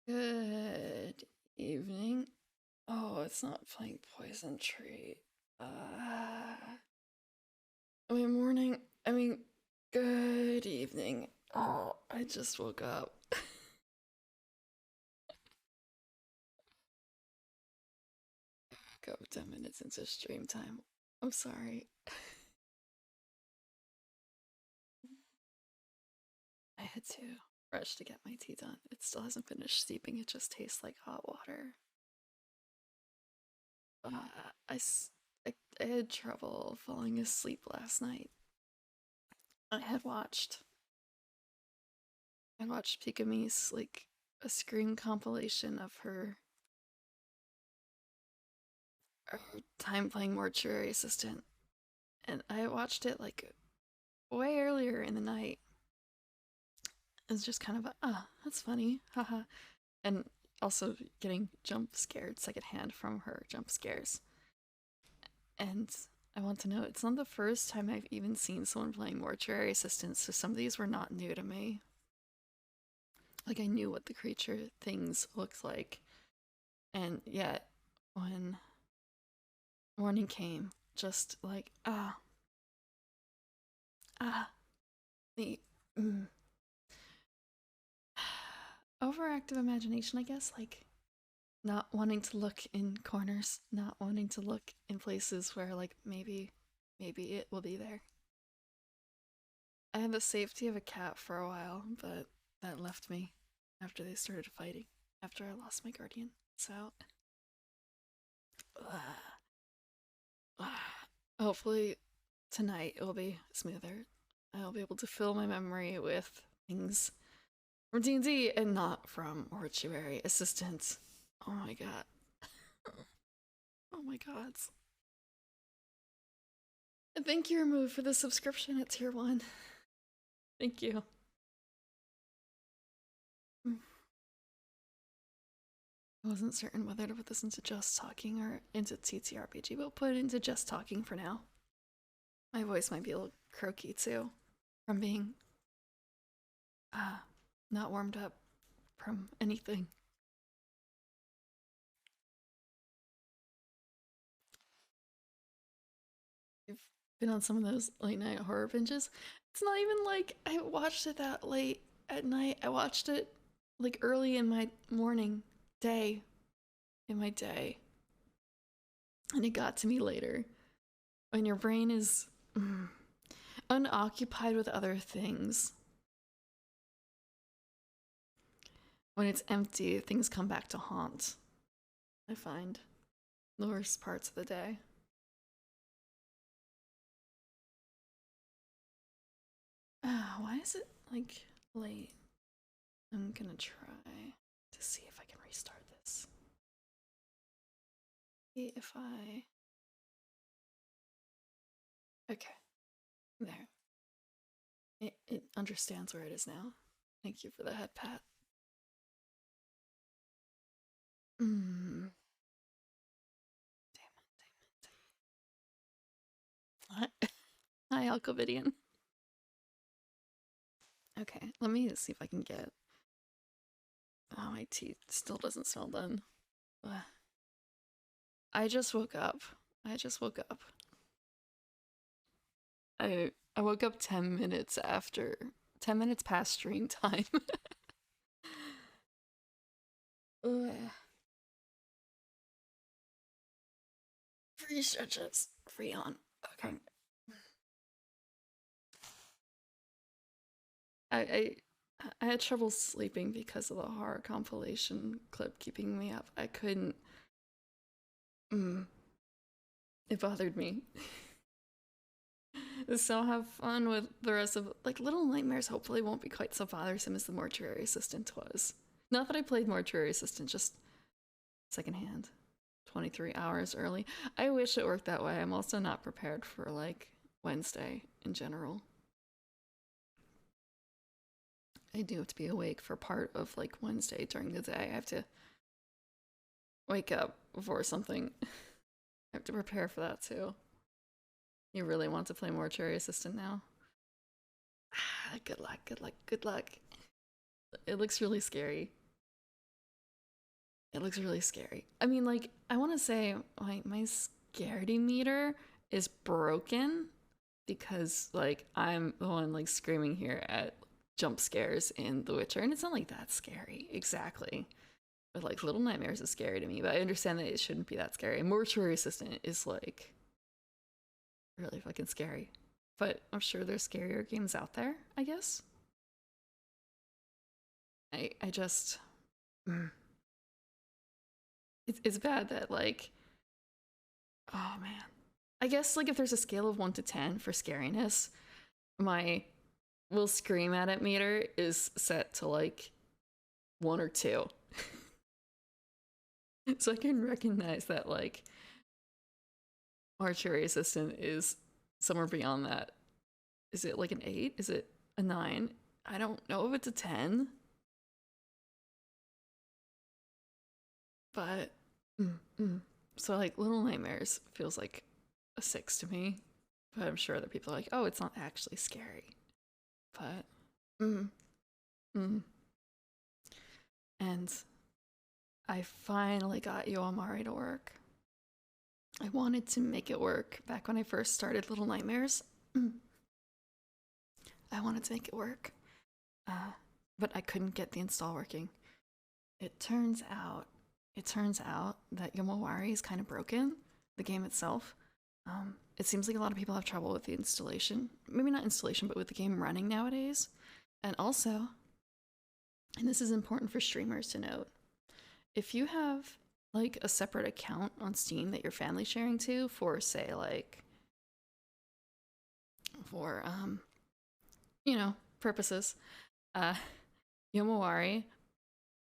Good evening. Oh, it's not playing Poison Tree. I mean, morning. I mean, good evening. Oh, I just woke up. Go 10 minutes into stream time. I'm sorry. I had to rush to get my tea done. It still hasn't finished steeping, it just tastes like hot water. I, I had trouble falling asleep last night. I watched Pikamise, like, a screen compilation of her time playing Mortuary Assistant, and I watched it like way earlier in the night. It's just kind of that's funny, haha, and also getting jump scared secondhand from her jump scares. And I want to know, it's not the first time I've even seen someone playing Mortuary Assistant, so some of these were not new to me. Like, I knew what the creature things looked like, and yet when morning came, just like the overactive imagination, I guess, like not wanting to look in corners, not wanting to look in places where, like, maybe it will be there. I had the safety of a cat for a while, but that left me after they started fighting, after I lost my guardian. So hopefully tonight it will be smoother. I'll be able to fill my memory with things from D&D and not from Mortuary Assistant. Oh my god. Oh my god. And thank you, Remove, for the subscription at tier 1. Thank you. I wasn't certain whether to put this into just talking or into TTRPG, but we'll put it into just talking for now. My voice might be a little croaky too, from being not warmed up from anything. I've been on some of those late night horror binges. It's not even like I watched it that late at night. I watched it like early in my morning day, in my day. And it got to me later. When your brain is unoccupied with other things, when it's empty, things come back to haunt. I find the worst parts of the day. Why is it like late? I'm gonna try to see if I can restart this. See if I. Okay, there. It understands where it is now. Thank you for the head pat. Damn it. Hi, Alcovidian. Okay, let me see if I can get. Oh, my teeth still doesn't smell done. Ugh. I just woke up. I just woke up. I woke up 10 minutes after 10 minutes past stream time. Free stretches. Free on. Okay. I I had trouble sleeping because of the horror compilation clip keeping me up. I couldn't. It bothered me. So have fun with the rest of, like, Little Nightmares hopefully won't be quite so bothersome as the Mortuary Assistant was. Not that I played Mortuary Assistant, just secondhand. 23 hours early. I wish it worked that way. I'm also not prepared for, like, Wednesday in general. I do have to be awake for part of, like, Wednesday during the day. I have to wake up before something. I have to prepare for that too. You really want to play Mortuary Assistant now? Good luck, good luck, good luck. It looks really scary. It looks really scary. I mean, like, I want to say, like, my scaredy meter is broken because, like, I'm the one, like, screaming here at jump scares in The Witcher, and it's not, like, that scary, exactly. But, like, Little Nightmares is scary to me, but I understand that it shouldn't be that scary. Mortuary Assistant is, like, really fucking scary. But I'm sure there's scarier games out there, I guess. I just... Mm. It's bad that, like... Oh, man. I guess, like, if there's a scale of 1 to 10 for scariness, my will scream at it meter is set to, like, 1 or 2. So I can recognize that, like, Mortuary Assistant is somewhere beyond that. Is it, like, an 8? Is it a 9? I don't know if it's a 10. But... So, like, Little Nightmares feels like a 6 to me, but I'm sure other people are like, oh, it's not actually scary. But and I finally got Yoamari to work. I wanted to make it work back when I first started Little Nightmares. I wanted to make it work, but I couldn't get the install working. It turns out that Yomawari is kind of broken, the game itself. It seems like a lot of people have trouble with the installation. Maybe not installation, but with the game running nowadays. And also, and this is important for streamers to note, if you have, like, a separate account on Steam that your family's sharing to for, say, like, for, you know, purposes, Yomawari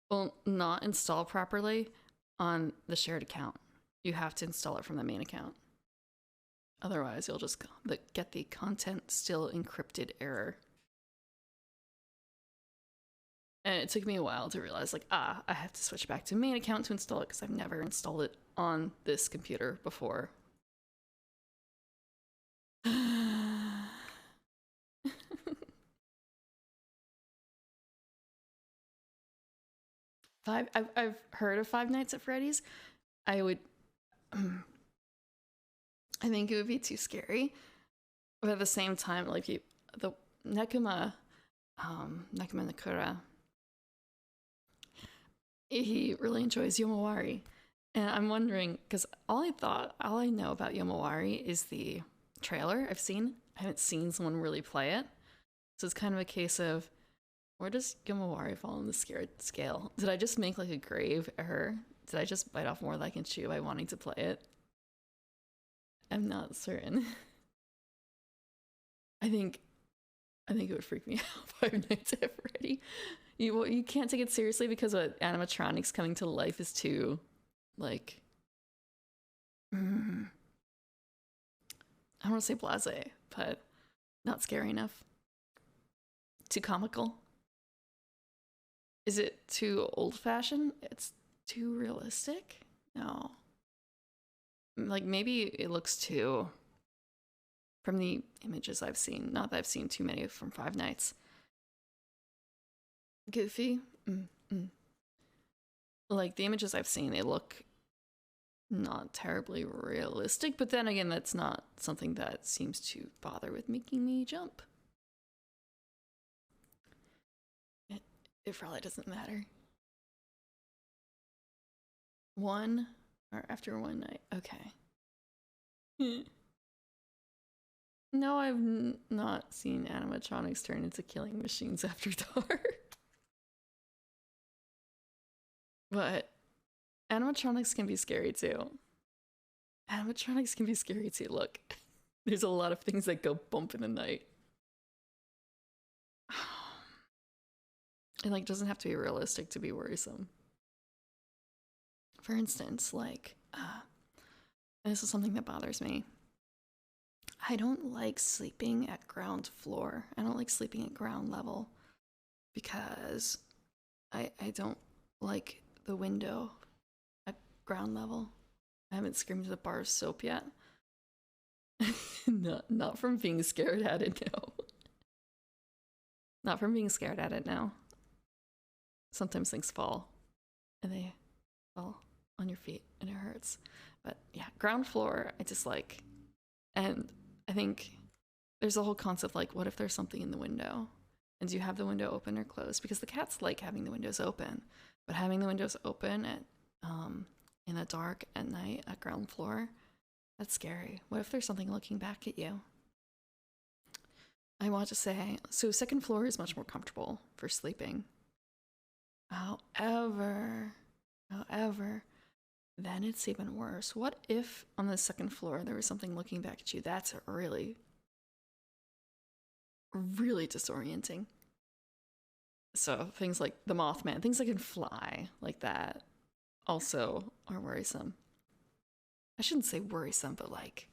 will not install properly on the shared account. You have to install it from the main account. Otherwise, you'll just get the content still encrypted error. And it took me a while to realize, like, I have to switch back to main account to install it because I've never installed it on this computer before. I've heard of Five Nights at Freddy's. I think it would be too scary, but at the same time, like, the Nakuma Nakura, he really enjoys Yomawari, and I'm wondering, because all I know about Yomawari is the trailer I've seen. I haven't seen someone really play it, so it's kind of a case of, where does Yomawari fall on the scared scale? Did I just make, like, a grave error? Did I just bite off more than I can chew by wanting to play it? I'm not certain. I think it would freak me out. Five Nights at Freddy. You can't take it seriously because what, animatronics coming to life is too, like, I don't want to say blasé, but not scary enough. Too comical. Is it too old-fashioned? It's too realistic? No. Like, maybe it looks too, from the images I've seen, not that I've seen too many from Five Nights, goofy. Like, the images I've seen, they look not terribly realistic, but then again, that's not something that seems to bother with making me jump. It probably doesn't matter. One, or after one night, okay. No, I've not seen animatronics turn into killing machines after dark. But animatronics can be scary too. Animatronics can be scary too. Look, there's a lot of things that go bump in the night. It, like, doesn't have to be realistic to be worrisome. For instance, like, this is something that bothers me. I don't like sleeping at ground floor. I don't like sleeping at ground level because I don't like the window at ground level. I haven't screamed at a bar of soap yet. Not from being scared at it, no. Not from being scared at it, no. Sometimes things fall and they fall on your feet and it hurts. But yeah, ground floor, I dislike. And I think there's a whole concept like, what if there's something in the window? And do you have the window open or closed? Because the cats like having the windows open, but having the windows open at in the dark at night at ground floor, that's scary. What if there's something looking back at you? I want to say, so second floor is much more comfortable for sleeping. However, then it's even worse. What if on the second floor there was something looking back at you? That's really, really disorienting. So things like the Mothman, things that can fly like that, also are worrisome. I shouldn't say worrisome, but like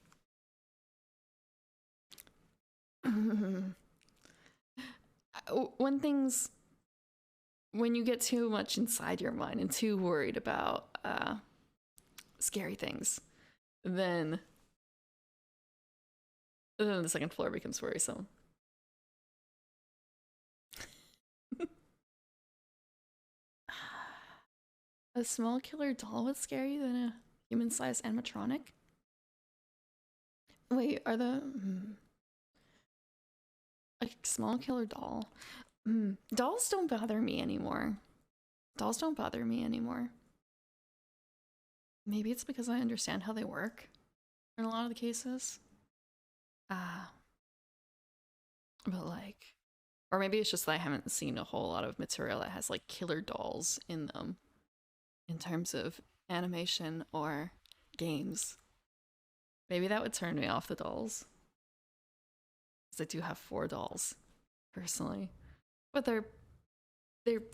when you get too much inside your mind and too worried about scary things, then the second floor becomes worrisome. A small killer doll would scare you than a human-sized animatronic? Wait, are the a small killer doll? Dolls don't bother me anymore. Dolls don't bother me anymore. Maybe it's because I understand how they work in a lot of the cases. But like, or maybe it's just that I haven't seen a whole lot of material that has like killer dolls in them in terms of animation or games. Maybe that would turn me off the dolls. Because I do have 4 dolls, personally. But they're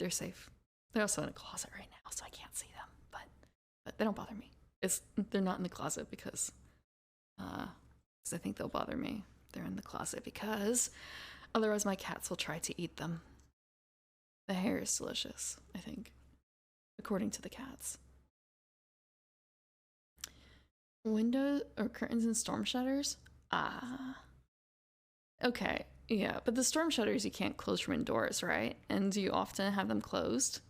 safe. They're also in a closet right now, so I can't see them. But they don't bother me. They're not in the closet because I think they'll bother me. They're in the closet because otherwise my cats will try to eat them. The hair is delicious, I think, according to the cats. Windows or curtains and storm shutters? Okay, yeah, but the storm shutters you can't close from indoors, right? And do you often have them closed?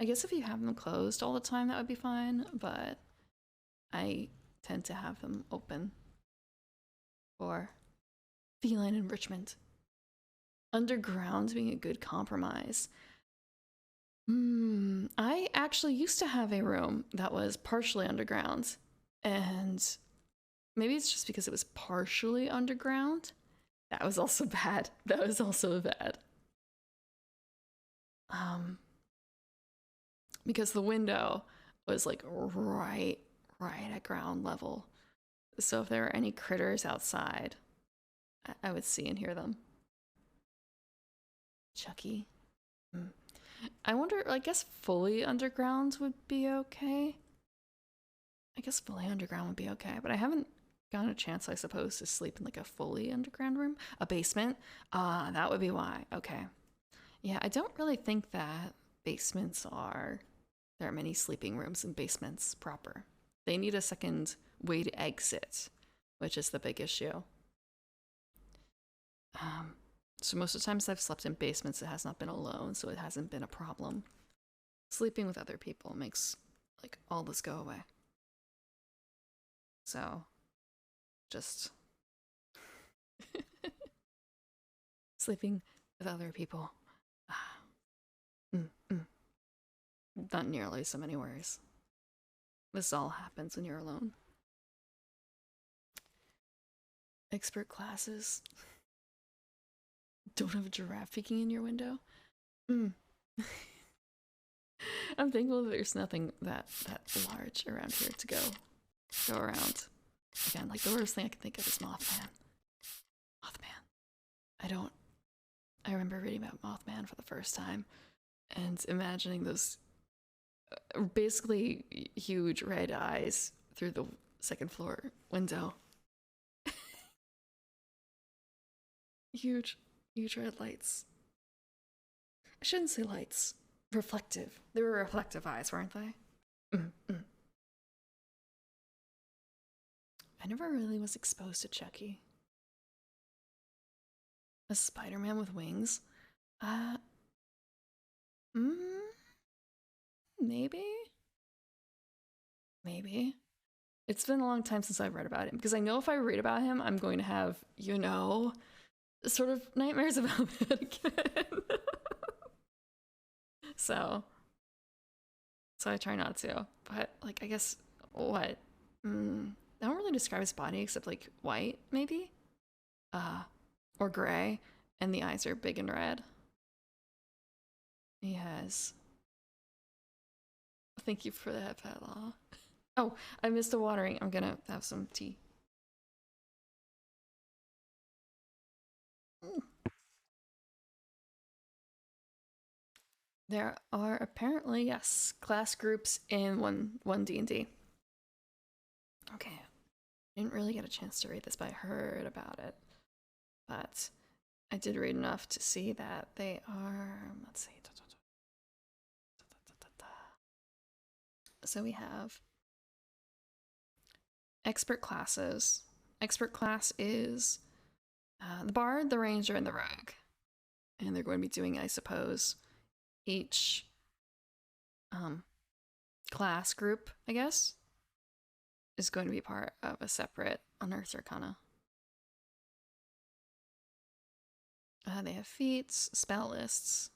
I guess if you have them closed all the time, that would be fine, but I tend to have them open for feline enrichment. Underground being a good compromise. I actually used to have a room that was partially underground, and maybe it's just because it was partially underground. That was also bad. That was also bad. Because the window was like right at ground level. So if there were any critters outside, I would see and hear them. Chucky. I wonder, I guess fully underground would be okay. I guess fully underground would be okay, but I haven't gotten a chance, I suppose, to sleep in like a fully underground room. A basement? That would be why. Okay. Yeah, I don't really think that basements there are many sleeping rooms in basements proper. They need a second way to exit, which is the big issue. So most of the times I've slept in basements, it has not been alone, so it hasn't been a problem. Sleeping with other people makes like all this go away. So just sleeping with other people. Not nearly so many worries. This all happens when you're alone. Expert classes. Don't have a giraffe peeking in your window? I'm thankful that there's nothing that large around here to go around. Again, like the worst thing I can think of is Mothman. I remember reading about Mothman for the first time and imagining those basically huge red eyes through the second floor window. huge red lights. I shouldn't say lights. Reflective. They were reflective eyes, weren't they? I never really was exposed to Chucky. A Spider-Man with wings? Maybe? Maybe. It's been a long time since I've read about him, because I know if I read about him, I'm going to have, sort of nightmares about it again. so I try not to. But, like, I guess, what? I don't really describe his body except, like, white, maybe? Or gray. And the eyes are big and red. He has... Thank you for that, Patlaw. Oh, I missed a watering. I'm gonna have some tea. There are apparently, yes, class groups in one D&D. Okay, I didn't really get a chance to read this, but I heard about it. But I did read enough to see that they are, let's see. So we have expert classes. Expert class is the bard, the ranger, and the rogue. And they're going to be doing, I suppose, each class group, I guess, is going to be part of a separate Unearthed Arcana. They have feats, spell lists.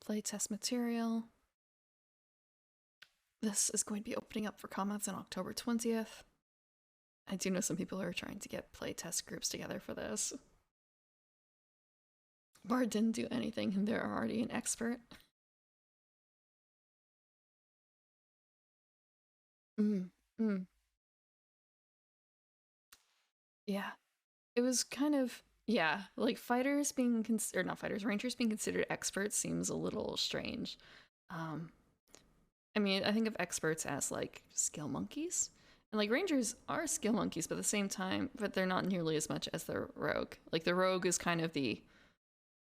Playtest material. This is going to be opening up for comments on October 20th. I do know some people are trying to get playtest groups together for this. Bard didn't do anything and they're already an expert. Yeah. It was kind of, yeah, like fighters being considered, not fighters, rangers being considered experts seems a little strange. I mean, I think of experts as like skill monkeys. And like rangers are skill monkeys, but at the same time, but they're not nearly as much as the rogue. Like the rogue is kind of the,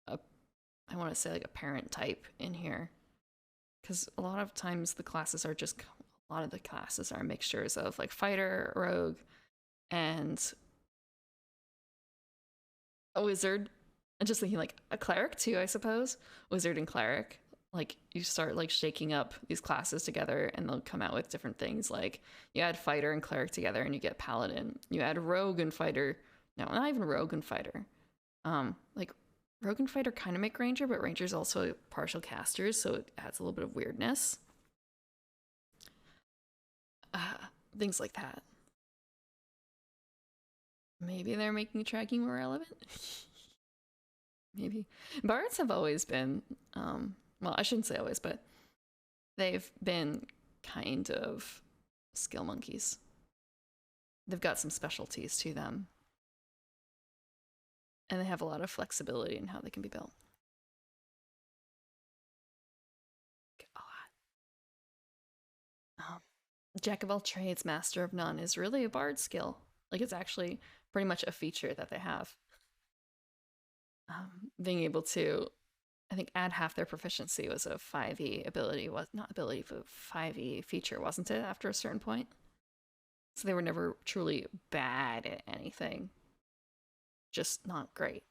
I want to say like a parent type in here. Because a lot of times the classes are just, a lot of the classes are mixtures of like fighter, rogue, and a wizard. I'm just thinking like a cleric too, I suppose. Wizard and cleric. Like you start like shaking up these classes together and they'll come out with different things. Like you add fighter and cleric together and you get paladin. You add rogue and fighter. No, not even rogue and fighter. Like rogue and fighter kind of make ranger, but ranger's also partial casters, so it adds a little bit of weirdness. Things like that. Maybe they're making tracking more relevant. Maybe. Bards have always been, well, I shouldn't say always, but they've been kind of skill monkeys. They've got some specialties to them. And they have a lot of flexibility in how they can be built. Jack of all trades, master of none is really a bard skill. Like it's actually pretty much a feature that they have. Being able to, I think, add half their proficiency was a 5e ability, was not ability, but 5e feature, wasn't it, after a certain point? So they were never truly bad at anything. Just not great.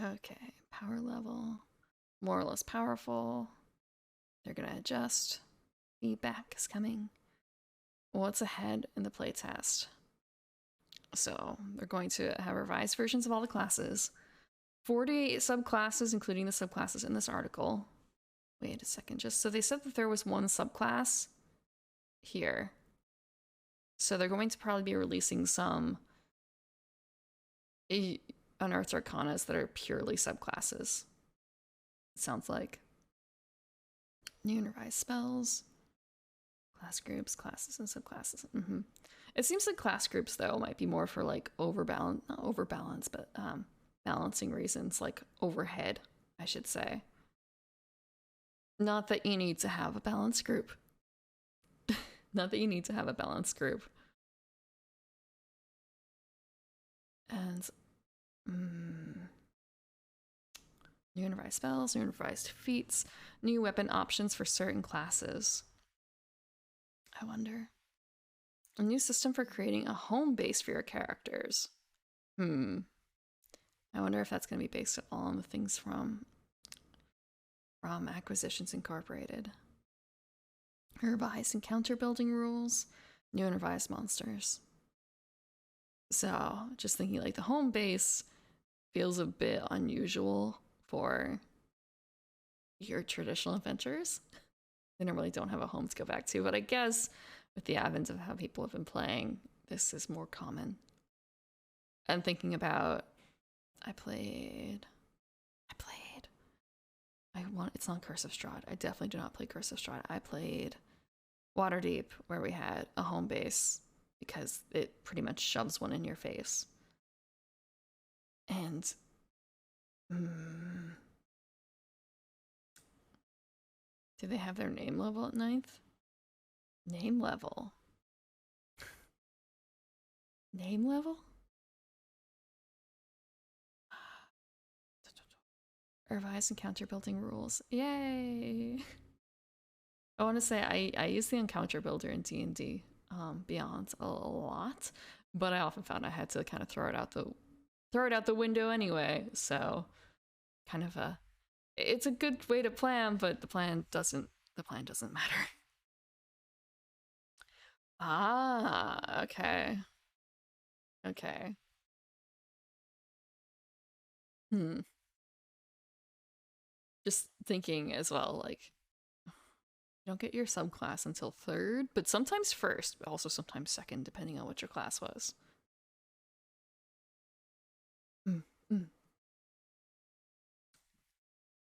Okay, power level. More or less powerful. They're gonna adjust. Feedback is coming. What's ahead in the playtest? So they're going to have revised versions of all the classes. 48 subclasses, including the subclasses in this article. Wait a second, just so they said that there was one subclass here. So they're going to probably be releasing some Unearthed Arcanas that are purely subclasses. It sounds like. New and revised spells. Class groups, classes, and subclasses. It seems like class groups, though, might be more for like not overbalance, but balancing reasons, like overhead, I should say. Not that you need to have a balanced group. Not that you need to have a balanced group. And new and revised spells, new and revised feats, new weapon options for certain classes. I wonder. A new system for creating a home base for your characters. I I wonder if that's going to be based on the things from Acquisitions Incorporated. Revised encounter building rules, new and revised monsters. So, just thinking like the home base feels a bit unusual for your traditional adventures. They normally don't have a home to go back to, but I guess with the advent of how people have been playing, this is more common. I'm thinking about it's not Curse of Strahd. I definitely do not play Curse of Strahd. I played Waterdeep, where we had a home base because it pretty much shoves one in your face. And do they have their name level at 9th? Name level? Name level? Revised encounter building rules. Yay! I want to say I use the encounter builder in D&D Beyond a lot, but I often found I had to kind of throw it out the window anyway. So, kind of it's a good way to plan, but the plan doesn't matter. Ah, okay. Okay. Just thinking as well, like, you don't get your subclass until 3rd, but sometimes 1st, but also sometimes 2nd, depending on what your class was.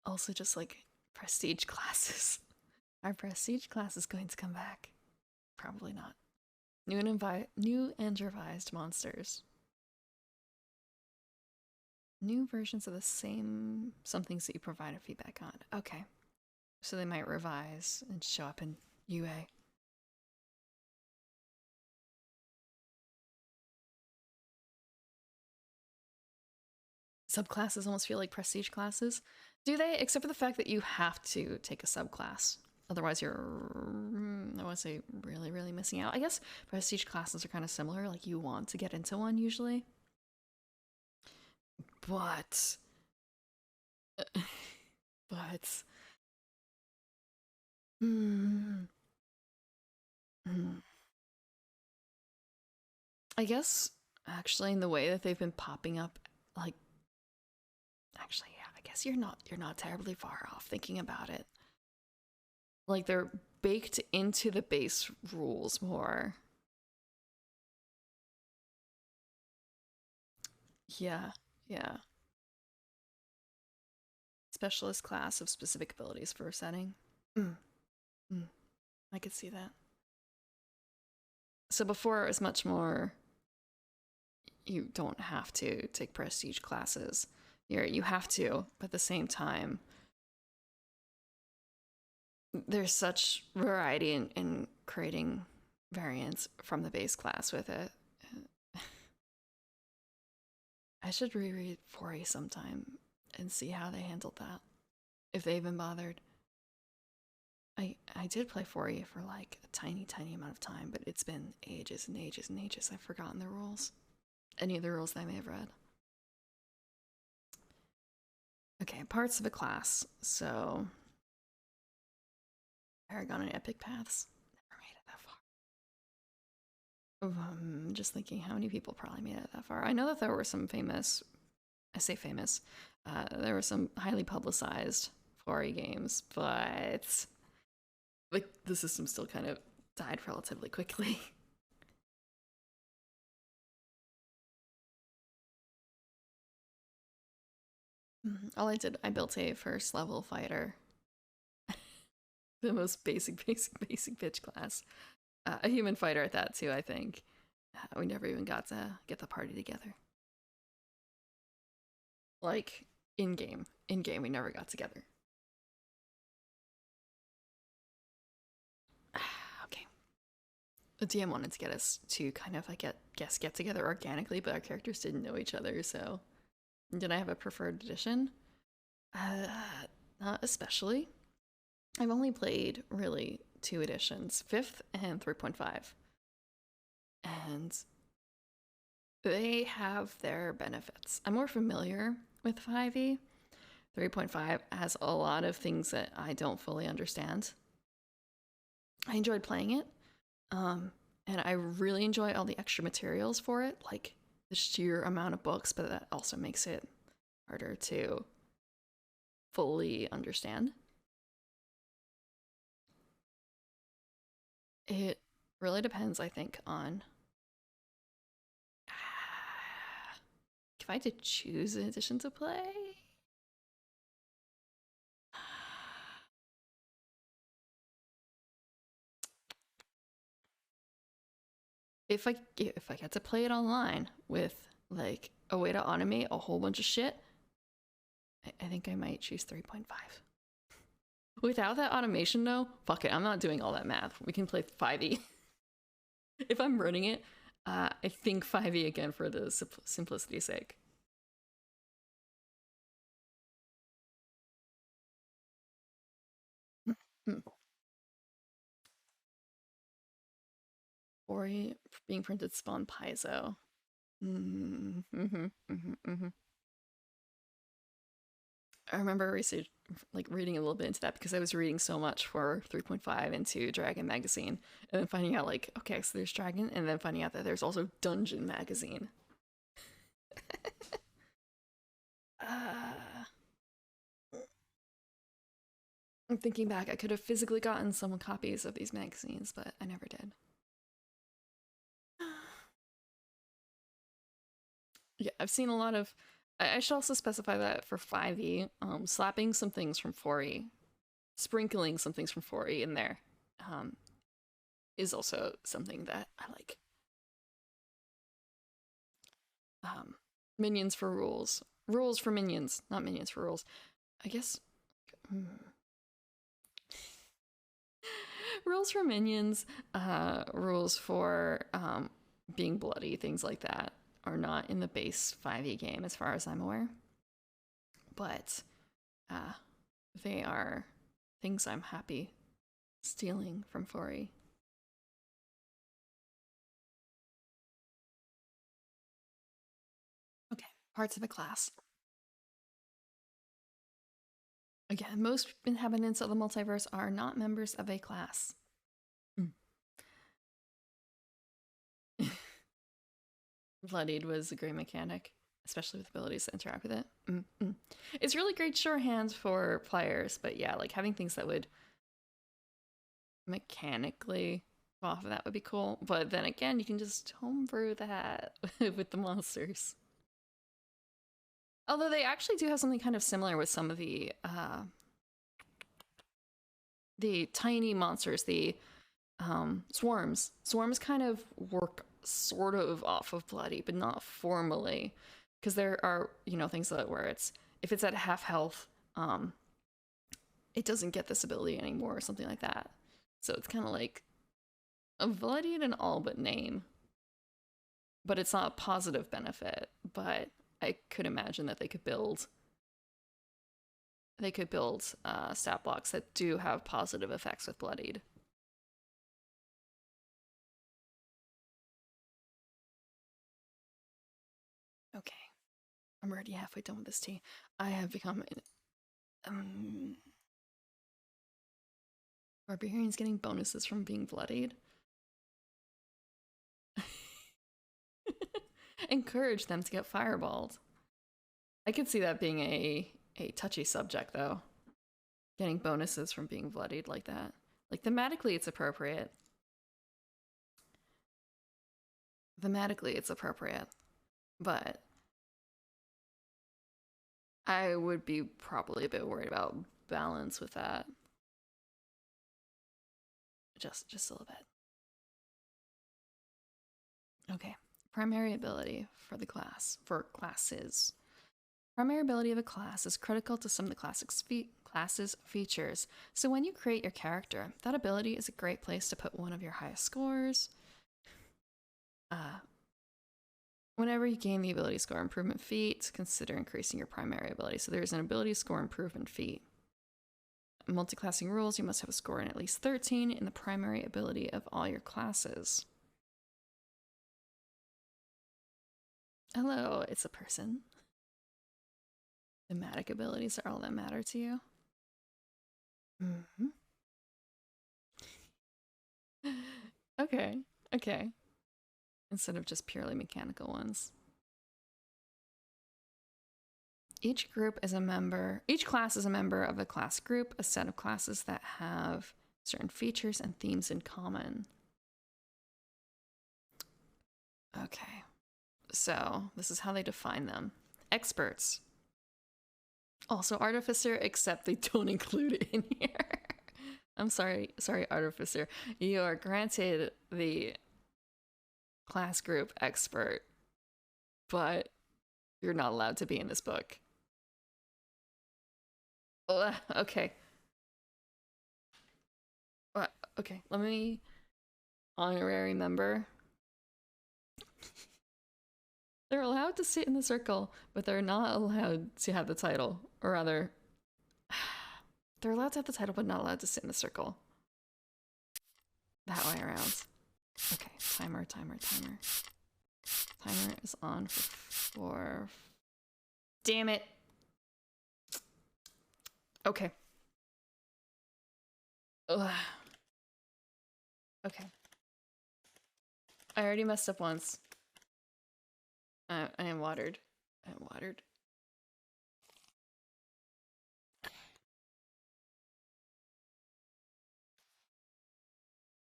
Also, just like prestige classes. Our prestige class is going to come back. Probably not. New and revised monsters. New versions of the same some things that you provided feedback on. Okay. So they might revise and show up in UA. Subclasses almost feel like prestige classes. Do they? Except for the fact that you have to take a subclass. Otherwise, you're, I want to say, really, really missing out. I guess prestige classes are kind of similar. Like, you want to get into one usually. But I guess actually in the way that they've been popping up, like, actually, yeah, I guess you're not terribly far off thinking about it. Like, they're baked into the base rules more. Yeah. Specialist class of specific abilities for a setting. I could see that. So before it was much more, you don't have to take prestige classes. You have to, but at the same time, there's such variety in creating variants from the base class with it. I should reread 4E sometime and see how they handled that. If they even bothered. I did play 4E for like a tiny amount of time, but it's been ages and ages and ages. I've forgotten the rules. Any of the rules that I may have read. Okay, parts of a class. So, Paragon and Epic Paths. Never made it that far. Just thinking how many people probably made it that far. I know that there were some famous, I say famous, there were some highly publicized 4E games, but like the system still kind of died relatively quickly. All I did, I built a first level fighter. The most basic bitch class. A human fighter at that too, I think. We never even got to get the party together. Like, in-game we never got together. Okay. The DM wanted to get us to kind of, I guess, get together organically, but our characters didn't know each other, so... Did I have a preferred edition? Not especially. I've only played, really, 2 editions, 5th and 3.5. And they have their benefits. I'm more familiar with 5e. 3.5 has a lot of things that I don't fully understand. I enjoyed playing it, and I really enjoy all the extra materials for it, like the sheer amount of books, but that also makes it harder to fully understand. It really depends, I think, on if I had to choose an edition to play. If I had to play it online with like a way to automate a whole bunch of shit, I think I might choose 3.5. Without that automation though, fuck it, I'm not doing all that math. We can play 5e. If I'm running it, I think 5e again for the simplicity's sake. Hmm. 4e being printed spawn piezo. I remember reading a little bit into that because I was reading so much for 3.5 into Dragon magazine, and then finding out like, okay, so there's Dragon, and then finding out that there's also Dungeon magazine. I'm thinking back, I could have physically gotten some copies of these magazines, but I never did. Yeah, I've seen a lot of. I should also specify that for 5e, slapping some things from 4e, sprinkling some things from 4e in there, um, is also something that I like. Minions for rules. Rules for minions, not minions for rules. I guess. Rules for minions, rules for being bloody, things like that, are not in the base 5e game as far as I'm aware. But they are things I'm happy stealing from 4e. Okay, parts of a class. Again, most inhabitants of the multiverse are not members of a class. Bloodied was a great mechanic, especially with abilities that interact with it. It's really great shorthand for players, but yeah, like having things that would mechanically go off of that would be cool. But then again, you can just homebrew that with the monsters. Although they actually do have something kind of similar with some of the tiny monsters, the swarms. Swarms kind of work sort of off of bloody, but not formally, because there are things that where it's if it's at half health, it doesn't get this ability anymore or something like that. So it's kind of like a bloodied in all but name, but it's not a positive benefit. But I could imagine that they could build stat blocks that do have positive effects with bloodied. Okay, I'm already halfway done with this tea. I have become barbarians getting bonuses from being bloodied. Encourage them to get fireballed. I could see that being a touchy subject though. Getting bonuses from being bloodied like that. Like thematically it's appropriate. But I would be probably a bit worried about balance with that. Just a little bit. Okay. Primary ability for the class. For classes. Primary ability of a class is critical to some of the class's features. So when you create your character, that ability is a great place to put one of your highest scores. Whenever you gain the ability score improvement feat, consider increasing your primary ability. So there's an ability score improvement feat. Multiclassing rules, you must have a score in at least 13 in the primary ability of all your classes. Hello, it's a person. Thematic abilities are all that matter to you. Mm-hmm. Okay, okay. Instead of just purely mechanical ones. Each group is a member, each class is a member of a class group, a set of classes that have certain features and themes in common. Okay, so this is how they define them. Experts. Also artificer, except they don't include it in here. I'm sorry, artificer. You are granted the class group expert, but you're not allowed to be in this book. Okay. Okay, let me honorary member. They're allowed to sit in the circle, but they're not allowed to have the title. Or rather, they're allowed to have the title, but not allowed to sit in the circle. That way around. Okay, timer. Timer is on for 4. Damn it. Okay. Ugh. Okay. I already messed up once. I am watered.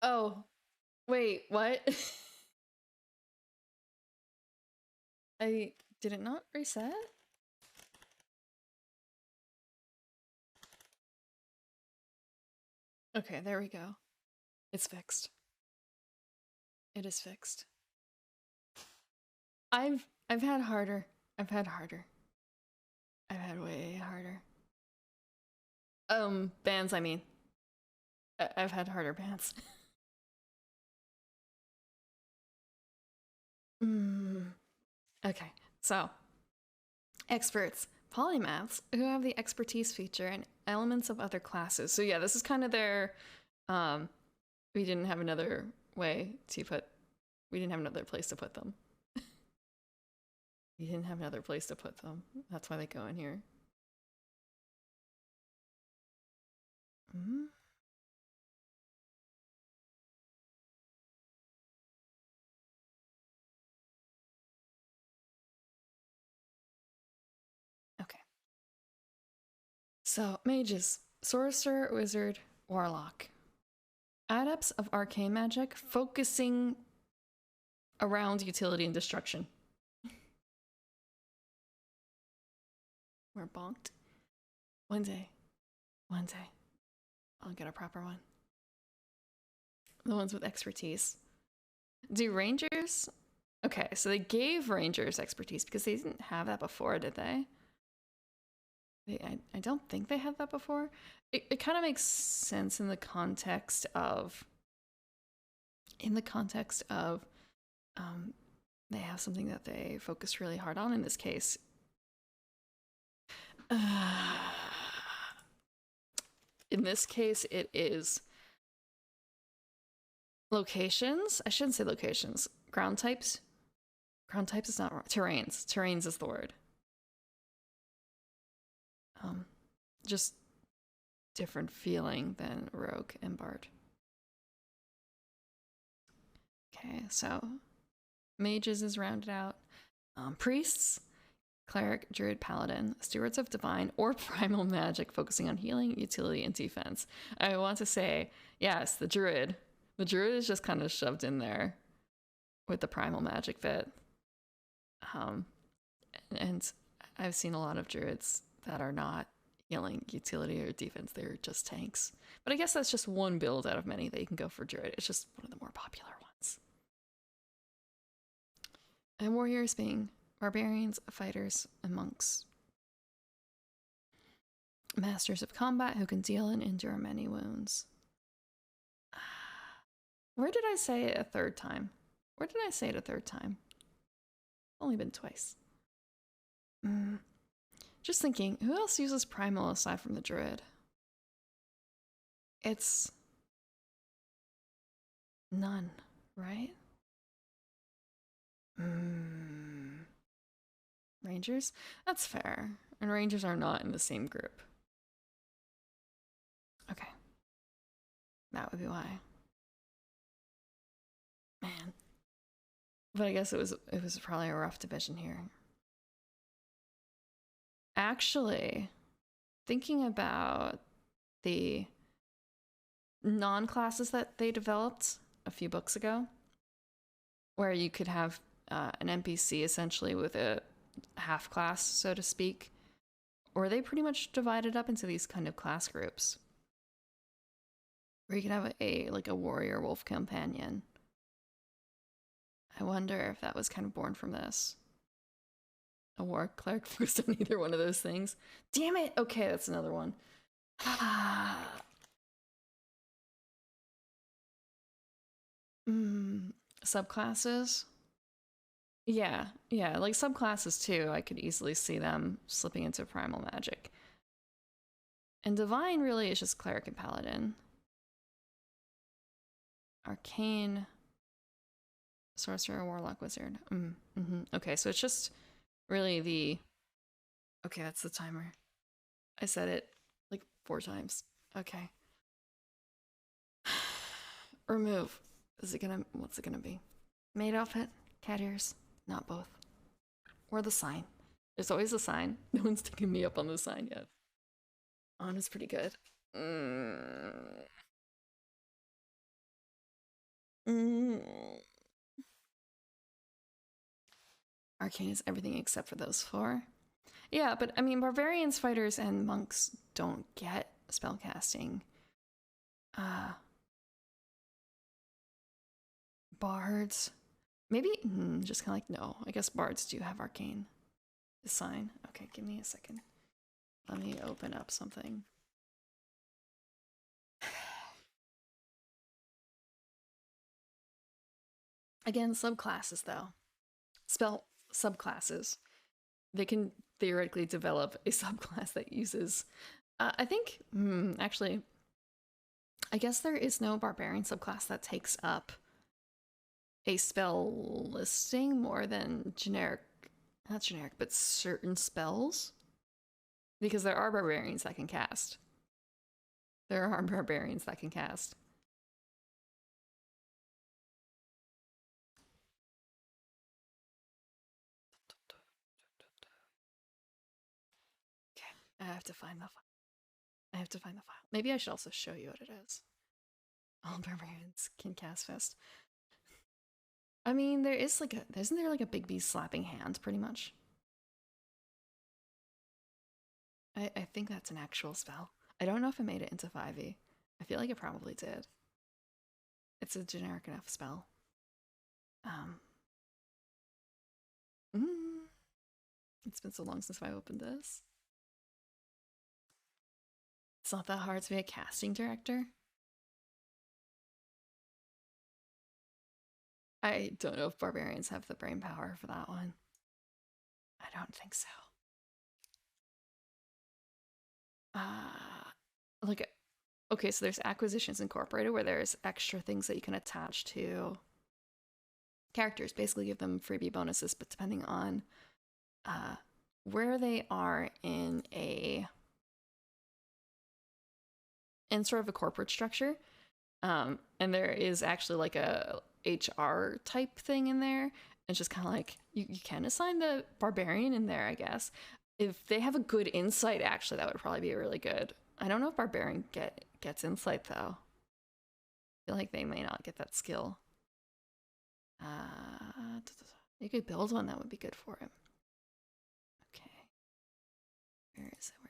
Oh, wait, what? Did it not reset? Okay, there we go. It's fixed. It is fixed. I've had harder. I've had way harder. Bands, I mean. I've had harder bands. Okay, so experts, polymaths who have the expertise feature and elements of other classes. So yeah, this is kind of their we didn't have another place to put them. We didn't have another place to put them. That's why they go in here. Okay. So, mages, sorcerer, wizard, warlock. Adepts of arcane magic focusing around utility and destruction. We're bonked. One day, I'll get a proper one. The ones with expertise. Do rangers? Okay, so they gave rangers expertise because they didn't have that before, did they? I don't think they had that before. It kind of makes sense in the context of they have something that they focus really hard on in this case. In this case, it is locations. I shouldn't say locations. Ground types. Ground types is not wrong. Terrains. Terrains is the word. Just different feeling than rogue and bard. Okay, so mages is rounded out. Priests, cleric, druid, paladin, stewards of divine or primal magic, focusing on healing, utility, and defense. I want to say, yes, the druid. The druid is just kind of shoved in there with the primal magic bit. And I've seen a lot of druids that are not healing, utility, or defense. They're just tanks. But I guess that's just one build out of many that you can go for druid. It's just one of the more popular ones. And warriors being barbarians, fighters, and monks. Masters of combat who can deal and endure many wounds. Where did I say it a third time? Only been twice. Just thinking, who else uses primal aside from the druid? It's none, right? Rangers? That's fair. And Rangers are not in the same group. Okay. That would be why. Man. But I guess it was probably a rough division here. Actually, thinking about the non-classes that they developed a few books ago, where you could have an NPC essentially with a half class, so to speak, or they pretty much divided up into these kind of class groups, where you can have a warrior wolf companion. I wonder if that was kind of born from this. A war cleric focused on either one of those things. Damn it! Okay, that's another one. Subclasses? Yeah, like subclasses too. I could easily see them slipping into primal magic. And divine really is just cleric and paladin. Arcane, sorcerer, warlock, wizard. Okay, so it's just really the... Okay, that's the timer. I said it like 4 times. Okay. Remove. What's it gonna be? Maid outfit? Cat ears? Not both. Or the sign. There's always a sign. No one's taken me up on the sign yet. On is pretty good. Arcane is everything except for those 4. Yeah, but I mean, barbarians, fighters, and monks don't get spellcasting. Bards. Maybe, just kind of like, no. I guess bards do have arcane. The sign. Okay, give me a second. Let me open up something. Again, subclasses though. Spell subclasses. They can theoretically develop a subclass that uses... I think, actually, I guess there is no barbarian subclass that takes up a spell listing more than generic, not generic, but certain spells. Because there are barbarians that can cast. There are barbarians that can cast. Okay, I have to find the file. Maybe I should also show you what it is. All barbarians can cast fist. I mean, there is like isn't there like a big beast slapping hand, pretty much? I think that's an actual spell. I don't know if it made it into 5e. I feel like it probably did. It's a generic enough spell. It's been so long since I opened this. It's not that hard to be a casting director. I don't know if barbarians have the brain power for that one. I don't think so. Like, okay, so there's Acquisitions Incorporated where there's extra things that you can attach to characters, basically give them freebie bonuses, but depending on where they are in sort of a corporate structure. And there is actually like a HR type thing in there. It's just kind of like you can assign the barbarian in there, I guess. If they have a good insight, actually, that would probably be really good. I don't know if barbarian gets insight though. I feel like they may not get that skill. You could build one that would be good for him. Okay. Where is it?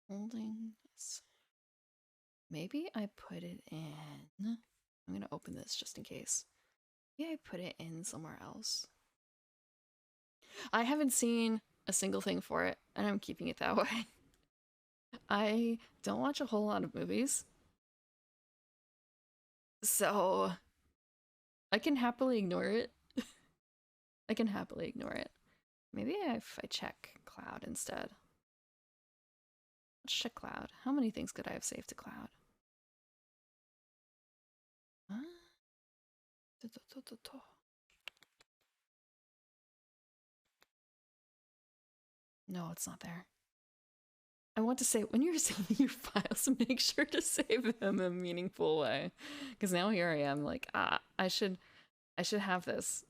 Holdings. Maybe I put it in... I'm gonna open this just in case. Maybe I put it in somewhere else. I haven't seen a single thing for it, and I'm keeping it that way. I don't watch a whole lot of movies. So... I can happily ignore it. Maybe if I check Cloud instead. Let's check Cloud. How many things could I have saved to Cloud? No, it's not there. I want to say, when you're saving your files, make sure to save them in a meaningful way. Because now here I am, like, I should have this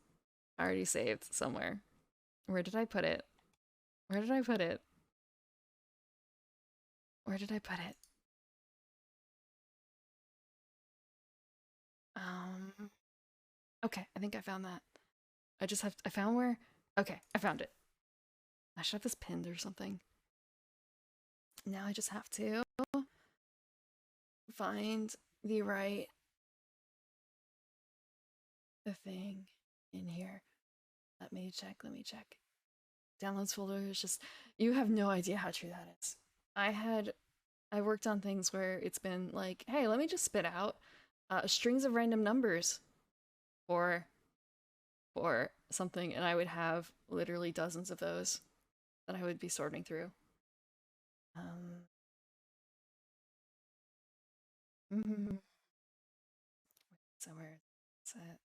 already saved somewhere. Where did I put it? Where did I put it? Where did I put it? Okay, I think I found that. I found where? Okay, I found it. I should have this pinned or something. Now I just have to find the right thing in here. Let me check. Downloads folder is just, you have no idea how true that is. I worked on things where it's been like, hey, let me just spit out strings of random numbers for something, and I would have literally dozens of those that I would be sorting through. Somewhere. That's it.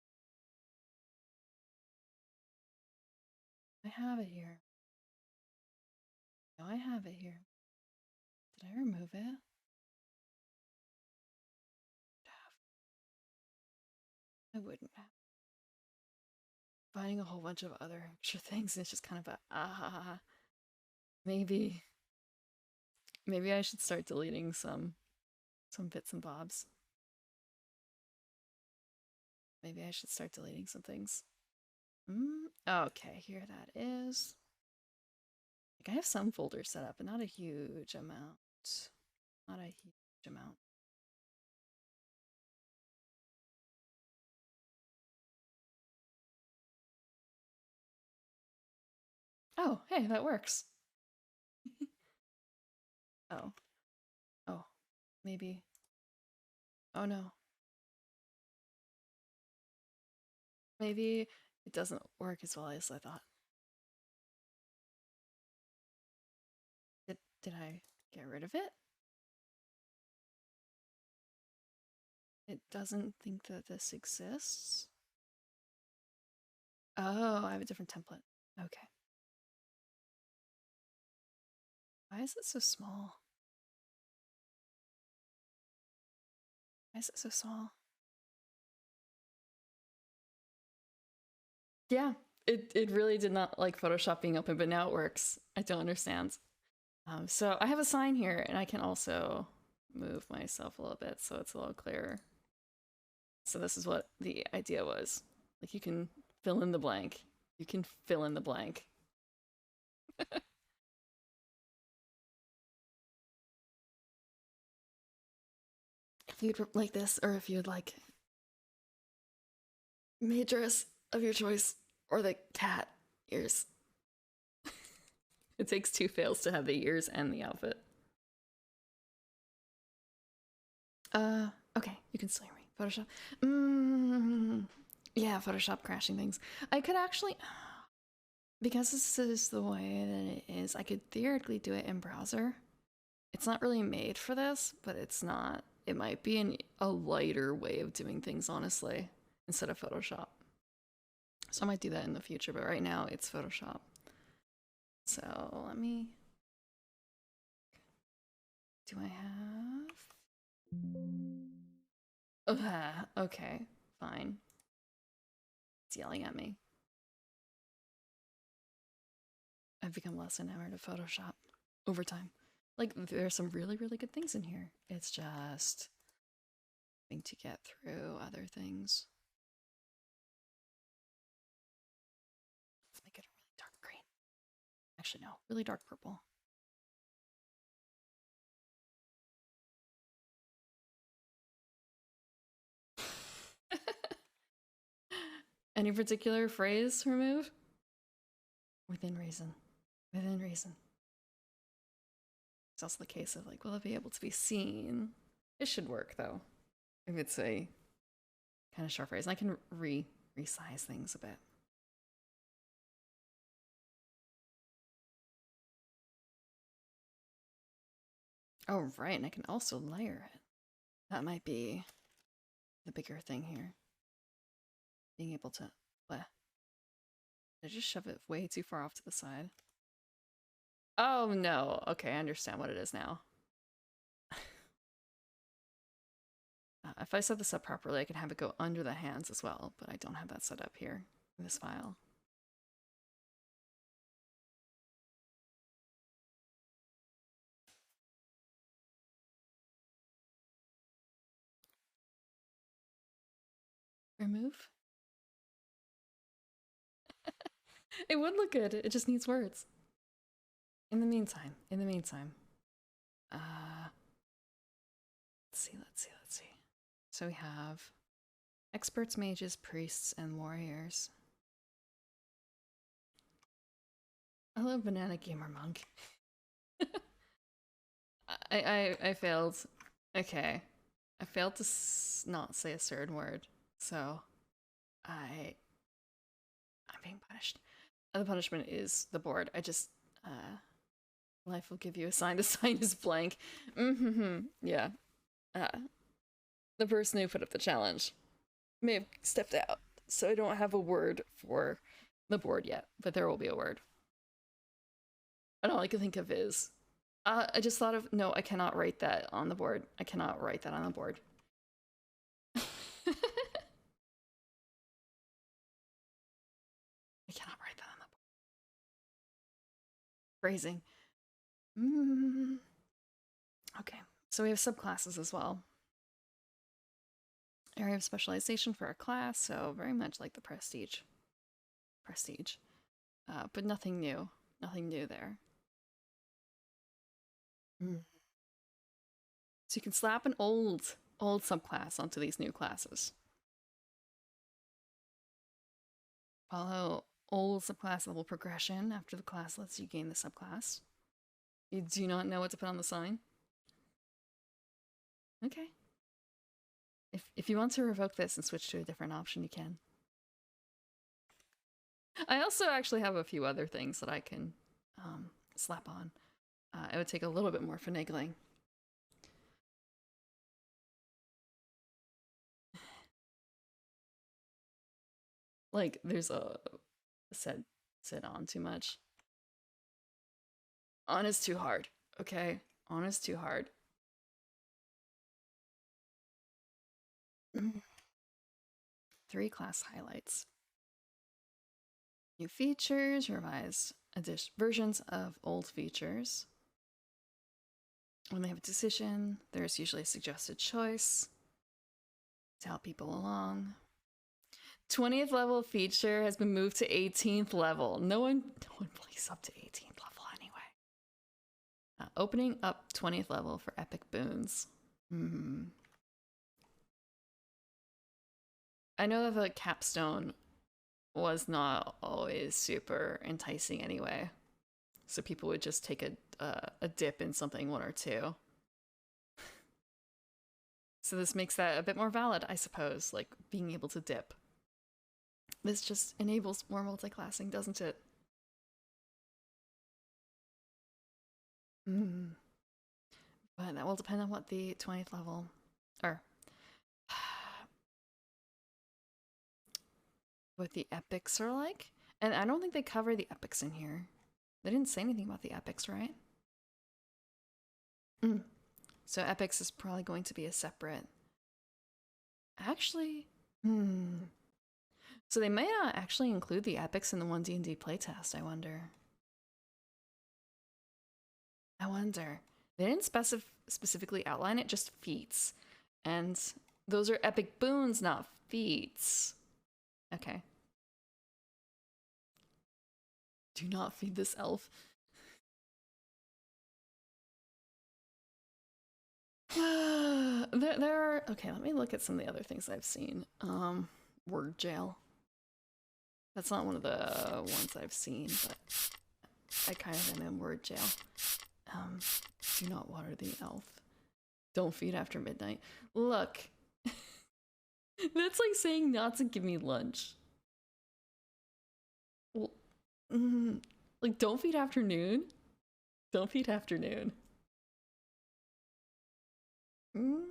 I have it here. No, I have it here. Did I remove it? I wouldn't have. Finding a whole bunch of other extra things, it's just kind of a maybe I should start deleting some bits and bobs. Maybe I should start deleting some things. Okay, here that is. Like, I have some folders set up, but not a huge amount. Not a huge amount. Oh, hey, that works. Oh. Oh. Maybe. Oh no. Maybe it doesn't work as well as I thought. Did I get rid of it? It doesn't think that this exists? Oh, I have a different template. Okay. Why is it so small? Why is it so small? Yeah, it really did not like Photoshop being open, but now it works. I don't understand. So I have a sign here, and I can also move myself a little bit so it's a little clearer. So this is what the idea was. Like, you can fill in the blank. You can fill in the blank. If you'd like this, or if you'd like maid dress of your choice, or the cat ears. It takes 2 fails to have the ears and the outfit. Okay, you can still hear me. Photoshop. Yeah, Photoshop crashing things. I could actually, because this is the way that it is, I could theoretically do it in browser. It's not really made for this, but it's not. It might be a lighter way of doing things, honestly, instead of Photoshop. So I might do that in the future, but right now it's Photoshop. So let me. Do I have? Okay, fine. It's yelling at me. I've become less enamored of Photoshop over time. Like, there's some really, really good things in here. It's just having to get through other things. Let's make it a really dark green. Actually, no, really dark purple. Any particular phrase remove? Within reason. Within reason. It's also the case of, like, will it be able to be seen? It should work, though. If it's a kind of short phrase. And I can resize things a bit. Oh, right, and I can also layer it. That might be the bigger thing here. Being able to... Bleh. I just shove it way too far off to the side. Oh no. Okay, I understand what it is now. If I set this up properly, I can have it go under the hands as well, but I don't have that set up here in this file. Remove? It would look good. It just needs words. In the meantime, let's see. So we have experts, mages, priests, and warriors. Hello, Banana Gamer Monk. I failed. Okay. I failed to not say a certain word, so I'm being punished. The punishment is the board. I just, life will give you a sign. The sign is blank. Yeah. The person who put up the challenge may have stepped out, so I don't have a word for the board yet, but there will be a word. And all I can think of is, I just thought of, no, I cannot write that on the board. I cannot write that on the board. I cannot write that on the board. Phrasing. Okay, so we have subclasses as well. Area of specialization for a class, so very much like the prestige. But nothing new. Nothing new there. So you can slap an old subclass onto these new classes. Follow old subclass level progression after the class lets you gain the subclass. You do not know what to put on the sign? Okay. If you want to revoke this and switch to a different option, you can. I also actually have a few other things that I can slap on. It would take a little bit more finagling. Like, there's a said on too much. On is too hard, okay? On is too hard. 3 class highlights. New features, revised versions of old features. When they have a decision, there's usually a suggested choice to help people along. 20th level feature has been moved to 18th level. No one plays up to 18th level anyway. Opening up 20th level for epic boons. I know that the capstone was not always super enticing anyway, so people would just take a dip in something 1 or 2. So this makes that a bit more valid, I suppose, like being able to dip. This just enables more multi-classing, doesn't it? But that will depend on what the 20th level, or what the epics are like. And I don't think they cover the epics in here. They didn't say anything about the epics, right? So epics is probably going to be a separate. Actually, so they may not actually include the epics in the 1D&D playtest, I wonder. They didn't specifically outline it, just feats. And those are epic boons, not feats. Okay. Do not feed this elf. there are, okay, let me look at some of the other things I've seen. Word jail. That's not one of the ones I've seen, but I kind of am in word jail. Do not water the elf. Don't feed after midnight. Look. That's like saying not to give me lunch. Well, like, don't feed afternoon? Don't feed afternoon. And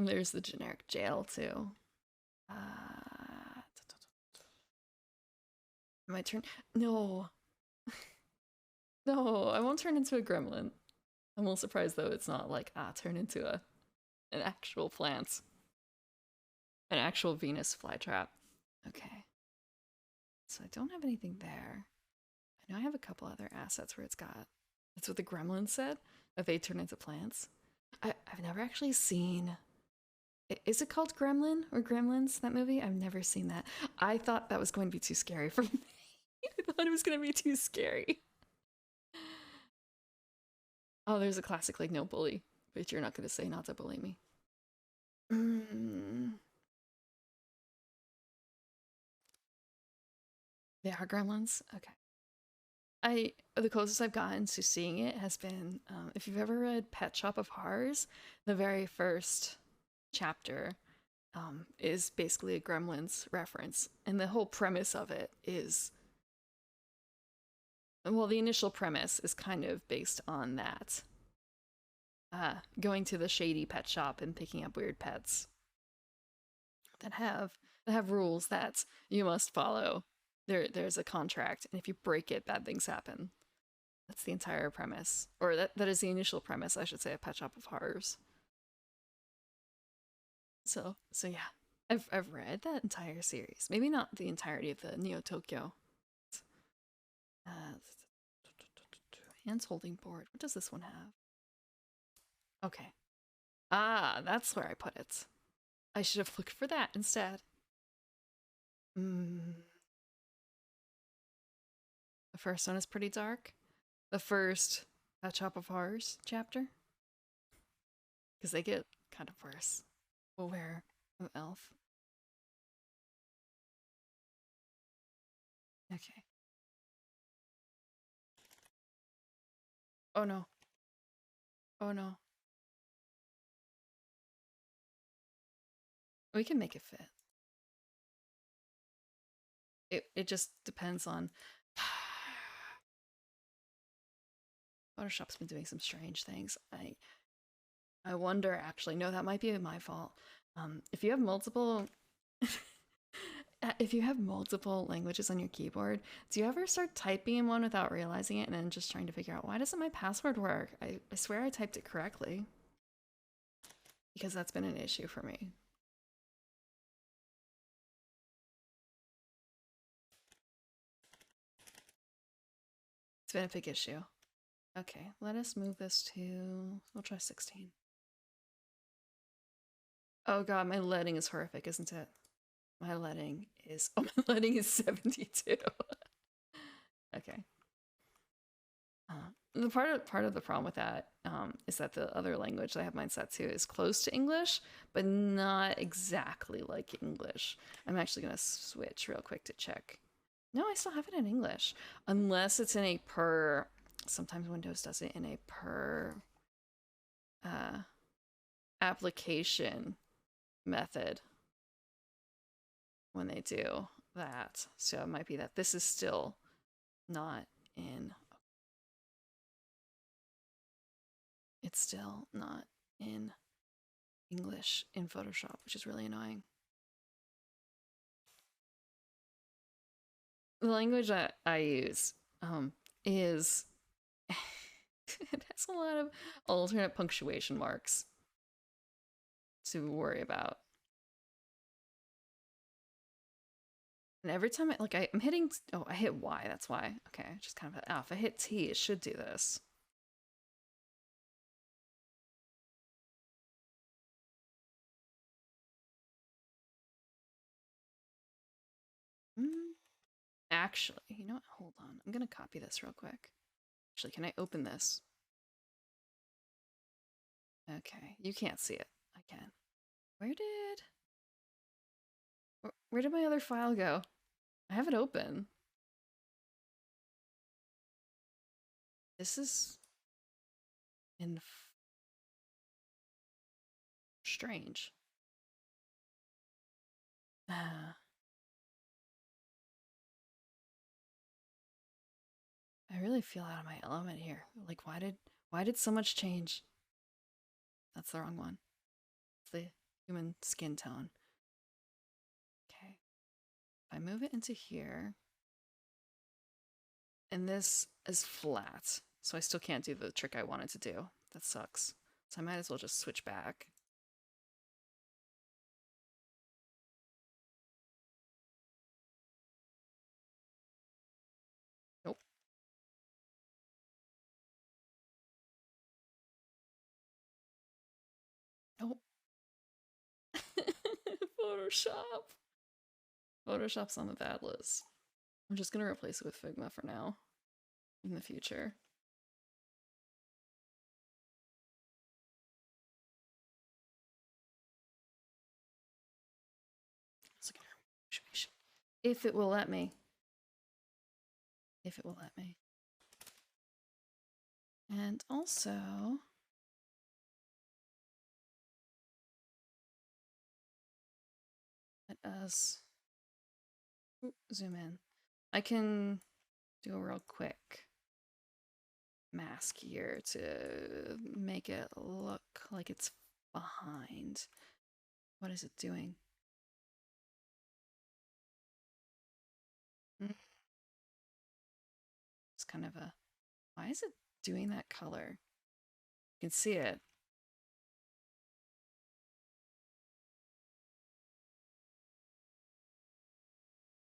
there's the generic jail, too. My turn. No. No, I won't turn into a gremlin. I'm a little surprised though it's not like, turn into an actual plant. An actual Venus flytrap. Okay. So I don't have anything there. I know I have a couple other assets where it's got. That's what the gremlin said, that they turn into plants. I've never actually seen. Is it called Gremlin or Gremlins, that movie? I've never seen that. I thought that was going to be too scary for me. I thought it was going to be too scary. Oh, there's a classic, like, no bully, but you're not going to say not to bully me. Mm. They are gremlins? Okay. The closest I've gotten to seeing it has been, if you've ever read Pet Shop of Horrors, the very first chapter is basically a Gremlins reference, and the whole premise of it is, well, the initial premise is kind of based on that, going to the shady pet shop and picking up weird pets that have rules that you must follow. There's a contract, and if you break it, bad things happen. That's the entire premise, or that is the initial premise, I should say, of Pet Shop of Horrors. So yeah, I've read that entire series. Maybe not the entirety of the Neo Tokyo. Uh, Hands holding board. What does this one have? Okay. That's where I put it. I should have looked for that instead. Mm. The first one is pretty dark. The first Pet Shop of Horrors chapter, because they get kind of worse. Beware of Elf. Okay. Oh no. Oh no. We can make it fit. It just depends on. Photoshop's been doing some strange things. I wonder actually. No, that might be my fault. If you have multiple if you have multiple languages on your keyboard, do you ever start typing in one without realizing it and then just trying to figure out why doesn't my password work? I swear I typed it correctly. Because that's been an issue for me. It's been a big issue. Okay, let us move this to, we'll try 16. Oh god, my leading is horrific, isn't it? My leading is, oh, my leading is 72. Okay. The part of the problem with that is that the other language that I have mine set to is close to English, but not exactly like English. I'm actually gonna switch real quick to check. No, I still have it in English, unless it's in a per. Sometimes Windows does it in a per uh, application method when they do that. So it might be that this is still not in. It's still not in English in Photoshop, which is really annoying. The language I use is it has a lot of alternate punctuation marks to worry about. And every time I'm hitting, oh, I hit Y, that's why. Okay, just kind of, if I hit T, it should do this. Actually, you know what? Hold on. I'm gonna copy this real quick. Actually, can I open this? Okay, you can't see it. I can. Where did my other file go? I have it open. This is in strange. I really feel out of my element here. Like, why did so much change? That's the wrong one. It's the human skin tone. Okay. If I move it into here, And this is flat, so I still can't do the trick I wanted to do. That sucks. So I might as well just switch back. Nope. Nope. Photoshop. Photoshop's on the bad list. I'm just gonna replace it with Figma for now. In the future. If it will let me. If it will let me. And also, let us zoom in. I can do a real quick mask here to make it look like it's behind. What is it doing? It's kind of a... Why is it doing that color? You can see it.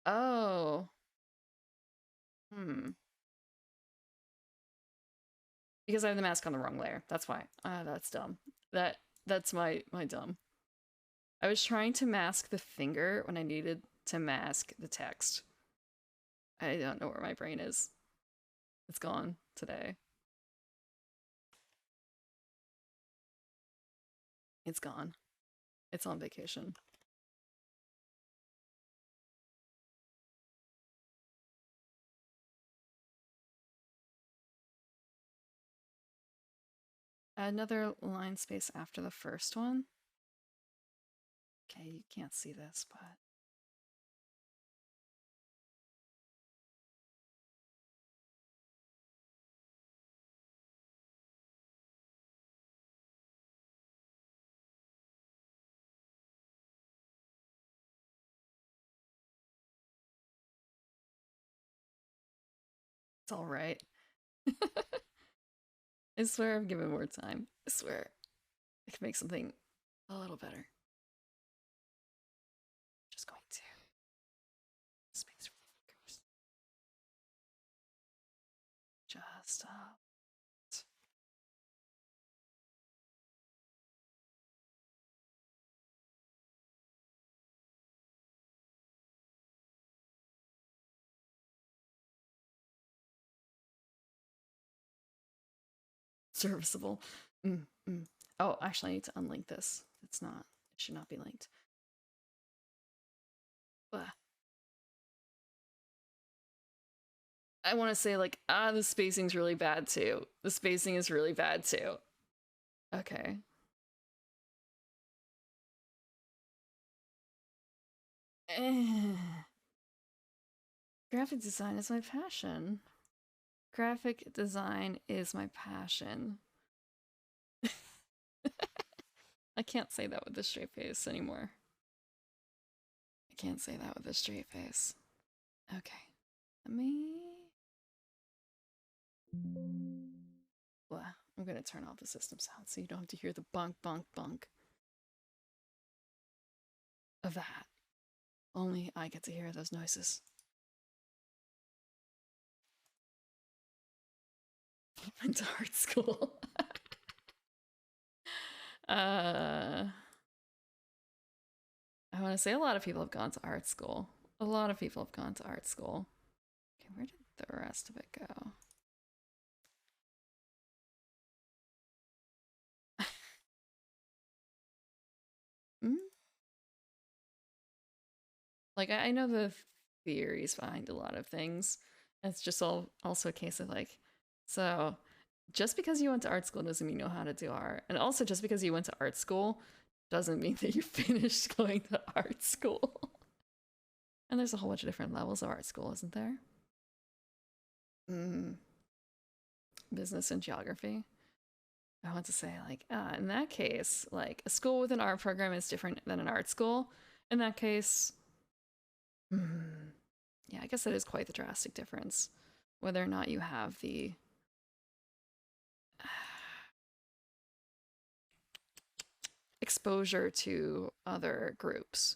Oh. Because I have the mask on the wrong layer. That's why. That's dumb. That's my dumb. I was trying to mask the finger when I needed to mask the text. I don't know where my brain is. It's gone today. It's gone. It's on vacation. Add another line space after the first one. Okay, you can't see this, but... It's all right. I swear I've given more time. I swear. I can make something a little better. Just going to space for the fingers. Just serviceable. Oh, actually, I need to unlink this. It's not. It should not be linked. But I want to say, like, the spacing's really bad too. The spacing is really bad too. Okay. Graphic design is my passion. Graphic design is my passion. I can't say that with a straight face anymore. I can't say that with a straight face. Okay. Let me... Blah. I'm gonna turn off the system sound so you don't have to hear the bunk, bunk, bunk of that. Only I get to hear those noises. Went to art school. I want to say a lot of people have gone to art school. A lot of people have gone to art school. Okay, where did the rest of it go? Like, I know the theories behind a lot of things. It's just also a case of like, so just because you went to art school doesn't mean you know how to do art. And also just because you went to art school doesn't mean that you finished going to art school. And there's a whole bunch of different levels of art school, isn't there? Business and geography. I want to say, like, in that case, like, a school with an art program is different than an art school. In that case, yeah, I guess that is quite the drastic difference. whether or not you have the exposure to other groups.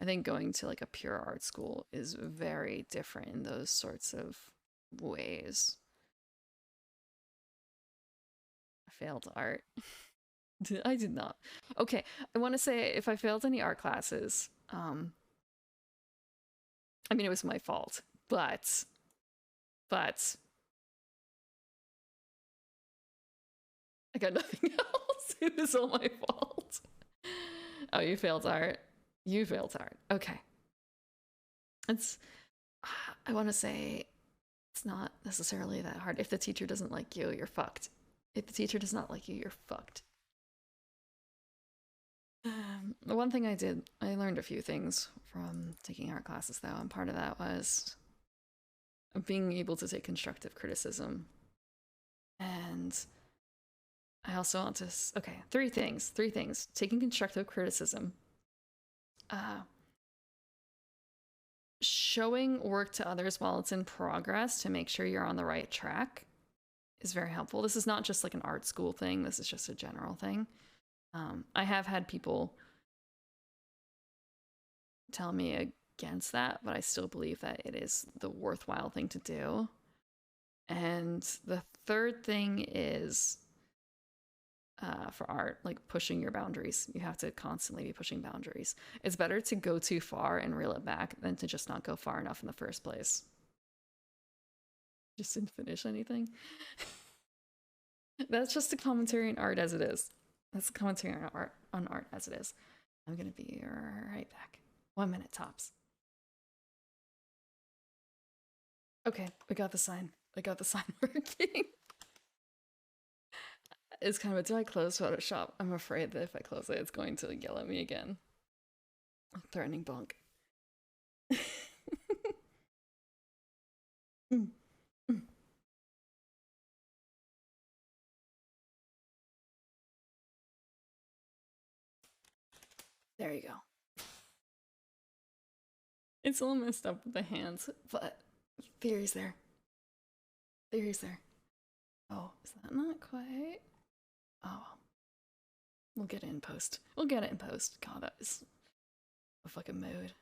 I think going to like a pure art school is very different in those sorts of ways. I failed art. I did not. Okay, I want to say if I failed any art classes, I mean it was my fault, but I got nothing else. It was all my fault. Oh, you failed art. You failed art. Okay. It's I want to say it's not necessarily that hard. If the teacher doesn't like you, you're fucked. If the teacher does not like you, you're fucked. The one thing I did, I learned a few things from taking art classes though, and part of that was being able to take constructive criticism. And I also want to, okay, three things. Taking constructive criticism, showing work to others while it's in progress to make sure you're on the right track is very helpful. This is not just like an art school thing, this is just a general thing. I have had people tell me against that, but I still believe that it is the worthwhile thing to do. And the third thing is for art, like pushing your boundaries. You have to constantly be pushing boundaries. It's better to go too far and reel it back than to just not go far enough in the first place. Just didn't finish anything. That's just a commentary on art as it is. That's a commentary on art as it is. I'm gonna be right back. 1 minute tops. Okay, we got the sign. I got the sign working. It's kind of a, do I close Photoshop? I'm afraid that if I close it, it's going to yell at me again. Threatening bonk. There you go. It's a little messed up with the hands, but theory's there. Theory's there. Oh, is that not quite? Oh, we'll get it in post. We'll get it in post. God, that is a fucking mood.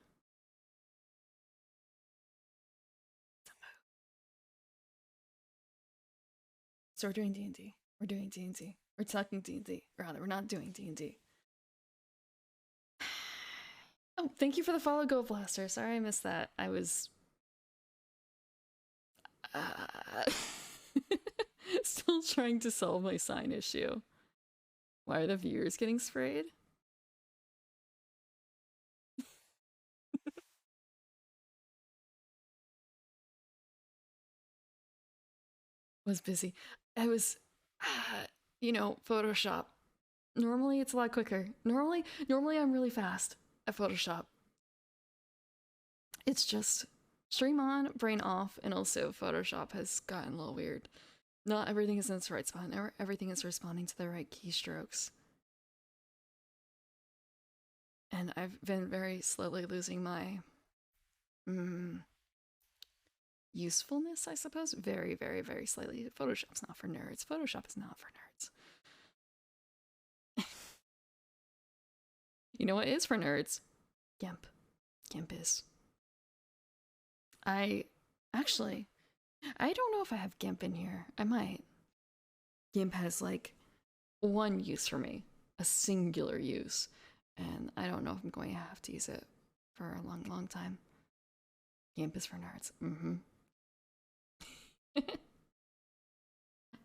So we're doing D&D. We're doing D&D. We're talking D&D. Rather, we're not doing D&D. Oh, thank you for the follow, Go Blaster. Sorry I missed that. I was still trying to solve my sign issue. Why are the viewers getting sprayed? Was busy. I was, you know, Photoshop. Normally it's a lot quicker. Normally I'm really fast at Photoshop. It's just stream on, brain off, and also Photoshop has gotten a little weird. Not everything is in its right spot. Everything is responding to the right keystrokes. And I've been very slowly losing my usefulness, I suppose. Very, very, very slightly. Photoshop's not for nerds. Photoshop is not for nerds. You know what is for nerds? GIMP. GIMP is. I don't know if I have GIMP in here. I might. GIMP has like one use for me, a singular use, and I don't know if I'm going to have to use it for a long, long time. GIMP is for nerds.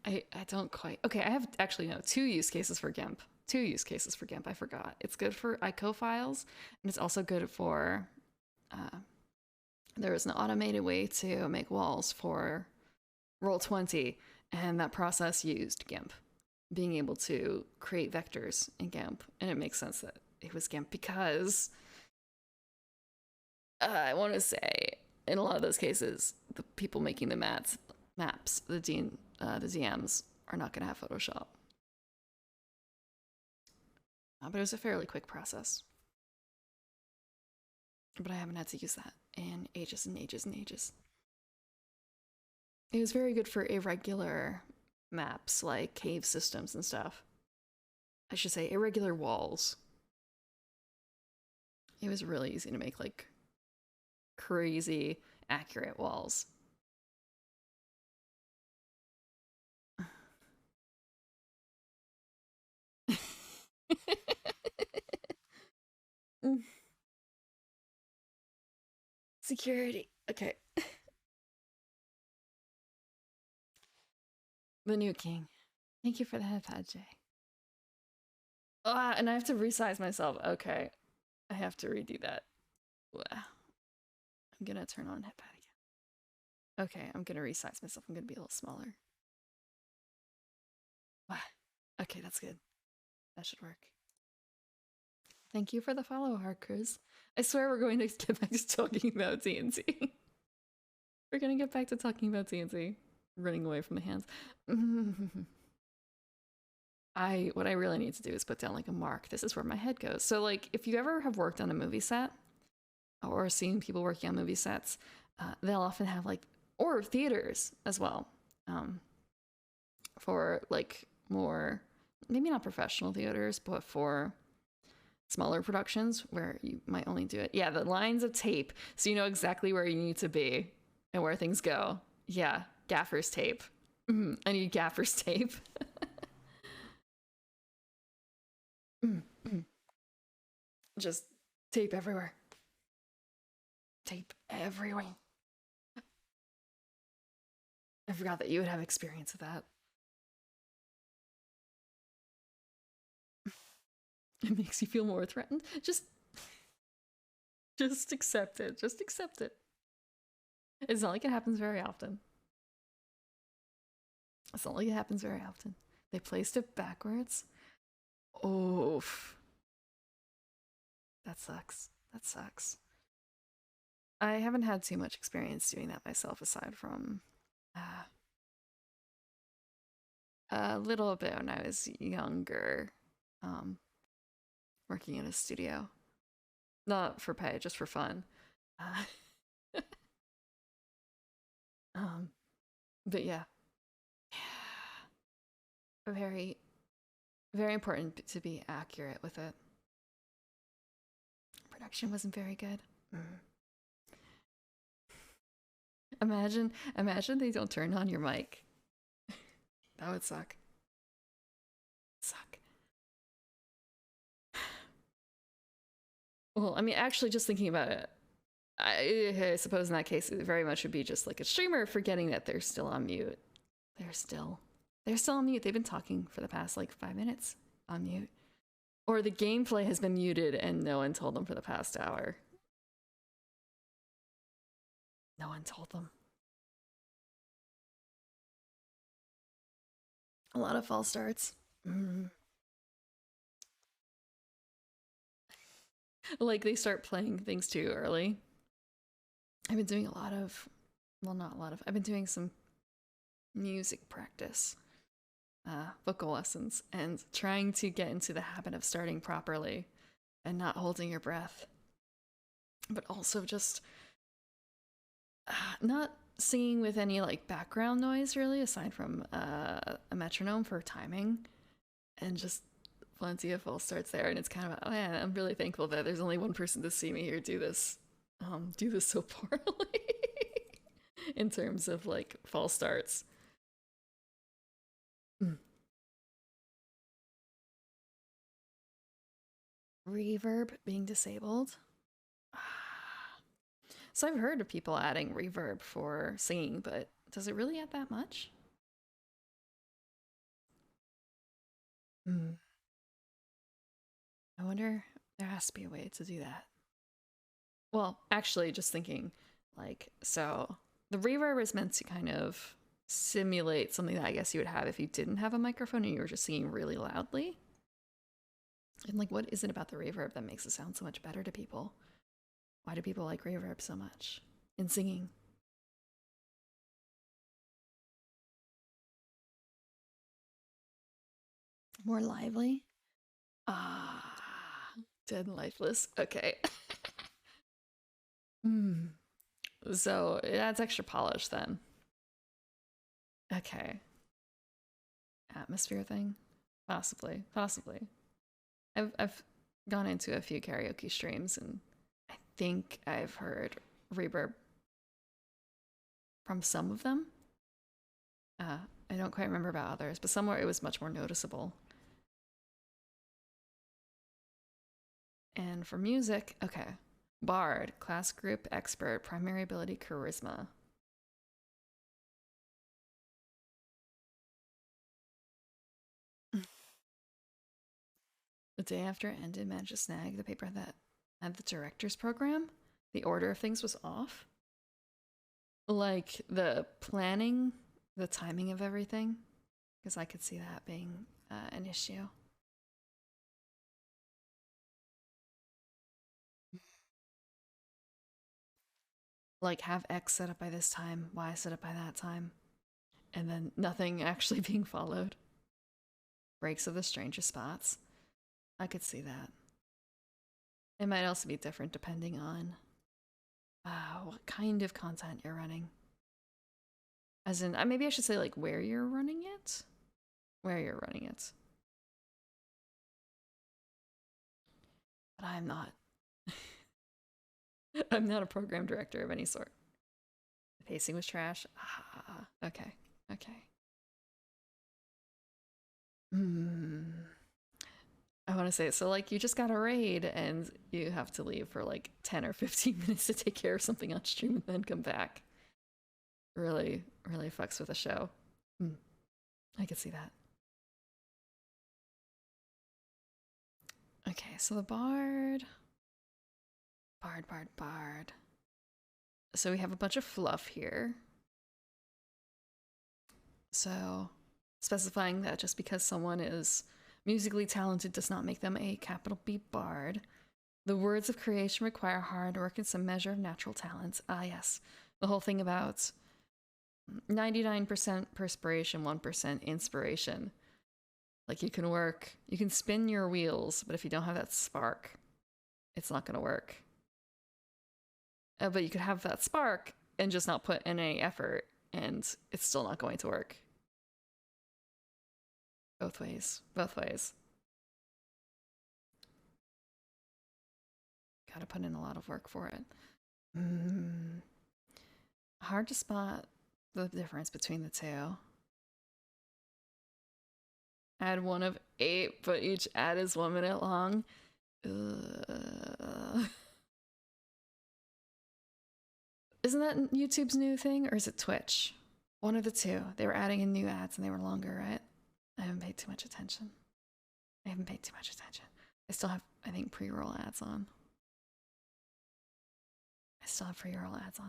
I don't quite. Okay, I have actually no 2 use cases for GIMP. 2 use cases for GIMP. I forgot. It's good for ICO files, and it's also good for. There is an automated way to make walls for Roll20, and that process used GIMP, being able to create vectors in GIMP, and it makes sense that it was GIMP because I want to say in a lot of those cases, the people making the maps, the DMs are not going to have Photoshop. But it was a fairly quick process. But I haven't had to use that in ages and ages and ages. It was very good for irregular maps like cave systems and stuff. I should say irregular walls. It was really easy to make like crazy accurate walls. Security. Okay. The new king. Thank you for the headpad, Jay. Ah, and I have to resize myself. Okay. I have to redo that. Wow. I'm gonna turn on headpad again. Okay, I'm gonna resize myself. I'm gonna be a little smaller. Wow. Okay, that's good. That should work. Thank you for the follow, Harkers. I swear we're going to get back to talking about TNT. We're gonna get back to talking about TNT. Running away from the hands. What I really need to do is put down like a mark. This is where my head goes. So like if you ever have worked on a movie set or seen people working on movie sets, they'll often have like, or theaters as well, for like more, maybe not professional theaters, but for smaller productions where you might only do it. Yeah, the lines of tape. So you know exactly where you need to be and where things go. Yeah, gaffer's tape. I need gaffer's tape. Just tape everywhere. Tape everywhere. I forgot that you would have experience with that. It makes you feel more threatened. Just accept it. Just accept it. It's not like it happens very often. It's not like it happens very often. They placed it backwards. Oof. That sucks. That sucks. I haven't had too much experience doing that myself aside from a little bit when I was younger, working in a studio. Not for pay, just for fun. But yeah. Very, very important to be accurate with it. Production wasn't very good. Imagine they don't turn on your mic. That would suck. Suck. Well, I mean, actually, just thinking about it, I suppose in that case, it very much would be just like a streamer forgetting that they're still on mute. They're still on mute. They've been talking for the past like 5 minutes on mute. Or the gameplay has been muted and no one told them for the past hour. No one told them. A lot of false starts. Like they start playing things too early. I've been doing a lot of, well, not a lot of, I've been doing some music practice, vocal lessons, and trying to get into the habit of starting properly and not holding your breath. But also just not singing with any like background noise really, aside from a metronome for timing, and just plenty of false starts there. And it's kind of, oh man, I'm really thankful that there's only one person to see me here do this so poorly in terms of like false starts. Reverb being disabled. So I've heard of people adding reverb for singing, but does it really add that much? I wonder, there has to be a way to do that. Well, actually, just thinking, like, so the reverb is meant to kind of simulate something that I guess you would have if you didn't have a microphone and you were just singing really loudly. And like, what is it about the reverb that makes it sound so much better to people? Why do people like reverb so much in singing? More lively? Ah, dead and lifeless. Okay. So it adds extra polish then. Okay. Atmosphere thing? Possibly. Possibly. I've gone into a few karaoke streams and I think I've heard reverb from some of them. I don't quite remember about others, but somewhere it was much more noticeable. And for music, okay. Bard, class group expert, primary ability charisma. The day after it ended, managed to snag the paper that had the director's program. The order of things was off. Like the planning, the timing of everything, because I could see that being an issue. Like have X set up by this time, Y set up by that time, and then nothing actually being followed. Breaks of the strangest spots. I could see that. It might also be different depending on what kind of content you're running. As in, maybe I should say like where you're running it. Where you're running it. But I'm not. I'm not a program director of any sort. The pacing was trash. Okay. Okay. I want to say, so like you just got a raid and you have to leave for like 10 or 15 minutes to take care of something on stream and then come back. Really, really fucks with the show. I could see that. Okay, so the bard. Bard. So we have a bunch of fluff here. So specifying that just because someone is musically talented does not make them a capital B bard. The words of creation require hard work and some measure of natural talent. Ah, yes. The whole thing about 99% perspiration, 1% inspiration. Like you can spin your wheels, but if you don't have that spark, it's not going to work. But you could have that spark and just not put in any effort, and it's still not going to work. Both ways. Gotta put in a lot of work for it. Hard to spot the difference between the two. Ad 1 of 8, but each ad is 1 minute long. Isn't that YouTube's new thing, or is it Twitch? One of the two. They were adding in new ads and they were longer, right? I haven't paid too much attention. I still have, I think, pre-roll ads on.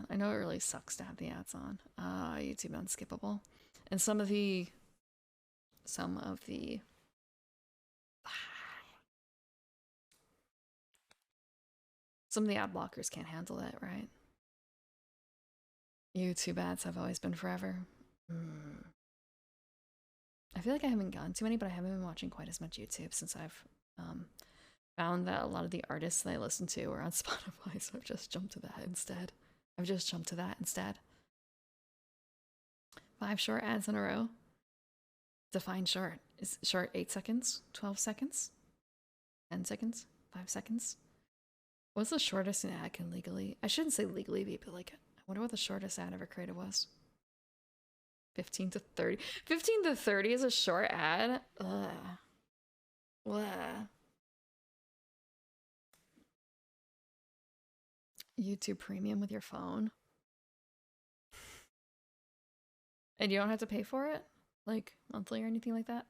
I know it really sucks to have the ads on. YouTube unskippable. And some of the ad blockers can't handle it, right? YouTube ads have always been forever. I feel like I haven't gotten too many, but I haven't been watching quite as much YouTube since I've found that a lot of the artists that I listen to are on Spotify, so I've just jumped to that instead. 5 short ads in a row. Define short. Is short 8 seconds? 12 seconds? 10 seconds? 5 seconds? What's the shortest an ad can legally... I shouldn't say legally be, but like, I wonder what the shortest ad ever created was. 15 to 30. 15 to 30 is a short ad? Ugh. Blah. YouTube Premium with your phone. And you don't have to pay for it? Like, monthly or anything like that?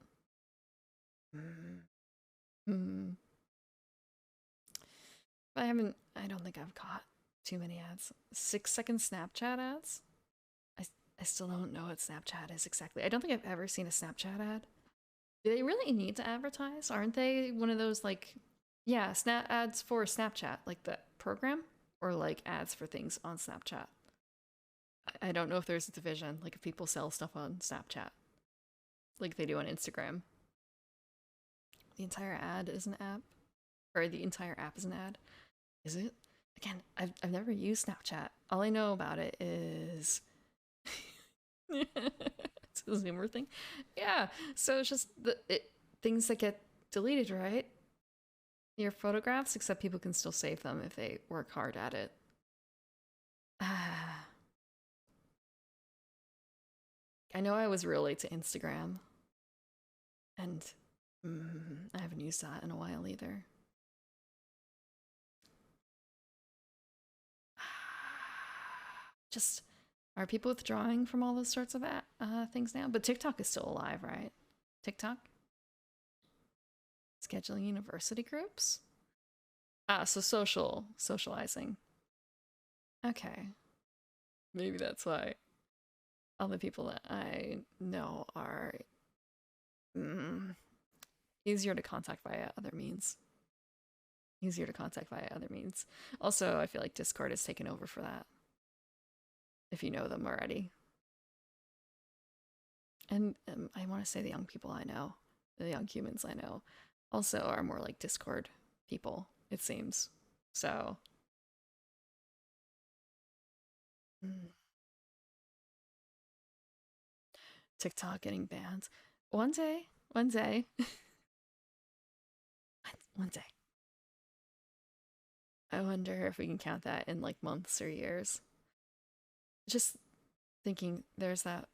I don't think I've caught too many ads. 6-second Snapchat ads? I still don't know what Snapchat is exactly. I don't think I've ever seen a Snapchat ad. Do they really need to advertise? Aren't they one of those, like, yeah, snap ads for Snapchat, like the program? Or like ads for things on Snapchat? I don't know if there's a division, like if people sell stuff on Snapchat, like they do on Instagram. The entire ad is an app? Or the entire app is an ad? Is it? Again, I've never used Snapchat. All I know about it is Zoomer thing. Yeah. So it's just things that get deleted, right? Your photographs, except people can still save them if they work hard at it. I know I was real late to Instagram, and I haven't used that in a while either. Just, are people withdrawing from all those sorts of things now? But TikTok is still alive, right? TikTok? Scheduling university groups? So socializing. Okay. Maybe that's why all the people that I know are easier to contact via other means. Easier to contact via other means. Also, I feel like Discord has taken over for that. If you know them already. And I want to say the young people I know, the young humans I know, also are more like Discord people, it seems. So. TikTok getting banned. One day. One day. I wonder if we can count that in like months or years. Just thinking there's a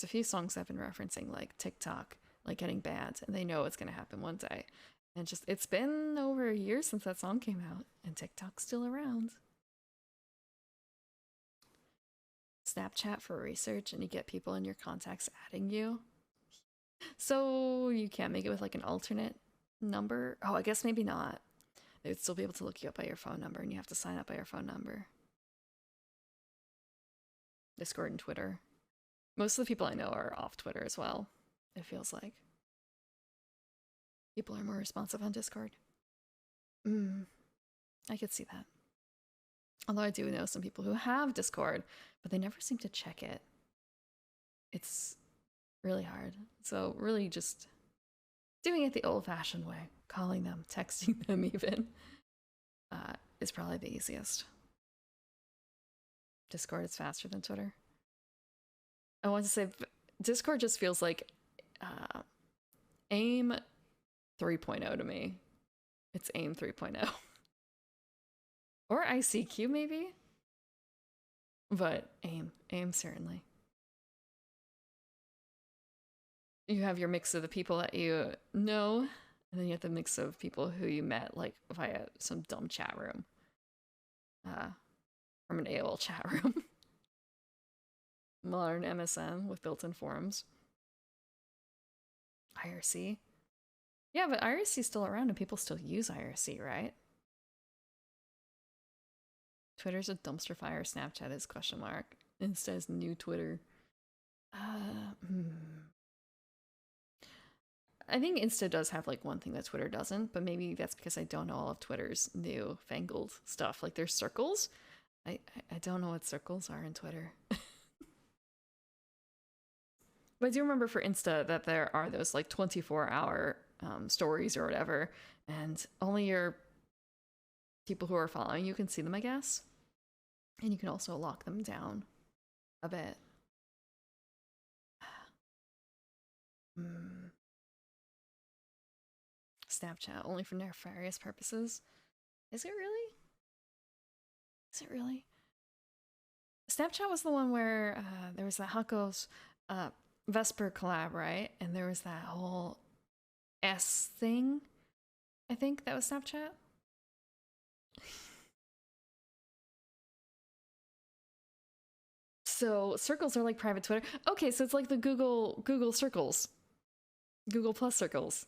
few songs I've been referencing like TikTok like getting banned, and they know it's gonna happen one day. And just it's been over a year since that song came out, and TikTok's still around. Snapchat for research, and you get people in your contacts adding you. So you can't make it with like an alternate number? Oh, I guess maybe not. They would still be able to look you up by your phone number, and you have to sign up by your phone number. Discord and Twitter. Most of the people I know are off Twitter as well, it feels like. People are more responsive on Discord. I could see that. Although I do know some people who have Discord, but they never seem to check it. It's really hard. So really just doing it the old-fashioned way, calling them, texting them even, is probably the easiest. Discord is faster than Twitter. I want to say Discord just feels like AIM 3.0 to me. It's AIM 3.0. Or ICQ maybe? But AIM certainly. You have your mix of the people that you know, and then you have the mix of people who you met like via some dumb chat room. From an AOL chat room. Modern MSN with built-in forums. IRC. Yeah, but IRC is still around and people still use IRC, right? Twitter's a dumpster fire, Snapchat is ? Insta is new Twitter. I think Insta does have like one thing that Twitter doesn't, but maybe that's because I don't know all of Twitter's new fangled stuff. Like there's circles. I don't know what circles are in Twitter. But I do remember for Insta that there are those like 24-hour stories or whatever, and only your people who are following you can see them, I guess. And you can also lock them down a bit. Snapchat only for nefarious purposes. Is it really? Is it really? Snapchat was the one where there was that Hako's Vesper collab, right? And there was that whole S thing. I think that was Snapchat. So circles are like private Twitter. Okay, so it's like the Google circles. Google Plus circles.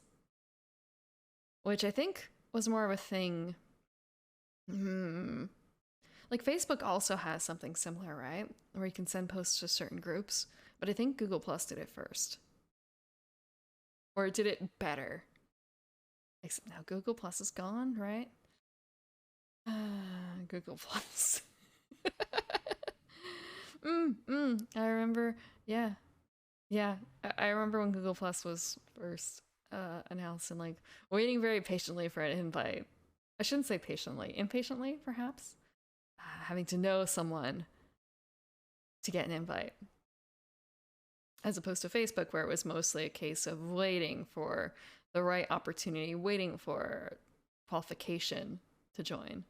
Which I think was more of a thing. Like Facebook also has something similar, right? Where you can send posts to certain groups. But I think Google Plus did it first. Or it did it better. Except now Google Plus is gone, right? Google Plus. I remember, yeah. I remember when Google Plus was first announced and like waiting very patiently for an invite. I shouldn't say patiently, impatiently perhaps. Having to know someone to get an invite. as opposed to Facebook, where it was mostly a case of waiting for the right opportunity, waiting for qualification to join.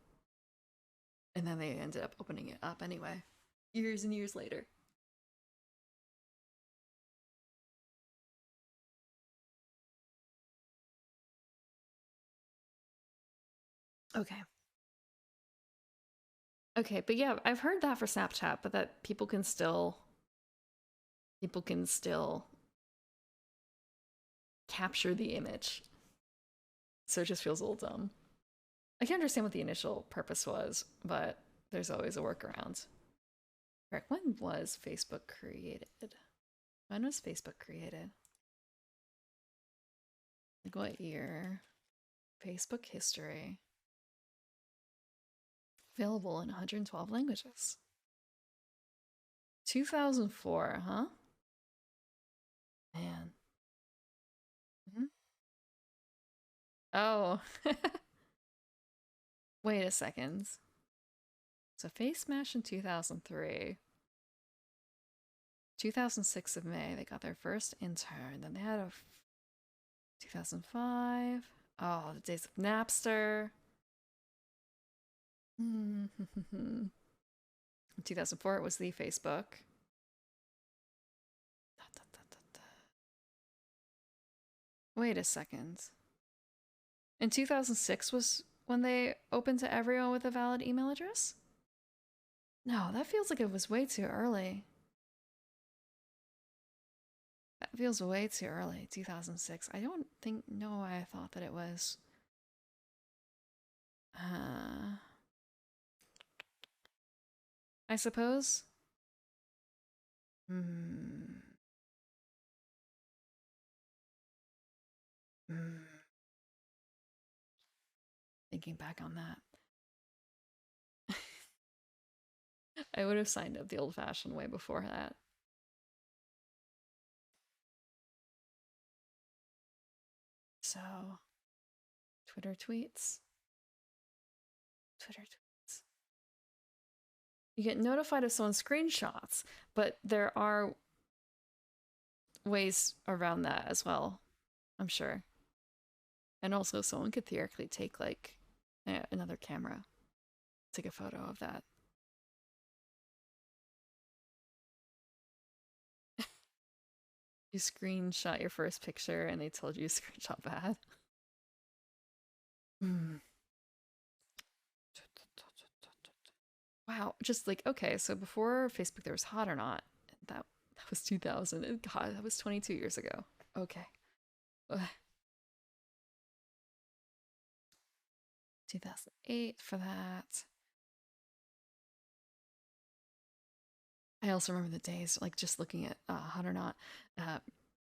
And then they ended up opening it up anyway, years and years later. Okay. Okay, but yeah, I've heard that for Snapchat, but that people can still capture the image. So it just feels a little dumb. I can understand what the initial purpose was, but there's always a workaround. Right, when was Facebook created? When was Facebook created? Like what year? Facebook history. Available in 112 languages. 2004, huh? Man. Mm-hmm. Oh. Wait a second. So Face Smash in 2003. 2006 of May, they got their first intern. Then they had a 2005. Oh, the days of Napster. 2004, it was the Facebook. Wait a second. In 2006 was when they opened to everyone with a valid email address? No, that feels like it was way too early. That feels way too early, 2006. I don't know why I thought that it was. I suppose. Hmm. Thinking back on that. I would have signed up the old-fashioned way before that. So, Twitter tweets. You get notified of someone's screenshots, but there are ways around that as well, I'm sure. And also, someone could theoretically take like another camera, take a photo of that. You screenshot your first picture and they told you to screenshot bad. Wow, just like, okay, so before Facebook there was Hot or Not. That was 2000. God, that was 22 years ago. Okay. 2008 for that. I also remember the days, like just looking at Hot or Not,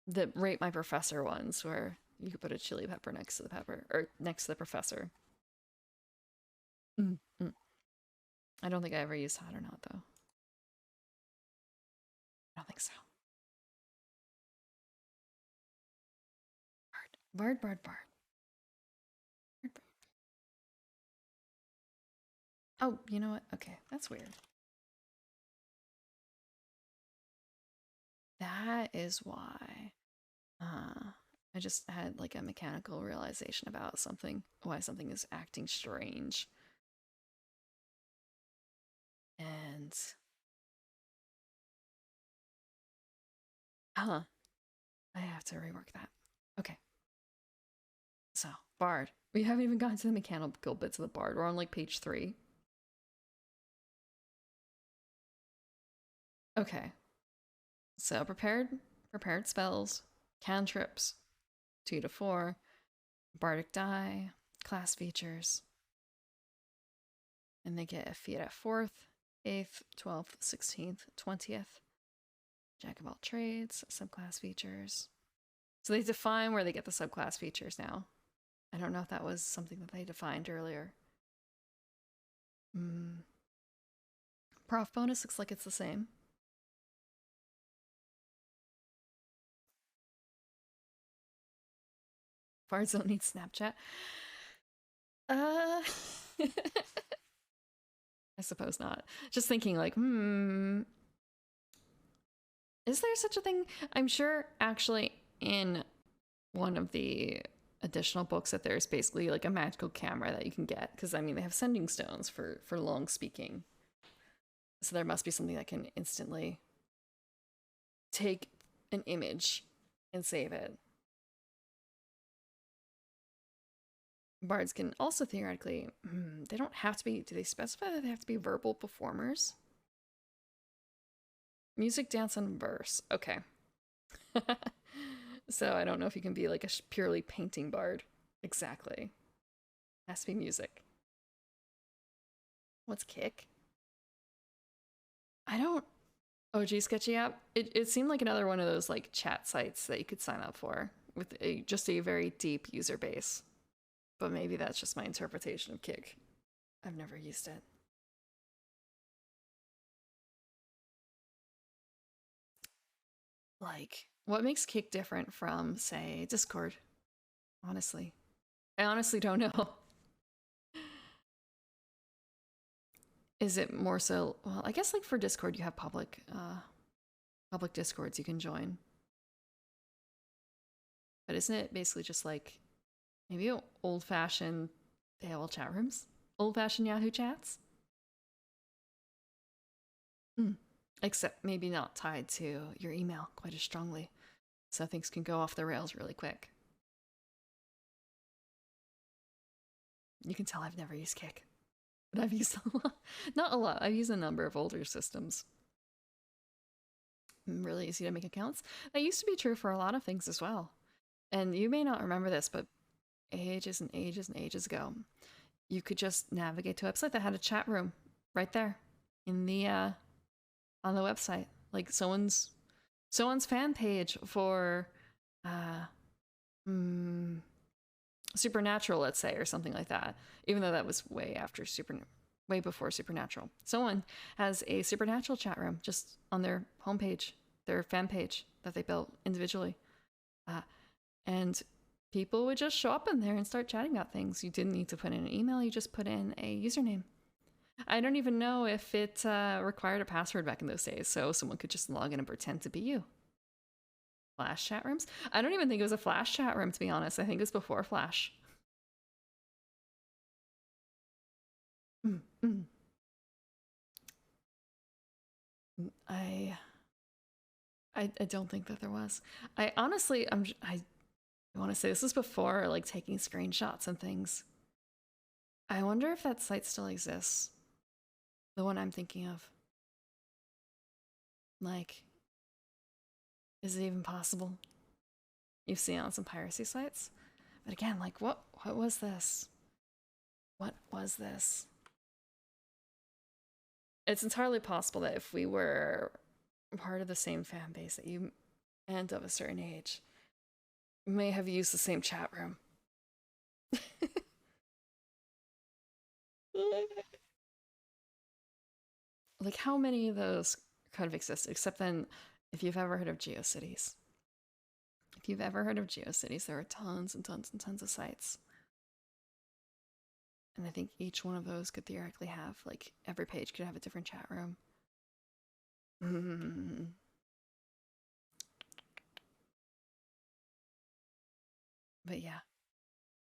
the Rate My Professor ones where you could put a chili pepper next to the pepper, or next to the professor. Mm. I don't think I ever used Hot or Not, though. I don't think so. Bard. Oh, you know what? Okay, that's weird. That is why. I just had like a mechanical realization about something, why something is acting strange. And I have to rework that. Okay. So, Bard. We haven't even gotten to the mechanical bits of the Bard. We're on like page 3. Okay. So, prepared spells, cantrips, 2 to 4, bardic die, class features. And they get a feat at 4th, 8th, 12th, 16th, 20th. Jack of all trades, subclass features. So they define where they get the subclass features now. I don't know if that was something that they defined earlier. Prof bonus looks like it's the same. Bards don't need Snapchat. I suppose not. Just thinking like, Is there such a thing? I'm sure actually in one of the additional books that there's basically like a magical camera that you can get, because I mean they have sending stones for long speaking, so there must be something that can instantly take an image and save it. Bards can also theoretically, they don't have to be, do they specify that they have to be verbal performers? Music, dance, and verse. Okay. So I don't know if you can be like a purely painting bard. Exactly. Has to be music. What's Kick? I don't. Oh, gee, Sketchy app. It seemed like another one of those like chat sites that you could sign up for with just a very deep user base. But maybe that's just my interpretation of Kick. I've never used it. Like, what makes Kick different from, say, Discord? Honestly, I honestly don't know. Is it more so? Well, I guess like for Discord, you have public Discords you can join. But isn't it basically just like maybe old-fashioned AOL chat rooms, old-fashioned Yahoo chats? Except maybe not tied to your email quite as strongly, so things can go off the rails really quick. You can tell I've never used Kick, but I've used a lot. Not a lot. I've used a number of older systems. Really easy to make accounts. That used to be true for a lot of things as well. And you may not remember this, but ages and ages and ages ago, you could just navigate to a website that had a chat room right there in the on the website, like someone's fan page for Supernatural, let's say, or something like that. Even though that was way before Supernatural. Someone has a Supernatural chat room just on their homepage, their fan page that they built individually, and people would just show up in there and start chatting about things. You didn't need to put in an email; you just put in a username. I don't even know if it required a password back in those days, so someone could just log in and pretend to be you. Flash chat rooms? I don't even think it was a Flash chat room, to be honest. I think it was before Flash. I don't think that there was. I honestly, I want to say this was before like taking screenshots and things. I wonder if that site still exists. The one I'm thinking of. Like, is it even possible? You've seen it on some piracy sites? But again, like what was this? What was this? It's entirely possible that if we were part of the same fan base that you and of a certain age, may have used the same chat room. Like how many of those could have existed? Except then, if you've ever heard of GeoCities. If you've ever heard of GeoCities, there are tons and tons and tons of sites. And I think each one of those could theoretically have, like, every page could have a different chat room. But yeah,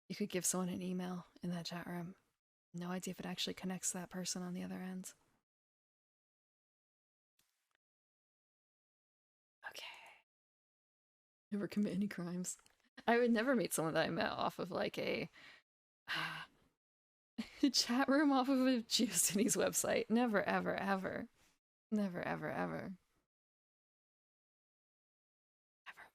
you could give someone an email in that chat room. No idea if it actually connects to that person on the other end. Okay. Never commit any crimes. I would never meet someone that I met off of like a chat room off of a GeoCities website. Never, ever, ever. Never, ever, ever. Ever.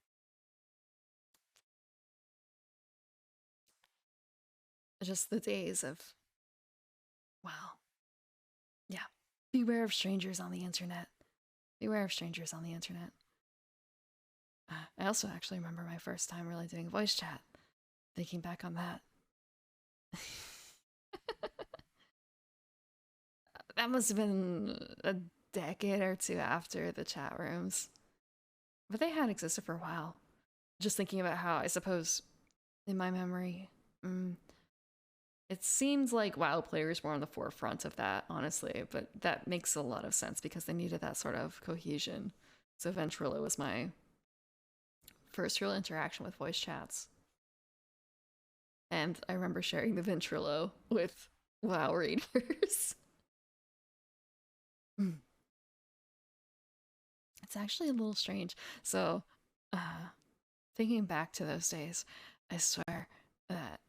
Just the days of, wow. Yeah. Beware of strangers on the internet. Beware of strangers on the internet. I also actually remember my first time really doing voice chat. Thinking back on that. That must have been a decade or two after the chat rooms. But they had existed for a while. Just thinking about how, I suppose, in my memory, it seems like WoW players were on the forefront of that, honestly, but that makes a lot of sense because they needed that sort of cohesion So Ventrilo was my first real interaction with voice chats. And I remember sharing the Ventrilo with WoW readers. It's actually a little strange. So, thinking back to those days, I swear that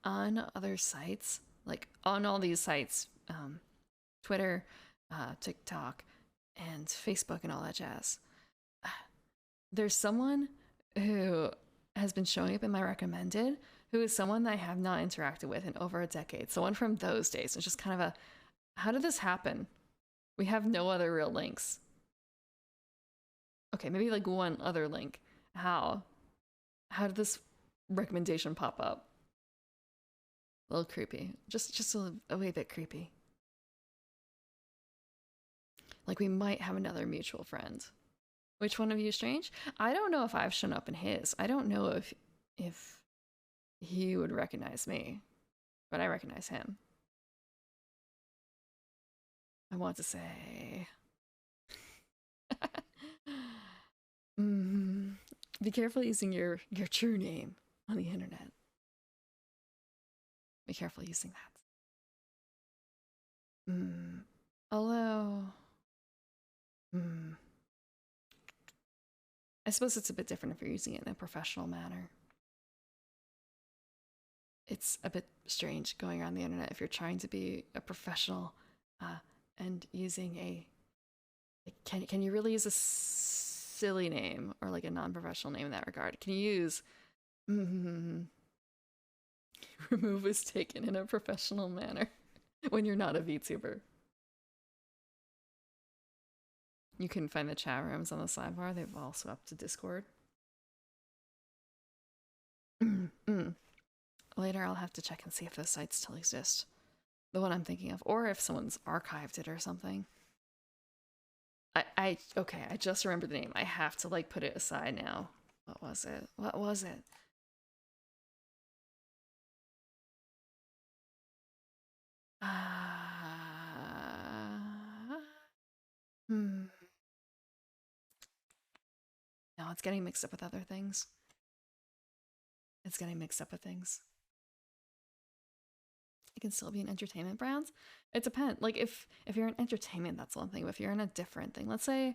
on other sites, like on all these sites, Twitter, TikTok, and Facebook, and all that jazz, there's someone who has been showing up in my recommended who is someone that I have not interacted with in over a decade. Someone from those days. It's just kind of a, how did this happen? We have no other real links. Okay, maybe like one other link. How? How did this recommendation pop up? A little creepy. Just a wee bit creepy. Like we might have another mutual friend. Which one of you is strange? I don't know if I've shown up in his. I don't know if he would recognize me, but I recognize him. I want to say be careful using your true name on the internet. Be careful using that. Although I suppose it's a bit different if you're using it in a professional manner. It's a bit strange going around the internet if you're trying to be a professional and using a, can you really use a silly name or like a non-professional name in that regard? Can you use remove was taken in a professional manner when you're not a VTuber? You can find the chat rooms on the sidebar. They've also up to Discord. Later I'll have to check and see if those sites still exist. The one I'm thinking of, or if someone's archived it or something. Okay, I just remembered the name. I have to like put it aside now. What was it? What was it? No, it's getting mixed up with other things. It's getting mixed up with things. It can still be an entertainment brand. It depends. Like if you're in entertainment, that's one thing. But if you're in a different thing, let's say,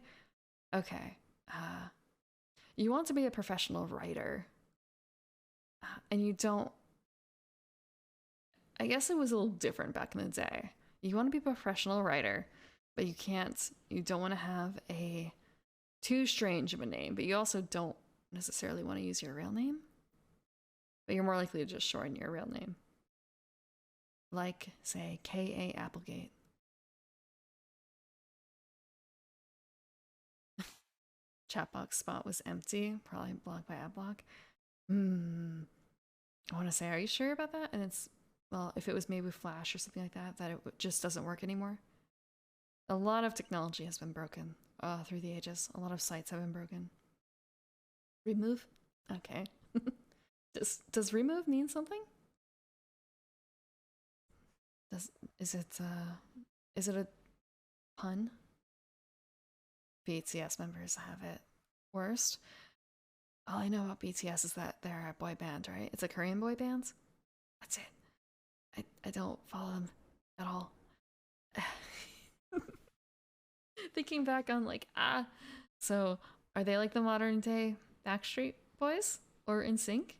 okay, you want to be a professional writer, and you don't. I guess it was a little different back in the day. You want to be a professional writer, but you can't. You don't want to have a too strange of a name, but you also don't necessarily want to use your real name. But you're more likely to just shorten your real name. Like, say, K.A. Applegate. Chatbox spot was empty, probably blocked by Adblock. I want to say, are you sure about that? And it's, well, if it was made with Flash or something like that, that it just doesn't work anymore. A lot of technology has been broken through the ages. A lot of sites have been broken. Remove? Okay. Does remove mean something? Is it a pun? BTS members have it worst. All I know about BTS is that they're a boy band, right? It's a Korean boy band. That's it. I don't follow them at all. Thinking back on like, so are they like the modern day Backstreet Boys or NSYNC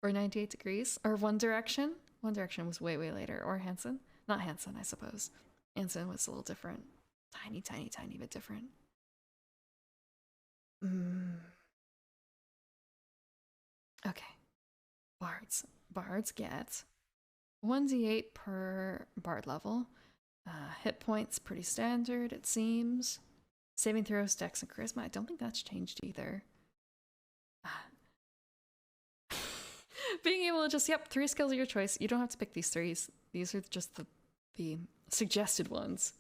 or 98 Degrees or One Direction? One Direction was way later, or Hanson. Not Hanson, I suppose. Hanson was a little different, tiny bit different. Okay, bards get 1d8 per bard level. Hit points pretty standard, it seems. Saving throws, dex, and charisma. I don't think that's changed either. Being able to just, 3 skills of your choice. You don't have to pick these 3s. These are just the suggested ones.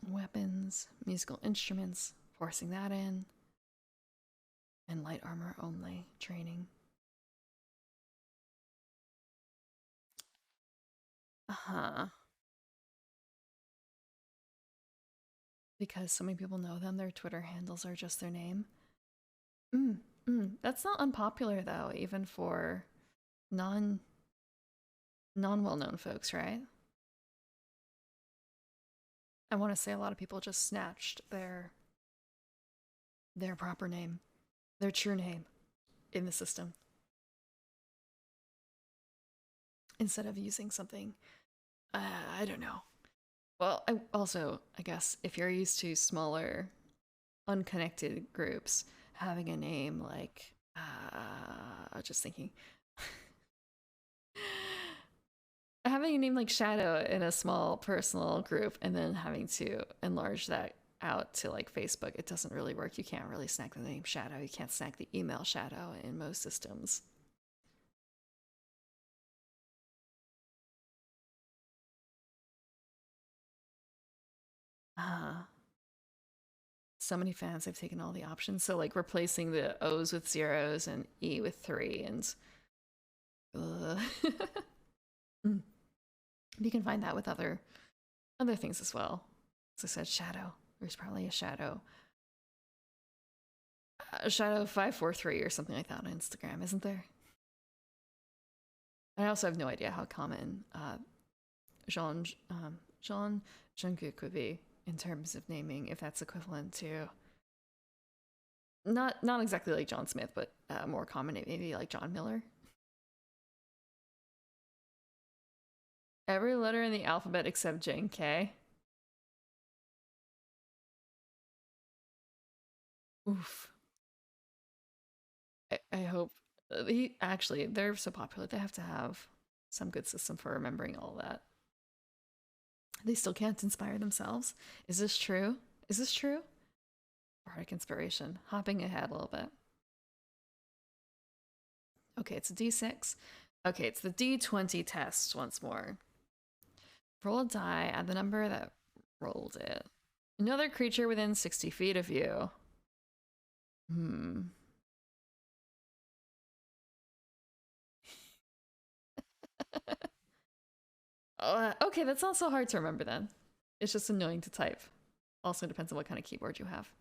Weapons, musical instruments, forcing that in. And light armor only training. because so many people know them, their Twitter handles are just their name. That's not unpopular though, even for non well-known folks, right? I want to say a lot of people just snatched their proper name, their true name in the system instead of using something I don't know. Well, I guess if you're used to smaller unconnected groups having a name like just thinking having a name like Shadow in a small personal group and then having to enlarge that out to like Facebook, it doesn't really work. You can't really snag the name Shadow. You can't snag the email Shadow in most systems. So many fans have taken all the options. So like replacing the O's with zeros and E with 3 and you can find that with other things as well. As I said, Shadow. There's probably a Shadow. Shadow 543 or something like that on Instagram, isn't there? I also have no idea how common Jean Jungkook would be in terms of naming, if that's equivalent to not exactly like John Smith, but more common, maybe like John Miller. Every letter in the alphabet except J and K. Oof. I hope actually they're so popular they have to have some good system for remembering all that. They still can't inspire themselves. Is this true? Is this true? Bardic inspiration. Hopping ahead a little bit. Okay, it's a D6. Okay, it's the D20 test once more. Roll a die, add the number that rolled it. Another creature within 60 feet of you. Okay, that's not so hard to remember then. It's just annoying to type. Also depends on what kind of keyboard you have.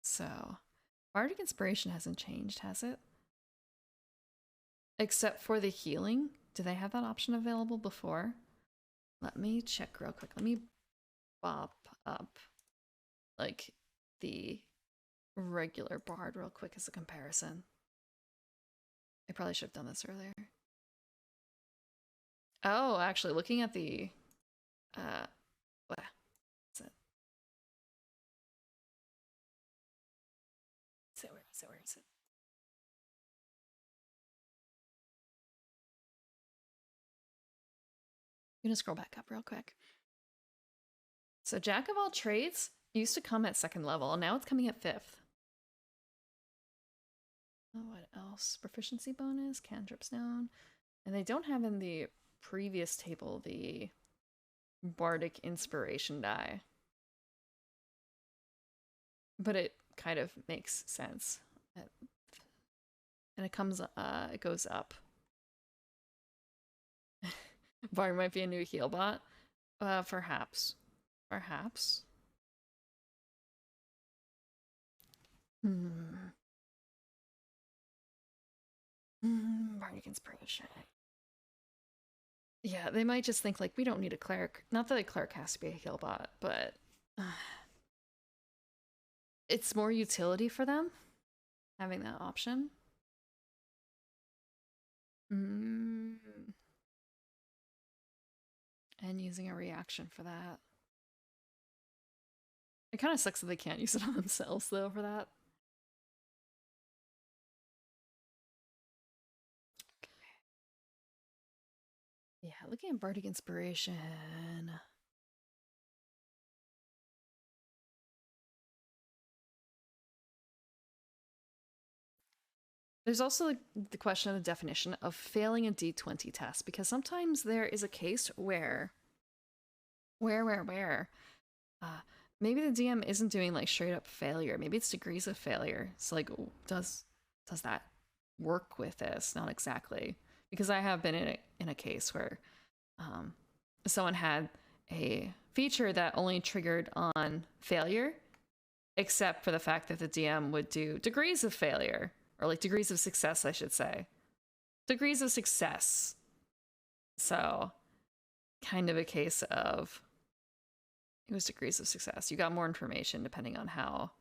So, Bardic Inspiration hasn't changed, has it? Except for the healing. Do they have that option available before? Let me check real quick. Let me bop up like the regular bard real quick as a comparison. I probably should have done this earlier. Oh, actually, looking at the what is it? Where is it? I'm gonna scroll back up real quick. So Jack of all trades used to come at 2nd level, and now it's coming at 5th. Oh, what else? Proficiency bonus, cantrip stone. And they don't have in the previous table the Bardic Inspiration die. But it kind of makes sense. And it goes up. Bard might be a new heal bot. Perhaps. Perhaps. Bardic Inspiration. Yeah, they might just think, like, we don't need a cleric. Not that a cleric has to be a heal bot, but it's more utility for them, having that option. And using a reaction for that. It kind of sucks that they can't use it on themselves, though, for that. Yeah, looking at Bardic Inspiration. There's also the question of the definition of failing a D20 test, because sometimes there is a case where maybe the DM isn't doing like straight up failure. Maybe it's degrees of failure. So like, does that work with this? Not exactly, because I have been in a case where someone had a feature that only triggered on failure, except for the fact that the DM would do degrees of failure, or like degrees of success, I should say. Degrees of success. So, kind of a case of it was degrees of success. You got more information depending on how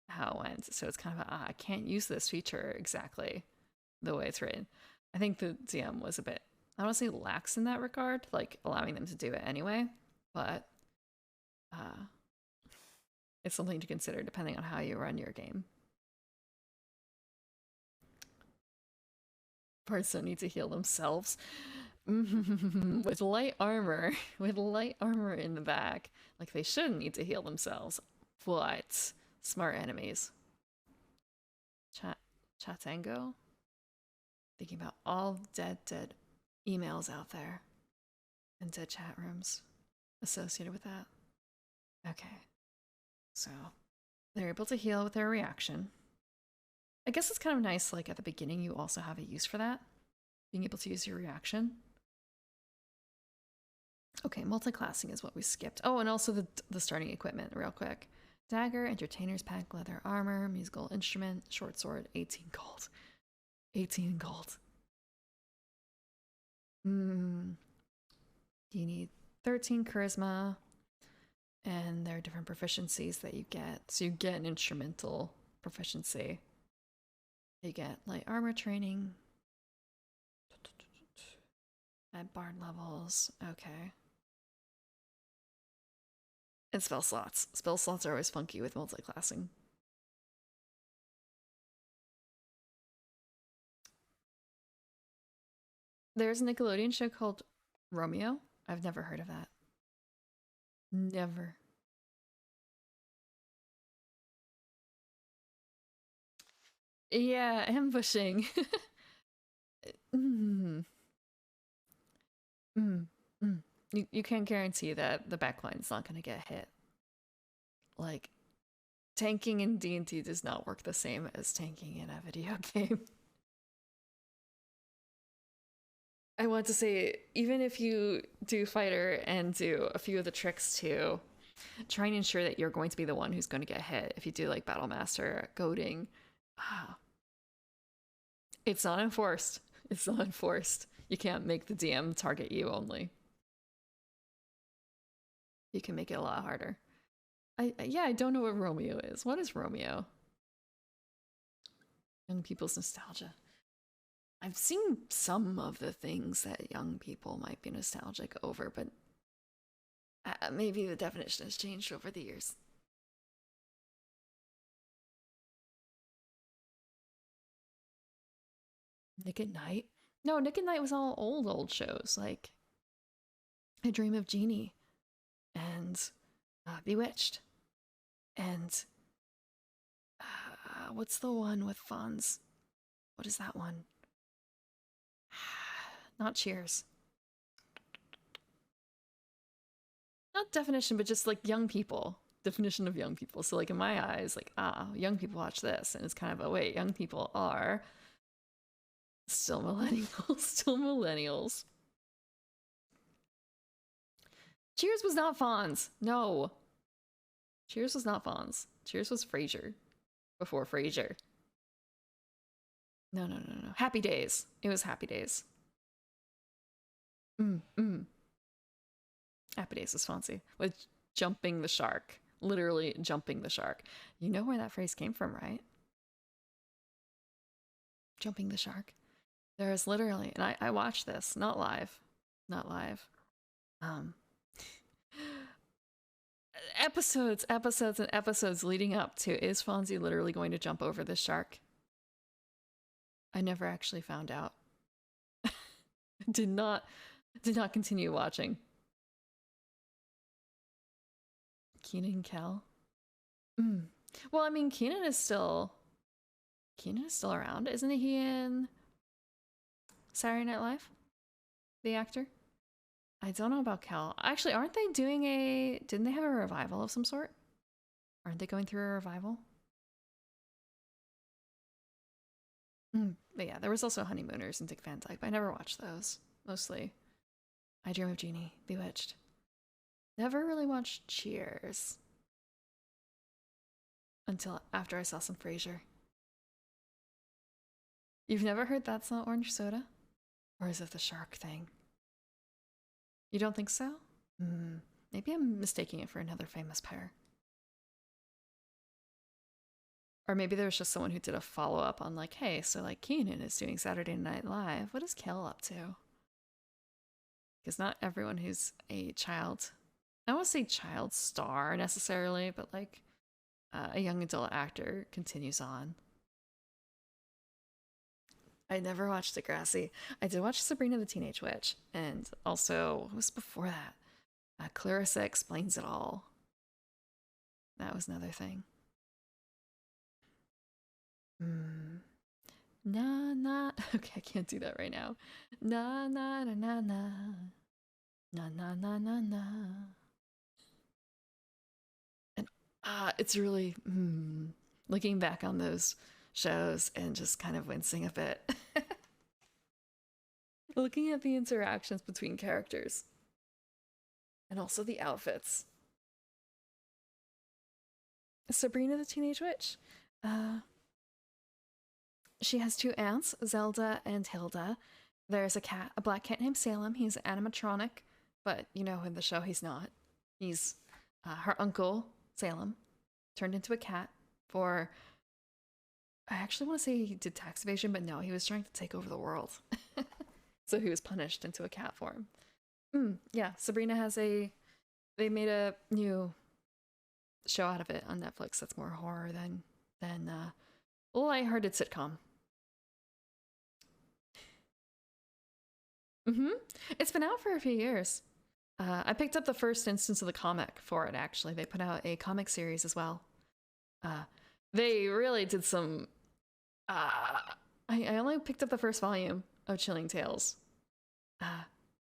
it went. So it's kind of I can't use this feature exactly the way it's written. I think the DM was a bit, I don't want to say lax in that regard, like allowing them to do it anyway, but it's something to consider depending on how you run your game. Parts don't need to heal themselves. With light armor in the back, like they shouldn't need to heal themselves, but smart enemies. Chatango? Thinking about all dead emails out there and dead chat rooms associated with that. Okay. So they're able to heal with their reaction. I guess it's kind of nice, like at the beginning, you also have a use for that. Being able to use your reaction. Okay, multi-classing is what we skipped. Oh, and also the starting equipment, real quick. Dagger, entertainer's pack, leather armor, musical instrument, short sword, 18 gold. 18 gold. You need 13 charisma, and there are different proficiencies that you get. So you get an instrumental proficiency. You get light armor training at bard levels. Okay. And spell slots. Spell slots are always funky with multi-classing. There's a Nickelodeon show called Romeo. I've never heard of that. Never. Yeah, ambushing. You can't guarantee that the backline's not going to get hit. Like, tanking in D&D does not work the same as tanking in a video game. I want to say, even if you do fighter and do a few of the tricks too, try and ensure that you're going to be the one who's going to get hit. If you do like Battle Master, goading, it's not enforced. It's not enforced. You can't make the DM target you only. You can make it a lot harder. I don't know what Romeo is. What is Romeo? Young people's nostalgia. I've seen some of the things that young people might be nostalgic over, but maybe the definition has changed over the years. Nick at Night? No, Nick at Night was all old shows, like I Dream of Jeannie and Bewitched. And what's the one with Fonz? What is that one? Not Cheers. Not definition, but just like young people. Definition of young people. So like in my eyes, like, young people watch this. And it's kind of, oh wait, young people are still millennials. Still millennials. Cheers was not Fonz. No. Cheers was not Fonz. Cheers was Frasier. Before Frasier. No. Happy Days. It was Happy Days. Happy Days was fancy. With jumping the shark. Literally jumping the shark. You know where that phrase came from, right? Jumping the shark. There is literally, and I watched this, not live. Not live. Episodes and episodes leading up to, is Fonzie literally going to jump over this shark? I never actually found out. did not continue watching. Keenan and Kel. Well, I mean, Keenan is still around, isn't he? In Saturday Night Live, the actor. I don't know about Kel. Actually, aren't they doing didn't they have a revival of some sort? Aren't they going through a revival? But yeah, there was also Honeymooners and Dick Van Dyke, but I never watched those. Mostly I Dream of Jeannie, Bewitched. Never really watched Cheers until after I saw some Frasier. You've never heard That's Not Orange Soda? Or is it the shark thing? You don't think so? Maybe I'm mistaking it for another famous pair. Or maybe there was just someone who did a follow-up on like, hey, so like Keenan is doing Saturday Night Live. What is Kel up to? Because not everyone who's a child, I don't want to say child star necessarily, but like a young adult actor continues on. I never watched Degrassi. I did watch Sabrina the Teenage Witch, and also, what was before that? Clarissa Explains It All. That was another thing. Na na. Okay, I can't do that right now. Na na na na na. Na na na na na. And it's really looking back on those shows and just kind of wincing a bit. Looking at the interactions between characters. And also the outfits. Sabrina the Teenage Witch. She has two aunts, Zelda and Hilda. There's a black cat named Salem. He's animatronic, but you know, in the show he's not. He's her uncle, Salem, turned into a cat for, I actually want to say he did tax evasion, but no, he was trying to take over the world. So he was punished into a cat form. Yeah, Sabrina has they made a new show out of it on Netflix that's more horror than a lighthearted sitcom. It's been out for a few years. I picked up the first instance of the comic for it, actually. They put out a comic series as well. They really did some... I only picked up the first volume of Chilling Tales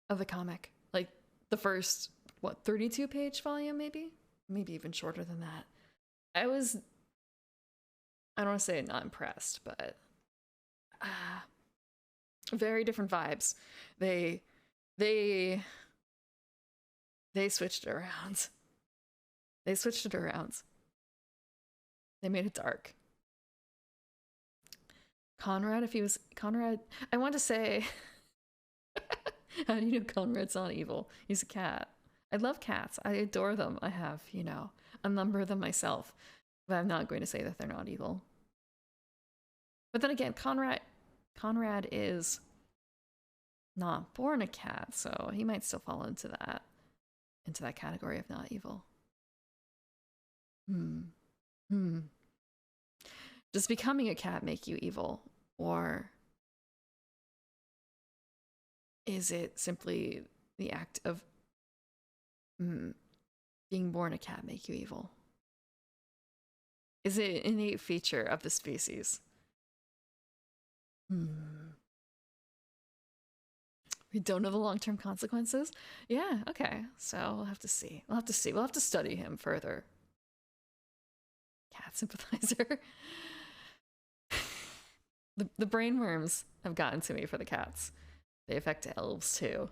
of the comic. Like, the first, 32-page volume, maybe? Maybe even shorter than that. I don't want to say not impressed, but... very different vibes. They switched it around. They switched it around. They made it dark. Conrad, I want to say, how do you know Conrad's not evil? He's a cat. I love cats. I adore them. I have, a number of them myself, but I'm not going to say that they're not evil. But then again, Conrad is not born a cat, so he might still fall into that category of not evil. Does becoming a cat make you evil, or is it simply the act of being born a cat make you evil? Is it an innate feature of the species? We don't know the long-term consequences? Yeah, okay. So we'll have to see. We'll have to study him further. Cat sympathizer. The brainworms have gotten to me for the cats. They affect elves too.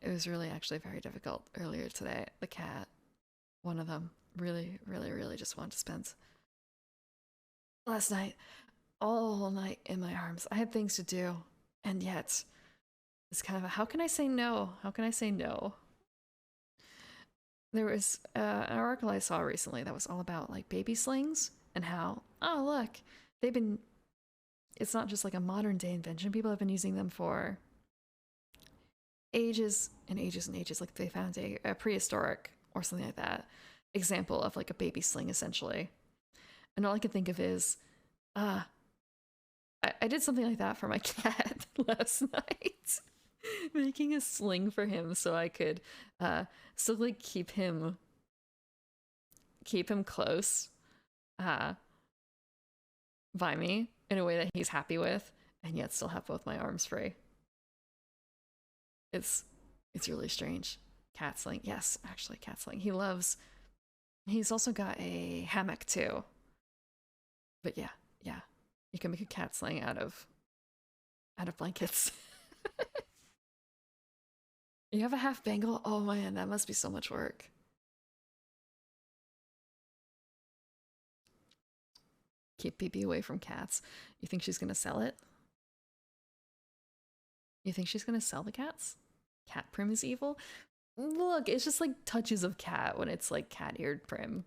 It was really actually very difficult earlier today. The cat, one of them, really, really, really just wanted to spend last night all night in my arms. I had things to do, and yet it's kind of a, how can I say no? How can I say no? There was an article I saw recently that was all about like baby slings and how, oh look, it's not just like a modern day invention. People have been using them for ages and ages and ages. Like they found a prehistoric or something like that example of like a baby sling essentially. And all I can think of is, I did something like that for my cat last night. Making a sling for him so I could still like keep him close by me in a way that he's happy with, and yet still have both my arms free. It's really strange. Cat sling. Yes, actually cat sling. He's also got a hammock too. But yeah. You can make a cat sling out of blankets. You have a half Bengal? Oh man, that must be so much work. Keep PP away from cats. You think she's gonna sell it? You think she's gonna sell the cats? Cat Prim is evil? Look, it's just like touches of cat when it's like cat-eared Prim.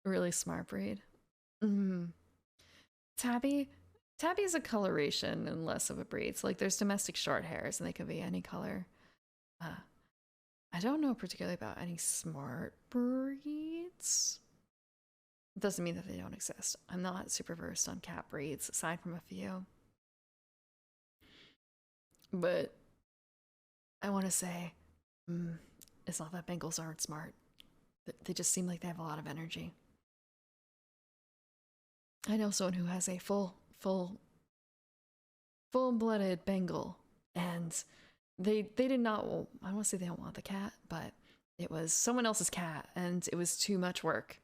Really smart breed. Mm. Tabby? Tabby's a coloration and less of a breed. So like there's domestic short hairs and they can be any color. Uh, I don't know particularly about any smart breeds. Doesn't mean that they don't exist. I'm not super versed on cat breeds aside from a few. But I want to say, it's not that Bengals aren't smart. They just seem like they have a lot of energy. I know someone who has a full-blooded Bengal, and they did not. Well, I don't want to say they don't want the cat, but it was someone else's cat, and it was too much work.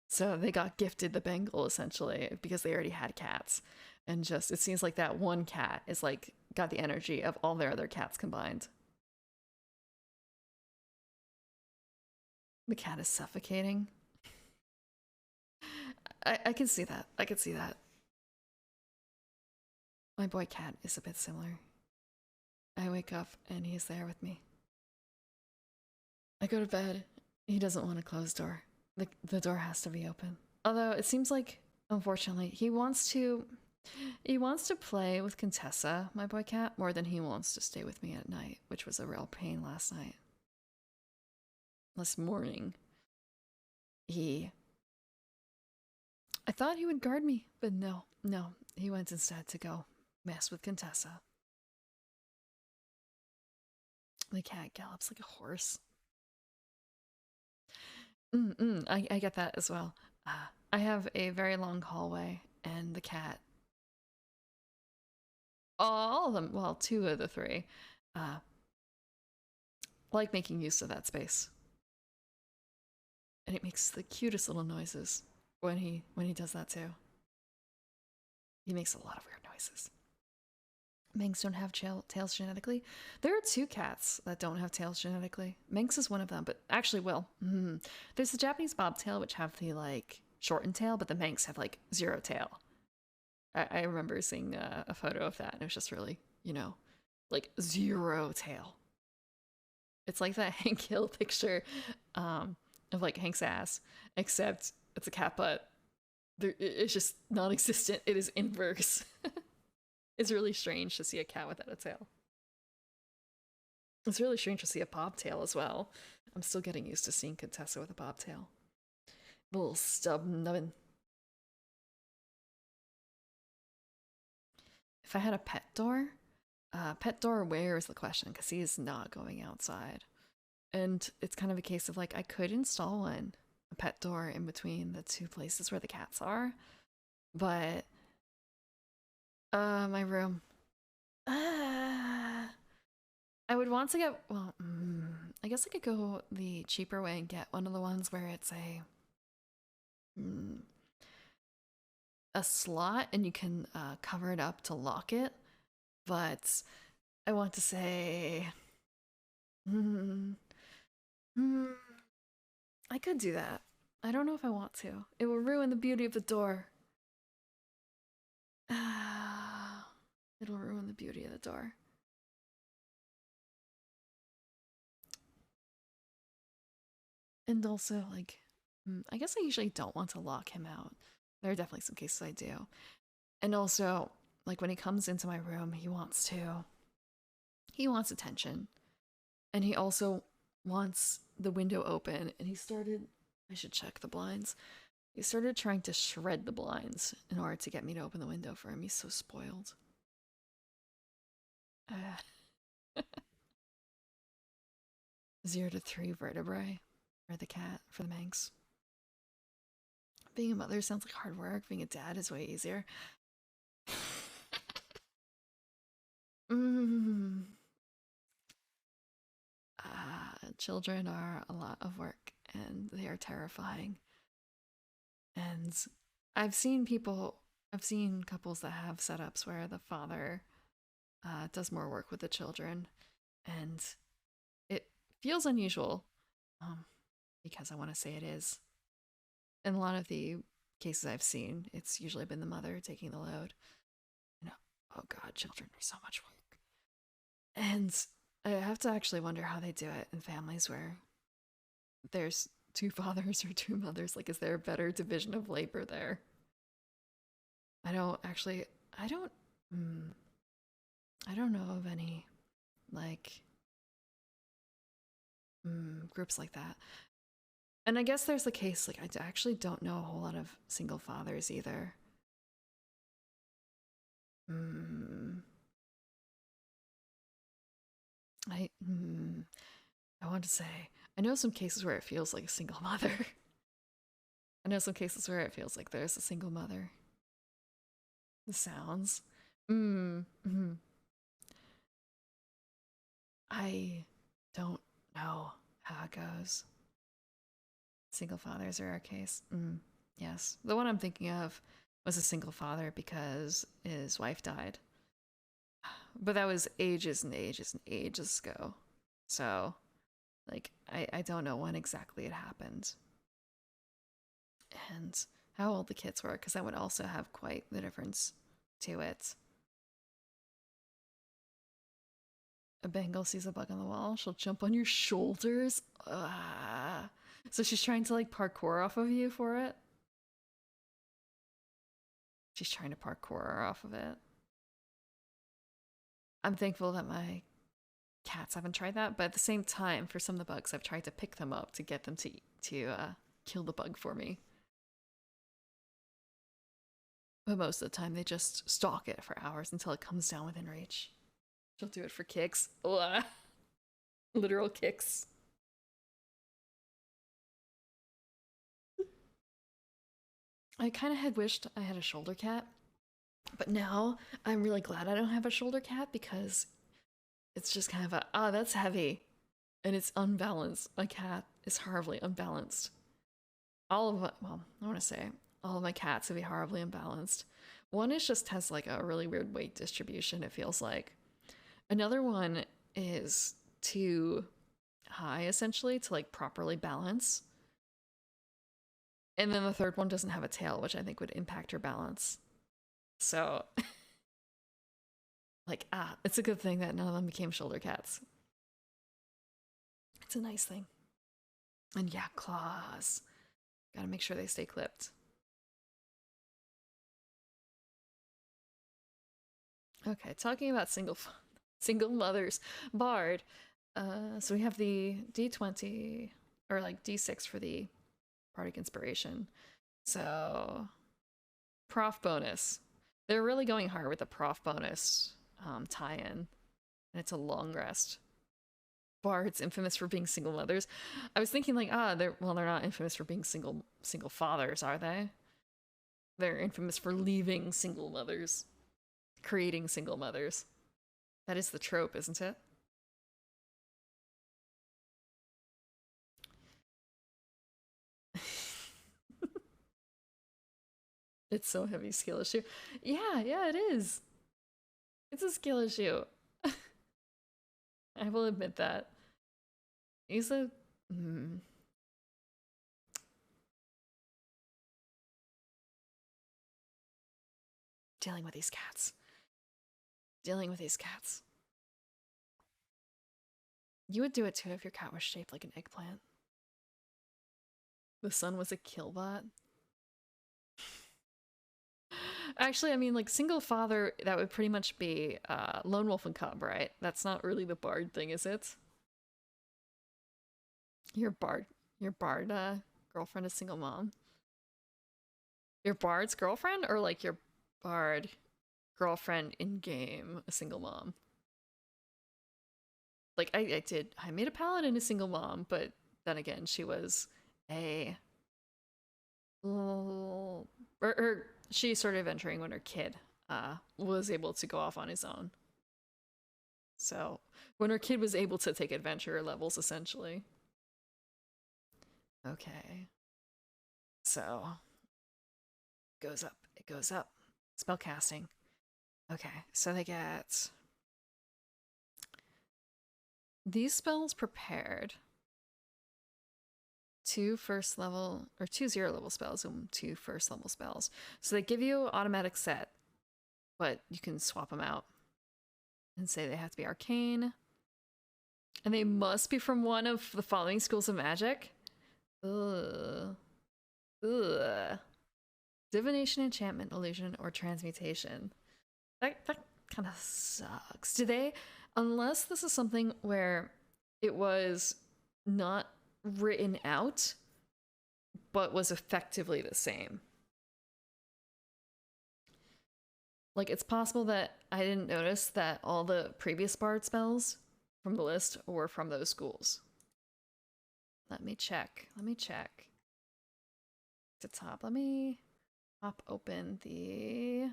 So they got gifted the Bengal essentially because they already had cats, and just it seems like that one cat is like got the energy of all their other cats combined. The cat is suffocating. I can see that. I can see that. My boy cat is a bit similar. I wake up and he's there with me. I go to bed. He doesn't want a closed door. The door has to be open. Although it seems like, unfortunately, he wants to play with Contessa, my boy cat, more than he wants to stay with me at night, which was a real pain last night. Last morning, I thought he would guard me, but no, he went instead to go mess with Contessa. The cat gallops like a horse. I get that as well. I have a very long hallway, and the cat, all of them, well, two of the three, uh, like making use of that space. And it makes the cutest little noises when he does that too. He makes a lot of weird noises. Manx don't have tails genetically. There are two cats that don't have tails genetically. Manx is one of them, but actually, well, there's the Japanese bobtail, which have the like shortened tail, but the Manx have like zero tail. I remember seeing a photo of that, and it was just really, like zero tail. It's like that Hank Hill picture of like Hank's ass, except it's a cat butt. It's just non-existent. It is inverse. It's really strange to see a cat without a tail. It's really strange to see a bobtail as well. I'm still getting used to seeing Contessa with a bobtail. Little stub nubbin. If I had a pet door where is the question? Because he is not going outside. And it's kind of a case of like, I could install one, a pet door in between the two places where the cats are, but my room. I would want to get, well, I guess I could go the cheaper way and get one of the ones where it's a slot and you can cover it up to lock it. But I want to say, I could do that. I don't know if I want to. It will ruin the beauty of the door. It'll ruin the beauty of the door. And also, like, I guess I usually don't want to lock him out. There are definitely some cases I do. And also, like, when he comes into my room, he wants attention. And he also wants the window open. And I should check the blinds. He started trying to shred the blinds in order to get me to open the window for him. He's so spoiled. 0 to 3 vertebrae for the cat, for the Manx. Being a mother sounds like hard work. Being a dad is way easier. Children are a lot of work and they are terrifying. And I've seen couples that have setups where the father does more work with the children, and it feels unusual, um, because I want to say it is. In a lot of the cases I've seen, it's usually been the mother taking the load. You know, oh god, children are so much work. And I have to actually wonder how they do it in families where there's two fathers or two mothers. Like, is there a better division of labor there? I don't actually, I don't, mm, I don't know of any, like, groups like that. And I guess there's the case, like, I actually don't know a whole lot of single fathers either. Mm, I, I want to say, I know some cases where it feels like a single mother. I know some cases where it feels like there's a single mother. The sounds. Mm. I don't know how it goes. Single fathers are our case. Yes. The one I'm thinking of was a single father because his wife died. But that was ages and ages and ages ago. So, like, I don't know when exactly it happened. And how old the kids were, because that would also have quite the difference to it. A Bengal sees a bug on the wall, she'll jump on your shoulders. So she's trying to like parkour off of you for it. She's trying to parkour off of it. I'm thankful that my cats haven't tried that, but at the same time, for some of the bugs, I've tried to pick them up to get them to kill the bug for me. But most of the time, they just stalk it for hours until it comes down within reach. She'll do it for kicks. Ugh. Literal kicks. I kind of had wished I had a shoulder cat, but now I'm really glad I don't have a shoulder cat because it's just kind of a, that's heavy. And it's unbalanced. My cat is horribly unbalanced. All of my, well, I want to say all of my cats would be horribly unbalanced. One is just has like a really weird weight distribution, it feels like. Another one is too high, essentially, to like properly balance. And then the third one doesn't have a tail, which I think would impact her balance. So, like, it's a good thing that none of them became shoulder cats. It's a nice thing. And yeah, claws. Gotta make sure they stay clipped. Okay, talking about single mothers. Bard. So we have the D20, or like D6 for the Bardic Inspiration. So, prof bonus. They're really going hard with the prof bonus tie-in, and it's a long rest. Bards infamous for being single mothers. I was thinking like, they're not infamous for being single fathers, are they? They're infamous for leaving single mothers, creating single mothers. That is the trope, isn't it? It's so heavy skill issue. Yeah, it is. It's a skill issue. I will admit that. He's a. Dealing with these cats. Dealing with these cats. You would do it too if your cat was shaped like an eggplant. The son was a killbot. Actually, I mean, like, single father, that would pretty much be lone wolf and cub, right? That's not really the bard thing, is it? Your bard girlfriend is single mom. Your bard's girlfriend, or like your bard girlfriend in game, a single mom? Like, I made a paladin a single mom, but then again, she was a she started venturing when her kid was able to go off on his own. So when her kid was able to take adventure levels, essentially. Okay. So goes up. It goes up. Spell casting. Okay, so they get these spells prepared. 2 first level, or 2 0 level spells and 2 first level spells. So they give you automatic set, but you can swap them out and say they have to be arcane. And they must be from one of the following schools of magic. Ugh. Ugh. Divination, enchantment, illusion, or transmutation. That kind of sucks. Do they, unless this is something where it was not written out, but was effectively the same. Like, it's possible that I didn't notice that all the previous bard spells from the list were from those schools. Let me check. To top, let me pop open the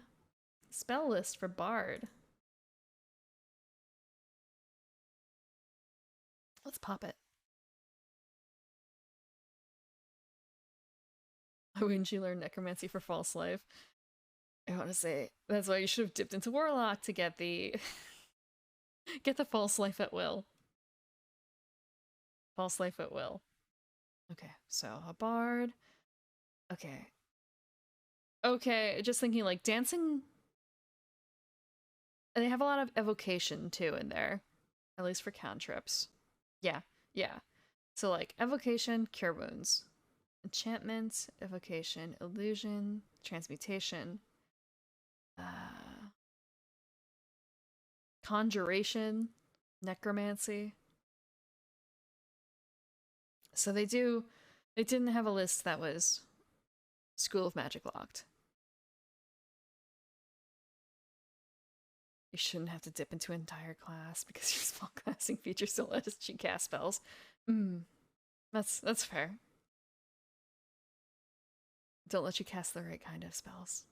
spell list for bard. Let's pop it. Why wouldn't you learn necromancy for false life? I want to say that's why you should have dipped into warlock to get the get the false life at will. False life at will. Okay, so a bard. Okay, just thinking like dancing. They have a lot of evocation too in there, at least for cantrips. Yeah. So like evocation, cure wounds, enchantment, evocation, illusion, transmutation, conjuration, necromancy. So they didn't have a list that was School of Magic locked. You shouldn't have to dip into an entire class because your spell classing feature still lets you cast spells. That's fair. Don't let you cast the right kind of spells.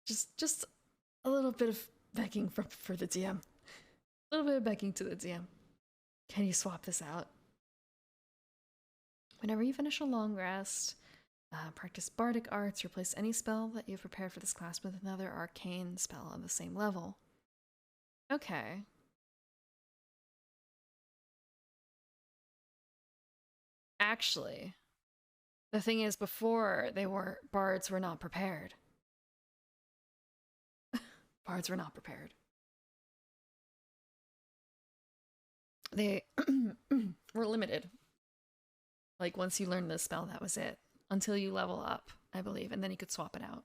Just a little bit of begging for the DM. A little bit of begging to the DM. Can you swap this out? Whenever you finish a long rest, practice bardic arts, replace any spell that you've prepared for this class with another arcane spell on the same level. Okay. Actually, the thing is, before bards were not prepared. Bards were not prepared. They were limited. Like, once you learned the spell, that was it. Until you level up, I believe, and then you could swap it out.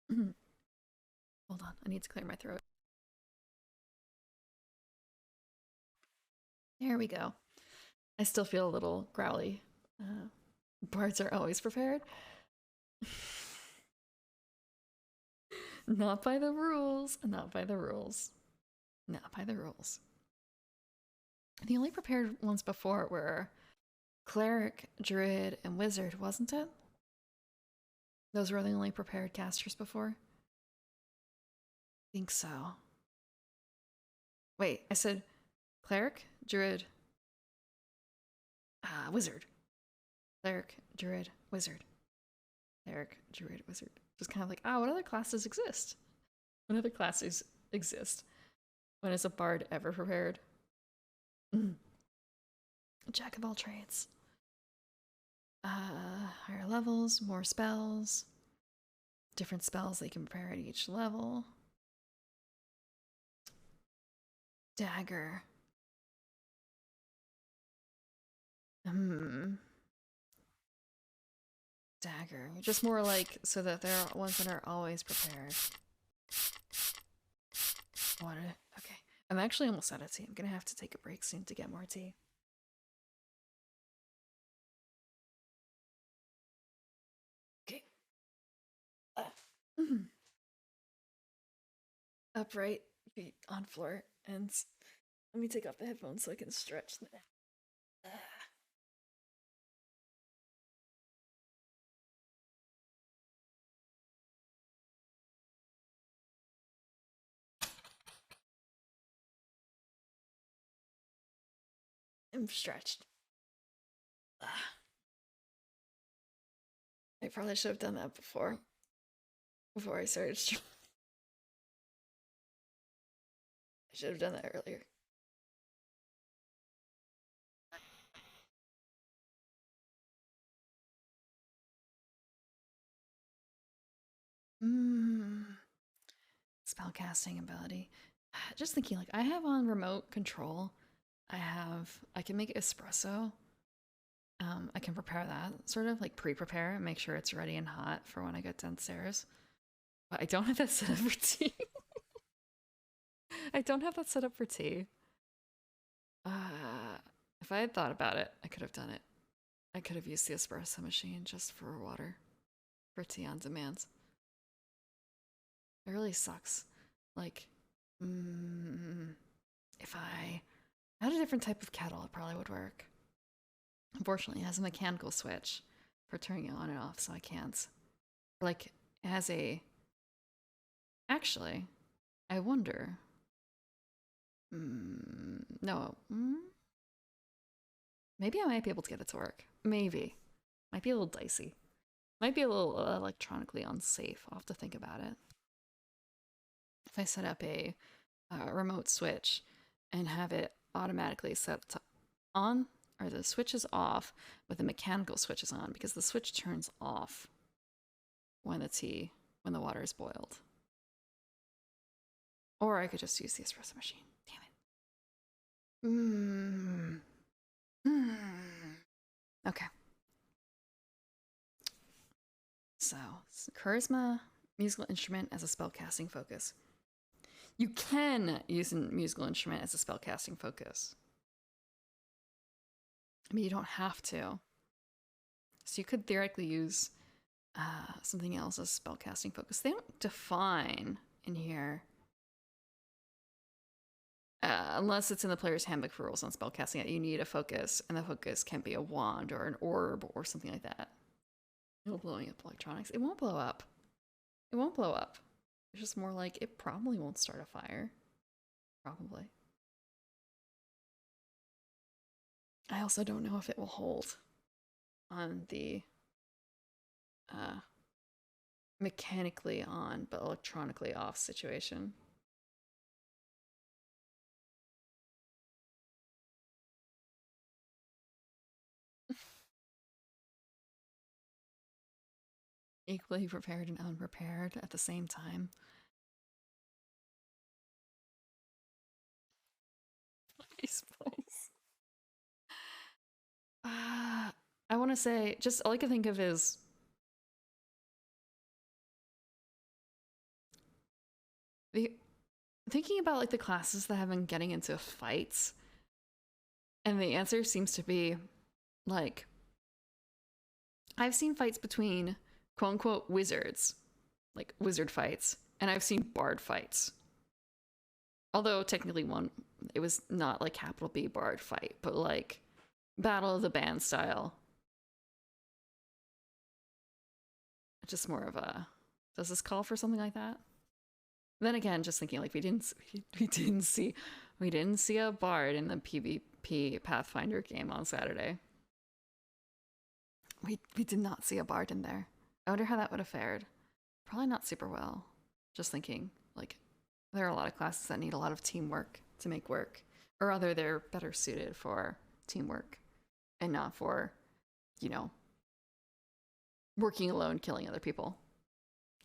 Hold on, I need to clear my throat. There we go. I still feel a little growly. Bards are always prepared. Not by the rules. Not by the rules. Not by the rules. The only prepared ones before were cleric, druid, and wizard, wasn't it? Those were the only prepared casters before? I think so. Wait, I said cleric, druid, wizard. Cleric, druid, wizard. Cleric, druid, wizard. Just kind of like, what other classes exist? What other classes exist? When is a bard ever prepared? Jack of all trades. Higher levels, more spells. Different spells that you can prepare at each level. Dagger. Dagger. Just more like so that there are ones that are always prepared. Water. Okay. I'm actually almost out of tea. I'm gonna have to take a break soon to get more tea. Okay. Upright, feet on floor, and let me take off the headphones so I can stretch. I'm stretched. I probably should have done that before I started should have done that earlier. Spellcasting ability. Just thinking, like, I have on remote control. I can make espresso. I can prepare that, sort of like pre-prepare and make sure it's ready and hot for when I get downstairs. But I don't have that set up for tea. I don't have that set up for tea. If I had thought about it, I could have done it. I could have used the espresso machine just for water, for tea on demand. It really sucks. Like, if I had a different type of kettle, it probably would work. Unfortunately, it has a mechanical switch for turning it on and off, so I can't. Like, it has a... Actually, I wonder... No. Maybe I might be able to get it to work. Maybe. Might be a little dicey. Might be a little electronically unsafe. I'll have to think about it. If I set up a remote switch and have it automatically set to on, or the switch is off, but the mechanical switch is on, because the switch turns off when the water is boiled. Or I could just use the espresso machine. Damn it. Okay. So, charisma, musical instrument as a spellcasting focus. You can use a musical instrument as a spellcasting focus. I mean, you don't have to. So you could theoretically use something else as spellcasting focus. They don't define in here. Unless it's in the player's handbook for rules on spellcasting that you need a focus, and the focus can be a wand or an orb or something like that. No blowing up electronics. It won't blow up. It won't blow up. It's just more like it probably won't start a fire. Probably. I also don't know if it will hold on the mechanically on but electronically off situation. Equally prepared and unprepared at the same time. Please, please. I want to say, just all I can think of is thinking about like the classes that have been getting into fights, and the answer seems to be like, I've seen fights between quote unquote wizards, like wizard fights, and I've seen bard fights. Although technically it was not like capital B bard fight, but like Battle of the Band style. Just more of a, does this call for something like that? Then again, just thinking like we didn't see a bard in the PvP Pathfinder game on Saturday. We did not see a bard in there. I wonder how that would have fared. Probably not super well. Just thinking, like, there are a lot of classes that need a lot of teamwork to make work. Or rather, they're better suited for teamwork and not for, you know, working alone, killing other people.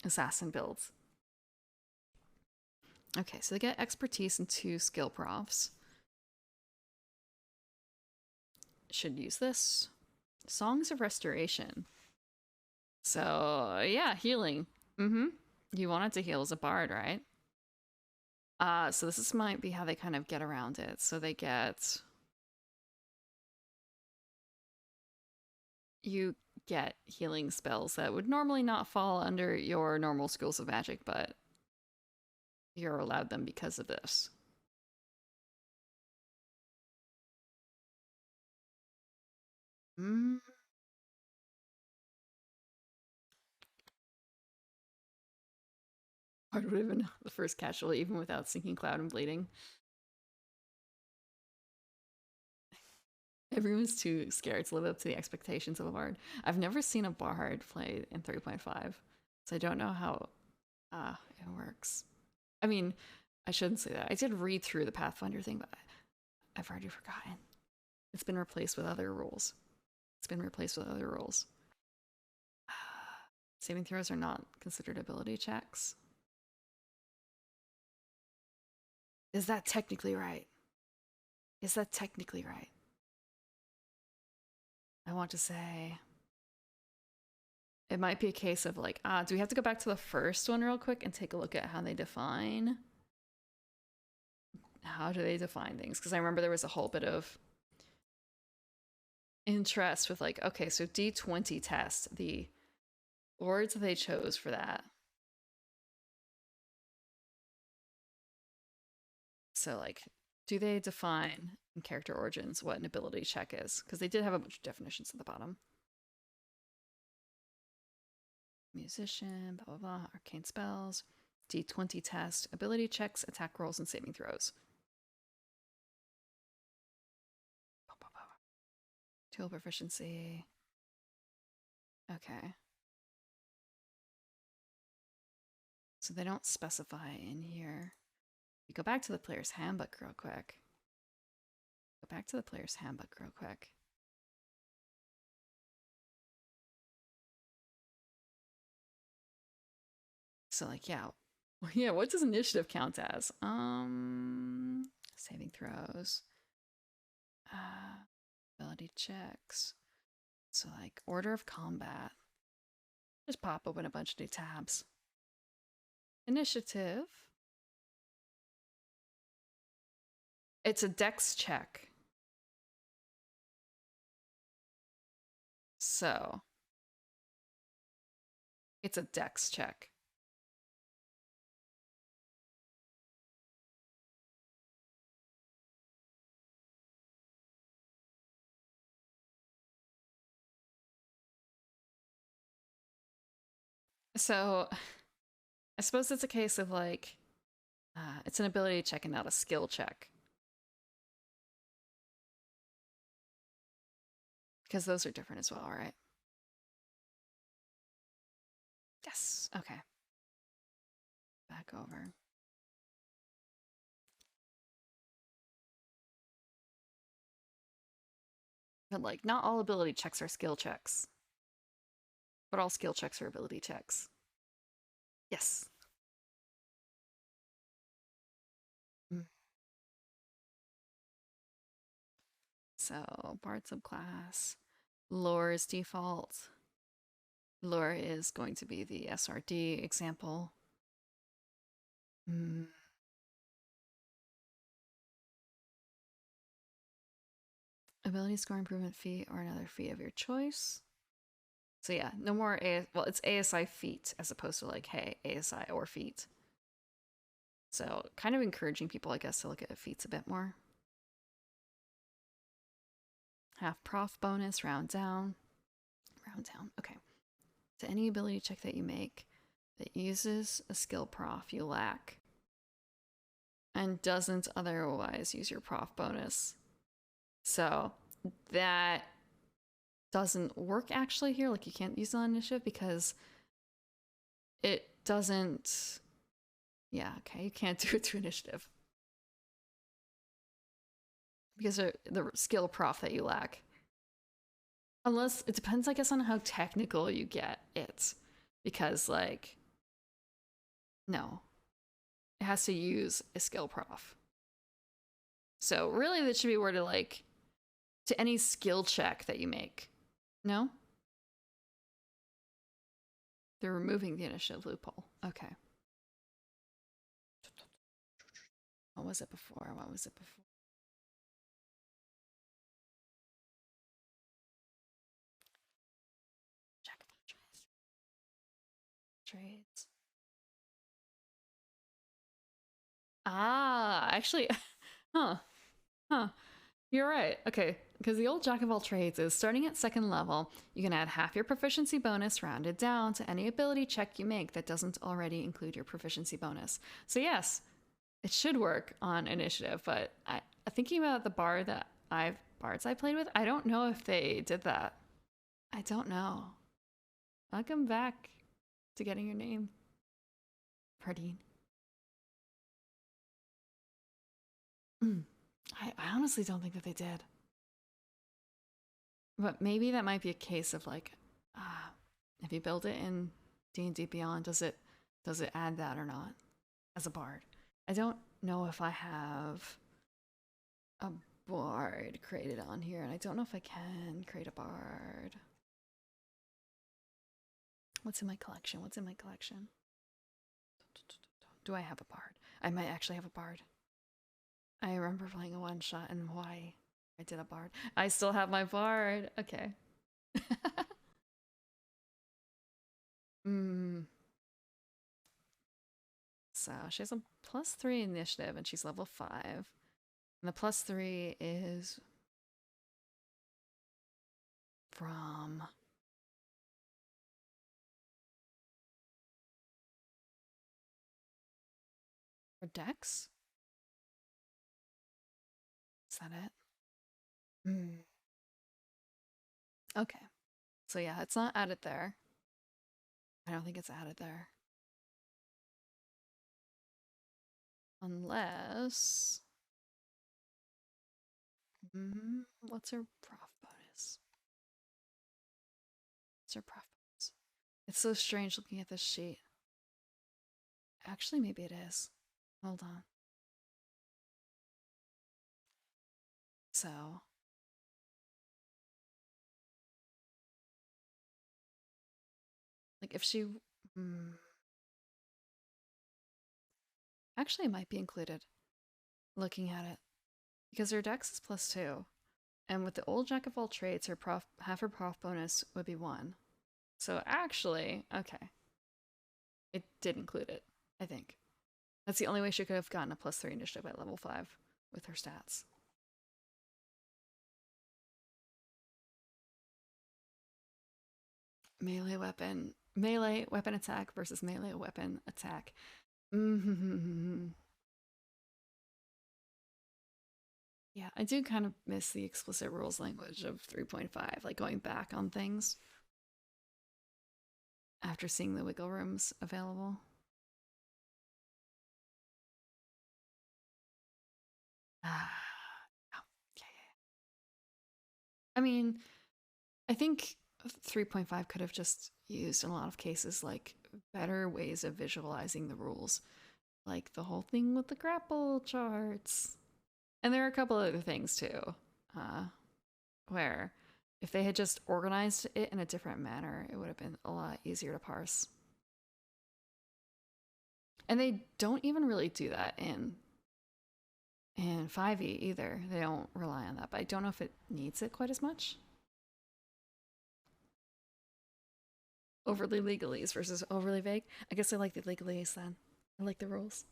Assassin builds. Okay, so they get expertise and 2 skill profs. Should use this. Songs of Restoration. So, yeah, healing. You wanted to heal as a bard, right? So this might be how they kind of get around it. So they get... You get healing spells that would normally not fall under your normal schools of magic, but you're allowed them because of this. Bard would have been the first casualty, even without Sinking Cloud and Bleeding. Everyone's too scared to live up to the expectations of a bard. I've never seen a bard play in 3.5, so I don't know how it works. I mean, I shouldn't say that. I did read through the Pathfinder thing, but I've already forgotten. It's been replaced with other rules. Saving throws are not considered ability checks. Is that technically right? I want to say it might be a case of like, do we have to go back to the first one real quick and take a look at how they define? How do they define things? Because I remember there was a whole bit of interest with like, okay, so D20 test, the words that they chose for that. So like, do they define in character origins what an ability check is? Because they did have a bunch of definitions at the bottom. Musician, blah, blah, blah, arcane spells, D20 test, ability checks, attack rolls, and saving throws. Tool proficiency. Okay. So they don't specify in here. You go back to the player's handbook real quick. So like, yeah. Yeah, what does initiative count as? Saving throws. Ability checks. So like order of combat. Just pop open a bunch of new tabs. Initiative. It's a dex check. So it's a dex check. So I suppose it's a case of like, it's an ability check and not a skill check. Because those are different as well, right? Yes, okay. Back over. But like, not all ability checks are skill checks. But all skill checks are ability checks. Yes. So, Bard subclass. Lore is default. Lore is going to be the SRD example. Ability score improvement fee or another fee of your choice. So yeah, no more well, it's ASI feat as opposed to like, hey, ASI or feat. So kind of encouraging people, I guess, to look at feats a bit more. Half prof bonus, round down. Okay. To any ability check that you make that uses a skill prof you lack and doesn't otherwise use your prof bonus. So that doesn't work actually here. Like, you can't use it on initiative because it doesn't. Yeah, okay, you can't do it to initiative because of the skill prof that you lack. Unless it depends, I guess, on how technical you get it. Because, like, no, it has to use a skill prof. So really, that should be worded like to any skill check that you make. No? They're removing the initiative loophole. Okay. What was it before? Jack of all trades. Actually, huh. You're right. Okay, because the old Jack of all trades is starting at 2nd level, you can add half your proficiency bonus rounded down to any ability check you make that doesn't already include your proficiency bonus. So yes, it should work on initiative, but thinking about the bards I played with, I don't know if they did that. I don't know. Welcome back to getting your name, Pardine. I honestly don't think that they did. But maybe that might be a case of like, if you build it in D&D Beyond, does it add that or not as a bard? I don't know if I have a bard created on here, and I don't know if I can create a bard. What's in my collection? What's in my collection? Do I have a bard? I might actually have a bard. I remember playing a one shot and why I did a bard. I still have my bard. Okay. So she has a +3 initiative and she's level 5. And the +3 is from her dex? Is that it? Okay. So yeah, it's not added there. I don't think it's added there. Unless... what's her prof bonus? What's her prof bonus? It's so strange looking at this sheet. Actually, maybe it is. Hold on. So... like if she... actually, it might be included. Looking at it. Because her dex is +2. And with the old Jack of all trades, her half her prof bonus would be 1. So actually, okay. It did include it, I think. That's the only way she could have gotten a +3 initiative at level 5 with her stats. Melee weapon attack versus melee weapon attack. Yeah, I do kind of miss the explicit rules language of 3.5, like going back on things after seeing the wiggle rooms available. Okay. I mean, I think 3.5 could have just used in a lot of cases like better ways of visualizing the rules, like the whole thing with the grapple charts. And there are a couple other things too, where if they had just organized it in a different manner, it would have been a lot easier to parse. And they don't even really do that in 5e either. They don't rely on that, but I don't know if it needs it quite as much. Overly legalese versus overly vague. I guess I like the legalese then. I like the rules.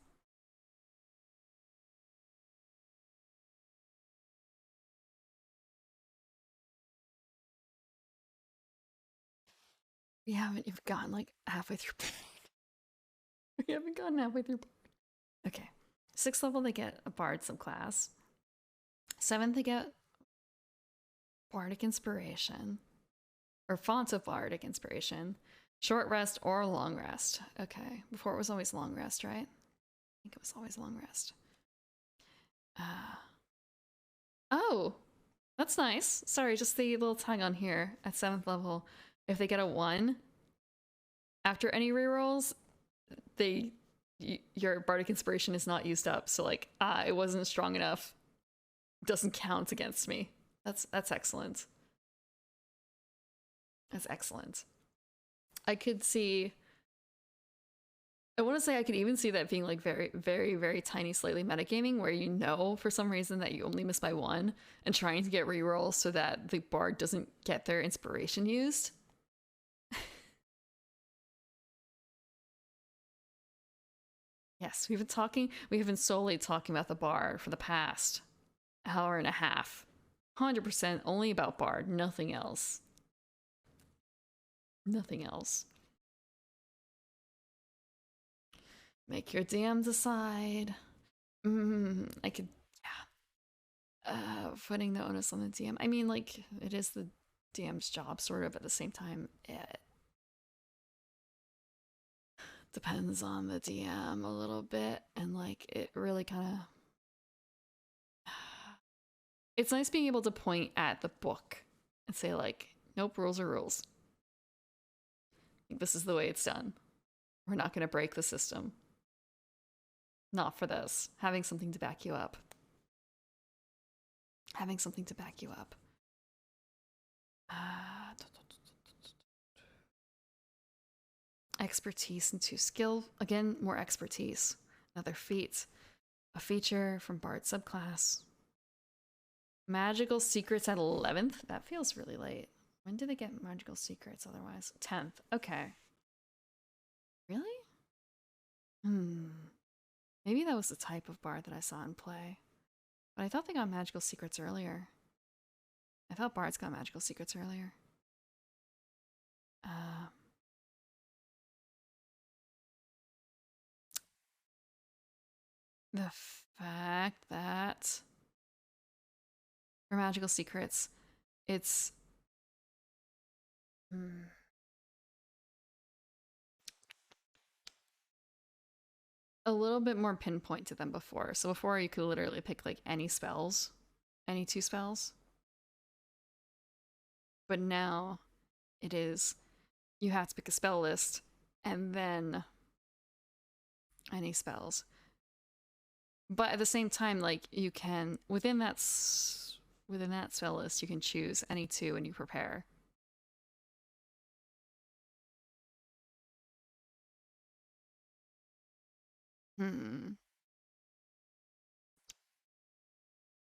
We haven't even gotten like halfway through. We haven't gotten halfway through. Okay. 6th level, they get a bard subclass. 7th, they get bardic inspiration. Or font of bardic inspiration. Short rest or long rest. Okay. Before it was always long rest, right? I think it was always long rest. Oh, that's nice. Sorry, just the little tag on here at 7th level. If they get a 1, after any rerolls, your bardic inspiration is not used up. So like, it wasn't strong enough. Doesn't count against me. That's excellent. That's excellent. I could see... I want to say I could even see that being like very, very, very tiny, slightly metagaming, where you know for some reason that you only miss by 1 and trying to get rerolls so that the bard doesn't get their inspiration used. Yes, we have been solely talking about the bard for the past hour and a half. 100% only about bard, nothing else. Nothing else. Make your DM decide. I could, yeah. Putting the onus on the DM. I mean, like, it is the DM's job, sort of. At the same time, it depends on the DM a little bit, and like, it really kind of It's nice being able to point at the book and say, like, nope, rules are rules. Like, this is the way it's done. We're not going to break the system. Not for this. Having something to back you up. Having something to back you up. Expertise into skill. Again, more expertise. Another feat. A feature from Bard subclass. Magical secrets at 11th? That feels really late. When did they get magical secrets otherwise? 10th. Okay. Really? Maybe that was the type of bard that I saw in play. But I thought they got magical secrets earlier. I thought bards got magical secrets earlier. The fact that for magical secrets, it's a little bit more pinpointed than before. So before you could literally pick like any spells, any 2 spells. But now it is you have to pick a spell list and then any spells. But at the same time, like you can within that spell list, you can choose any 2 and you prepare.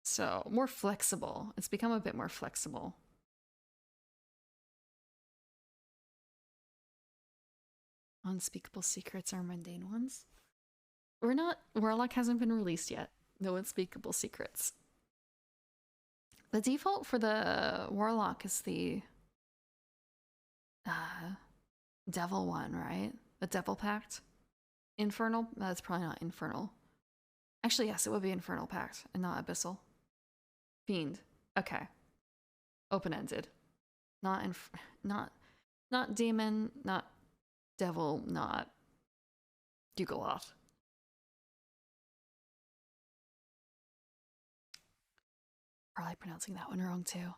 So more flexible. It's become a bit more flexible. Unspeakable secrets are mundane ones. We're not. Warlock hasn't been released yet. No unspeakable secrets. The default for the Warlock is the Devil one, right? The Devil Pact. Infernal? That's probably not Infernal. Actually, yes, it would be Infernal Pact and not Abyssal. Fiend. Okay. Open-ended. Not demon, not devil, not Dugaloth. Probably pronouncing that one wrong too.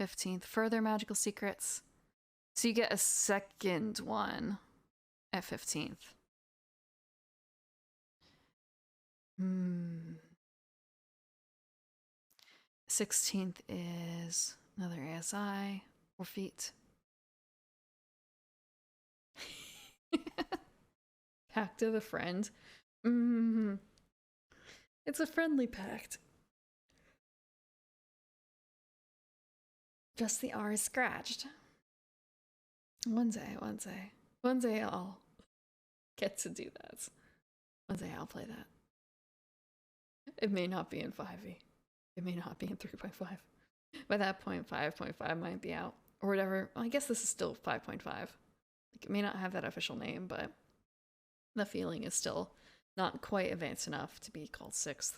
15th, further magical secrets. So you get a second one at 15th. 16th is another ASI, 4 feet. Pact of the Friend. It's a friendly pact. Just the R is scratched. One day I'll get to do that. One day I'll play that. It may not be in 5e. It may not be in 3.5. By that point, 5.5 might be out. Or whatever. Well, I guess this is still 5.5. Like, it may not have that official name, but the feeling is still not quite advanced enough to be called 6th.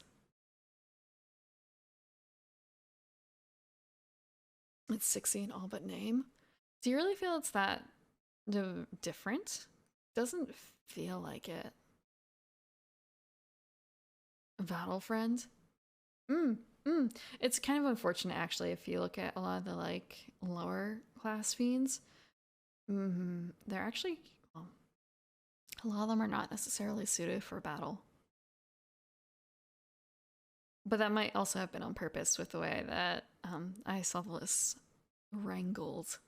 It's 6e in all but name. Do you really feel it's that different? Doesn't feel like it. Battle Friend? It's kind of unfortunate, actually, if you look at a lot of the, like, lower class fiends. They're actually, well, a lot of them are not necessarily suited for battle. But that might also have been on purpose with the way that I saw the list wrangled.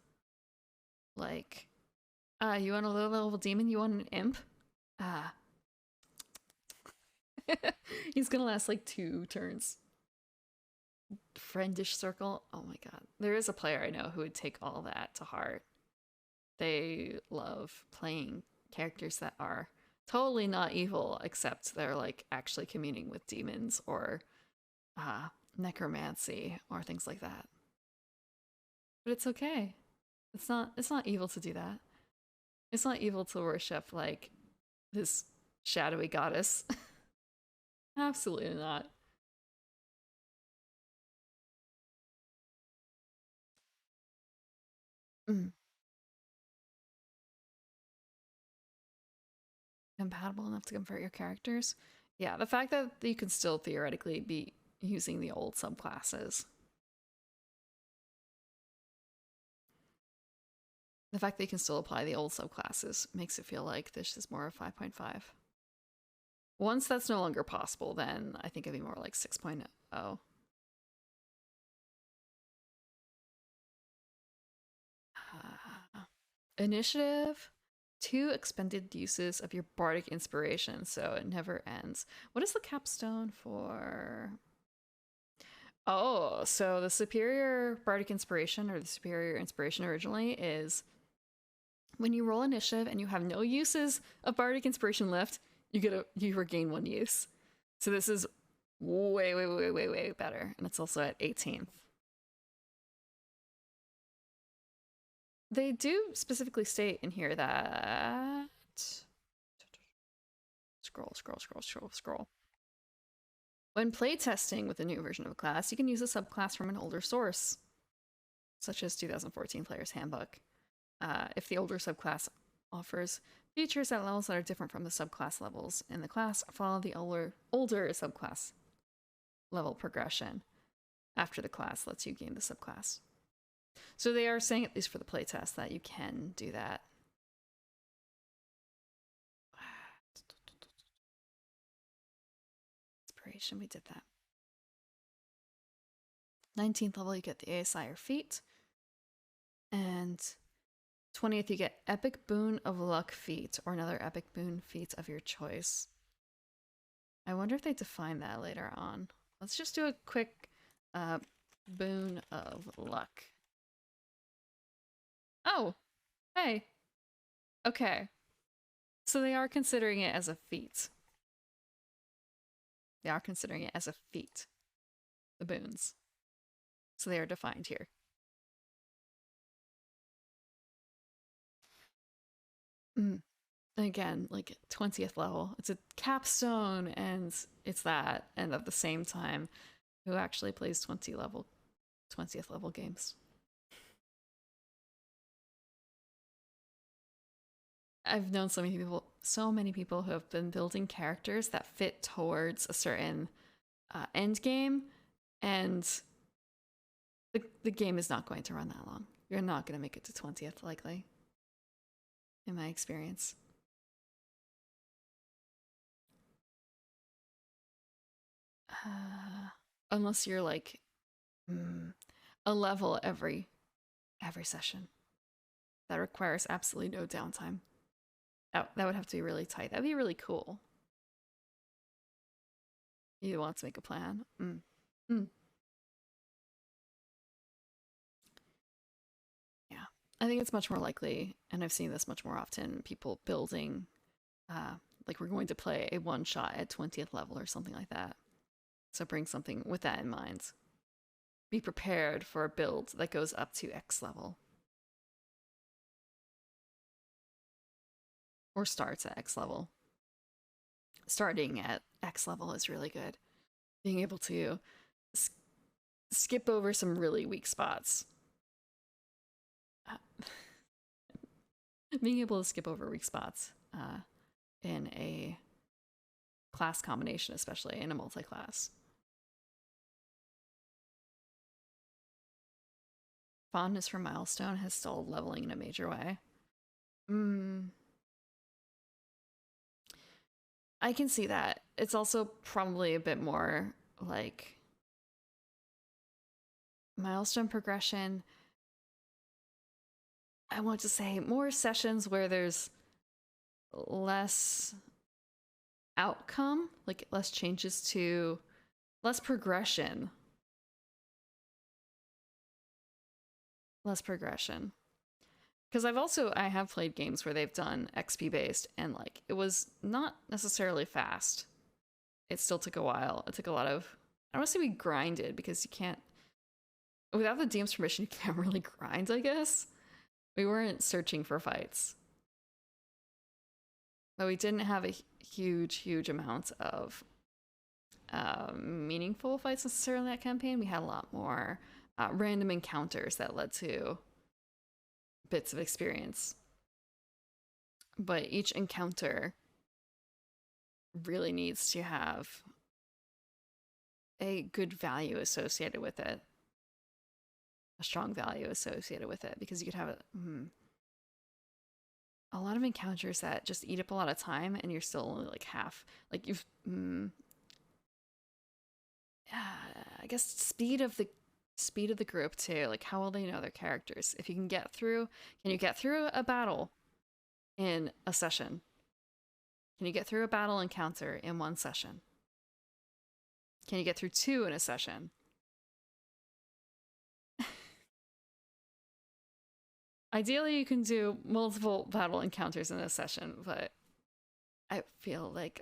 Like, you want a low level demon? You want an imp? He's gonna last like 2 turns. Friendish circle. Oh my god. There is a player I know who would take all that to heart. They love playing characters that are totally not evil, except they're like actually communing with demons or necromancy or things like that. But it's okay. It's not evil to do that. It's not evil to worship like this shadowy goddess. Absolutely not. Compatible enough to convert your characters? Yeah, the fact that you can still theoretically be using the old subclasses. The fact that you can still apply the old subclasses makes it feel like this is more of 5.5. Once that's no longer possible, then I think it'd be more like 6.0. Initiative, 2 expended uses of your bardic inspiration, so it never ends. What is the capstone for? Oh, so the superior bardic inspiration, or the superior inspiration originally, is when you roll initiative and you have no uses of bardic inspiration left, you regain 1 use. So this is way better, and it's also at 18th. They do specifically state in here that scroll. When playtesting with a new version of a class, you can use a subclass from an older source, such as 2014 Player's Handbook. If the older subclass offers features at levels that are different from the subclass levels in the class, follow the older subclass level progression after the class lets you gain the subclass. So they are saying, at least for the playtest, that you can do that. Inspiration, we did that. 19th level, you get the ASI or feat. And 20th, you get Epic Boon of Luck feat, or another Epic Boon feat of your choice. I wonder if they define that later on. Let's just do a quick Boon of Luck. Oh, hey. Okay. So they are considering it as a feat. They are considering it as a feat. The boons. So they are defined here. Again, like 20th level. It's a capstone, and it's that. And at the same time, who actually plays 20th level games? I've known so many people who have been building characters that fit towards a certain end game, and the game is not going to run that long. You're not going to make it to 20th, likely, in my experience. Unless you're like a level every session. That requires absolutely no downtime. That would have to be really tight. That'd be really cool. You want to make a plan. Yeah. I think it's much more likely, and I've seen this much more often, people building, like we're going to play a one-shot at 20th level or something like that. So bring something with that in mind. Be prepared for a build that goes up to X level. Or starts at X level. Starting at X level is really good. Being able to skip over some really weak spots. Being able to skip over weak spots in a class combination, especially in a multi-class. Fondness for Milestone has stalled leveling in a major way. I can see that. It's also probably a bit more like milestone progression. I want to say more sessions where there's less outcome, like less changes to, less progression. Because I have played games where they've done XP based, and like it was not necessarily fast. It still took a while. It took a lot of, I don't want to say we grinded, because you can't, without the DM's permission, you can't really grind, I guess. We weren't searching for fights. But we didn't have a huge amount of meaningful fights necessarily in that campaign. We had a lot more random encounters that led to bits of experience. But each encounter really needs to have a good value associated with it, a strong value associated with it, because you could have a lot of encounters that just eat up a lot of time and you're still only like half. Like I guess speed of the group too. Like how will they know their characters? If you can you get through a battle in a session? Can you get through a battle encounter in one session? Can you get through two in a session? Ideally, you can do multiple battle encounters in a session, but I feel like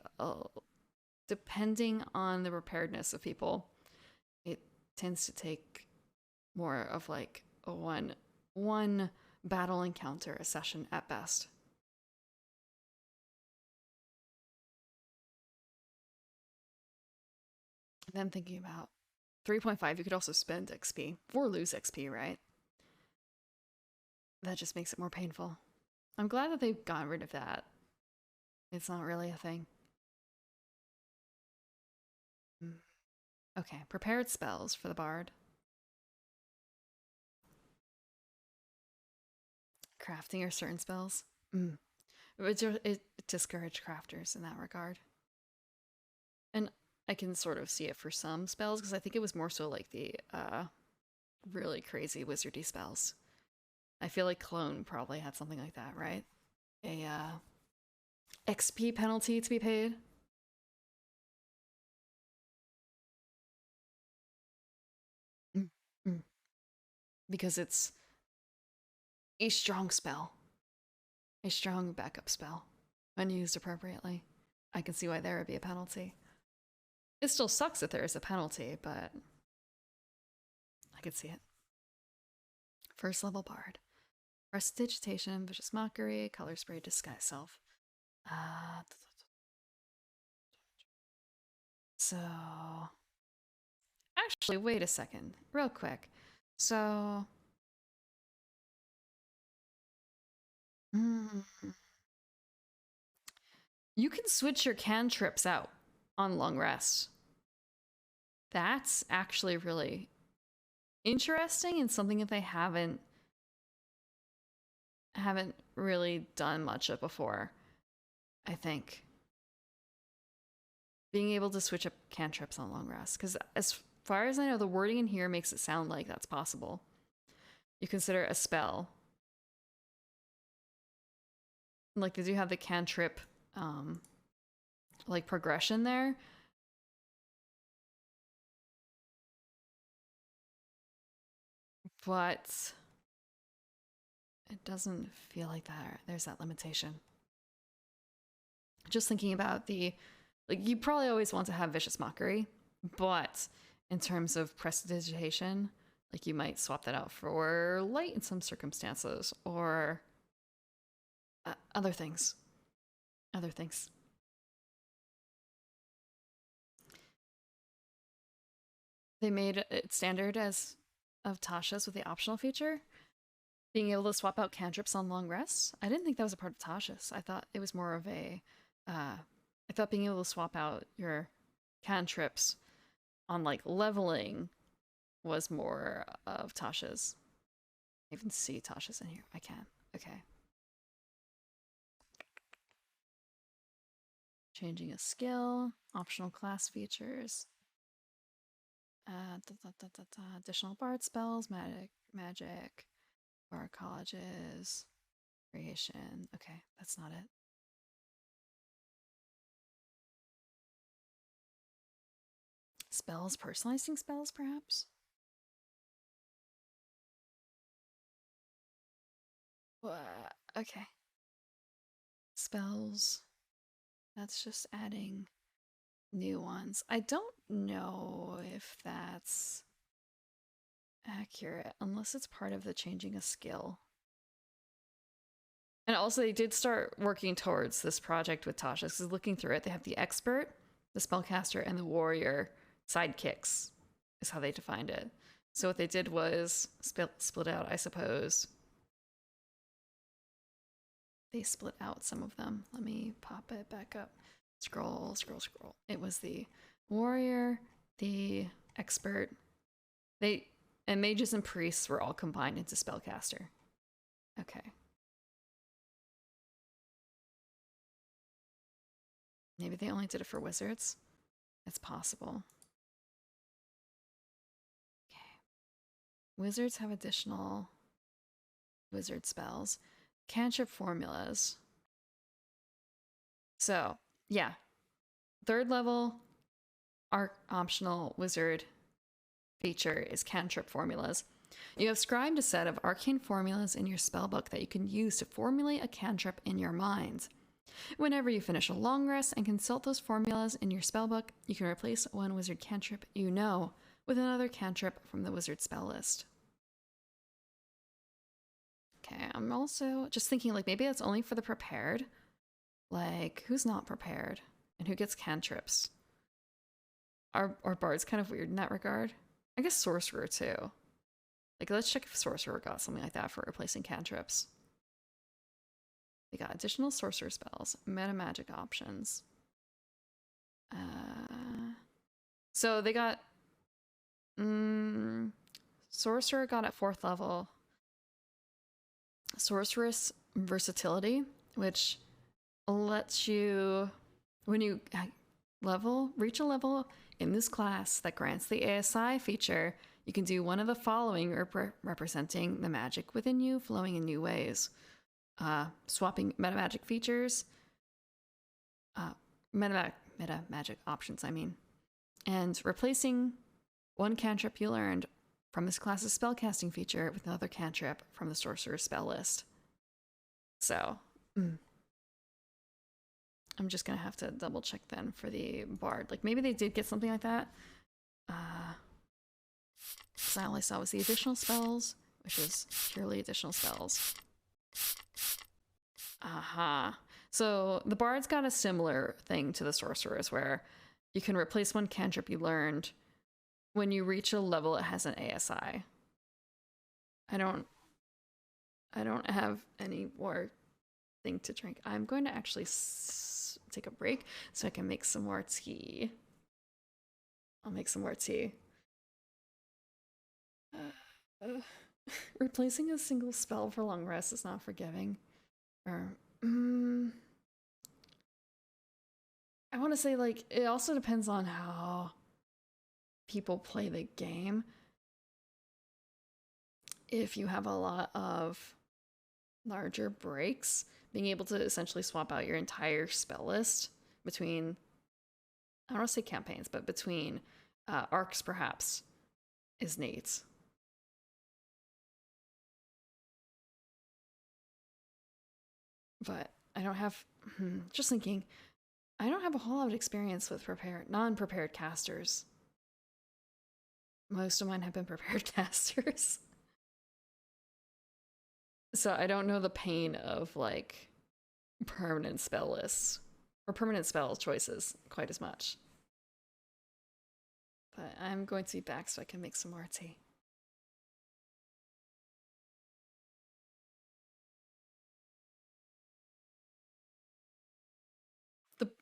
depending on the preparedness of people, it tends to take more of like a one battle encounter a session at best. And then thinking about 3.5, you could also spend XP or lose XP, right? That just makes it more painful. I'm glad that they've gotten rid of that. It's not really a thing. Okay, prepared spells for the bard. Crafting or certain spells. It discouraged crafters in that regard. And I can sort of see it for some spells, because I think it was more so like the really crazy wizardy spells. I feel like Clone probably had something like that, right? A XP penalty to be paid. Because it's a strong spell. A strong backup spell. When used appropriately. I can see why there would be a penalty. It still sucks that there is a penalty, but I could see it. First level bard. Prestidigitation, vicious mockery, color spray, disguise self. So actually, wait a second, real quick. So you can switch your cantrips out on long rest. That's actually really interesting and something that they haven't really done much of before, I think. Being able to switch up cantrips on long rest, because as far as I know, the wording in here makes it sound like that's possible. You consider a spell. Like they do have the cantrip like progression there. But it doesn't feel like there's that limitation. Just thinking about like you probably always want to have vicious mockery, but in terms of prestidigitation, like you might swap that out for light in some circumstances, or other things. They made it standard as of Tasha's with the optional feature, being able to swap out cantrips on long rests. I didn't think that was a part of Tasha's. I thought it was more of a I thought being able to swap out your cantrips on like leveling was more of Tasha's. I even see Tasha's in here. I can. Okay. Changing a skill, optional class features, additional bard spells, magic, bard colleges, creation. Okay, that's not it. Spells, personalizing spells, perhaps? Okay. Spells. That's just adding new ones. I don't know if that's accurate unless it's part of the changing a skill. And also, they did start working towards this project with Tasha. Because looking through it, they have the expert, the spellcaster, and the warrior sidekicks, is how they defined it. So what they did was split out, I suppose. They split out some of them. Let me pop it back up. Scroll, scroll, scroll. It was the warrior, the expert. And mages and priests were all combined into spellcaster. Okay. Maybe they only did it for wizards. It's possible. Okay. Wizards have additional wizard spells. Cantrip formulas. So, yeah. 3rd level optional wizard feature is cantrip formulas. You have scribed a set of arcane formulas in your spellbook that you can use to formulate a cantrip in your mind. Whenever you finish a long rest and consult those formulas in your spellbook, you can replace one wizard cantrip you know with another cantrip from the wizard spell list. Okay, I'm also just thinking, like, maybe that's only for the prepared. Like, who's not prepared? And who gets cantrips? Are bards kind of weird in that regard? I guess sorcerer too. Like, let's check if sorcerer got something like that for replacing cantrips. They got additional sorcerer spells, meta magic options. So they got sorcerer got at 4th level. Sorceress versatility, which lets you, when you reach a level in this class that grants the ASI feature, you can do one of the following, representing the magic within you flowing in new ways. Swapping meta magic features, meta magic options, I mean, and replacing one cantrip you learned from this class's spellcasting feature with another cantrip from the sorcerer's spell list. So, I'm just gonna have to double check then for the bard. Like, maybe they did get something like that. So all I saw was the additional spells, which is purely additional spells. So the bard's got a similar thing to the sorcerers, where you can replace one cantrip you learned when you reach a level it has an ASI. I don't have any more thing to drink. I'm going to actually take a break so I can make some more tea. I'll make some more tea. Replacing a single spell for long rest is not forgiving. Or, I want to say, like, it also depends on how people play the game. If you have a lot of larger breaks, being able to essentially swap out your entire spell list between, I don't want to say campaigns, but between arcs perhaps, is neat. But I don't have, just thinking, I don't have a whole lot of experience with non-prepared casters. Most of mine have been prepared casters. So I don't know the pain of, like, permanent spell lists or permanent spell choices quite as much. But I'm going to be back so I can make some more tea.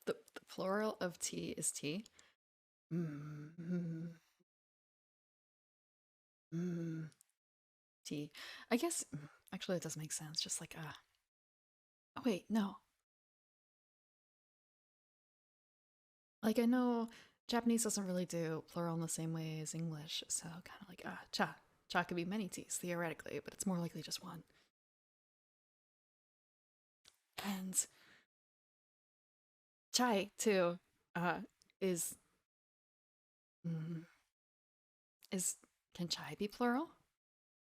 The plural of tea is tea. Tea. I guess, actually, it does make sense. Just like, oh, wait, no. Like, I know Japanese doesn't really do plural in the same way as English, so kind of like, cha. Cha could be many teas, theoretically, but it's more likely just one. And chai, too, is, can chai be plural?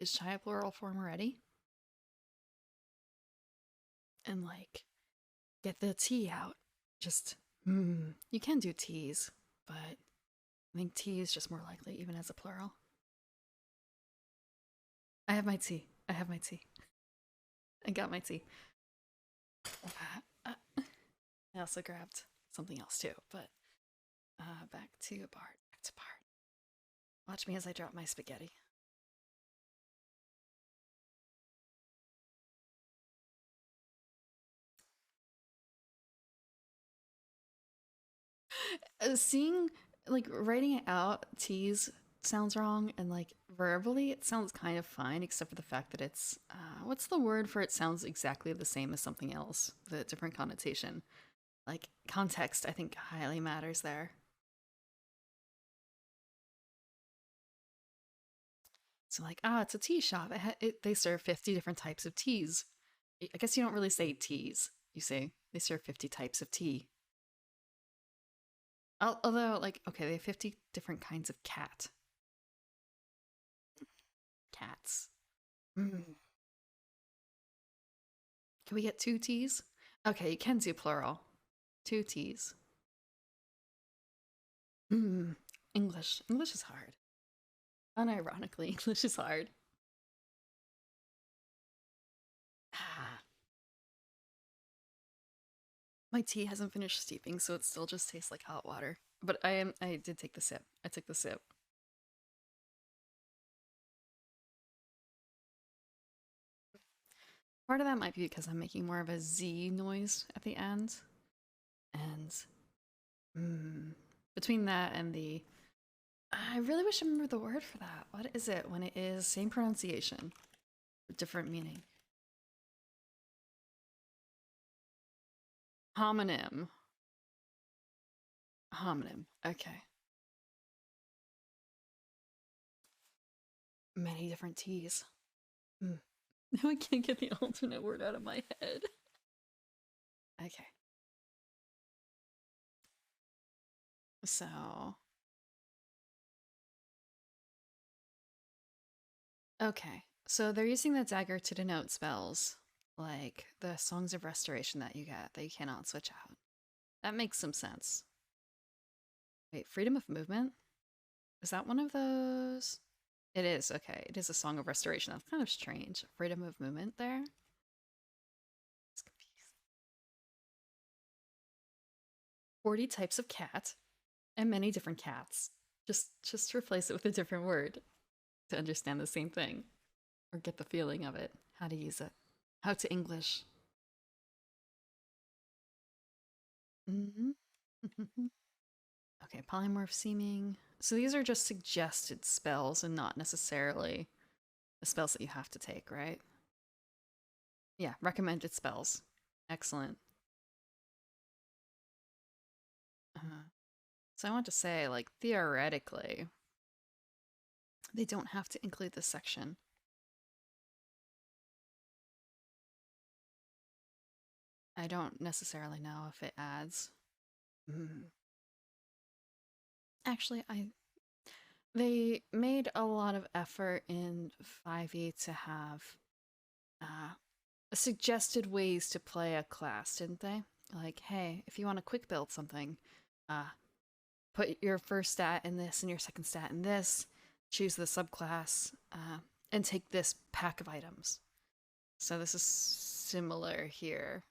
Is chai a plural form already? And, like, get the tea out. Just, you can do teas, but I think tea is just more likely, even as a plural. I have my tea. I have my tea. I got my tea. I also grabbed something else too, but back to Bart. Back to Bart. Watch me as I drop my spaghetti. Seeing, like, writing it out, T's sounds wrong, and like verbally, it sounds kind of fine, except for the fact that it's what's the word for it? Sounds exactly the same as something else, the different connotation. Like context, I think highly matters there. So like, it's a tea shop. They serve 50 different types of teas. I guess you don't really say teas. You say they serve 50 types of tea. Although, like, okay, they have 50 different kinds of cats. Mm. Can we get two teas? Okay, you can do plural. Two teas. Mm. English. English is hard. Unironically, English is hard. Ah, my tea hasn't finished steeping, so it still just tastes like hot water. But I did take the sip. I took the sip. Part of that might be because I'm making more of a Z noise at the end. And mm, between that and the I really wish I remember the word for that. What is it when it is same pronunciation, different meaning? Homonym. Homonym. Okay. Many different T's. Mm. Now I can't get the alternate word out of my head. Okay. So, okay. So they're using the dagger to denote spells, like the songs of restoration that you get that you cannot switch out. That makes some sense. Wait, freedom of movement? Is that one of those? It is, okay. It is a song of restoration. That's kind of strange. Freedom of movement there. It's confused. 40 types of cat and many different cats. Just replace it with a different word to understand the same thing or get the feeling of it, how to use it, how to English. Mm-hmm. Okay, polymorph seeming. So these are just suggested spells and not necessarily the spells that you have to take, right? Yeah, recommended spells. Excellent. So I want to say, like, theoretically, they don't have to include this section. I don't necessarily know if it adds. Mm. Actually, they made a lot of effort in 5e to have uh, suggested ways to play a class, didn't they? Like, hey, if you want to quick build something, uh, put your first stat in this and your second stat in this, choose the subclass, and take this pack of items. So this is similar here.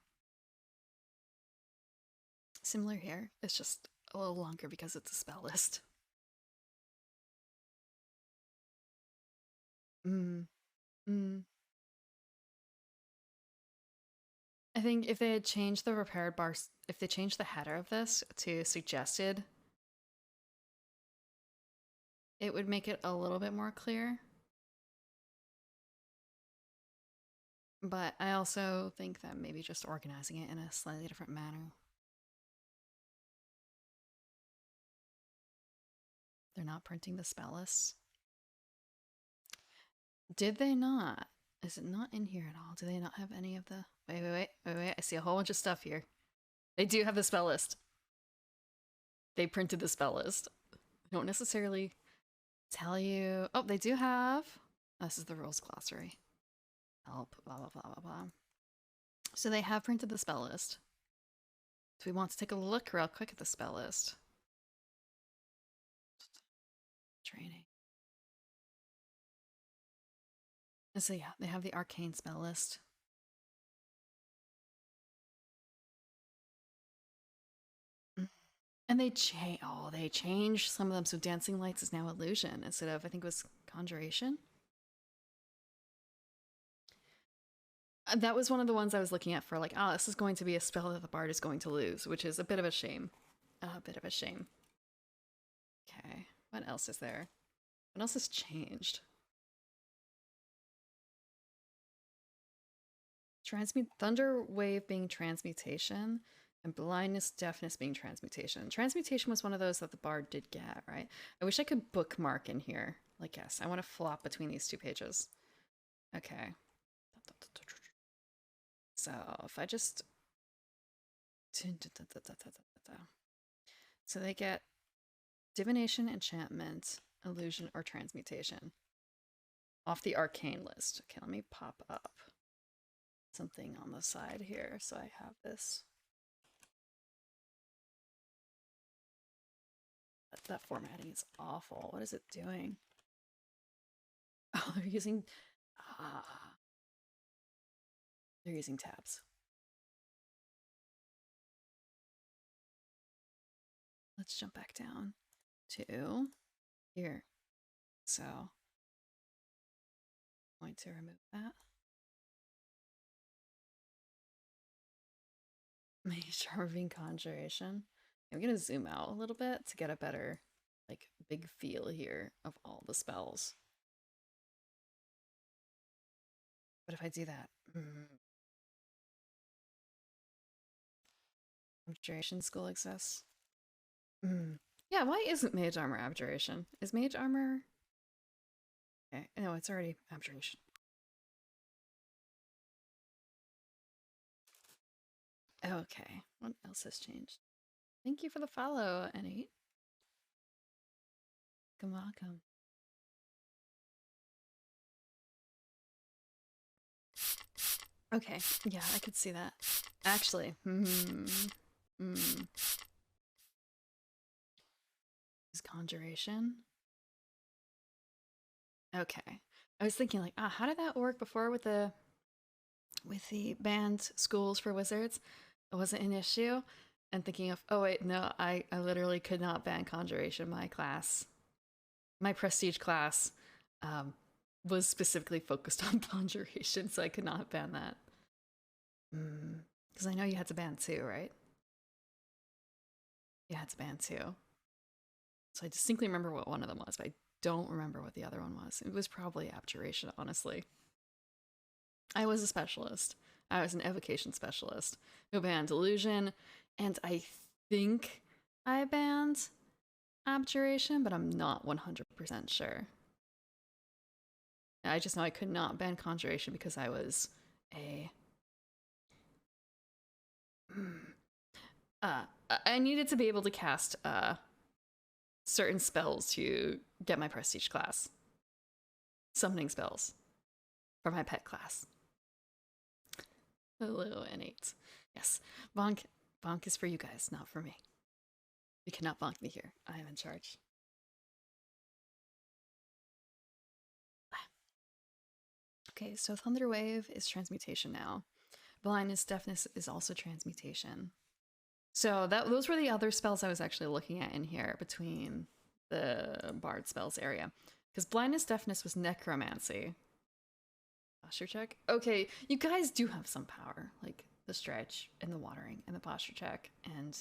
Similar here. It's just a little longer because it's a spell list. Mm. Mm. I think if they had changed the repaired bars, if they changed the header of this to suggested, it would make it a little bit more clear. But I also think that maybe just organizing it in a slightly different manner. They're not printing the spell lists. Did they not? Is it not in here at all? Do they not have any of the... Wait. I see a whole bunch of stuff here. They do have the spell list. They printed the spell list. They don't necessarily tell you... Oh, they do have... This is the rules glossary. Help, blah, blah, blah, blah, blah. So they have printed the spell list. Do we want to take a look real quick at the spell list? Training. So yeah, they have the arcane spell list. And they changed some of them. So dancing lights is now illusion instead of, I think it was conjuration. That was one of the ones I was looking at for like, this is going to be a spell that the bard is going to lose, which is a bit of a shame. A bit of a shame. Okay, what else is there? What else has changed? Thunder wave being transmutation, and blindness, deafness being transmutation. Transmutation was one of those that the bard did get, right? I wish I could bookmark in here. Like, yes, I want to flop between these two pages. Okay. So if I just... So they get divination, enchantment, illusion, or transmutation off the arcane list. Okay, let me pop up something on the side here so I have this. That formatting is awful. What is it doing? Oh, they're using... they're using tabs. Let's jump back down to here. So I'm going to remove that. Mage Carving Conjuration. I'm gonna zoom out a little bit to get a better, like, big feel here of all the spells. But if I do that, Abjuration School exists. Yeah, why isn't Mage Armor Abjuration? Is Mage Armor... Okay, no, it's already Abjuration. Okay, what else has changed? Thank you for the follow, N8. Welcome. Okay, yeah, I could see that. Actually, is Conjuration? Okay. I was thinking, like, how did that work before with the banned schools for wizards? It wasn't an issue. And thinking of, oh wait, no, I literally could not ban Conjuration. My class, my prestige class, was specifically focused on Conjuration, so I could not ban that. Because I know you had to ban 2, right? You had to ban 2. So I distinctly remember what one of them was, but I don't remember what the other one was. It was probably Abjuration, honestly. I was a specialist. I was an evocation specialist who banned Illusion, and I think I banned Abjuration, but I'm not 100% sure. I just know I could not ban Conjuration because I was a... I needed to be able to cast certain spells to get my prestige class. Summoning spells for my pet class. Hello, N8. Yes, bonk is for you guys, not for me. You cannot bonk me here. I am in charge. Okay, so Thunder Wave is transmutation now. Blindness, deafness is also transmutation. So those were the other spells I was actually looking at in here between the bard spells area. Because blindness, deafness was necromancy. Posture check? Okay, you guys do have some power. Like the stretch and the watering and the posture check and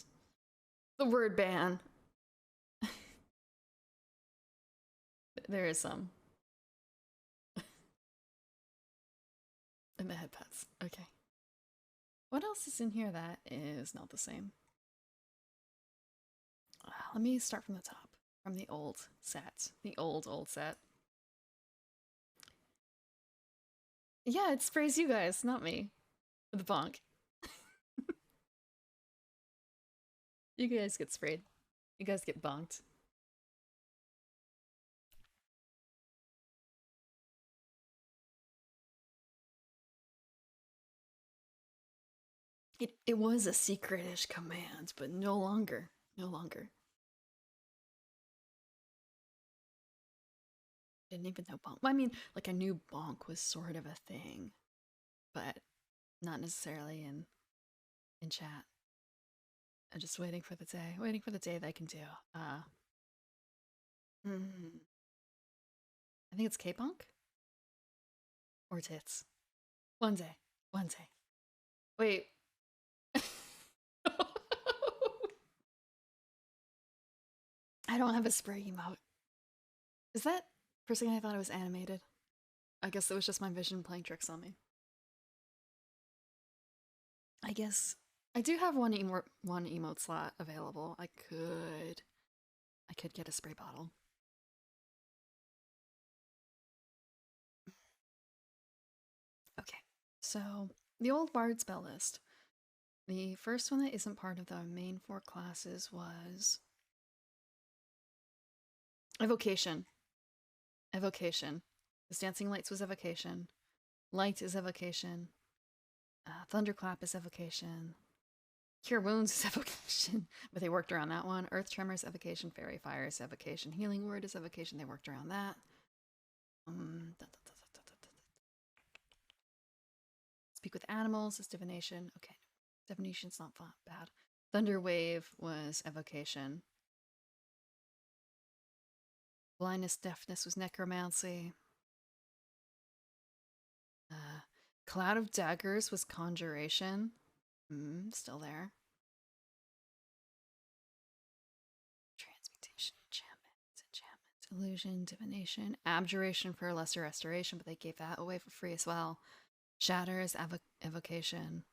the word ban. There is some. And the head pets. Okay. What else is in here that is not the same? Let me start from the top. From the old set. The old set. Yeah, it sprays you guys, not me. The bonk. You guys get sprayed. You guys get bonked. It was a secretish command, but no longer. No longer. Didn't even know bonk. Well, I mean, like I knew bonk was sort of a thing, but not necessarily in chat. I'm just waiting for the day that I can do. I think it's K-bonk or tits. One day. Wait. don't have a spray emote. Is that... For a second I thought it was animated. I guess it was just my vision playing tricks on me. I guess... I do have one emote slot available. I could get a spray bottle. Okay, so the old bard spell list. The first one that isn't part of the main 4 classes was Evocation. Evocation. Because Dancing Lights was Evocation. Light is Evocation. Thunderclap is Evocation. Cure Wounds is Evocation, but they worked around that one. Earth Tremor is Evocation. Fairy Fire is Evocation. Healing Word is Evocation. They worked around that. Speak with Animals is Divination. Okay, Divination's not bad. Thunder Wave was Evocation. Blindness, Deafness was Necromancy. Cloud of Daggers was Conjuration. Still there. Transmutation, enchantment, illusion, divination, abjuration for lesser restoration, but they gave that away for free as well. Shatter is evocation.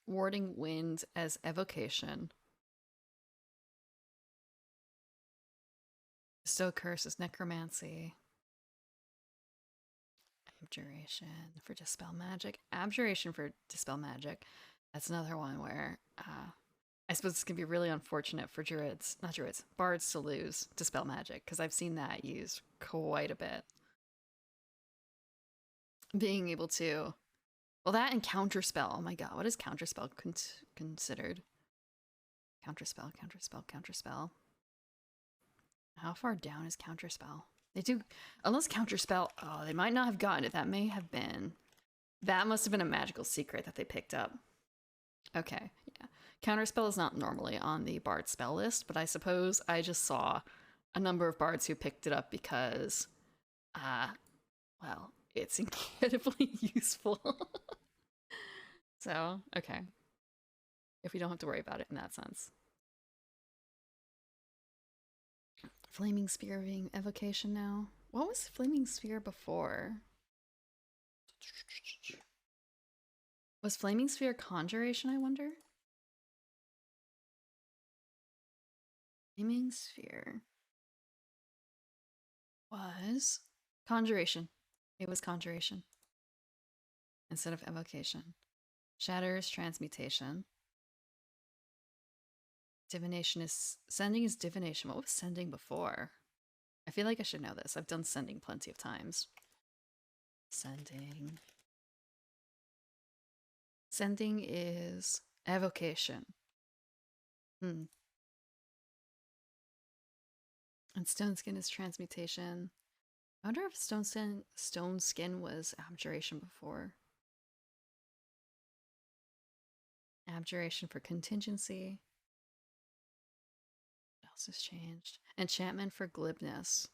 Warding wind as evocation. Bestow curse is necromancy. Abjuration for dispel magic. Abjuration for dispel magic. That's another one where I suppose it's gonna be really unfortunate for bards to lose dispel magic, because I've seen that used quite a bit. Being able to, well, that and counterspell. Oh my god, what is counterspell considered? Counterspell. How far down is counterspell? They do, unless counterspell. Oh, they might not have gotten it. That must have been a magical secret that they picked up. Okay, yeah. Counterspell is not normally on the bard spell list, but I suppose I just saw a number of bards who picked it up because, well, it's incredibly useful. So, okay. If we don't have to worry about it in that sense. Flaming Spear being evocation now. What was Flaming Spear before? Was Flaming Sphere conjuration, I wonder? Flaming Sphere was conjuration. It was conjuration instead of evocation. Shatter is transmutation. Divination is... Sending is divination. What was sending before? I feel like I should know this. I've done sending plenty of times. Sending. Sending is evocation. And stone skin is transmutation. I wonder if stone skin was abjuration before. Abjuration for contingency. What else has changed? Enchantment for glibness.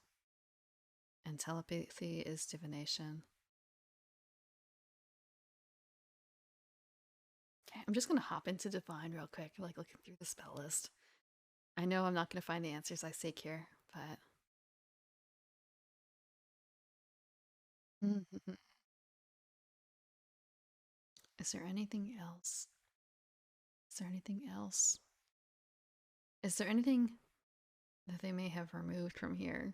And telepathy is divination. Okay, I'm just gonna hop into Divine real quick, like looking through the spell list. I know I'm not gonna find the answers I seek here, but... Is there anything else? Is there anything else? Is there anything that they may have removed from here?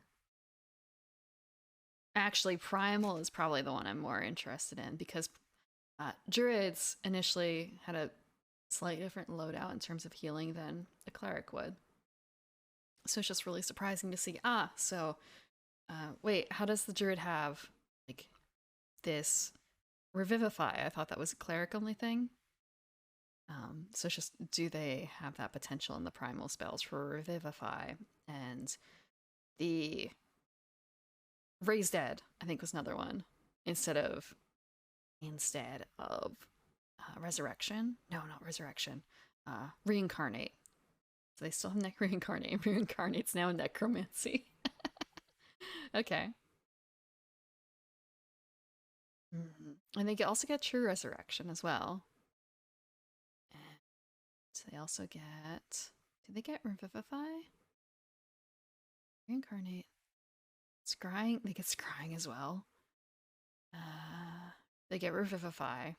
Actually, Primal is probably the one I'm more interested in, because Druids initially had a slightly different loadout in terms of healing than a cleric would. So it's just really surprising to see, wait, how does the Druid have, like, this Revivify? I thought that was a cleric only thing. So it's just, do they have that potential in the primal spells for Revivify? And the Raise Dead, I think, was another one, instead of Resurrection. No, not Resurrection. Reincarnate. So they still have Reincarnate. Reincarnate's now Necromancy. Okay. And they also get True Resurrection as well. And they also get Do they get Revivify? Reincarnate. Scrying. They get Scrying as well. They get Revivify.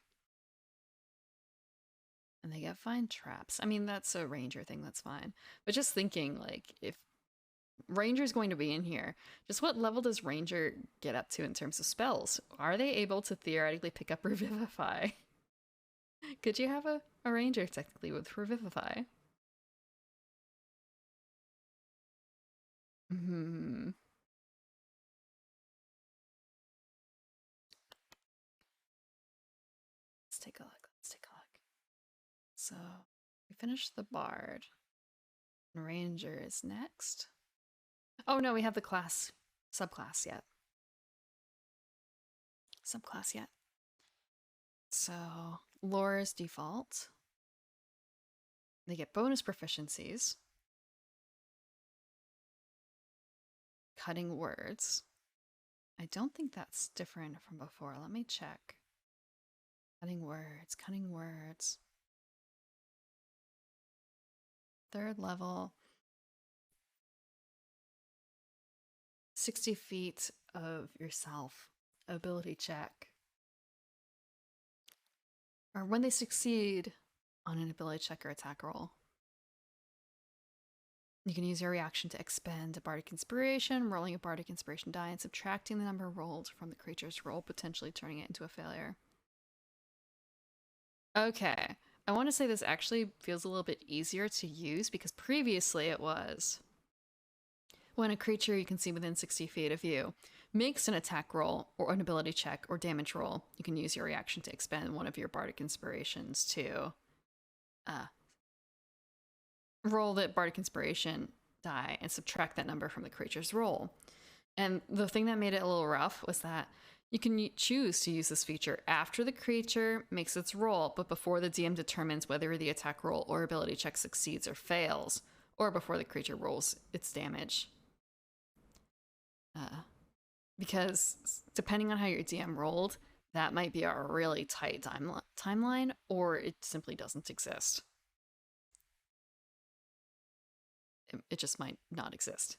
And they get Find Traps. I mean, that's a ranger thing, that's fine. But just thinking, like, if Ranger's going to be in here, just what level does Ranger get up to in terms of spells? Are they able to theoretically pick up Revivify? Could you have a Ranger technically with Revivify? Hmm. Let's take a look. Let's take a look. So we finished the Bard. Ranger is next. Oh no, we have the class subclass yet. Subclass yet. So lore is default. They get bonus proficiencies. Cutting words. I don't think that's different from before. Let me check. Cutting words, cutting words. Third level. 60 feet of yourself. Ability check. Or when they succeed on an ability check or attack roll. You can use your reaction to expend a Bardic Inspiration, rolling a Bardic Inspiration die and subtracting the number rolled from the creature's roll, potentially turning it into a failure. Okay, I want to say this actually feels a little bit easier to use because previously it was when a creature you can see within 60 feet of you makes an attack roll or an ability check or damage roll, you can use your reaction to expend one of your Bardic Inspirations to roll that Bardic Inspiration die and subtract that number from the creature's roll. And the thing that made it a little rough was that you can choose to use this feature after the creature makes its roll, but before the DM determines whether the attack roll or ability check succeeds or fails, or before the creature rolls its damage. Because depending on how your DM rolled, that might be a really tight timeline, or it simply doesn't exist. It just might not exist.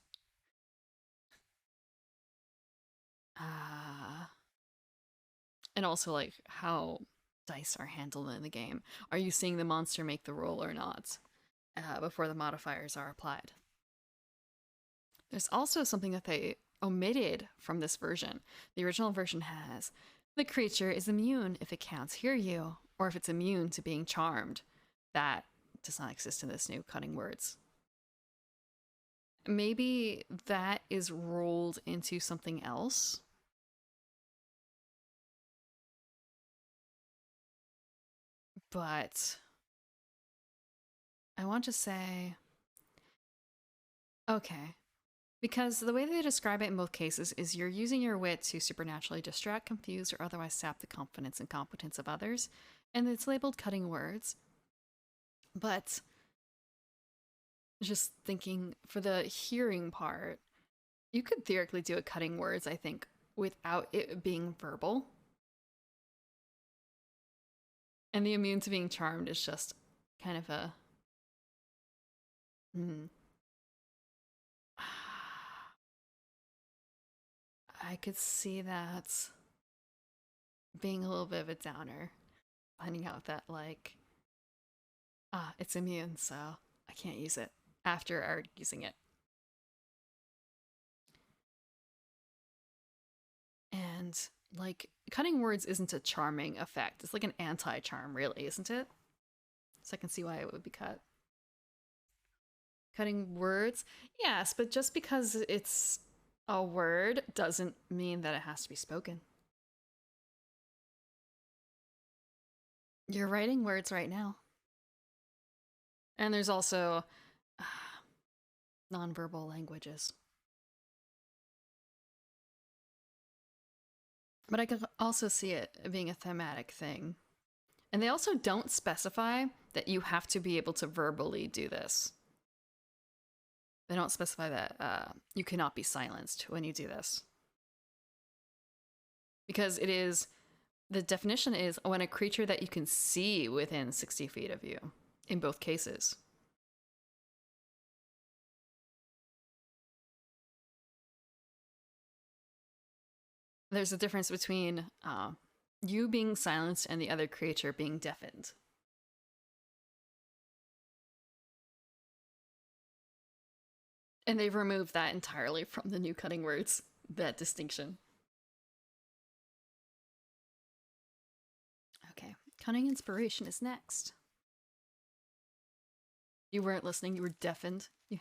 And also, like, how dice are handled in the game. Are you seeing the monster make the roll or not before the modifiers are applied? There's also something that they omitted from this version. The original version has the creature is immune if it can't hear you, or if it's immune to being charmed. That does not exist in this new cutting words. Maybe that is rolled into something else. But I want to say, okay, because the way they describe it in both cases is you're using your wit to supernaturally distract, confuse, or otherwise sap the confidence and competence of others, and it's labeled cutting words. But just thinking for the hearing part, you could theoretically do a cutting words, I think, without it being verbal. And the immune to being charmed is just kind of a... I could see that being a little bit of a downer. Finding out that, like, it's immune, so I can't use it after already using it. And, like, cutting words isn't a charming effect. It's like an anti-charm, really, isn't it? So I can see why it would be cut. Cutting words? Yes, but just because it's a word doesn't mean that it has to be spoken. You're writing words right now. And there's also nonverbal languages. But I could also see it being a thematic thing. And they also don't specify that you have to be able to verbally do this. They don't specify that you cannot be silenced when you do this. Because it is, the definition is when a creature that you can see within 60 feet of you, in both cases. there's a difference between you being silenced and the other creature being deafened. And they've removed that entirely from the new cutting words, that distinction. Okay, cunning inspiration is next. You weren't listening, you were deafened. You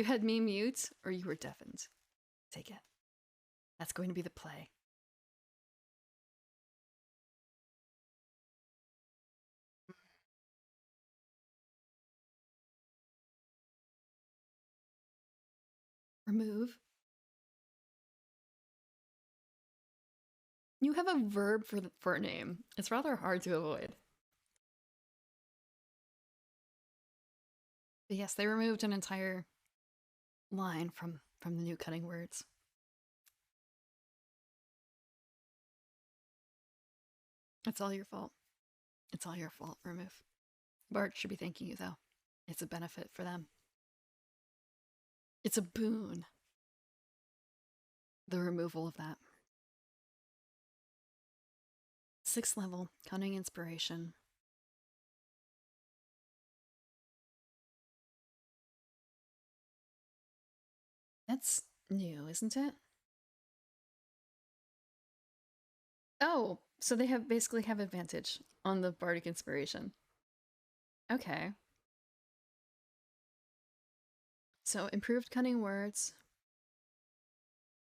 had me mute, or you were deafened. Take it. That's going to be the play. Remove. You have a verb for a name. It's rather hard to avoid. But yes, they removed an entire line from the new cutting words. It's all your fault. It's all your fault, Remove. Bart should be thanking you, though. It's a benefit for them. It's a boon. The removal of that. 6th level, cunning inspiration. That's new, isn't it? Oh, so they basically have advantage on the bardic inspiration. Okay. So improved cunning words.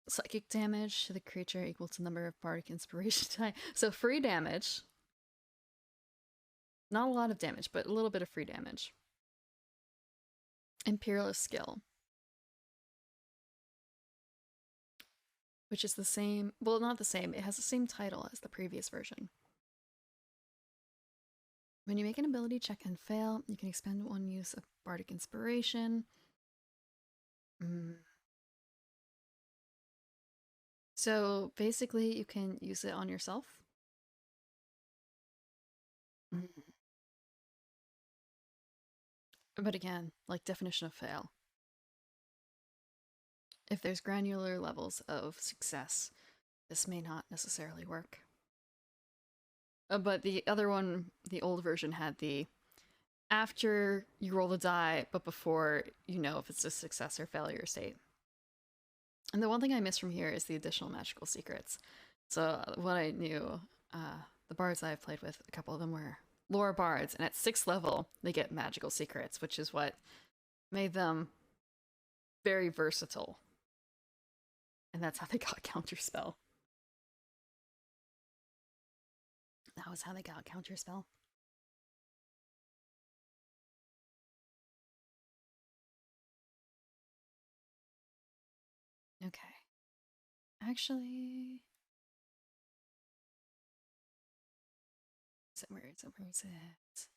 Psychic damage to the creature equal to the number of bardic inspiration die. So free damage. Not a lot of damage, but a little bit of free damage. Imperialist skill. Which is the same, well, not the same, it has the same title as the previous version. When you make an ability check and fail, you can expend 1 use of bardic inspiration. So basically, you can use it on yourself. But again, like definition of fail. If there's granular levels of success, this may not necessarily work. But the other one, the old version, had the after you roll the die, but before you know if it's a success or failure state. And the one thing I miss from here is the additional magical secrets. So what I knew, the bards I've played with, a couple of them were lore bards, and at 6th level, they get magical secrets, which is what made them very versatile. And that's how they got Counterspell. That was how they got Counterspell. Okay. Actually... Where is it? Where is it?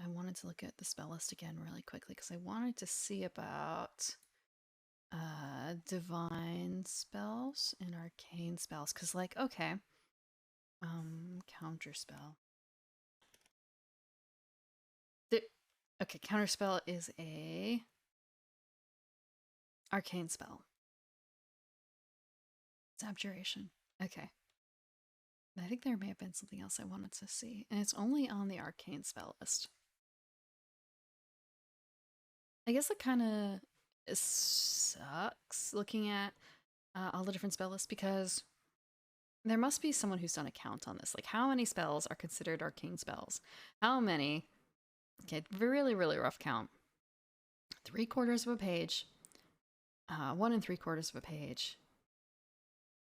I wanted to look at the spell list again really quickly because I wanted to see about divine spells and arcane spells. Because, like, okay, counterspell. Okay, counterspell is a arcane spell. It's abjuration. Okay. I think there may have been something else I wanted to see, and it's only on the arcane spell list. I guess it kind of sucks looking at all the different spell lists because there must be someone who's done a count on this. Like, how many spells are considered arcane spells? How many? Okay, really, really rough count. 3/4 of a page. 1 3/4 of a page.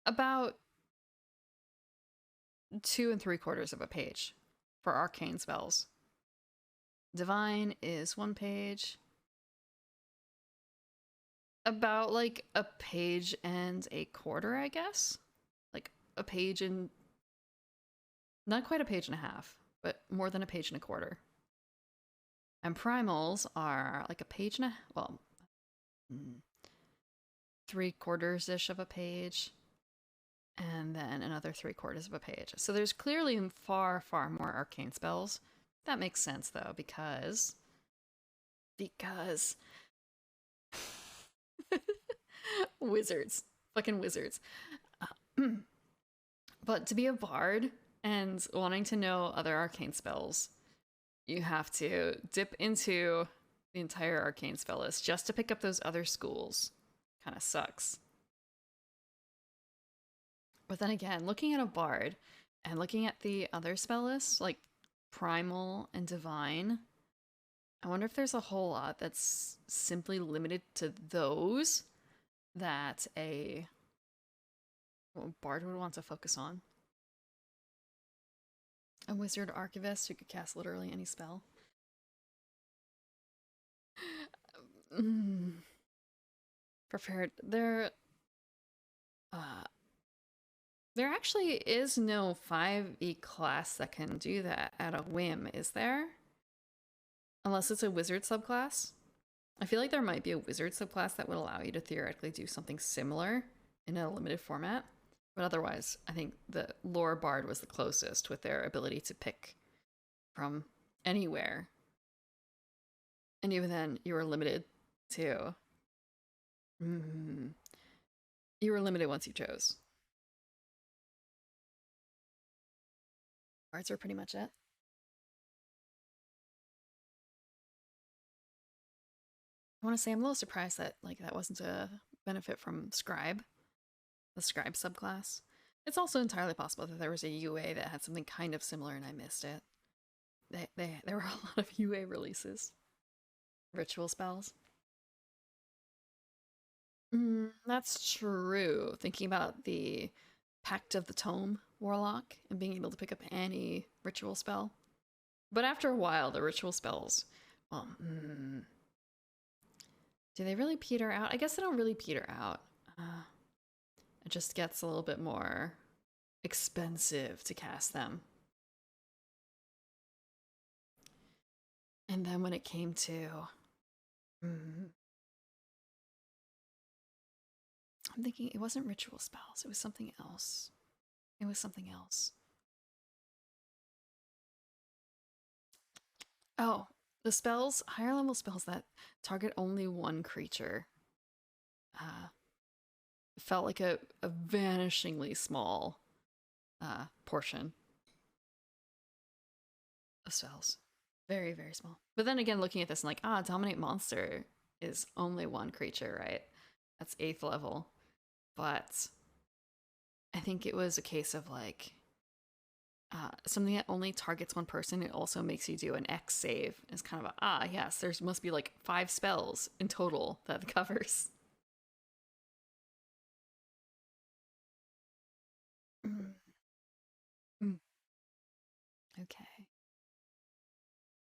About 2 3/4 of a page for arcane spells. Divine is 1 page. About like a page and a quarter, I guess. Like a page and not quite a page and a half, but more than a page and a quarter. And primals are like a page and a, well, 3/4-ish of a page, and then another 3/4 of a page. So there's clearly far, far more arcane spells that makes sense though, because wizards, fucking wizards. But to be a bard and wanting to know other arcane spells, you have to dip into the entire arcane spell list just to pick up those other schools. Kind of sucks. But then again, looking at a bard and looking at the other spell lists, like primal and divine, I wonder if there's a whole lot that's simply limited to those that a bard would want to focus on. A wizard archivist who could cast literally any spell. Prepared. There actually is no 5e class that can do that at a whim, is there? Unless it's a wizard subclass. I feel like there might be a wizard subclass that would allow you to theoretically do something similar in a limited format. But otherwise, I think the lore bard was the closest with their ability to pick from anywhere. And even then, you were limited to... You were limited once you chose. Bards are pretty much it. I want to say I'm a little surprised that that wasn't a benefit from Scribe, the Scribe subclass. It's also entirely possible that there was a UA that had something kind of similar and I missed it. There were a lot of UA releases. Ritual spells. That's true. Thinking about the Pact of the Tome Warlock and being able to pick up any ritual spell. But after a while, the ritual spells, well, do they really peter out? I guess they don't really peter out. It just gets a little bit more expensive to cast them. And then when it came to... I'm thinking it wasn't ritual spells. It was something else. It was something else. Oh, the spells, higher level spells that target only one creature. Felt like a vanishingly small portion of spells. Very, very small. But then again, looking at this, I'm like, Dominate Monster is only one creature, right? That's 8th level. But I think it was a case of like something that only targets one person. It also makes you do an X save. It's kind of yes, there must be like 5 spells in total that covers. Okay.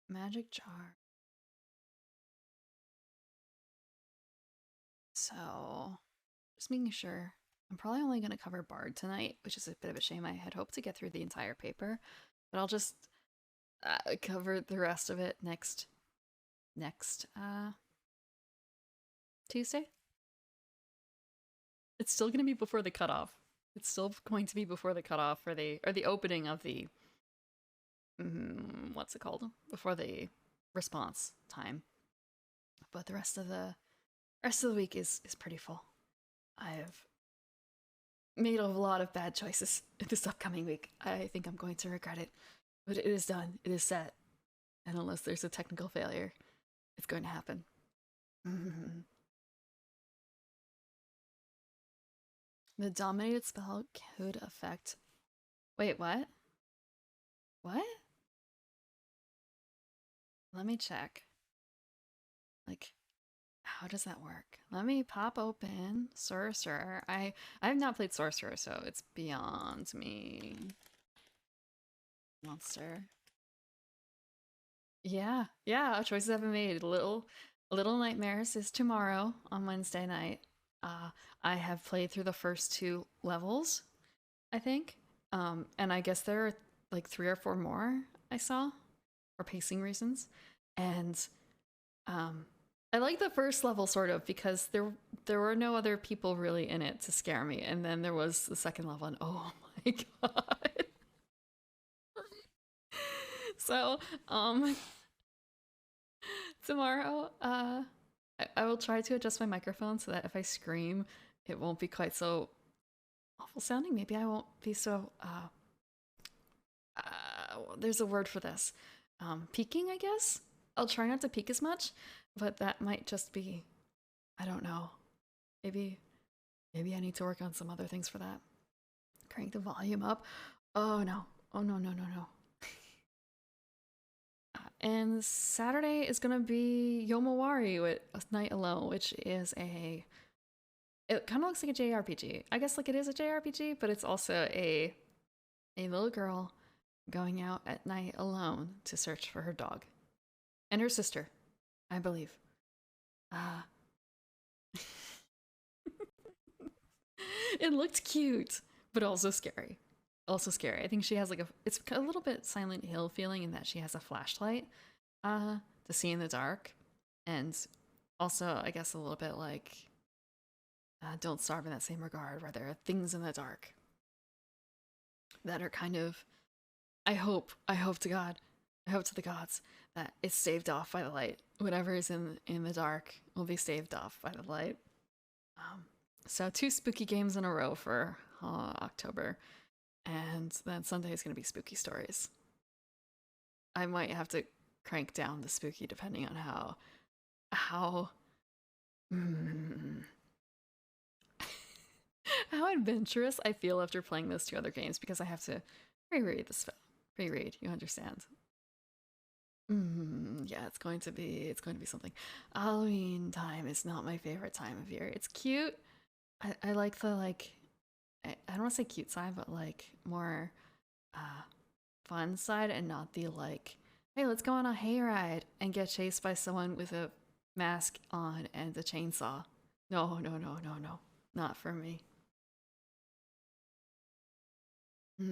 Magic jar. So, just making sure. I'm probably only going to cover Bard tonight, which is a bit of a shame. I had hoped to get through the entire paper, but I'll just cover the rest of it next Tuesday. It's still going to be before the cutoff. It's still going to be before the cutoff for the opening of the what's it called? Before the response time. But the rest of the week is pretty full. I've made a lot of bad choices this upcoming week. I think I'm going to regret it. But it is done. It is set. And unless there's a technical failure, it's going to happen. The dominated spell could affect... Wait, what? What? Let me check. Like, how does that work? Let me pop open Sorcerer. I have not played Sorcerer, so it's beyond me. Monster. Yeah, choices have been made. Little Nightmares is tomorrow on Wednesday night. I have played through the first 2 levels, I think. And I guess there are like 3 or 4 more I saw for pacing reasons. And I like the first level sort of because there were no other people really in it to scare me. And then there was the second level and oh my god. So, tomorrow, I will try to adjust my microphone so that if I scream, it won't be quite so awful sounding. Maybe I won't be so, there's a word for this. Peaking, I guess? I'll try not to peak as much, but that might just be, I don't know. Maybe I need to work on some other things for that. Crank the volume up. Oh no. Oh no, no, no, no. And Saturday is gonna be Yomawari with A Night Alone, which is it kind of looks like a JRPG. I guess like it is a JRPG, but it's also a little girl going out at night alone to search for her dog. And her sister, I believe. It looked cute, but also scary. Also scary. I think she has like it's a little bit Silent Hill feeling in that she has a flashlight to see in the dark. And also, I guess a little bit like Don't Starve in that same regard, where there are things in the dark that are kind of, I hope to God, I hope to the gods that it's staved off by the light. Whatever is in the dark will be staved off by the light. So 2 spooky games in a row for October, and then Sunday is going to be spooky stories. I might have to crank down the spooky depending on how how adventurous I feel after playing those 2 other games, because I have to reread the spell. Reread, you understand. Yeah, it's going to be something. Halloween time is not my favorite time of year. It's cute. I like the like I don't want to say cute side, but like more fun side, and not the like, hey, let's go on a hayride and get chased by someone with a mask on and a chainsaw. No, no, no, no, no. Not for me. Yeah.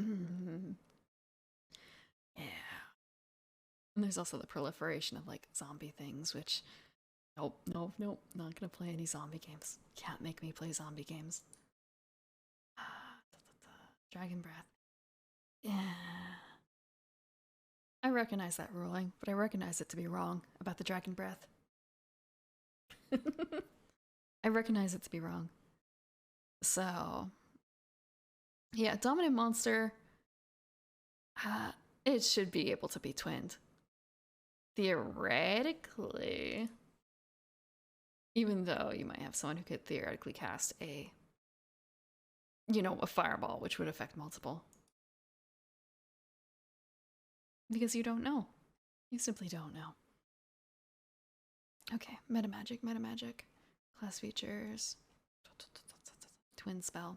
And there's also the proliferation of like zombie things, which nope, nope, nope. Not gonna play any zombie games. Can't make me play zombie games. Dragon breath. Yeah. I recognize that ruling, but I recognize it to be wrong about the dragon breath. I recognize it to be wrong. So, yeah, dominant monster. It should be able to be twinned. Theoretically. Even though you might have someone who could theoretically cast a fireball, which would affect multiple. Because you don't know. You simply don't know. Okay, metamagic. Class features. Twin spell.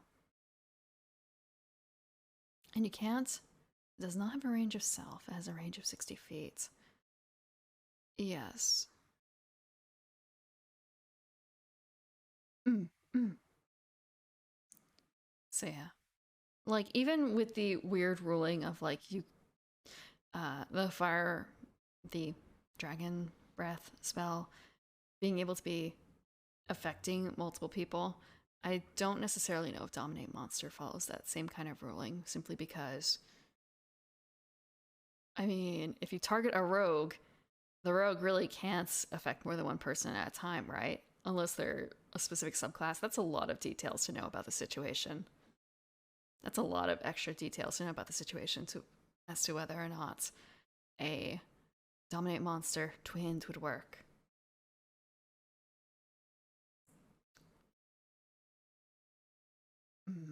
And you can't. It does not have a range of self. It has a range of 60 feet. Yes. So yeah. Like, even with the weird ruling of like the dragon breath spell being able to be affecting multiple people, I don't necessarily know if Dominate Monster follows that same kind of ruling, simply because, I mean, if you target a rogue, the rogue really can't affect more than one person at a time, right? Unless they're a specific subclass. That's a lot of details to know about the situation. That's a lot of extra details to know about the situation as to whether or not a Dominate Monster twinned would work. Okay.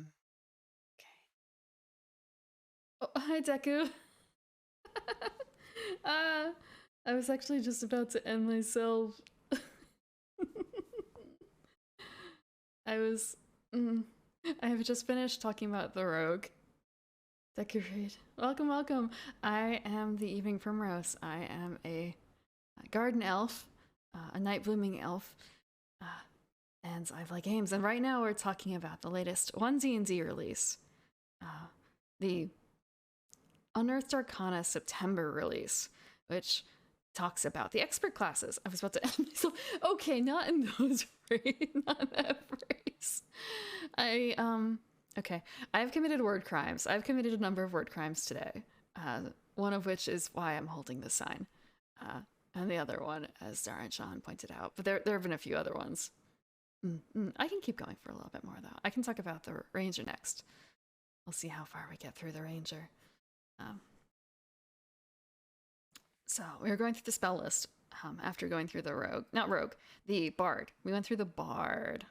Oh, hi, Deku. I was actually just about to end myself. I have just finished talking about the rogue. Decorate. Welcome, welcome. I am the Evening Primrose. I am a garden elf, a night blooming elf, and I play games. And right now we're talking about the latest 1D&D release, the Unearthed Arcana September release, which talks about the expert classes. I was about to end myself. Okay, not in those not that phrase. Okay. I've committed word crimes. I've committed a number of word crimes today. one of which is why I'm holding this sign. And the other one, as Dara and Sean pointed out. But there have been a few other ones. I can keep going for a little bit more, though. I can talk about the Ranger next. We'll see how far we get through the Ranger. So we were going through the spell list after going through the Bard. We went through the Bard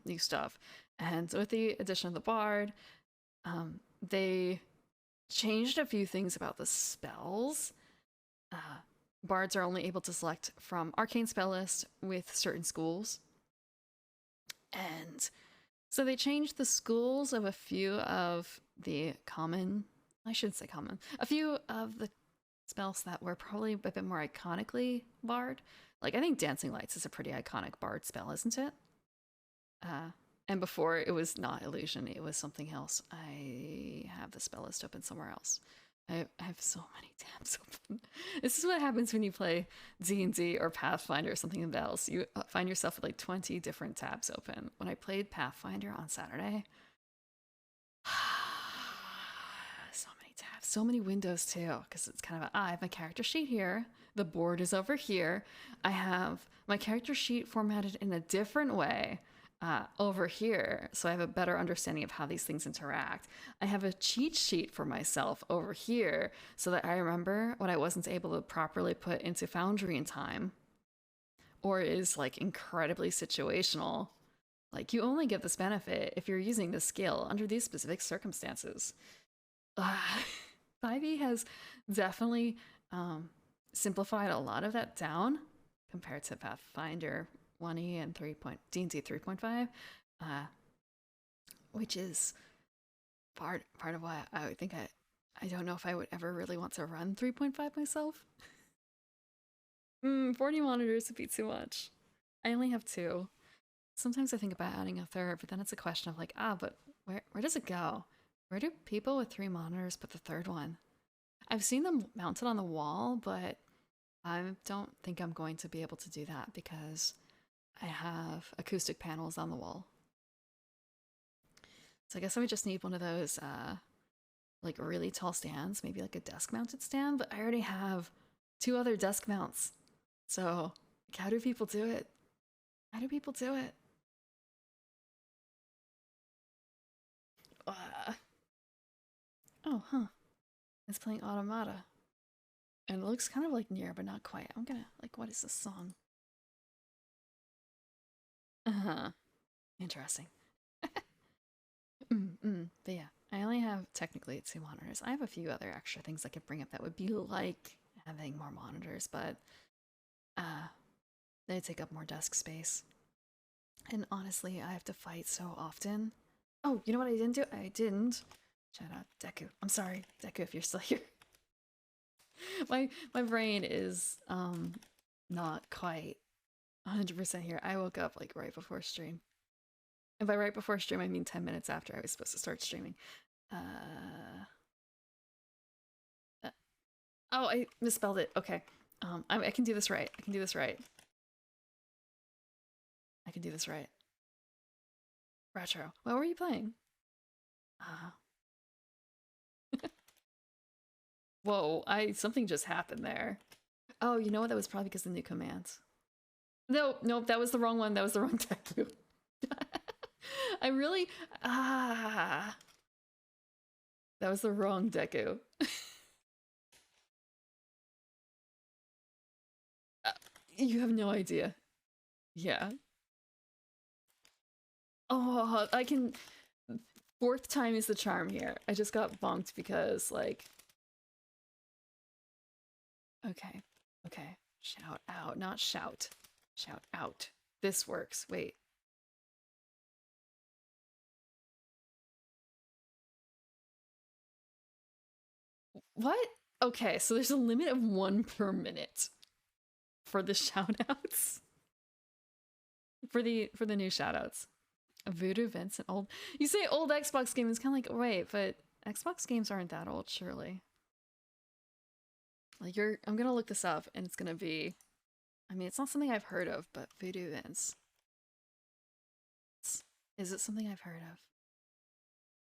new stuff. And with the addition of the Bard, they changed a few things about the spells. Bards are only able to select from arcane spell list with certain schools. And so they changed the schools of a few of the a few of the spells that were probably a bit more iconically Bard. Like, I think Dancing Lights is a pretty iconic Bard spell, isn't it? And before, it was not Illusion, it was something else. I have the spell list open somewhere else. I have so many tabs open. This is what happens when you play D&D or Pathfinder or something else. You find yourself with like 20 different tabs open. When I played Pathfinder on Saturday, so many tabs, so many windows too, because it's kind of I have my character sheet here, the board is over here, I have my character sheet formatted in a different way over here, so I have a better understanding of how these things interact. I have a cheat sheet for myself over here so that I remember what I wasn't able to properly put into Foundry in time, or is like incredibly situational. Like, you only get this benefit if you're using this skill under these specific circumstances. 5e has definitely simplified a lot of that down compared to Pathfinder 1e and D&D 3.5, which is part of why I would think I don't know if I would ever really want to run 3.5 myself. 40 monitors would be too much. I only have 2. Sometimes I think about adding a 3rd, but then it's a question of like, but where does it go? Where do people with 3 monitors put the 3rd one? I've seen them mounted on the wall, but I don't think I'm going to be able to do that because I have acoustic panels on the wall. So I guess I would just need one of those like really tall stands, maybe like a desk mounted stand, but I already have 2 other desk mounts. So how do people do it? How do people do it? It's playing Automata. And it looks kind of like Nier, but not quite. I'm gonna, like, what is this song? Interesting. But yeah, I only have technically 2 monitors. I have a few other extra things I could bring up that would be like having more monitors, but they take up more desk space. And honestly, I have to fight so often. Oh, you know what I didn't do? I didn't. Shout out Deku. I'm sorry, Deku, if you're still here. my brain is not quite 100% here. I woke up like right before stream. And by right before stream, I mean 10 minutes after I was supposed to start streaming. Oh, I misspelled it. Okay. I can do this right. I can do this right. I can do this right. Retro. What were you playing? Whoa, something just happened there. Oh, you know what? That was probably because of the new commands. No, that was the wrong one. That was the wrong Deku. I really... That was the wrong Deku. You have no idea. Yeah. Oh, I can... 4th time is the charm here. I just got bonked because, like... Okay. Shout out, not shout. Shout out. This works. Wait. What? Okay, so there's a limit of 1 per minute for the shoutouts. For the new shoutouts. Voodoo Vincent, old. You say old Xbox game, it's kind of like, wait, but Xbox games aren't that old, surely. Like, I'm gonna look this up, and it's gonna be, I mean, it's not something I've heard of, but Voodoo Vince. Is it something I've heard of?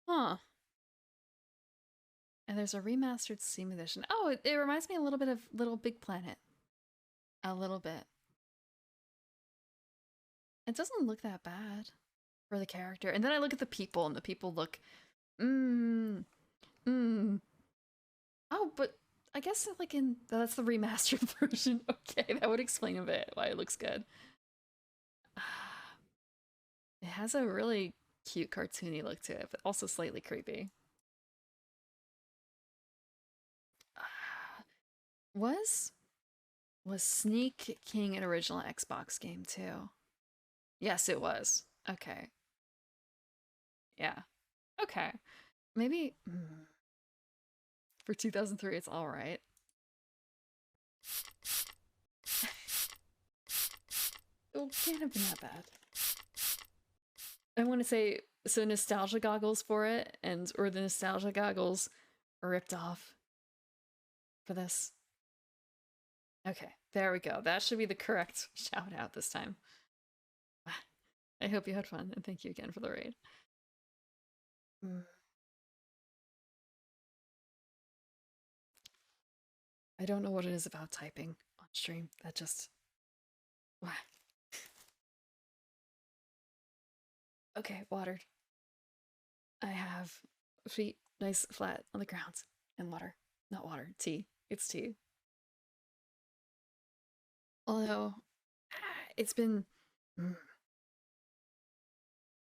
Huh. And there's a remastered Steam edition. Oh, it reminds me a little bit of Little Big Planet. A little bit. It doesn't look that bad for the character. And then I look at the people, and the people look, mmm, mmm. Oh, but I guess like that's the remastered version. Okay, that would explain a bit why it looks good. It has a really cute cartoony look to it, but also slightly creepy. Was was Sneak King an original Xbox game too? Yes, it was. Okay. Yeah. Okay. Maybe for 2003 it's all right. It can't have been that bad. I want to say so nostalgia goggles for it, and or the nostalgia goggles are ripped off for this. Okay, there we go. That should be the correct shout out this time. I hope you had fun, and thank you again for the raid. I don't know what it is about typing on stream that just. Okay, watered. I have feet nice flat on the ground and water. Not water, tea. It's tea. Although it's been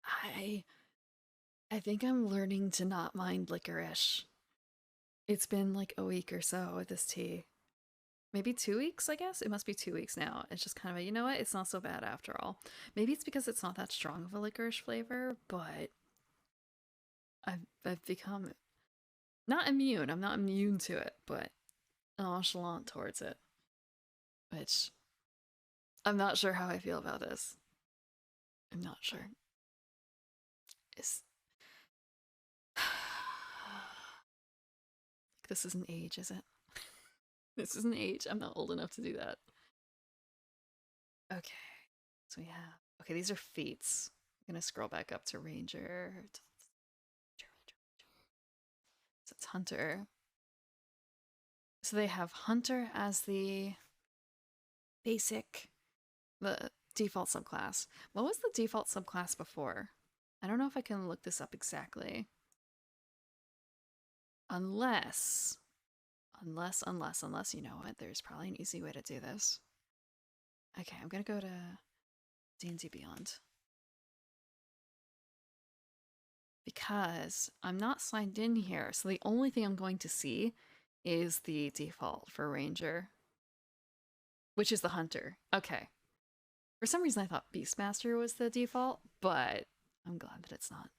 I I think I'm learning to not mind licorice. It's been like a week or so with this tea. Maybe 2 weeks, I guess? It must be 2 weeks now. It's just kind of a, you know what? It's not so bad after all. Maybe it's because it's not that strong of a licorice flavor, but I've become not immune. I'm not immune to it, but nonchalant towards it. Which I'm not sure how I feel about this. I'm not sure. It's this is an age, is it? This is an age. I'm not old enough to do that. Okay. So we have okay, these are feats. I'm gonna scroll back up to Ranger. So it's Hunter. So they have Hunter as the basic, the default subclass. What was the default subclass before? I don't know if I can look this up exactly. Unless, you know what? There's probably an easy way to do this. Okay, I'm gonna go to D&D Beyond. Because I'm not signed in here, so the only thing I'm going to see is the default for Ranger, which is the Hunter. Okay. For some reason I thought Beastmaster was the default, but I'm glad that it's not.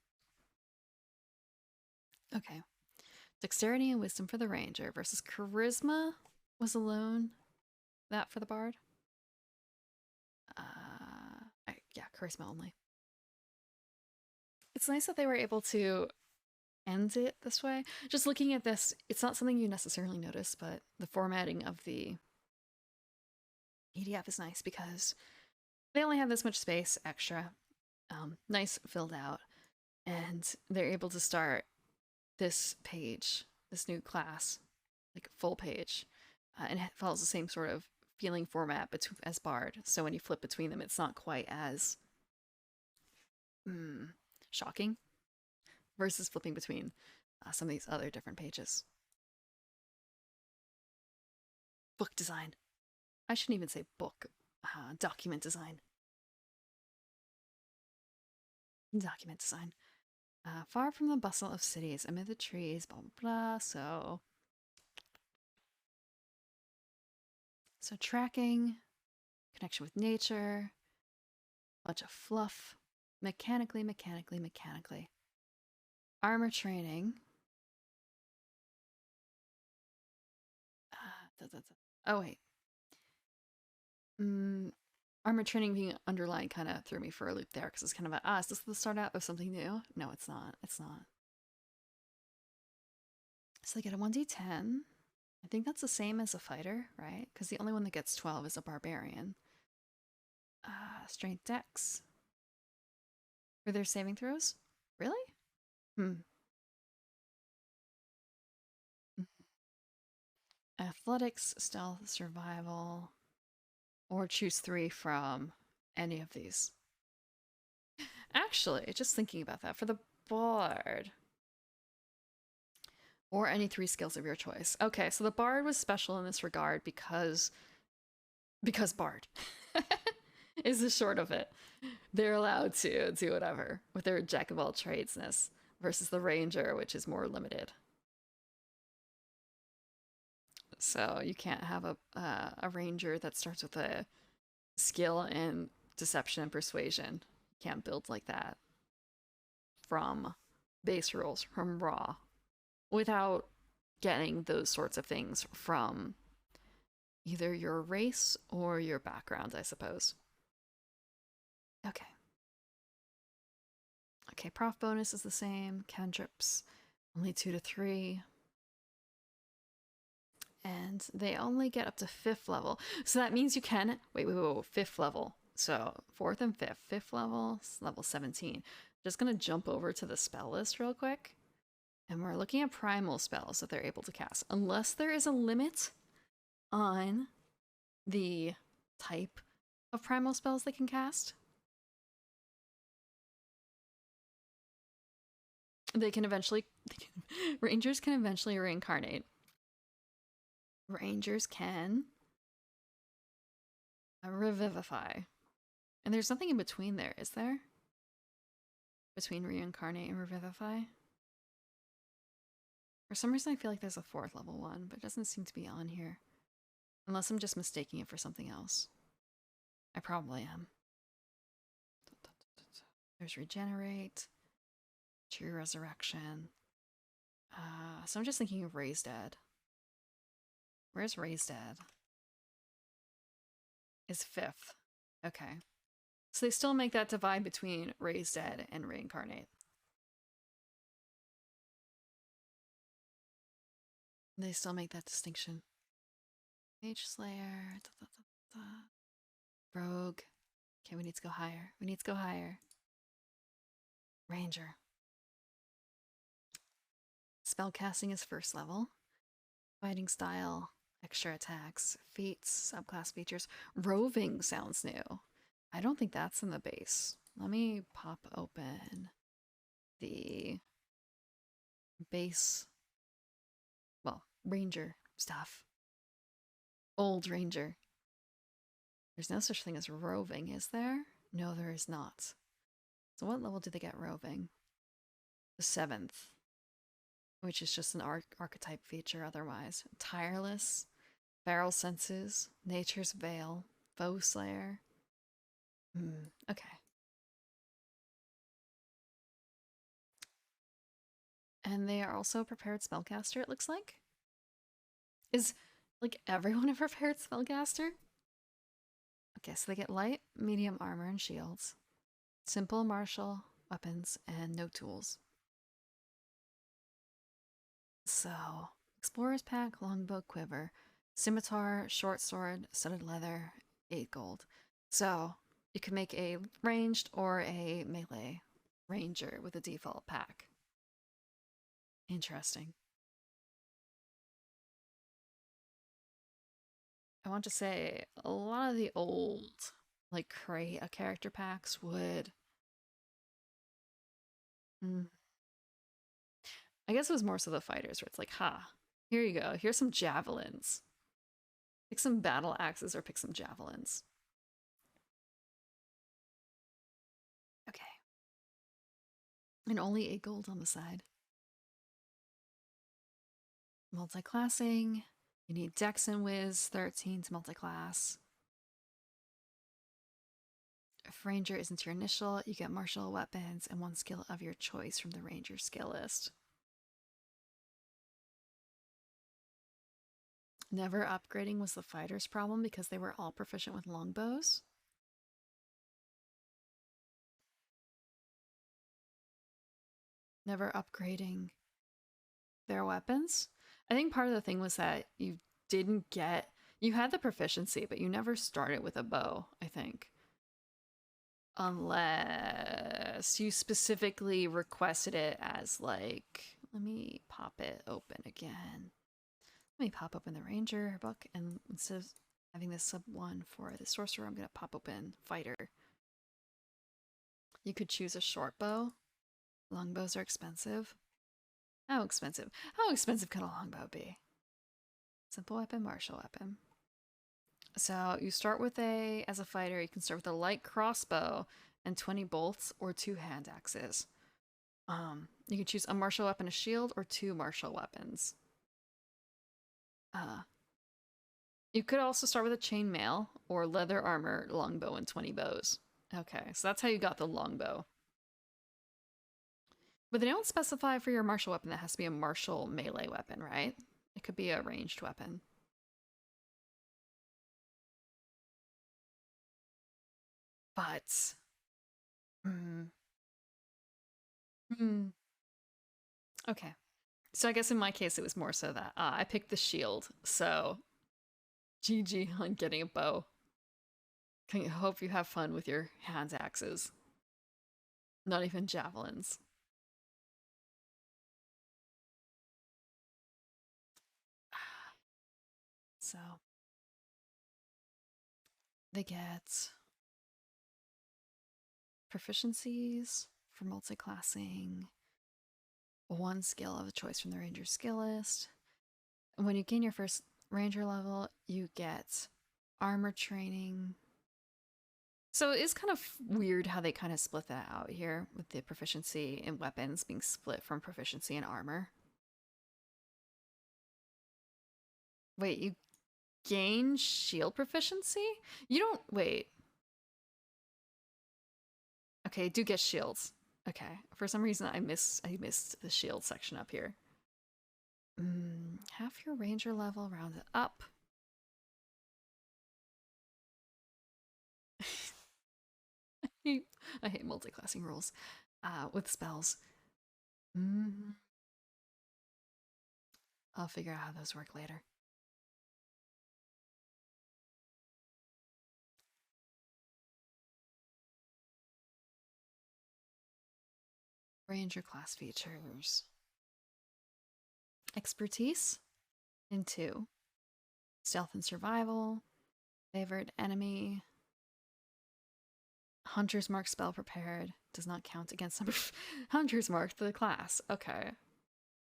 Okay. Dexterity and Wisdom for the Ranger versus Charisma was alone. That for the Bard. Yeah, Charisma only. It's nice that they were able to end it this way. Just looking at this, it's not something you necessarily notice, but the formatting of the PDF is nice because they only have this much space extra. Nice filled out. And they're able to start this page, this new class, like full page. And it follows the same sort of feeling format as Bard. So when you flip between them, it's not quite as shocking versus flipping between some of these other different pages. Book design. I shouldn't even say book. Document design. Document design. Far from the bustle of cities, amid the trees, blah, blah, blah. So tracking, connection with nature, bunch of fluff, mechanically. Armor training. Oh, wait. Armor training being underlined kind of threw me for a loop there because it's kind of a, is this the start out of something new? No, it's not. It's not. So they get a 1d10. I think that's the same as a fighter, right? Because the only one that gets 12 is a barbarian. Strength dex. For their saving throws? Really? Athletics, stealth, survival, or choose 3 from any of these. Actually, just thinking about that, for the bard, or any 3 skills of your choice. Okay, so the bard was special in this regard because bard is the short of it. They're allowed to do whatever with their jack of all tradesness versus the ranger, which is more limited. So you can't have a ranger that starts with a skill in deception and persuasion. You can't build like that from base rules, from raw, without getting those sorts of things from either your race or your background, I suppose. Okay. Okay, prof bonus is the same. Cantrips, only 2 to 3. And they only get up to 5th level. So that means you can... Wait, 5th level. So 4th and 5th. 5th level, level 17. Just going to jump over to the spell list real quick. And we're looking at primal spells that they're able to cast. Unless there is a limit on the type of primal spells they can cast. They can eventually... Rangers can eventually reincarnate. Rangers can revivify. And there's nothing in between there, is there? Between reincarnate and revivify? For some reason I feel like there's a 4th level one, but it doesn't seem to be on here. Unless I'm just mistaking it for something else. I probably am. There's regenerate. True resurrection. So I'm just thinking of Raise Dead. Where's Raise Dead? Is 5th. Okay. So they still make that divide between Raise Dead and Reincarnate. They still make that distinction. Mage Slayer. Rogue. Okay, we need to go higher. We need to go higher. Ranger. Spellcasting is 1st level. Fighting style. Extra attacks. Feats. Subclass features. Roving sounds new. I don't think that's in the base. Let me pop open the base, well, ranger stuff. Old ranger. There's no such thing as roving, is there? No, there is not. So what level do they get roving? The 7th, which is just an archetype feature otherwise. Tireless, feral senses, nature's veil, foe slayer. Okay. And they are also a prepared spellcaster, it looks like. Is, like, everyone a prepared spellcaster? Okay, so they get light, medium armor and shields. Simple martial weapons and no tools. So, explorer's pack, longbow, quiver, scimitar, short sword, studded leather, 8 gold. So, you can make a ranged or a melee ranger with a default pack. Interesting. I want to say a lot of the old, like, create a character packs would. I guess it was more so the fighters where it's like, here you go. Here's some javelins. Pick some battle axes or pick some javelins. Okay. And only 8 gold on the side. Multi-classing. You need Dex and Wiz 13 to multi-class. If Ranger isn't your initial, you get martial weapons and 1 skill of your choice from the Ranger skill list. Never upgrading was the fighter's problem because they were all proficient with longbows. Never upgrading their weapons. I think part of the thing was that you didn't get... You had the proficiency, but you never started with a bow, I think. Unless you specifically requested it as, like... Let me pop it open again. Let me pop open the Ranger book, and instead of having this sub 1 for the Sorcerer, I'm going to pop open Fighter. You could choose a short bow. Longbows are expensive. How expensive? How expensive could a longbow be? Simple weapon, martial weapon. So you start with as a fighter, you can start with a light crossbow and 20 bolts or 2 hand axes. You can choose a martial weapon, a shield, or 2 martial weapons. You could also start with a chainmail or leather armor, longbow, and 20 bows. Okay, so that's how you got the longbow. But they don't specify for your martial weapon that has to be a martial melee weapon, right? It could be a ranged weapon. But... Okay. So I guess in my case it was more so that I picked the shield, so GG on getting a bow. I hope you have fun with your hand axes. Not even javelins. So they get proficiencies for multi-classing, 1 skill of a choice from the ranger skill list. And when you gain your first ranger level, you get armor training. So it is kind of weird how they kind of split that out here with the proficiency in weapons being split from proficiency in armor. Wait, you gain shield proficiency? You don't... Wait. Okay, I do get shields. Okay, for some reason I missed the shield section up here. Half your ranger level rounded up. I hate multi-classing rules with spells. I'll figure out how those work later. Ranger class features. Expertise in 2. Stealth and survival. Favored enemy. Hunter's Mark spell prepared. Does not count against number. Hunter's Mark, the class. Okay.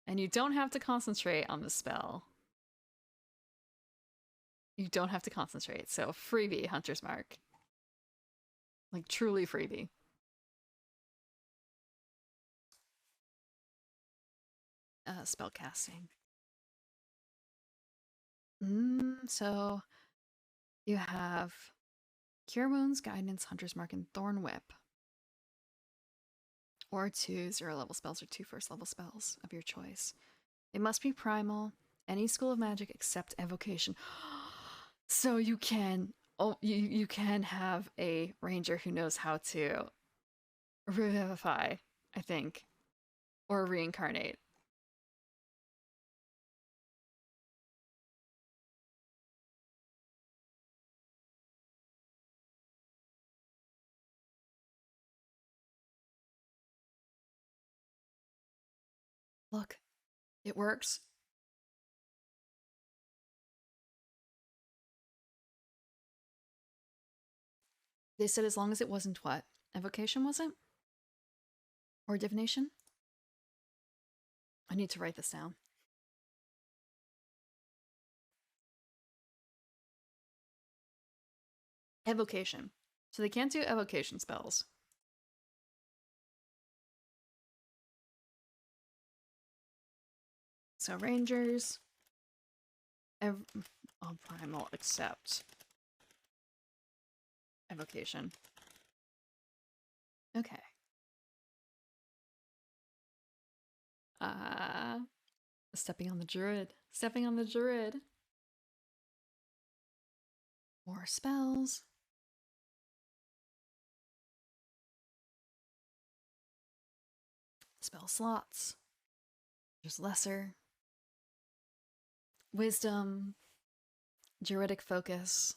And you don't have to concentrate on the spell. You don't have to concentrate. So freebie, Hunter's Mark. Like truly freebie. Spell casting. So you have Cure Wounds, Guidance, Hunter's Mark, and Thorn Whip. Or 2 0-level spells or 2 first-level spells of your choice. It must be primal, any school of magic except evocation. So you can you can have a ranger who knows how to revivify, I think, or reincarnate. Look, it works. They said as long as it wasn't what? Evocation wasn't? Or divination? I need to write this down. Evocation. So they can't do evocation spells. So rangers, all primal except evocation. Okay. Stepping on the druid. Stepping on the druid. More spells. Spell slots. There's lesser. Wisdom. Druidic focus.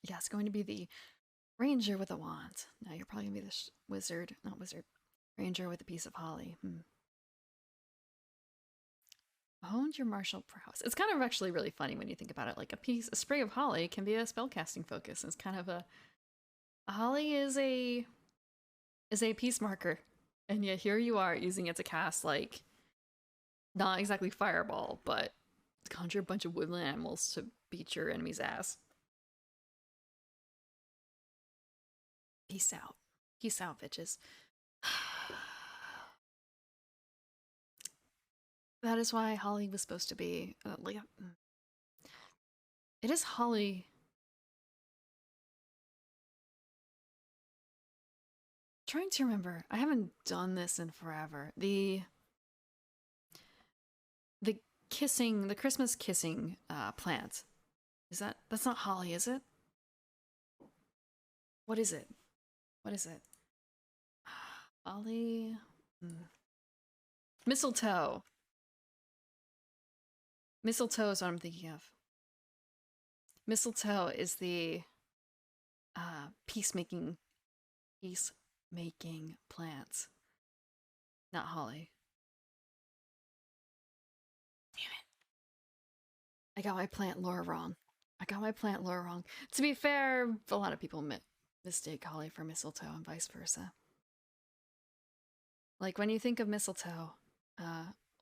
Yeah, it's going to be the ranger with a wand. No, you're probably going to be the wizard. Not wizard. Ranger with a piece of holly. Honed your martial prowess. It's kind of actually really funny when you think about it. Like a spray of holly can be a spellcasting focus. It's kind of a holly is a peace marker, and yet here you are using it to cast like not exactly fireball, but conjure a bunch of woodland animals to beat your enemy's ass. Peace out, bitches. That is why holly was supposed to be like it is holly. Trying to remember. I haven't done this in forever. The kissing, the Christmas kissing plant. That's not holly, is it? What is it? What is it? Holly. Mistletoe. Mistletoe is what I'm thinking of. Mistletoe is the peacemaking plant, not holly. Damn it! I got my plant lore wrong. To be fair, a lot of people mistake holly for mistletoe and vice versa. Like when you think of mistletoe,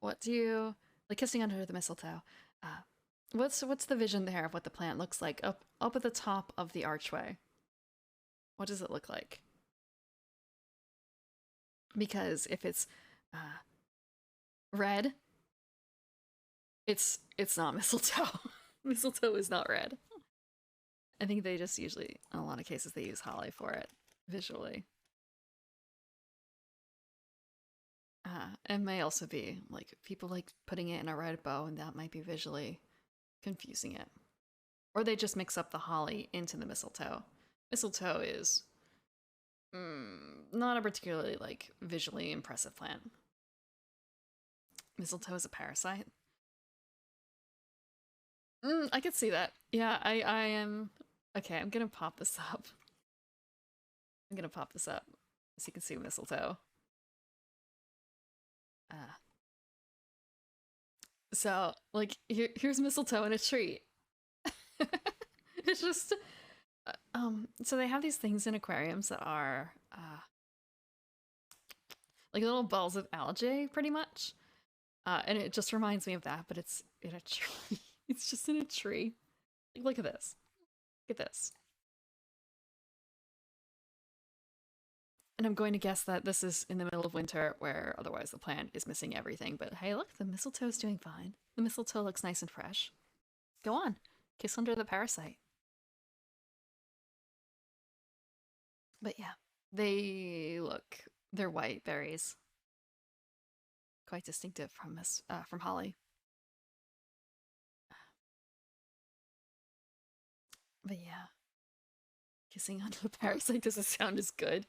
what do you like kissing under the mistletoe? What's the vision there of what the plant looks like up at the top of the archway? What does it look like? Because if it's red, it's not mistletoe. Mistletoe is not red. I think they just usually, in a lot of cases, they use holly for it visually. It may also be like people like putting it in a red bow, and that might be visually confusing it. Or they just mix up the holly into the mistletoe. Mistletoe is not a particularly like visually impressive plant. Mistletoe is a parasite. I could see that. Yeah, I am. Okay, I'm gonna pop this up. So you can see mistletoe. So like here's mistletoe in a tree. It's just so they have these things in aquariums that are like little balls of algae pretty much, and it just reminds me of that, but it's in a tree. It's just in a tree. Like, look at this. And I'm going to guess that this is in the middle of winter, where otherwise the plant is missing everything. But hey, look, the mistletoe's doing fine. The mistletoe looks nice and fresh. Go on, kiss under the parasite. But yeah, they're white berries, quite distinctive from holly. But yeah, kissing under the parasite doesn't sound as good.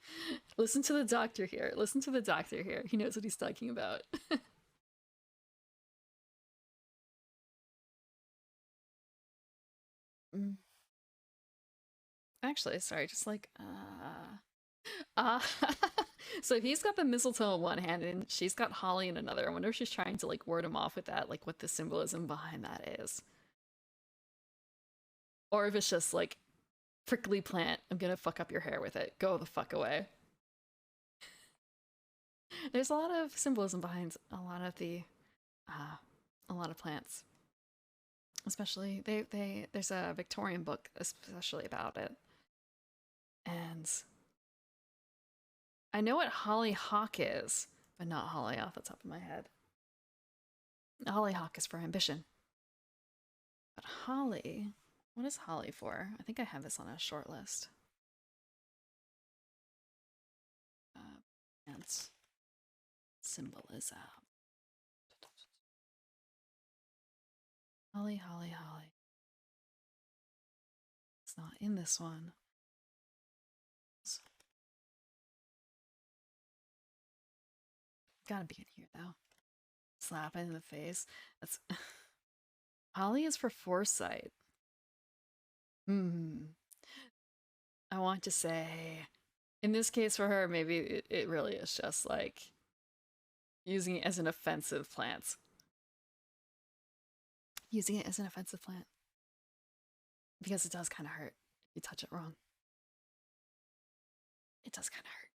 Listen to the doctor here. He knows what he's talking about. Mm. Actually, sorry, just like uh so if he's got the mistletoe in one hand and she's got holly in another, I wonder if she's trying to like ward him off with that, like what the symbolism behind that is. Or if it's just like prickly plant, I'm gonna fuck up your hair with it. Go the fuck away. There's a lot of symbolism behind uh a lot of plants. Especially there's a Victorian book especially about it. And I know what hollyhock is, but not holly off the top of my head. Hollyhock is for ambition. But holly, what is holly for? I think I have this on a short list. Plants symbolism. Holly. It's not in this one. It's gotta be in here though. Slap it in the face. That's holly is for foresight. I want to say, in this case for her, maybe it really is just like using it as an offensive plant. using it as an offensive plant because it does kind of hurt if you touch it wrong. It does kind of hurt.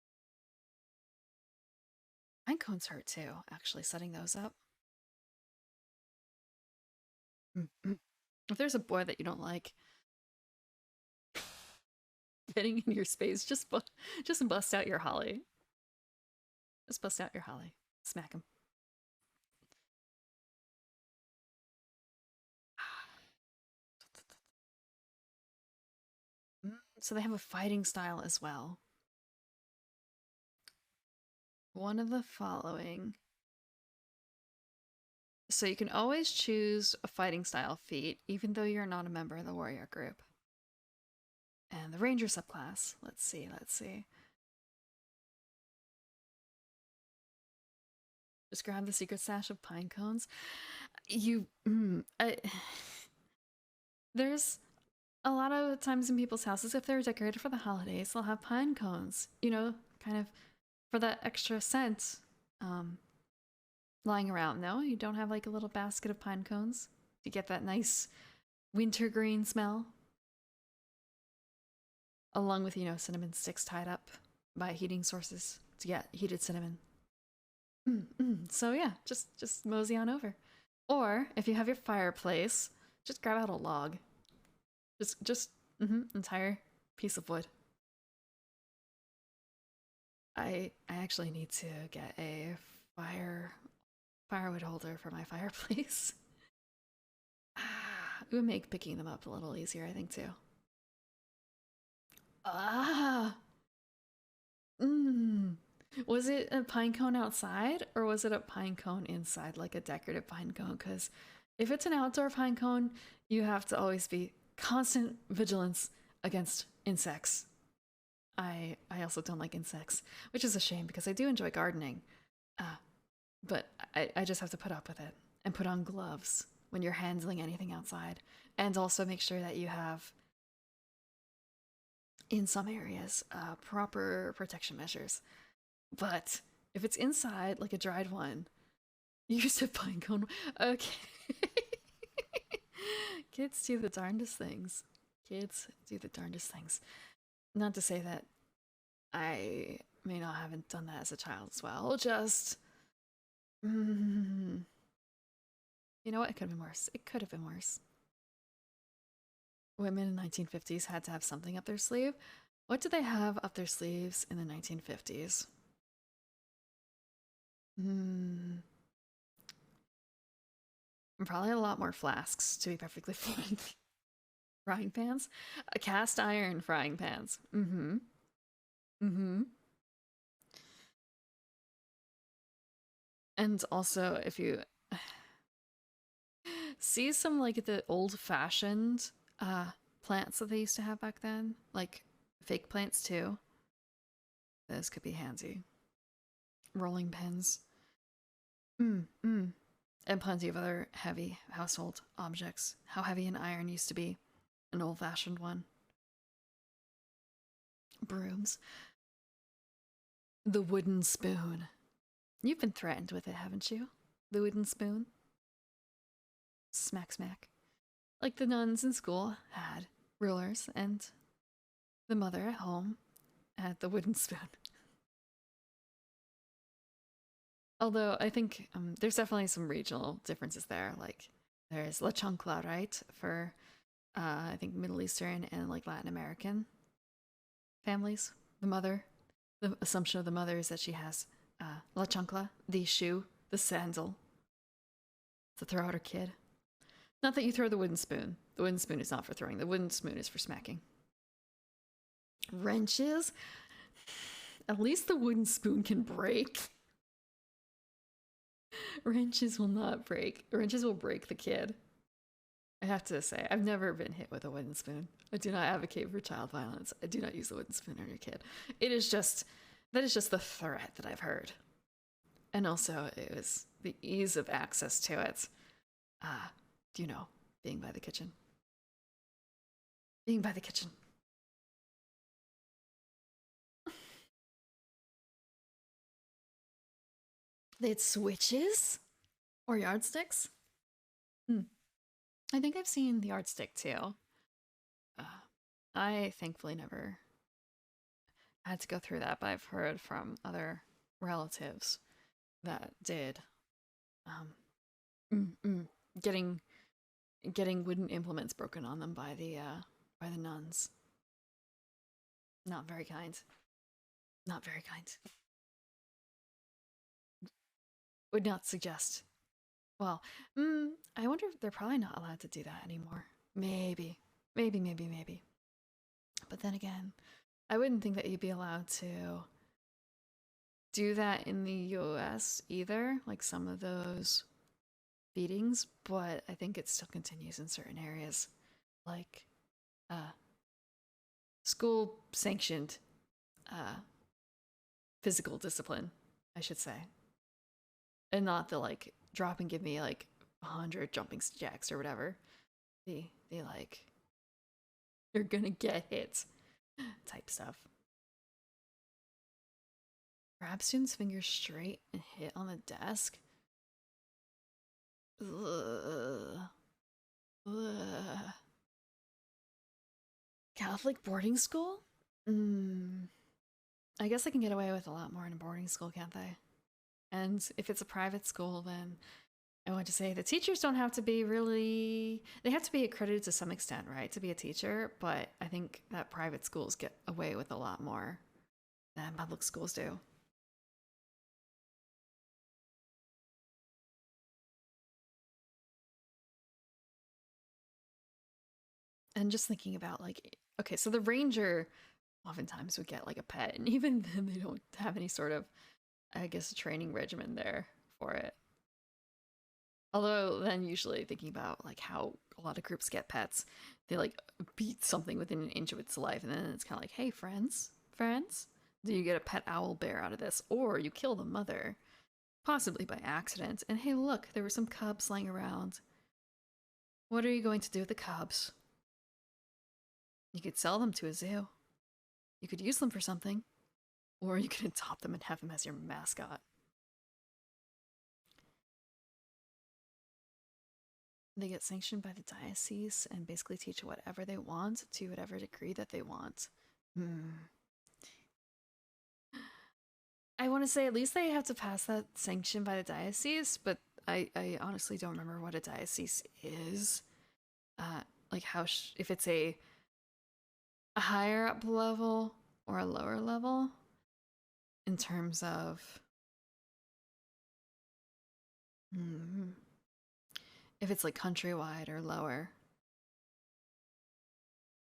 Pine cones hurt too, actually, setting those up. If there's a boy that you don't like getting in your space, just bust out your holly. Just bust out your holly. Smack him. So they have a fighting style as well. One of the following. So you can always choose a fighting style feat, even though you're not a member of the warrior group. And the ranger subclass. Let's see. Just grab the secret stash of pine cones. There's a lot of times in people's houses, if they're decorated for the holidays, they'll have pine cones, you know, kind of for that extra scent lying around. No, you don't have like a little basket of pine cones to get that nice wintergreen smell, along with, you know, cinnamon sticks tied up by heating sources to get heated cinnamon. So yeah, just mosey on over. Or if you have your fireplace, just grab out a log. Just entire piece of wood. I actually need to get a firewood holder for my fireplace. It would make picking them up a little easier, I think, too. Was it a pine cone outside or was it a pine cone inside, like a decorative pine cone? Because if it's an outdoor pine cone, you have to always be constant vigilance against insects. I also don't like insects, which is a shame because I do enjoy gardening. But I just have to put up with it and put on gloves when you're handling anything outside. And also make sure that you have, in some areas, proper protection measures. But if it's inside, like a dried one, use a pine cone. Okay. Kids do the darndest things. Kids do the darndest things. Not to say that I may not haven't done that as a child as well. Just, you know what? It could have been worse. It could have been worse. Women in the 1950s had to have something up their sleeve. What did they have up their sleeves in the 1950s? Probably a lot more flasks, to be perfectly frank. Frying pans? Cast iron frying pans. And also, if you see some like the old-fashioned plants that they used to have back then, like fake plants too, those could be handy. Rolling pins. And plenty of other heavy household objects. How heavy an iron used to be. An old-fashioned one. Brooms. The wooden spoon. You've been threatened with it, haven't you? The wooden spoon? Smack, smack. Like the nuns in school had rulers, and the mother at home had the wooden spoon. Although I think there's definitely some regional differences there. Like there's la chancla, right? For I think Middle Eastern and like Latin American families. The assumption of the mother is that she has la chancla, the shoe, the sandal, to throw out her kid. Not that you throw the wooden spoon. The wooden spoon is not for throwing. The wooden spoon is for smacking. Wrenches? At least the wooden spoon can break. Wrenches will not break. Wrenches will break the kid. I have to say, I've never been hit with a wooden spoon. I do not advocate for child violence. I do not use the wooden spoon on your kid. That is just the threat that I've heard. And also, it was the ease of access to it. You know, being by the kitchen. Being by the kitchen. They had switches? Or yardsticks? I think I've seen the art stick too. Uh, I thankfully never had to go through that, but I've heard from other relatives that did. Um, mm, mm, getting getting wooden implements broken on them by the nuns. Not very kind. Not very kind. Would not suggest. Well, I wonder if they're probably not allowed to do that anymore. Maybe. Maybe. But then again, I wouldn't think that you'd be allowed to do that in the US either, like some of those beatings, but I think it still continues in certain areas. Like school sanctioned uh physical discipline, I should say. And not the like drop and give me like 100 jumping jacks or whatever. The like you're gonna get hit type stuff. Grab students' fingers straight and hit on the desk. Ugh. Ugh. Catholic boarding school? I guess I can get away with a lot more in a boarding school, can't they? And if it's a private school, then I want to say the teachers don't have to be really. They have to be accredited to some extent, right, to be a teacher, but I think that private schools get away with a lot more than public schools do. And just thinking about like, okay, so the ranger oftentimes would get like a pet, and even then they don't have any sort of, I guess, training regimen there for it. Although then usually thinking about like how a lot of groups get pets, they like beat something within an inch of its life, and then it's kind of like, hey, friends, do you get a pet owl bear out of this, or you kill the mother, possibly by accident, and hey, look, there were some cubs lying around. What are you going to do with the cubs? You could sell them to a zoo. You could use them for something, or you could adopt them and have them as your mascot. They get sanctioned by the diocese and basically teach whatever they want to whatever degree that they want. I want to say at least they have to pass that sanction by the diocese, but I honestly don't remember what a diocese is. Uh, like how if it's a higher up level or a lower level in terms of if it's like countrywide or lower.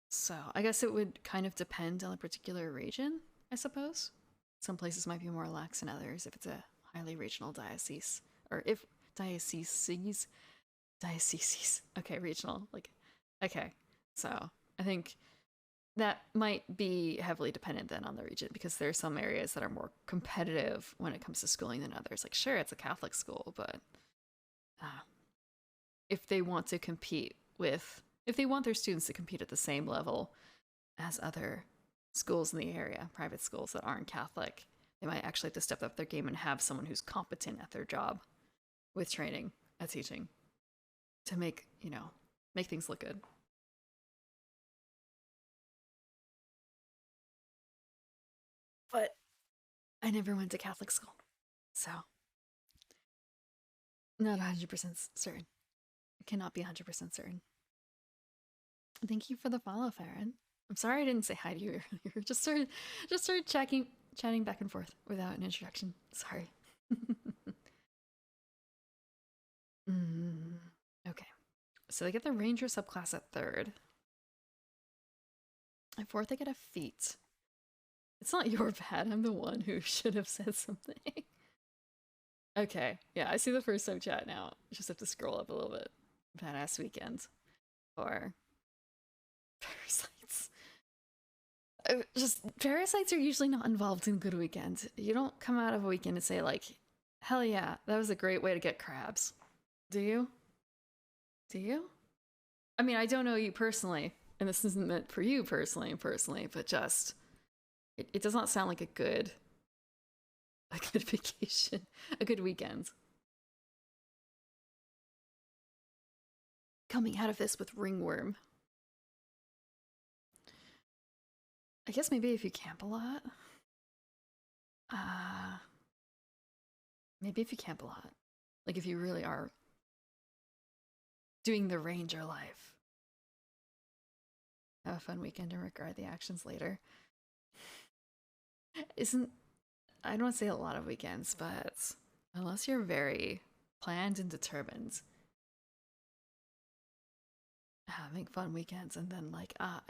So I guess it would kind of depend on the particular region, I suppose. Some places might be more lax than others if it's a highly regional diocese. Or if dioceses. Okay, regional. Like, okay. So I think that might be heavily dependent then on the region because there are some areas that are more competitive when it comes to schooling than others. Like, sure, it's a Catholic school, but uh, if they want to compete with, if they want their students to compete at the same level as other schools in the area, private schools that aren't Catholic, they might actually have to step up their game and have someone who's competent at their job with training at teaching to make, make things look good. But I never went to Catholic school, so not 100% certain. I cannot be 100% certain. Thank you for the follow, Farron. I'm sorry I didn't say hi to you earlier. Just started chatting back and forth without an introduction. Sorry. mm, okay. So they get the Ranger subclass at third. At fourth, they get a feat. It's not your bad. I'm the one who should have said something. Okay. Yeah, I see the first sub chat now. Just have to scroll up a little bit. Badass weekend. Or parasites. Just parasites are usually not involved in good weekend. You don't come out of a weekend and say like, hell yeah, that was a great way to get crabs. Do you? Do you? I mean, I don't know you personally, and this isn't meant for you personally, but just it does not sound like a good vacation, a good weekend. coming out of this with ringworm. I guess maybe if you camp a lot. Maybe if you camp a lot. Like if you really are doing the ranger life. Have a fun weekend and regret the actions later. I don't want to say a lot of weekends, but unless you're very planned and determined, having fun weekends and then like, I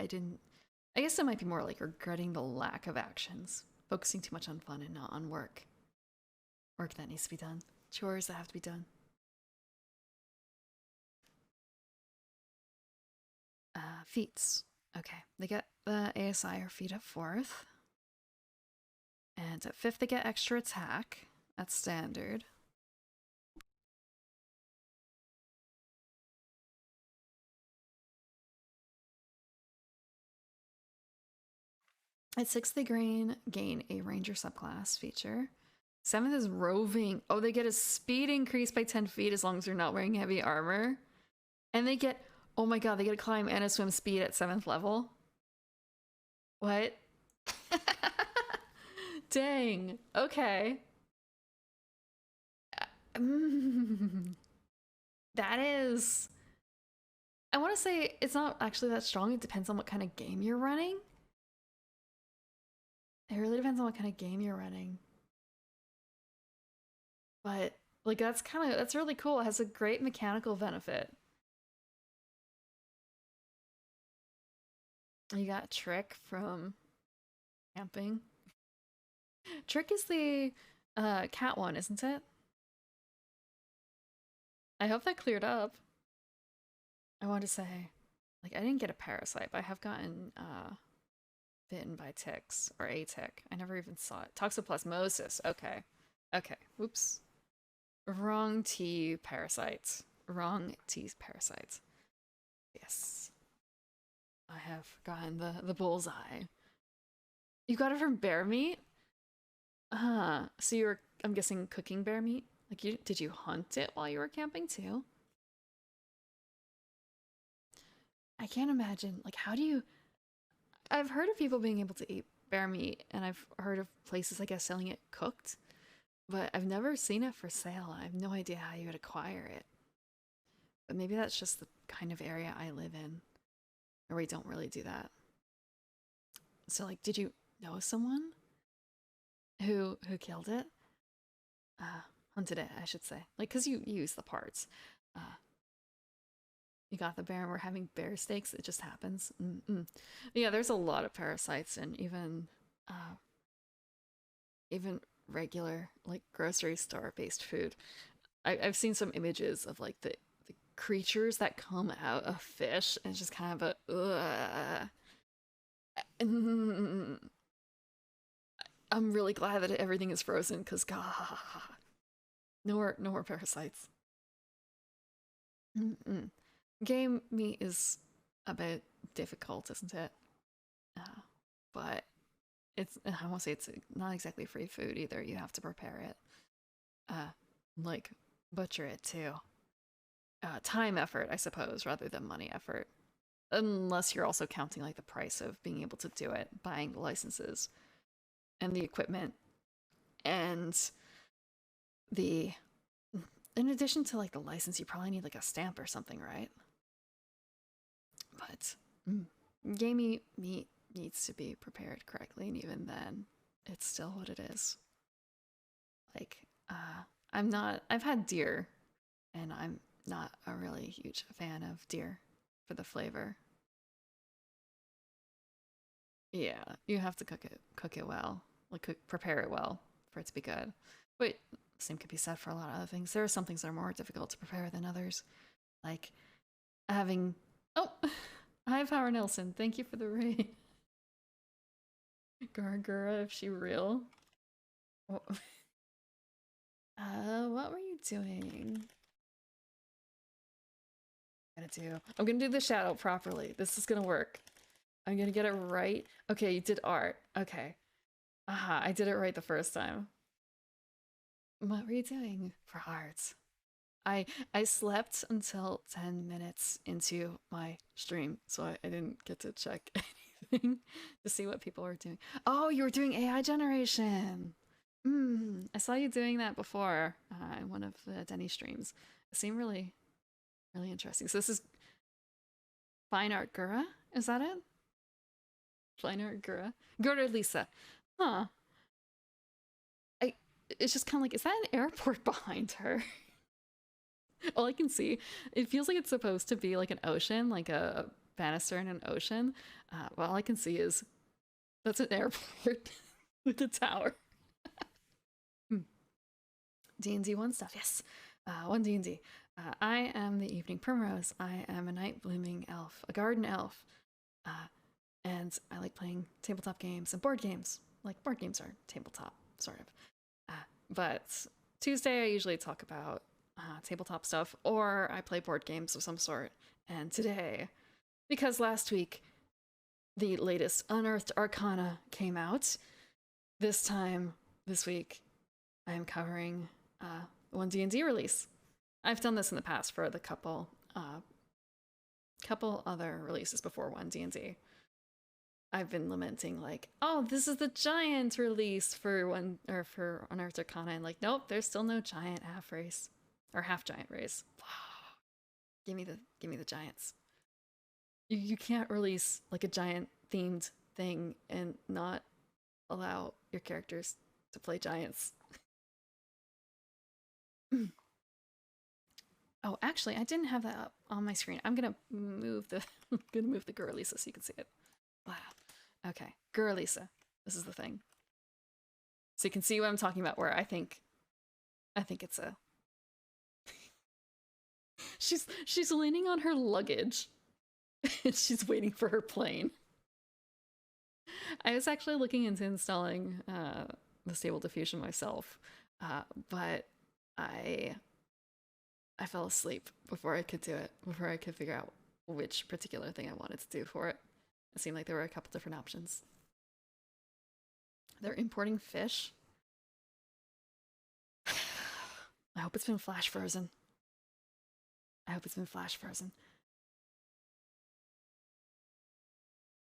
guess it might be more like regretting the lack of actions, focusing too much on fun and not on work. Work that needs to be done, chores that have to be done. Feats. Okay, they get the ASI or feat at 4th. And at 5th they get extra attack. That's standard. At 6th they gain a ranger subclass feature. 7th is roving. Oh, they get a speed increase by 10 feet as long as they're not wearing heavy armor. And they get, oh my god, they get a climb and a swim speed at 7th level. What? Dang. Okay. That is... I want to say it's not actually that strong. It depends on what kind of game you're running. It really depends on what kind of game you're running. But, like, that's really cool. It has a great mechanical benefit. You got Trick from camping. Trick is the cat one, isn't it? I hope that cleared up. I want to say, like, I didn't get a parasite, but I have gotten bitten by ticks, or a tick. I never even saw it. Toxoplasmosis. Okay. Okay. Oops. Wrong T parasites. Wrong T parasites. Yes. I have gotten the bullseye. You got it from bear meat? So you were, I'm guessing, cooking bear meat? Like, did you hunt it while you were camping too? I can't imagine. Like, how do you... I've heard of people being able to eat bear meat, and I've heard of places, I guess, selling it cooked, but I've never seen it for sale. I have no idea how you would acquire it. But maybe that's just the kind of area I live in, where we don't really do that. So, like, did you know someone who killed it? Hunted it, I should say. Like, because you use the parts. You got the bear and we're having bear steaks. It just happens. Yeah, there's a lot of parasites and even regular, like, grocery store based food. I've seen some images of like the creatures that come out of fish, and it's just kind of a I'm really glad that everything is frozen, because god, no more parasites. Game meat is a bit difficult, isn't it? But I won't say it's not exactly free food either. You have to prepare it. Like, butcher it too. Time effort, I suppose, rather than money effort. Unless you're also counting like the price of being able to do it, buying the licenses and the equipment and the... In addition to like the license, you probably need like a stamp or something, right? But gamey meat needs to be prepared correctly, and even then, it's still what it is. Like, I've had deer, and I'm not a really huge fan of deer for the flavor. Yeah, you have to cook it well, like prepare it well for it to be good. But same could be said for a lot of other things. There are some things that are more difficult to prepare than others, like having... Oh, hi Power Nelson, thank you for the raid. Gargura, if she real. Oh. What were you doing? I'm gonna do the shadow properly. This is gonna work. I'm gonna get it right. Okay, you did art. Okay. Aha, I did it right the first time. What were you doing for art? I slept until 10 minutes into my stream, so I didn't get to check anything to see what people were doing. Oh, you were doing AI generation. I saw you doing that before in one of the Denny streams. It seemed really, really interesting. So this is Fine Art Gura? Is that it? Fine Art Gura? Gura Lisa. Huh. I. It's just kind of like, is that an airport behind her? All I can see, it feels like it's supposed to be like an ocean, like a banister in an ocean. All I can see is that's an airport with a tower. D&D 1 stuff, yes. 1 D&D. I am the Evening Primrose. I am a night blooming elf, a garden elf. And I like playing tabletop games and board games. Like, board games are tabletop, sort of. But Tuesday I usually talk about tabletop stuff, or I play board games of some sort. And today, because last week the latest Unearthed Arcana came out, this week, I am covering one D&D release. I've done this in the past for the couple other releases before one D&D. I've been lamenting like, oh, this is the giant release for Unearthed Arcana, and like, nope, there's still no giant half race or half giant race. Give me the giants. You can't release like a giant themed thing and not allow your characters to play giants. Oh, actually, I didn't have that up on my screen. I'm gonna move the Gura Lisa so you can see it. Wow. Okay, Gura Lisa. This is the thing. So you can see what I'm talking about. Where I think it's a. she's leaning on her luggage, and she's waiting for her plane. I was actually looking into installing the Stable Diffusion myself, but I fell asleep before I could do it, before I could figure out which particular thing I wanted to do for it. It seemed like there were a couple different options. They're importing fish. I hope it's been flash frozen.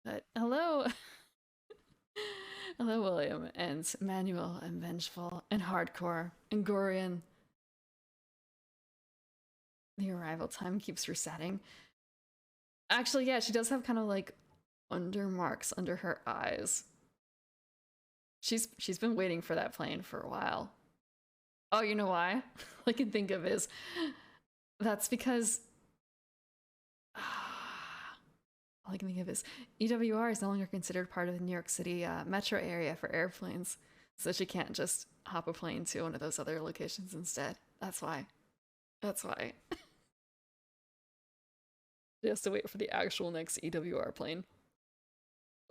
But hello. Hello, William, and Manuel, and Vengeful, and Hardcore, and Gorian. The arrival time keeps resetting. Actually, yeah, she does have kind of like under marks under her eyes. She's been waiting for that plane for a while. Oh, you know why? All I can think of is that's because all I can think of is EWR is no longer considered part of the New York City metro area for airplanes, so she can't just hop a plane to one of those other locations instead. That's why. She has to wait for the actual next EWR plane.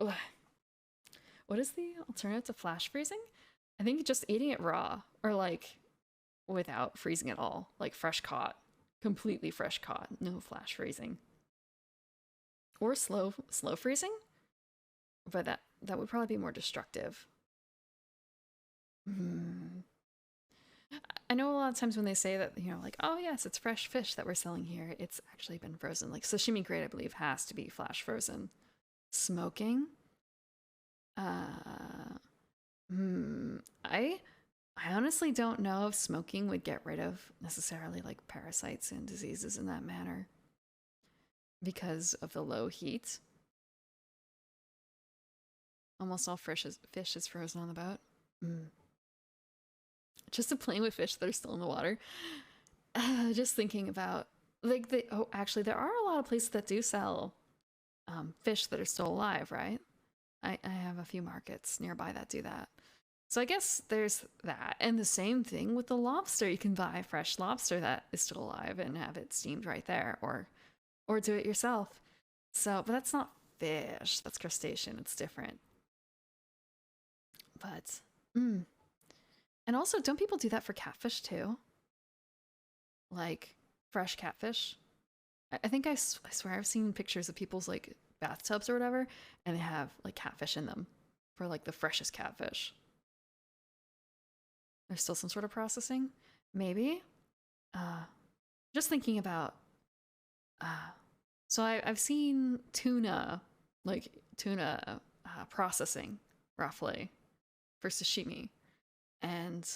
Ugh. What is the alternative to flash freezing? I think just eating it raw, or like without freezing at all, like fresh caught, completely fresh caught, no flash freezing, or slow freezing. But that would probably be more destructive. I know a lot of times when they say that, like, oh yes, it's fresh fish that we're selling here, it's actually been frozen. Like sashimi grade, I believe, has to be flash frozen. Smoking? I honestly don't know if smoking would get rid of necessarily like parasites and diseases in that manner because of the low heat. Almost all fish is frozen on the boat. Just to play with fish that are still in the water. Just thinking about like actually there are a lot of places that do sell fish that are still alive, right? I have a few markets nearby that do that. So I guess there's that. And the same thing with the lobster. You can buy fresh lobster that is still alive and have it steamed right there, or do it yourself. So, but that's not fish. That's crustacean. It's different. But, and also, don't people do that for catfish too? Like fresh catfish? I think I swear I've seen pictures of people's like bathtubs or whatever, and they have like catfish in them for like the freshest catfish. There's still some sort of processing, maybe. Just thinking about, so I've seen tuna, like tuna processing roughly for sashimi and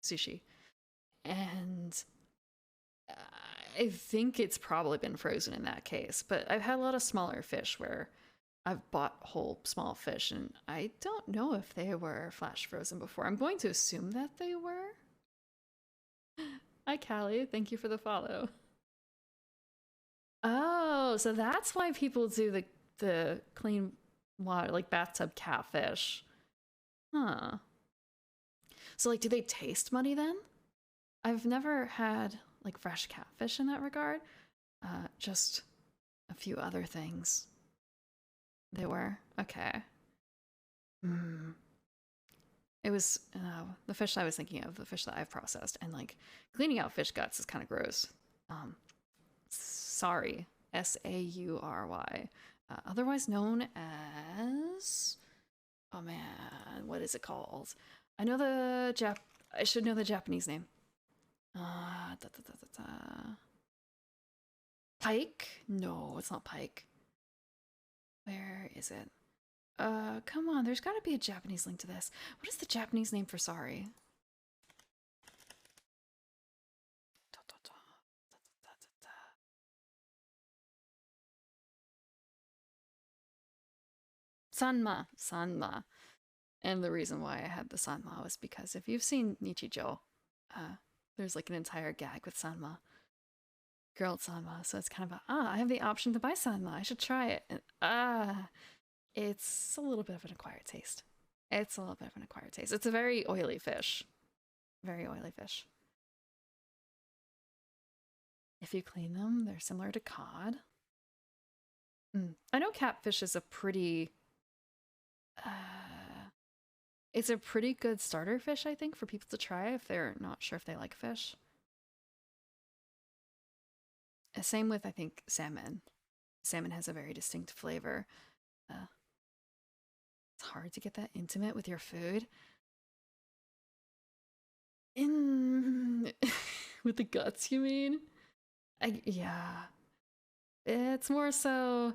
sushi. And I think it's probably been frozen in that case, but I've had a lot of smaller fish where I've bought whole small fish and I don't know if they were flash frozen before. I'm going to assume that they were. Hi, Callie. Thank you for the follow. Oh, so that's why people do the clean water, like bathtub catfish. Huh. So, like, do they taste muddy then? I've never had, like, fresh catfish in that regard. Just a few other things. They were? Okay. Mm. It was the fish I was thinking of, the fish that I've processed, and, like, cleaning out fish guts is kind of gross. Saury. Saury. Otherwise known as... Oh man, what is it called? I know I should know the Japanese name. Pike? No, it's not pike. Where is it? Come on, there's gotta be a Japanese link to this. What is the Japanese name for sorry? Sanma. And the reason why I had the Sanma was because if you've seen Nichijou, there's like an entire gag with Sanma. Grilled Sanma. So it's kind of I have the option to buy Sanma. I should try it. And, it's a little bit of an acquired taste. It's a little bit of an acquired taste. It's a very oily fish. Very oily fish. If you clean them, they're similar to cod. I know catfish is a pretty... it's a pretty good starter fish, I think, for people to try if they're not sure if they like fish. Same with, I think, salmon. Salmon has a very distinct flavor. It's hard to get that intimate with your food. With the guts, you mean? Yeah. It's more so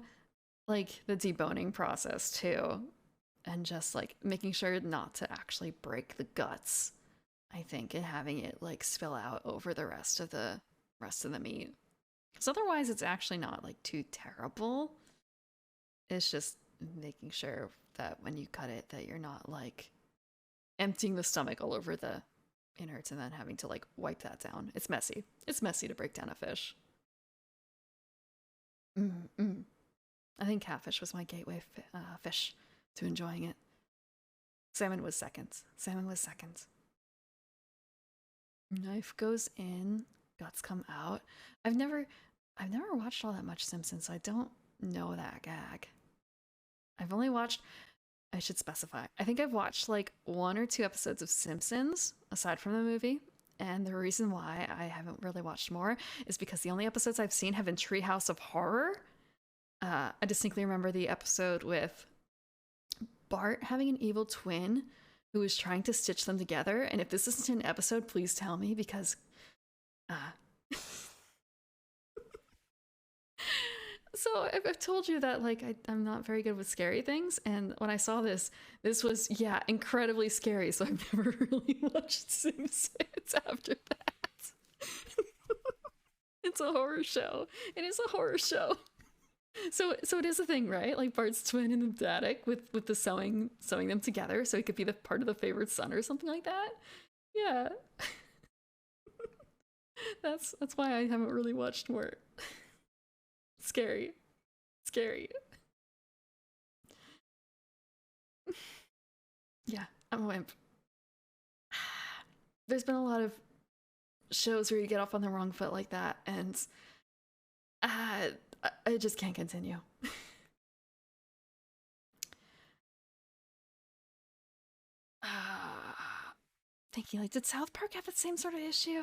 like the deboning process too. And just like making sure not to actually break the guts, I think, and having it like spill out over the rest of the meat. Because otherwise it's actually not like too terrible. It's just making sure that when you cut it that you're not like emptying the stomach all over the innards and then having to like wipe that down. It's messy. It's messy to break down a fish. I think catfish was my gateway fish to enjoying it. Salmon was second. Knife goes in, guts come out. I've never watched all that much Simpsons, so I don't know that gag. I've only watched, I should specify, I think I've watched like 1 or 2 episodes of Simpsons aside from the movie. And the reason why I haven't really watched more is because the only episodes I've seen have been Treehouse of Horror. I distinctly remember the episode with Bart having an evil twin who is trying to stitch them together. And if this isn't an episode, please tell me, because so I've told you that like I'm not very good with scary things, and when I saw this was incredibly scary. So I've never really watched Simpsons after that. It's a horror show. It is a horror show. So it is a thing, right? Like Bart's twin in the attic with the sewing them together, so he could be the part of the favored son or something like that. Yeah. That's why I haven't really watched more. Scary. Yeah, I'm a wimp. There's been a lot of shows where you get off on the wrong foot like that, and I just can't continue. Thinking like, did South Park have the same sort of issue?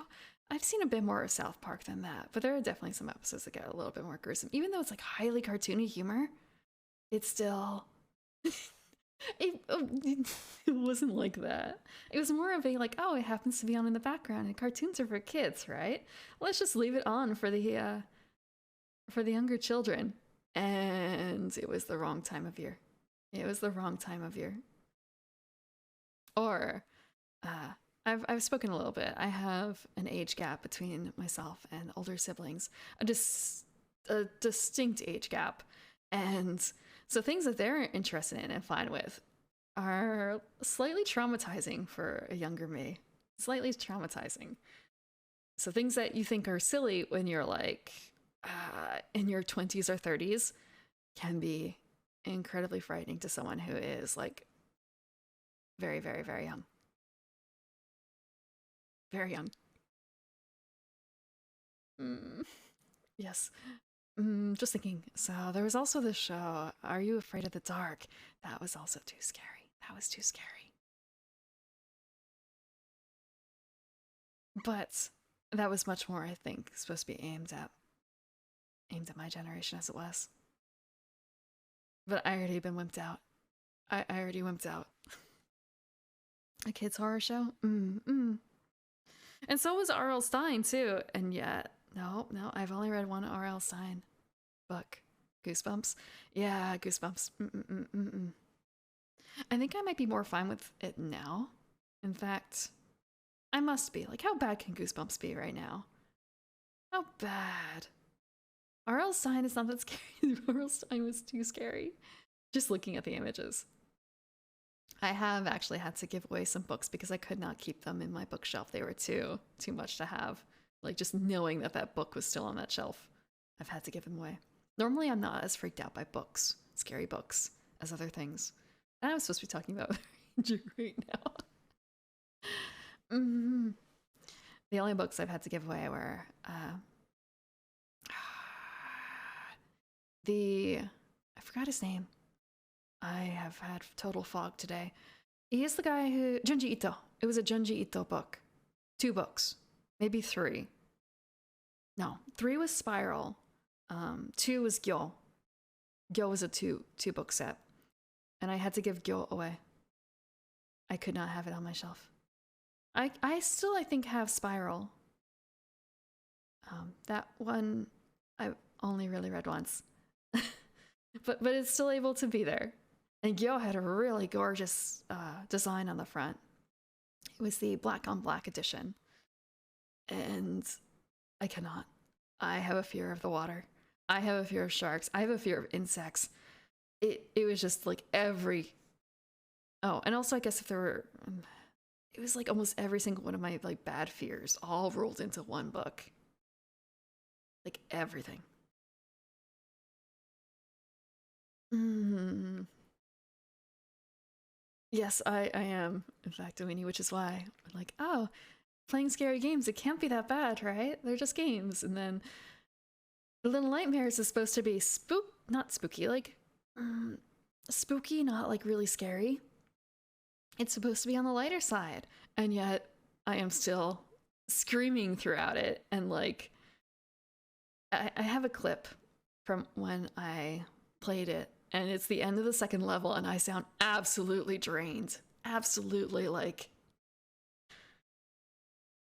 I've seen a bit more of South Park than that, but there are definitely some episodes that get a little bit more gruesome. Even though it's like highly cartoony humor, it's still It wasn't like that. It was more of a like, oh, it happens to be on in the background, and cartoons are for kids, right? Let's just leave it on for the younger children. And it was the wrong time of year. It was the wrong time of year. Or, I've spoken a little bit. I have an age gap between myself and older siblings, a distinct age gap, and so things that they're interested in and fine with are slightly traumatizing for a younger me. Slightly traumatizing. So things that you think are silly when you're like in your 20s or 30s can be incredibly frightening to someone who is like very, very, very young. Very young. Yes. Just thinking. So there was also this show, Are You Afraid of the Dark? That was also too scary. That was too scary. But that was much more, I think, supposed to be aimed at my generation as it was. But I already been wimped out. I already wimped out. A kid's horror show? And so was R.L. Stine, too. And yet, no, I've only read one R.L. Stine book. Goosebumps. Yeah, Goosebumps. I think I might be more fine with it now. In fact, I must be. Like, how bad can Goosebumps be right now? How bad? R.L. Stine is not that scary. R.L. Stine was too scary. Just looking at the images. I have actually had to give away some books because I could not keep them in my bookshelf. They were too much to have. Like, just knowing that book was still on that shelf, I've had to give them away. Normally, I'm not as freaked out by books, scary books, as other things. And I'm supposed to be talking about Ranger right now. The only books I've had to give away were I forgot his name. I have had total fog today. He is the guy who Junji Ito. It was a Junji Ito book. 2 books, maybe 3. No, 3 was Spiral. 2 was Gyo. Gyo was a two book set, and I had to give Gyo away. I could not have it on my shelf. I still, I think, have Spiral. That one I've only really read once, but it's still able to be there. And Gyo had a really gorgeous design on the front. It was the black on black edition, and I cannot. I have a fear of the water. I have a fear of sharks. I have a fear of insects. It was just like every. Oh, and also I guess if there were, it was like almost every single one of my like bad fears all rolled into one book. Like everything. Yes, I am, in fact, a weenie, which is why I'm like, oh, playing scary games, it can't be that bad, right? They're just games. And then The Little Nightmares is supposed to be not spooky, like spooky, not like really scary. It's supposed to be on the lighter side, and yet I am still screaming throughout it. And like, I have a clip from when I played it, and it's the end of the 2nd level, and I sound absolutely drained, absolutely like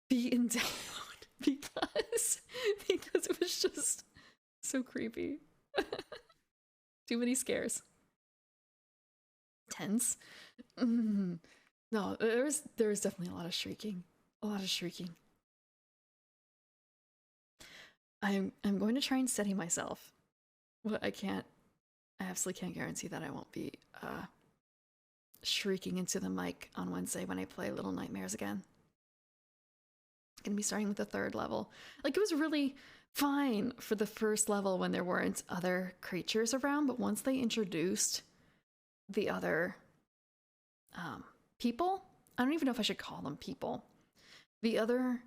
beaten down because it was just so creepy. Too many scares. Tense. No, there was definitely a lot of shrieking. I'm going to try and steady myself, but I absolutely can't guarantee that I won't be shrieking into the mic on Wednesday when I play Little Nightmares again. I'm gonna be starting with the 3rd level. Like, it was really fine for the 1st level when there weren't other creatures around, but once they introduced the other people, I don't even know if I should call them people, the other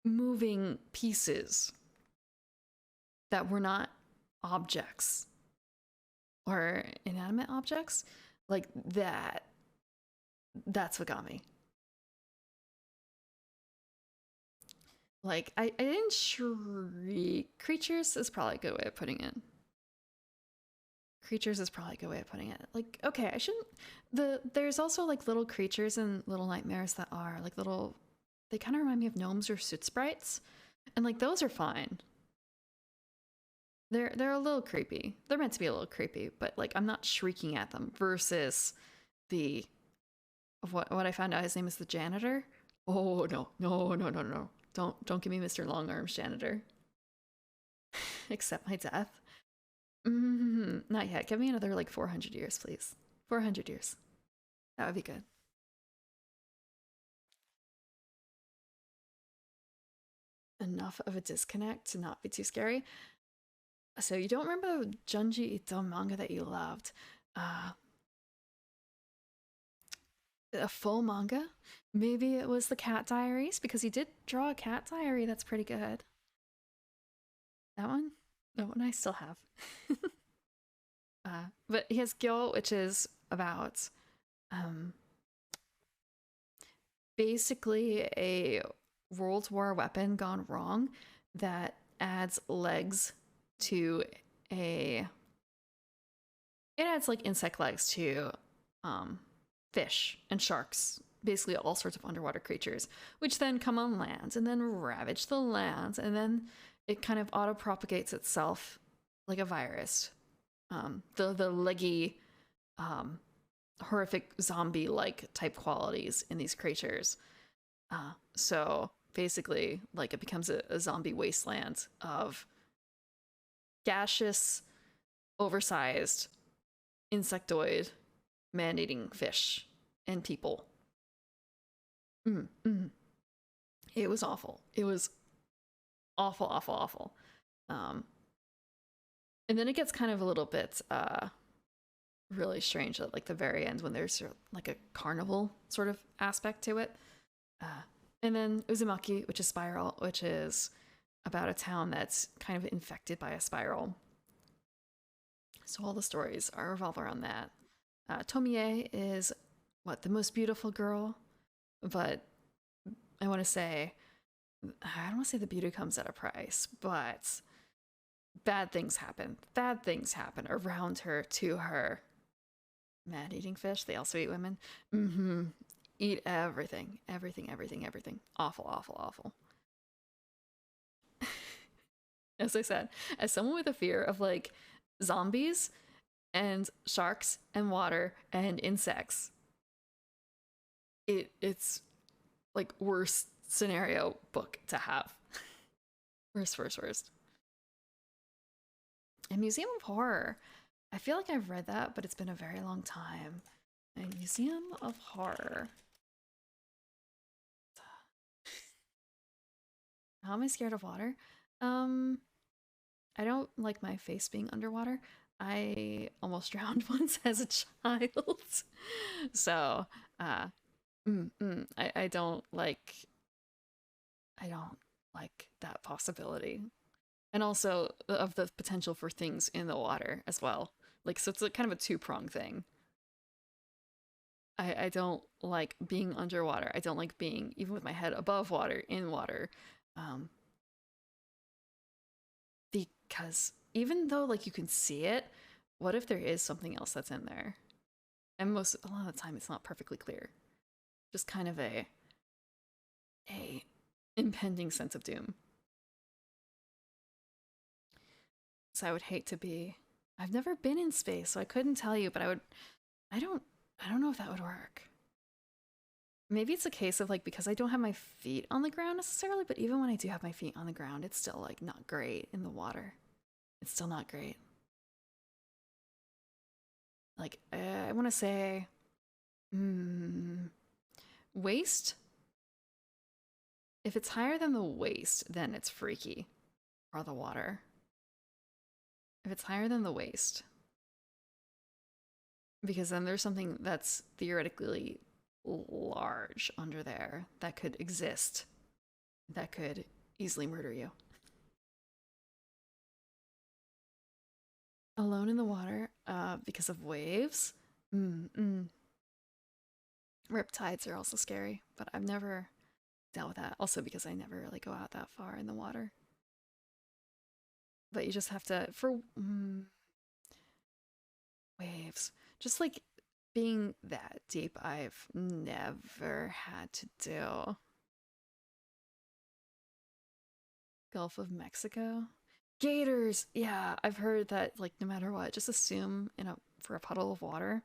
moving pieces that were not objects or inanimate objects, like that's what got me. Like, I didn't shriek. Creatures is probably a good way of putting it. creatures is probably a good way of putting it. Like, okay, I shouldn't. There's also like little creatures in Little Nightmares that are like little. They kind of remind me of gnomes or soot sprites, and like those are fine. They're a little creepy. They're meant to be a little creepy, but like I'm not shrieking at them. Versus the what I found out his name is the janitor. Oh no no no no no! Don't give me Mr. Long Arms janitor. Accept my death. Not yet. Give me another like 400 years, please. 400 years. That would be good. Enough of a disconnect to not be too scary. So you don't remember the Junji Ito manga that you loved? Uh, a full manga? Maybe it was the Cat Diaries because he did draw a cat diary that's pretty good. That one? That one I still have. But he has Gyo, which is about um, basically a World War weapon gone wrong that adds legs to a. It adds like insect legs to fish and sharks, basically all sorts of underwater creatures, which then come on land and then ravage the land, and then it kind of auto propagates itself like a virus. The leggy, horrific zombie like type qualities in these creatures. So basically, like it becomes a zombie wasteland of gaseous, oversized, insectoid, man-eating fish and people. It was awful. It was awful, awful, awful. And then it gets kind of a little bit really strange at like the very end when there's like a carnival sort of aspect to it. And then Uzumaki, which is Spiral, which is about a town that's kind of infected by a spiral. So all the stories are revolve around that. Tomie is the most beautiful girl, but I want to say, I don't want to say the beauty comes at a price, but bad things happen. Bad things happen around her, to her. Man-eating fish, they also eat women. Eat everything. Everything, everything, everything. Awful, awful, awful. As I said, as someone with a fear of like zombies and sharks and water and insects, it's like worst scenario book to have. Worst, worst, worst. A Museum of Horror. I feel like I've read that, but it's been a very long time. A Museum of Horror. How am I scared of water? I don't like my face being underwater. I almost drowned once as a child. So, I don't like that possibility. And also of the potential for things in the water as well. Like, so it's a kind of a two-pronged thing. I don't like being underwater. I don't like being, even with my head above water, in water. Because even though like you can see it, what if there is something else that's in there? And a lot of the time it's not perfectly clear. Just kind of a impending sense of doom. So I would hate to be. I've never been in space, so I couldn't tell you, but I don't know if that would work. Maybe it's a case of like, because I don't have my feet on the ground necessarily, but even when I do have my feet on the ground, it's still like not great in the water. It's still not great. Like, I want to say, waist. If it's higher than the waist, then it's freaky. Or the water. If it's higher than the waist. Because then there's something that's theoretically large under there that could exist. That could easily murder you. Alone in the water, because of waves. Riptides are also scary, but I've never dealt with that. Also because I never really go out that far in the water. But you just have to, Waves. Just like being that deep, I've never had to do. Gulf of Mexico. Gators. Yeah, I've heard that like no matter what, just assume for a puddle of water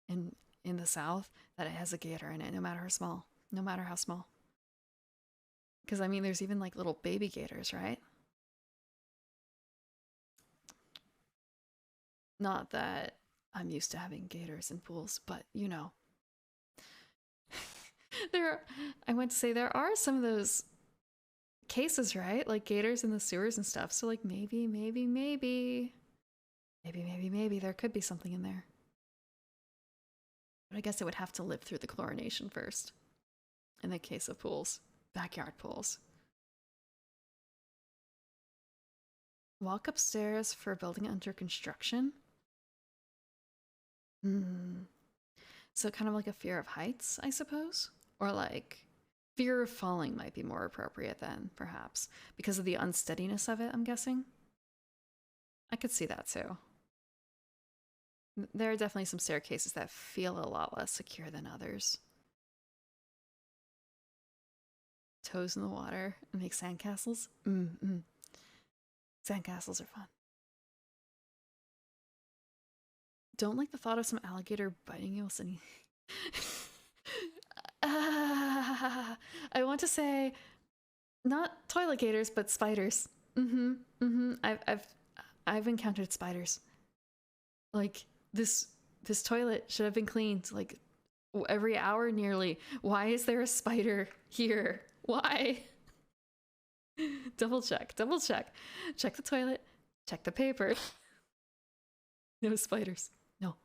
in the south that it has a gator in it, no matter how small. No matter how small. Because I mean, there's even like little baby gators, right? Not that I'm used to having gators in pools, but you know, there. I went to say there are some of those cases, right? Like gators in the sewers and stuff. So like maybe there could be something in there. But I guess it would have to live through the chlorination first. In the case of pools, backyard pools. Walk upstairs for a building under construction. Hmm. So kind of like a fear of heights, I suppose? Or like fear of falling might be more appropriate then, perhaps. Because of the unsteadiness of it, I'm guessing. I could see that too. There are definitely some staircases that feel a lot less secure than others. Toes in the water and make sandcastles. Sandcastles are fun. Don't like the thought of some alligator biting you while sitting. I want to say not toilet gators, but spiders. I've encountered spiders. Like this toilet should have been cleaned like every hour nearly. Why is there a spider here? Why? Double check. Check the toilet. Check the paper. No spiders. No.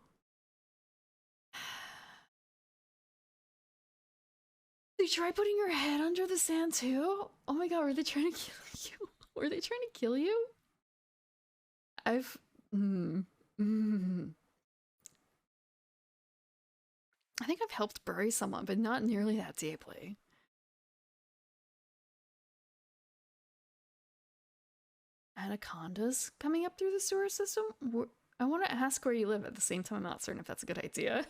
Did you try putting your head under the sand too? Oh my god, were they trying to kill you? Were they trying to kill you? I've. I think I've helped bury someone, but not nearly that deeply. Anacondas coming up through the sewer system? I want to ask where you live at the same time. I'm not certain if that's a good idea.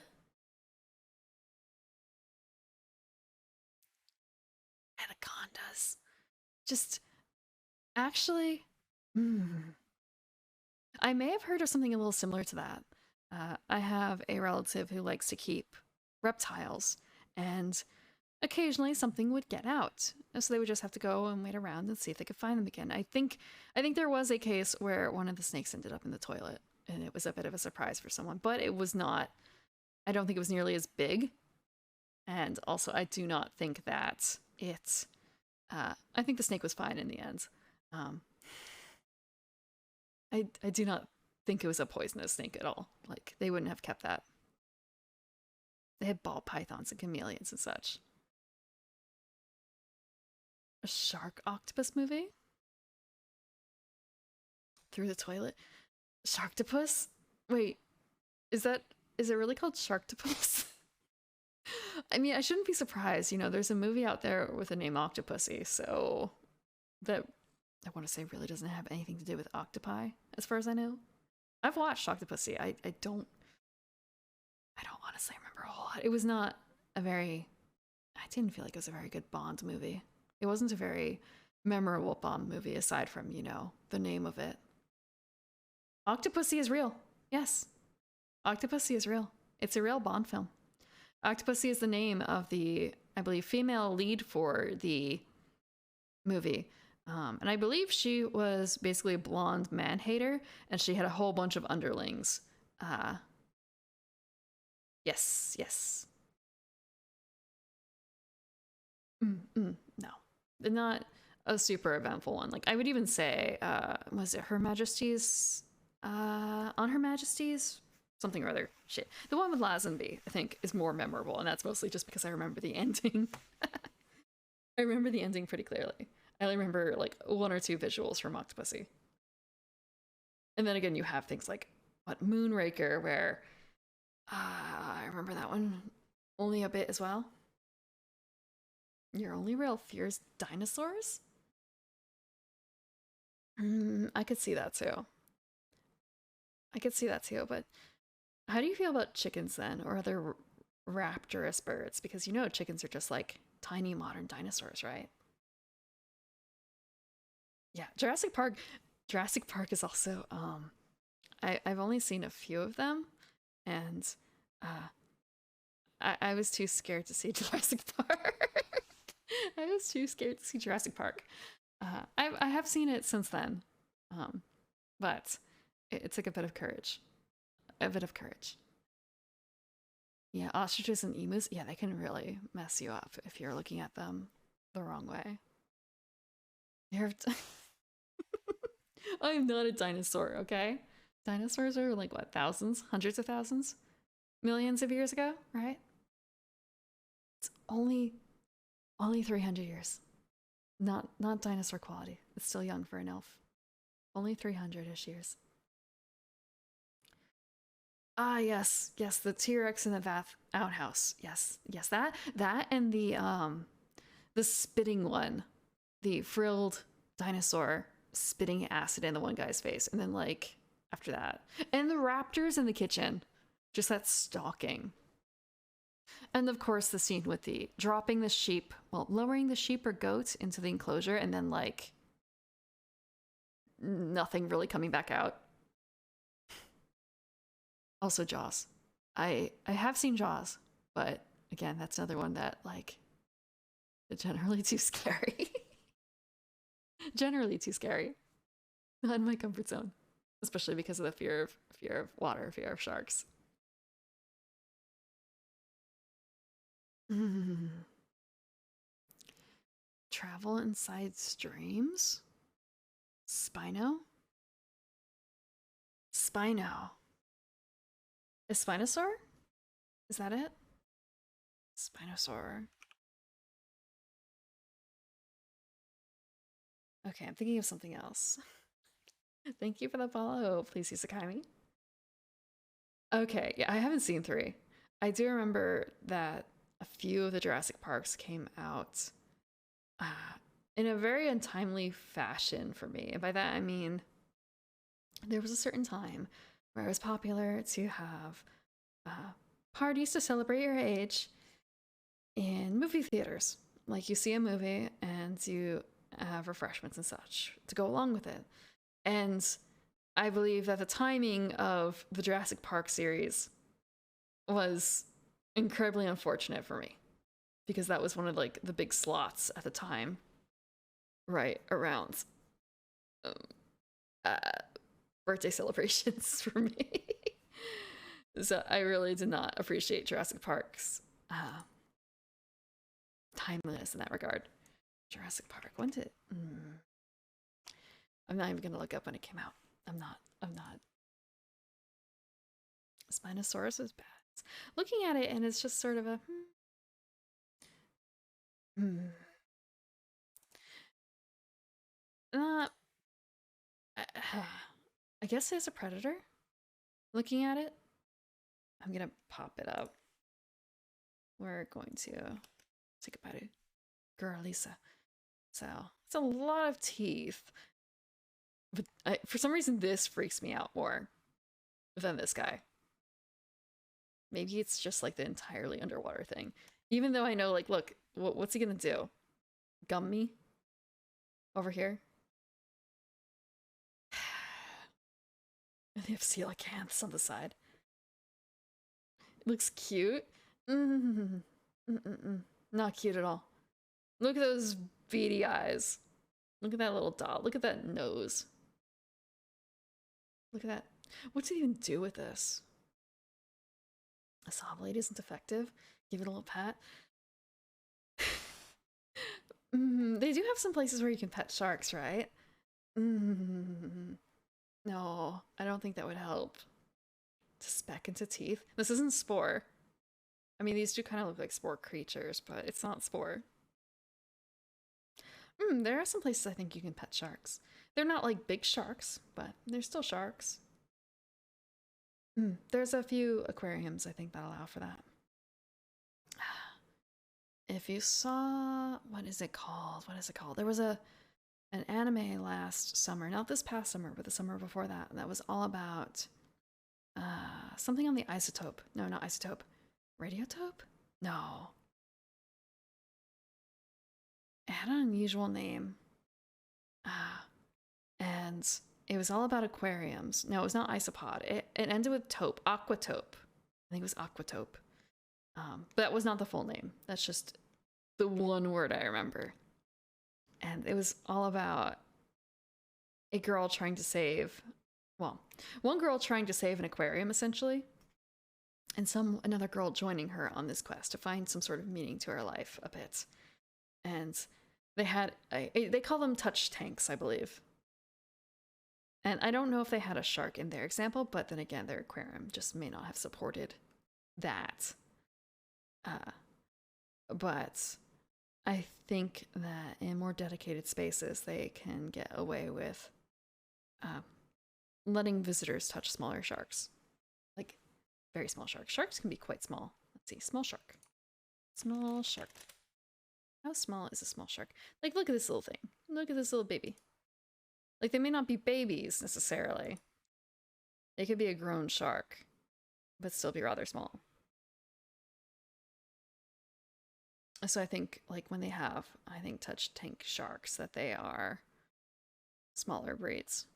Anacondas. Just actually, I may have heard of something a little similar to that. I have a relative who likes to keep reptiles, and occasionally something would get out, so they would just have to go and wait around and see if they could find them again. I think there was a case where one of the snakes ended up in the toilet, and it was a bit of a surprise for someone, but it was not. I don't think it was nearly as big, and also I do not think that it. I think the snake was fine in the end. I do not think it was a poisonous snake at all. Like they wouldn't have kept that. They had ball pythons and chameleons and such. A shark octopus movie? Through the toilet? Sharktopus? Wait, is it really called Sharktopus? I mean, I shouldn't be surprised. You know, there's a movie out there with the name Octopussy, so that I want to say really doesn't have anything to do with octopi, as far as I know. I've watched Octopussy. I don't honestly remember a whole lot. It was not a very. I didn't feel like it was a very good Bond movie. It wasn't a very memorable Bond movie aside from, you know, the name of it. Octopussy is real. Yes. Octopussy is real. It's a real Bond film. Octopussy is the name of the, I believe, female lead for the movie. And I believe she was basically a blonde man-hater, and she had a whole bunch of underlings. Yes. No. Not a super eventful one. Like, I would even say, was it Her Majesty's, On Her Majesty's? Something or other. Shit. The one with Lazenby, I think, is more memorable, and that's mostly just because I remember the ending. I remember the ending pretty clearly. I only remember, like, one or two visuals from Octopussy. And then again, you have things like, Moonraker, where, I remember that one only a bit as well. Your only real fear is dinosaurs? I could see that too. But How do you feel about chickens then, or other raptorous birds? Because you know chickens are just like tiny modern dinosaurs, right? Yeah, Jurassic Park. Jurassic Park is also I've only seen a few of them, and uh I was too scared to see Jurassic Park. I was too scared to see Jurassic Park. I have seen it since then, um, but it took a bit of courage. A bit of courage. Yeah, ostriches and emus. Yeah, they can really mess you up if you're looking at them the wrong way. You're I'm not a dinosaur, okay? Dinosaurs are like what, thousands, hundreds of thousands, millions of years ago, right? It's only 300 years. Not dinosaur quality. It's still young for an elf. Only 300-ish years. Ah, yes, yes, the T-Rex in the outhouse. Yes, yes, that and the spitting one, the frilled dinosaur spitting acid in the one guy's face, and then like after that, and the raptors in the kitchen, just that stalking. And of course, the scene with the dropping the sheep, well, lowering the sheep or goat into the enclosure, and then like nothing really coming back out. Also, Jaws. I have seen Jaws, but again, that's another one that like generally too scary. Generally too scary. Not in my comfort zone, especially because of the fear of water, fear of sharks. Travel inside streams? Spino? Spino. Is Spinosaur? Is that it? Spinosaur. Okay, I'm thinking of something else. Thank you for the follow. Please use Akaimi. Okay, yeah, I haven't seen 3. I do remember that a few of the Jurassic Parks came out uh, in a very untimely fashion for me. And by that, I mean there was a certain time where it was popular to have parties to celebrate your age in movie theaters. Like you see a movie and you have refreshments and such to go along with it. And I believe that the timing of the Jurassic Park series was incredibly unfortunate for me because that was one of like the big slots at the time, right around um, uh, birthday celebrations for me. So I really did not appreciate Jurassic Park's timeliness in that regard. Jurassic Park, when did? I'm not even gonna look up when it came out. I'm not. Spinosaurus was bad. Looking at it, and it's just sort of a. Not. I guess it's a predator. Looking at it, I'm gonna pop it up. We're going to take a bite. Girl, Lisa. So it's a lot of teeth, but for some reason this freaks me out more than this guy. Maybe it's just like the entirely underwater thing. Even though I know, like, look, what's he gonna do? Gum me? Over here? And they have coelacanths on the side. It looks cute. Not cute at all. Look at those beady eyes. Look at that little dot. Look at that nose. Look at that. What did he even do with this? A saw blade isn't effective. Give it a little pat. They do have some places where you can pet sharks, right? No, I don't think that would help. To speck into teeth. This isn't Spore. I mean, these do kind of look like Spore creatures, but it's not Spore. There are some places I think you can pet sharks. They're not like big sharks, but they're still sharks. There's a few aquariums I think that allow for that. If you saw, what is it called? There was an anime last summer, not this past summer, but the summer before that, that was all about something on the isotope. No, not isotope. Radiotope? No. It had an unusual name. And it was all about aquariums. No, it was not isopod. It ended with tope. Aquatope. I think it was aquatope. But that was not the full name. That's just the one word I remember. And it was all about a girl trying to save, well, one girl trying to save an aquarium, essentially, and another girl joining her on this quest to find some sort of meaning to her life a bit. And they call them touch tanks, I believe. And I don't know if they had a shark in their example, but then again, their aquarium just may not have supported that. But I think that in more dedicated spaces, they can get away with letting visitors touch smaller sharks. Like, very small sharks. Sharks can be quite small. Let's see, small shark. Small shark. How small is a small shark? Like, look at this little thing. Look at this little baby. Like, they may not be babies, necessarily. They could be a grown shark, but still be rather small. So I think, like, when they have, I think, touch tank sharks, that they are smaller breeds.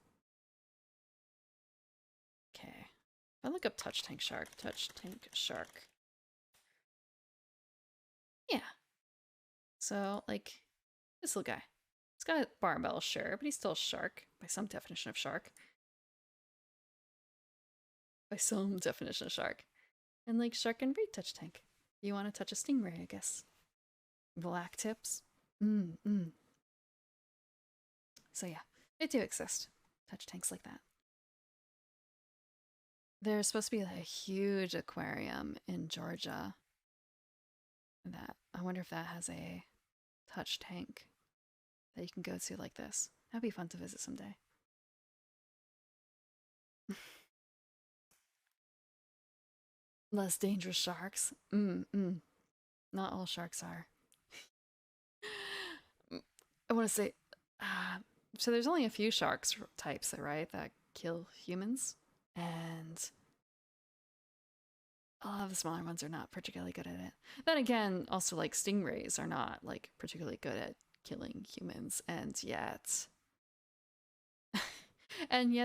Okay. If I look up touch tank shark. Yeah. So, like, this little guy. He's got a barbell, sure, but he's still a shark, by some definition of shark. By some definition of shark. And, like, shark and breed touch tank. You want to touch a stingray, I guess. Black tips. So yeah, they do exist. Touch tanks like that. There's supposed to be a huge aquarium in Georgia. That I wonder if that has a touch tank that you can go to like this. That'd be fun to visit someday. Less dangerous sharks. Not all sharks are. I want to say, so there's only a few sharks types, right, that kill humans, and a lot of the smaller ones are not particularly good at it. Then again, also like stingrays are not like particularly good at killing humans, and yet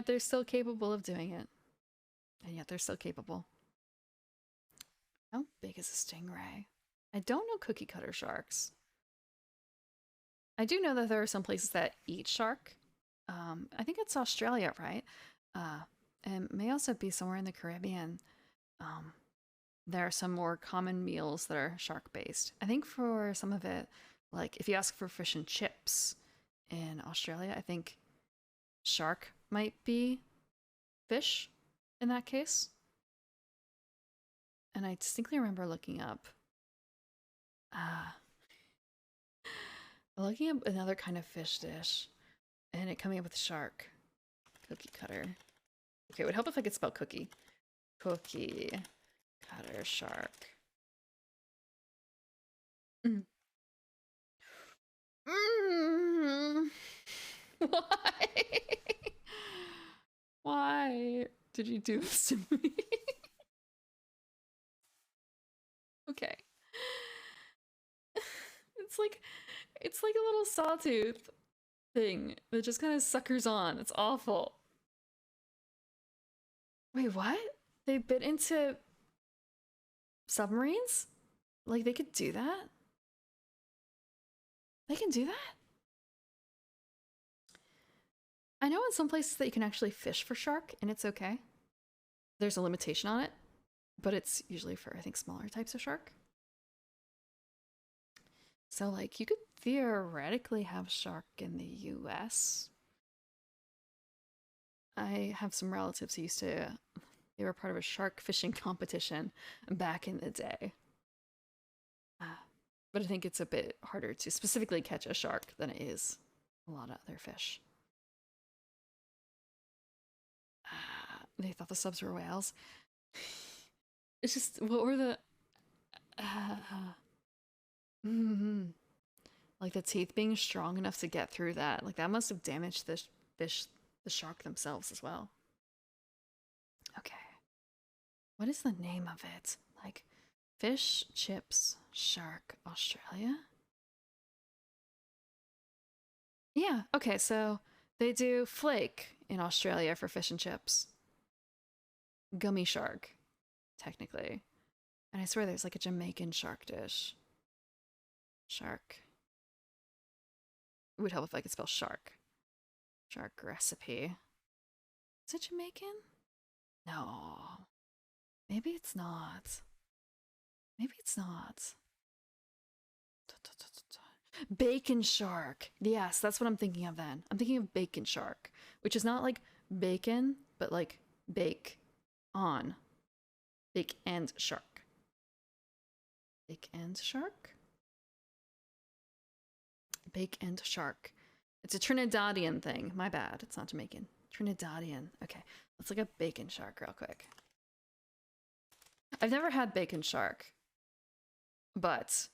they're still capable of doing it. And yet they're still capable. How big is a stingray? I don't know cookie cutter sharks. I do know that there are some places that eat shark. I think it's Australia, right? And may also be somewhere in the Caribbean. There are some more common meals that are shark based. I think for some of it, like if you ask for fish and chips in Australia, I think shark might be fish in that case. And I distinctly remember looking up another kind of fish dish and it coming up with shark. Cookie cutter. Okay, it would help if I could spell cookie. Cookie cutter shark. Why? Why did you do this to me? Okay. It's like a little sawtooth thing that just kind of suckers on. It's awful. Wait, what? They bit into submarines? Like they could do that? They can do that? I know in some places that you can actually fish for shark and it's okay. There's a limitation on it, but it's usually for, I think, smaller types of shark. So, like, you could theoretically have shark in the US. I have some relatives who they were part of a shark fishing competition back in the day. But I think it's a bit harder to specifically catch a shark than it is a lot of other fish. They thought the subs were whales. It's just, what were the... Like the teeth being strong enough to get through that. Like that must have damaged the fish, the shark themselves as well. Okay. What is the name of it? Like, fish, chips, shark, Australia? Yeah, okay, so they do flake in Australia for fish and chips. Gummy shark, technically. And I swear there's like a Jamaican shark dish. Shark. It would help if I could spell shark. Shark recipe. Is it Jamaican? No. Maybe it's not. Maybe it's not. Bacon shark. Yes, that's what I'm thinking of then. I'm thinking of bacon shark, which is not like bacon, but like bake on. Bake and shark. Bake and shark? Bake and shark. It's a Trinidadian thing. My bad. It's not Jamaican. Trinidadian. Okay, let's look up bacon shark real quick. I've never had bacon shark, but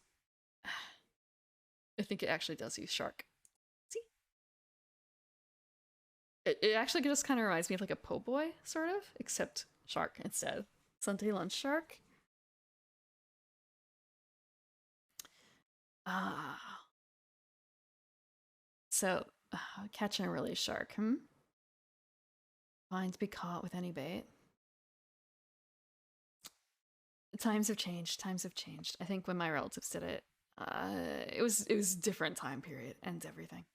I think it actually does use shark. See? It actually just kind of reminds me of like a po' boy, sort of, except shark instead. Sunday lunch shark. Ah. So, catch and release shark, Fine to be caught with any bait. Times have changed. Times have changed. I think when my relatives did it, it was different time period and everything.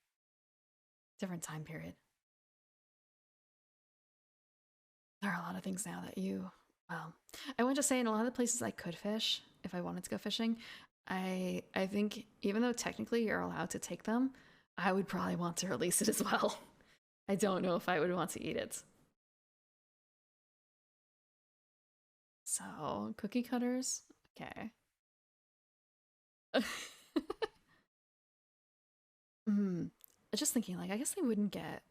Different time period. There are a lot of things now that you, well, I want to say in a lot of the places I could fish if I wanted to go fishing, I think even though technically you're allowed to take them, I would probably want to release it as well. I don't know if I would want to eat it. So, cookie cutters? Okay. Just thinking, like, I guess they wouldn't get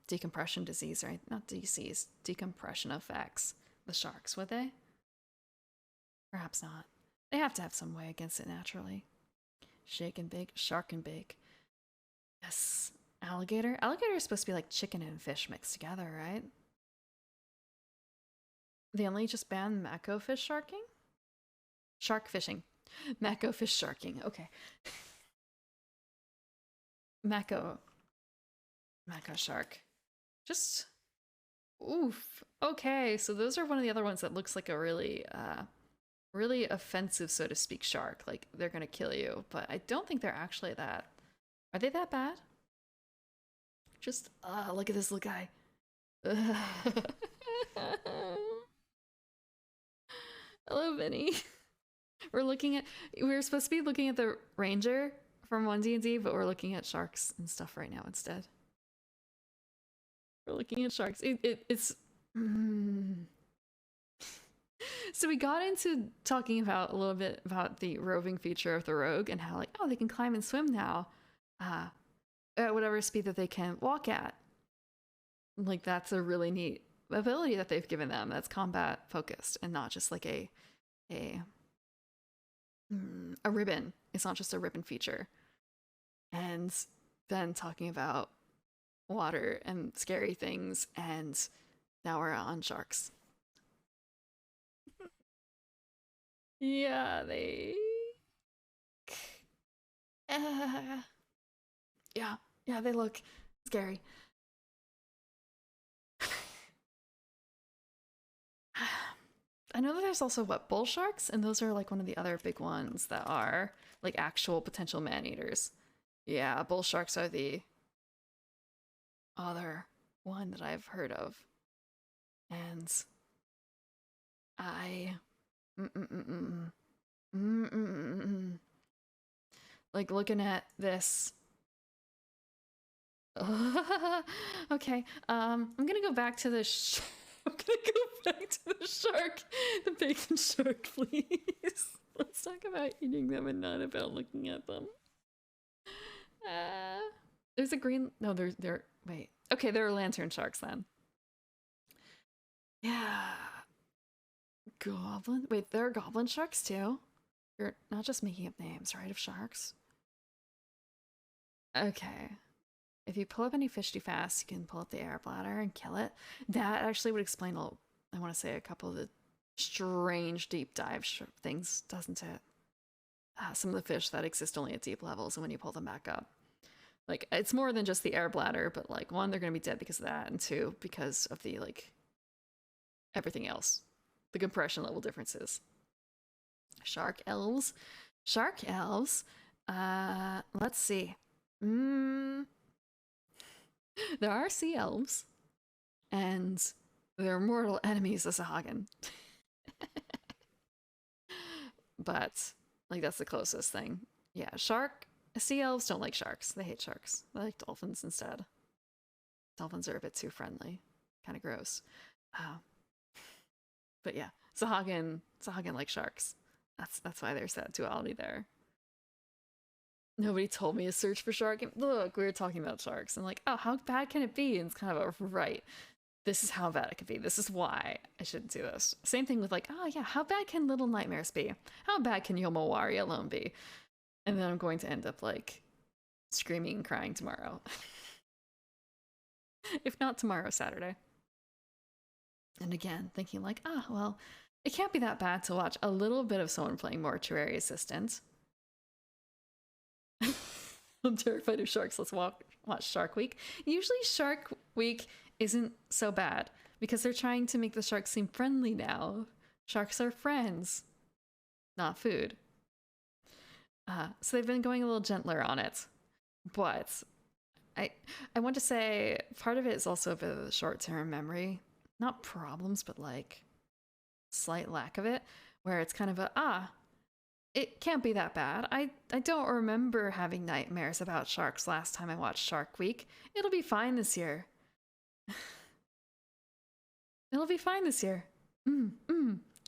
decompression disease, right? Not disease, decompression effects. The sharks, would they? Perhaps not. They have to have some way against it naturally. Shake and bake, shark and bake. Yes. Alligator? Alligator is supposed to be like chicken and fish mixed together, right? They only just banned mako fish sharking? Shark fishing. Mako fish sharking. Okay. Mako. Mako shark. Just. Oof. Okay, so those are one of the other ones that looks like a really, really offensive, so to speak, shark. Like, they're gonna kill you. But I don't think they're actually that. Are they that bad? Just, look at this little guy. Hello, Vinny. We're supposed to be looking at the ranger from 1D&D, but we're looking at sharks and stuff right now instead. We're looking at sharks. It's So we got into talking about a little bit about the roving feature of the rogue and how, like, oh, they can climb and swim now, at whatever speed that they can walk at. Like, that's a really neat ability that they've given them. That's combat focused and not just like a ribbon. It's not just a ribbon feature. And then talking about water and scary things, and now we're on sharks. Yeah, they. Yeah, they look scary. I know that there's also bull sharks, and those are like one of the other big ones that are like actual potential man eaters. Yeah, bull sharks are the other one that I've heard of, and I, like looking at this. Okay, I'm gonna go back to the. I'm gonna go back to the shark, the bacon shark, please. Let's talk about eating them and not about looking at them. There's a green. No, wait. Okay, there are lantern sharks then. Yeah. Goblin. Wait, there are goblin sharks too. You're not just making up names, right? Of sharks. Okay. If you pull up any fish too fast, you can pull up the air bladder and kill it. That actually would explain I want to say a couple of the strange deep dive things, doesn't it? Some of the fish that exist only at deep levels, and when you pull them back up, like, it's more than just the air bladder, but like, one, they're gonna be dead because of that, and two, because of the like everything else, the compression level differences. Shark elves, shark elves. Let's see. There are sea elves, and they're mortal enemies of Sahagin. But like, that's the closest thing. Yeah, sea elves don't like sharks. They hate sharks. They like dolphins instead. Dolphins are a bit too friendly, kind of gross. Uh, but yeah, Sahagin like sharks. That's why there's that duality there. Nobody told me to search for shark. Look, we were talking about sharks, and like, oh, how bad can it be? And it's kind of a right. This is how bad it could be. This is why I shouldn't do this. Same thing with like, oh yeah, how bad can Little Nightmares be? How bad can Yomawari alone be? And then I'm going to end up like screaming and crying tomorrow. If not tomorrow, Saturday. And again, thinking like, well, it can't be that bad to watch a little bit of someone playing Mortuary Assistant. I'm terrified of sharks. Let's watch Shark Week. Usually Shark Week isn't so bad because they're trying to make the sharks seem friendly now. Sharks are friends, not food. So they've been going a little gentler on it. But I want to say part of it is also a bit of the short-term memory. Not problems, but like slight lack of it, where it's kind of it can't be that bad. I don't remember having nightmares about sharks last time I watched Shark Week. It'll be fine this year. It'll be fine this year.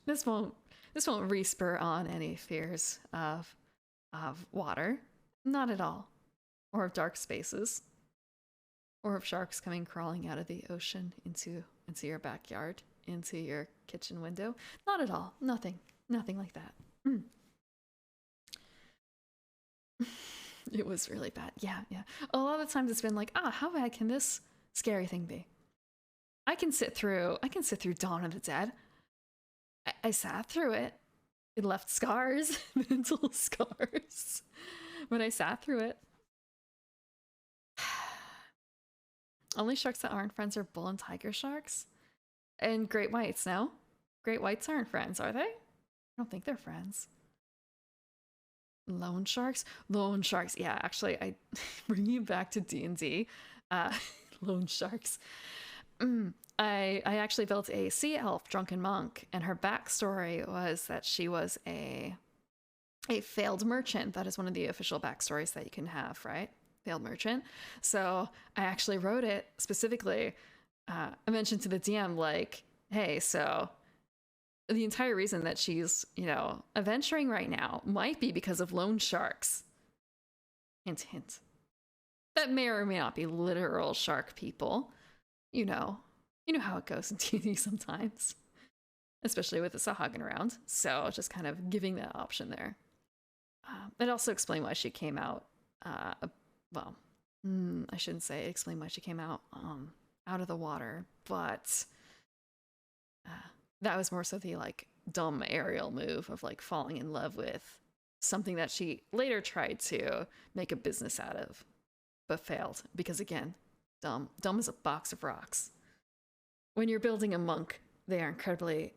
This won't respur on any fears of water. Not at all. Or of dark spaces. Or of sharks coming crawling out of the ocean into your backyard, into your kitchen window. Not at all. Nothing like that. It was really bad. Yeah. A lot of the times it's been like, how bad can this scary thing be? I can sit through Dawn of the Dead. I sat through it. It left scars, mental scars. But I sat through it. Only sharks that aren't friends are bull and tiger sharks. And great whites, no? Great whites aren't friends, are they? I don't think they're friends. Loan sharks? Loan sharks. Yeah, actually, I bring you back to D&D. Loan sharks. I actually built a sea elf drunken monk, and her backstory was that she was a failed merchant. That is one of the official backstories that you can have, right? Failed merchant. So I actually wrote it specifically. I mentioned to the DM, like, hey, so the entire reason that she's, adventuring right now might be because of loan sharks. Hint, hint. That may or may not be literal shark people. You know how it goes in D&D sometimes, especially with the Sahagin around. So just kind of giving that option there. It also explained why she came out. I shouldn't say explain why she came out of the water, but that was more so the like dumb aerial move of like falling in love with something that she later tried to make a business out of, but failed because, again, dumb as a box of rocks. When you're building a monk, they are incredibly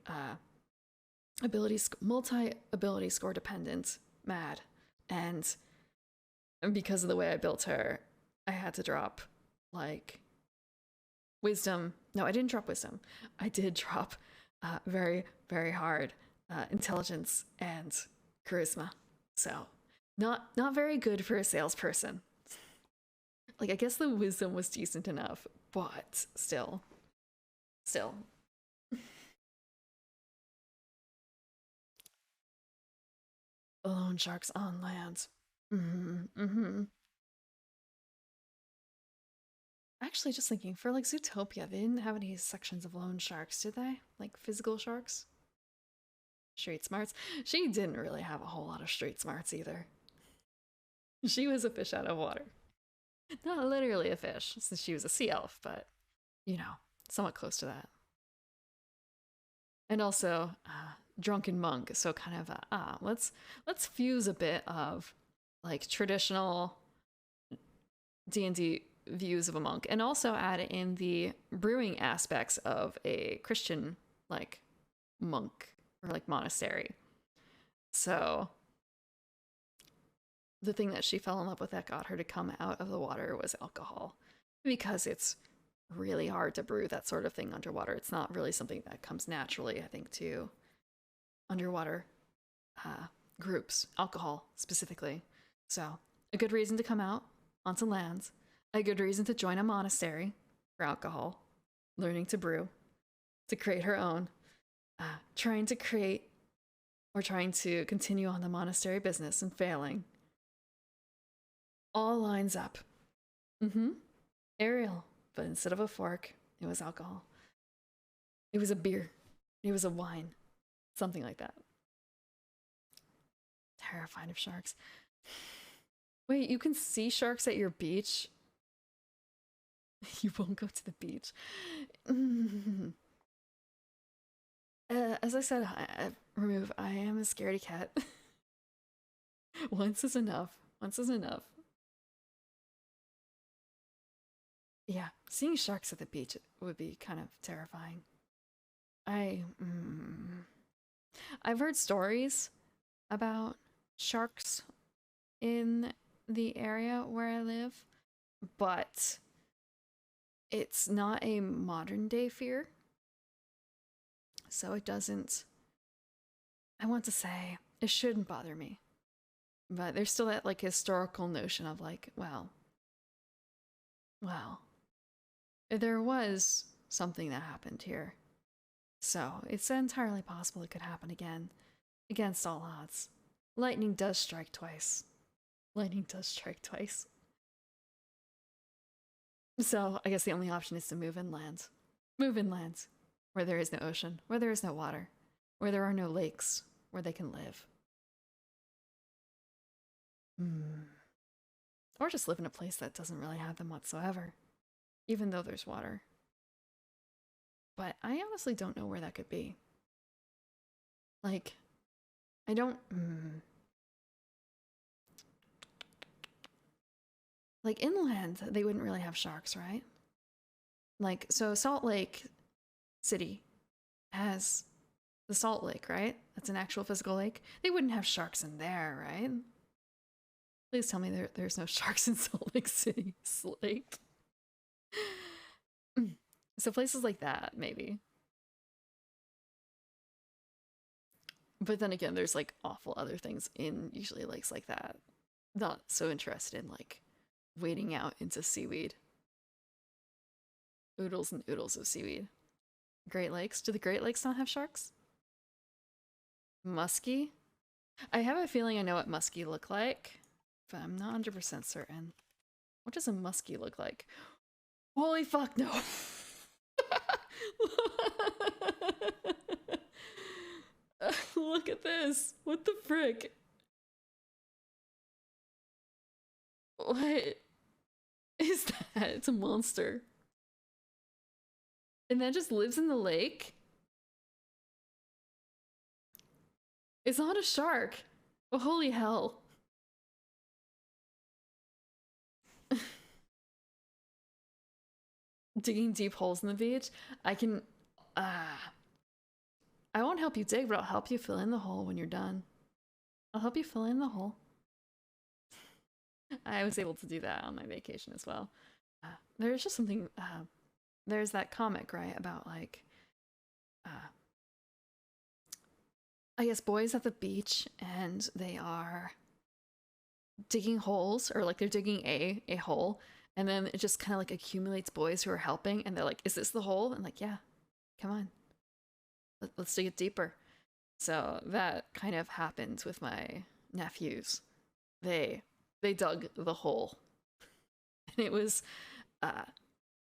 multi-ability score dependent, mad, and because of the way I built her, I had to drop like wisdom. No, I didn't drop wisdom. I did drop very, very hard intelligence and charisma. So not very good for a salesperson. Like, I guess the wisdom was decent enough, but still. Lone sharks on land. Actually, just thinking, for like Zootopia, they didn't have any sections of lone sharks, did they? Like physical sharks? Street smarts? She didn't really have a whole lot of street smarts either. She was a fish out of water. Not literally a fish, since she was a sea elf, but, somewhat close to that. And also drunken monk, so kind of let's fuse a bit of like traditional D&D views of a monk and also add in the brewing aspects of a Christian like monk or like monastery. So the thing that she fell in love with that got her to come out of the water was alcohol, because it's really hard to brew that sort of thing underwater. It's not really something that comes naturally, I think, to underwater groups, alcohol specifically. So a good reason to come out onto land, a good reason to join a monastery for alcohol, learning to brew, to create her own, trying to create or trying to continue on the monastery business and failing. All lines up. Ariel, but instead of a fork, it was alcohol. It was a beer. It was a wine. Something like that. Terrified of sharks. Wait, you can see sharks at your beach? You won't go to the beach. As I said, Remove, I am a scaredy cat. Once is enough. Once is enough. Yeah, seeing sharks at the beach would be kind of terrifying. I've heard stories about sharks in the area where I live, but it's not a modern day fear. So it doesn't, I want to say, it shouldn't bother me. But there's still that like historical notion of like, well, there was something that happened here. So it's entirely possible it could happen again, against all odds. Lightning does strike twice. Lightning does strike twice. So I guess the only option is to move inland. Move inland, where there is no ocean, where there is no water, where there are no lakes, where they can live. Or just live in a place that doesn't really have them whatsoever, even though there's water. But I honestly don't know where that could be. Like, I don't... Like, inland, they wouldn't really have sharks, right? Like, so Salt Lake City has the Salt Lake, right? That's an actual physical lake. They wouldn't have sharks in there, right? Please tell me there's no sharks in Salt Lake City Lake. So places like that, maybe. But then again, there's like awful other things in usually lakes like that. Not so interested in like wading out into seaweed. Oodles and oodles of seaweed. Great Lakes. Do the Great Lakes not have sharks? Muskie? I have a feeling I know what muskie look like, but I'm not 100% certain. What does a muskie look like? Holy fuck, no! Look at this! What the frick? What is that? It's a monster. And that just lives in the lake? It's not a shark. Oh, holy hell. Digging deep holes in the beach? I can... I won't help you dig, but I'll help you fill in the hole when you're done. I'll help you fill in the hole. I was able to do that on my vacation as well. There's just something... there's that comic, right, about like... I guess boys at the beach, and they are digging holes, or like they're digging a hole, and then it just kind of like accumulates boys who are helping, and they're like, is this the hole? And like, yeah, come on, let's dig it deeper. So that kind of happened with my nephews. They dug the hole, and it was a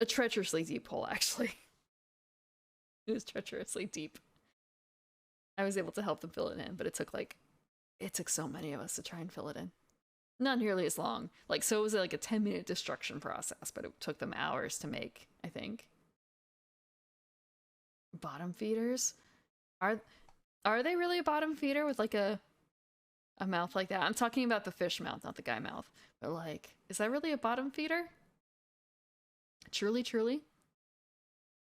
treacherously deep hole, actually. It was treacherously deep. I was able to help them fill it in, but it took so many of us to try and fill it in. Not nearly as long. Like, so it was like a 10-minute destruction process, but it took them hours to make, I think. Bottom feeders? Are are they really a bottom feeder with like a mouth like that? I'm talking about the fish mouth, not the guy mouth. But like, is that really a bottom feeder? Truly, truly?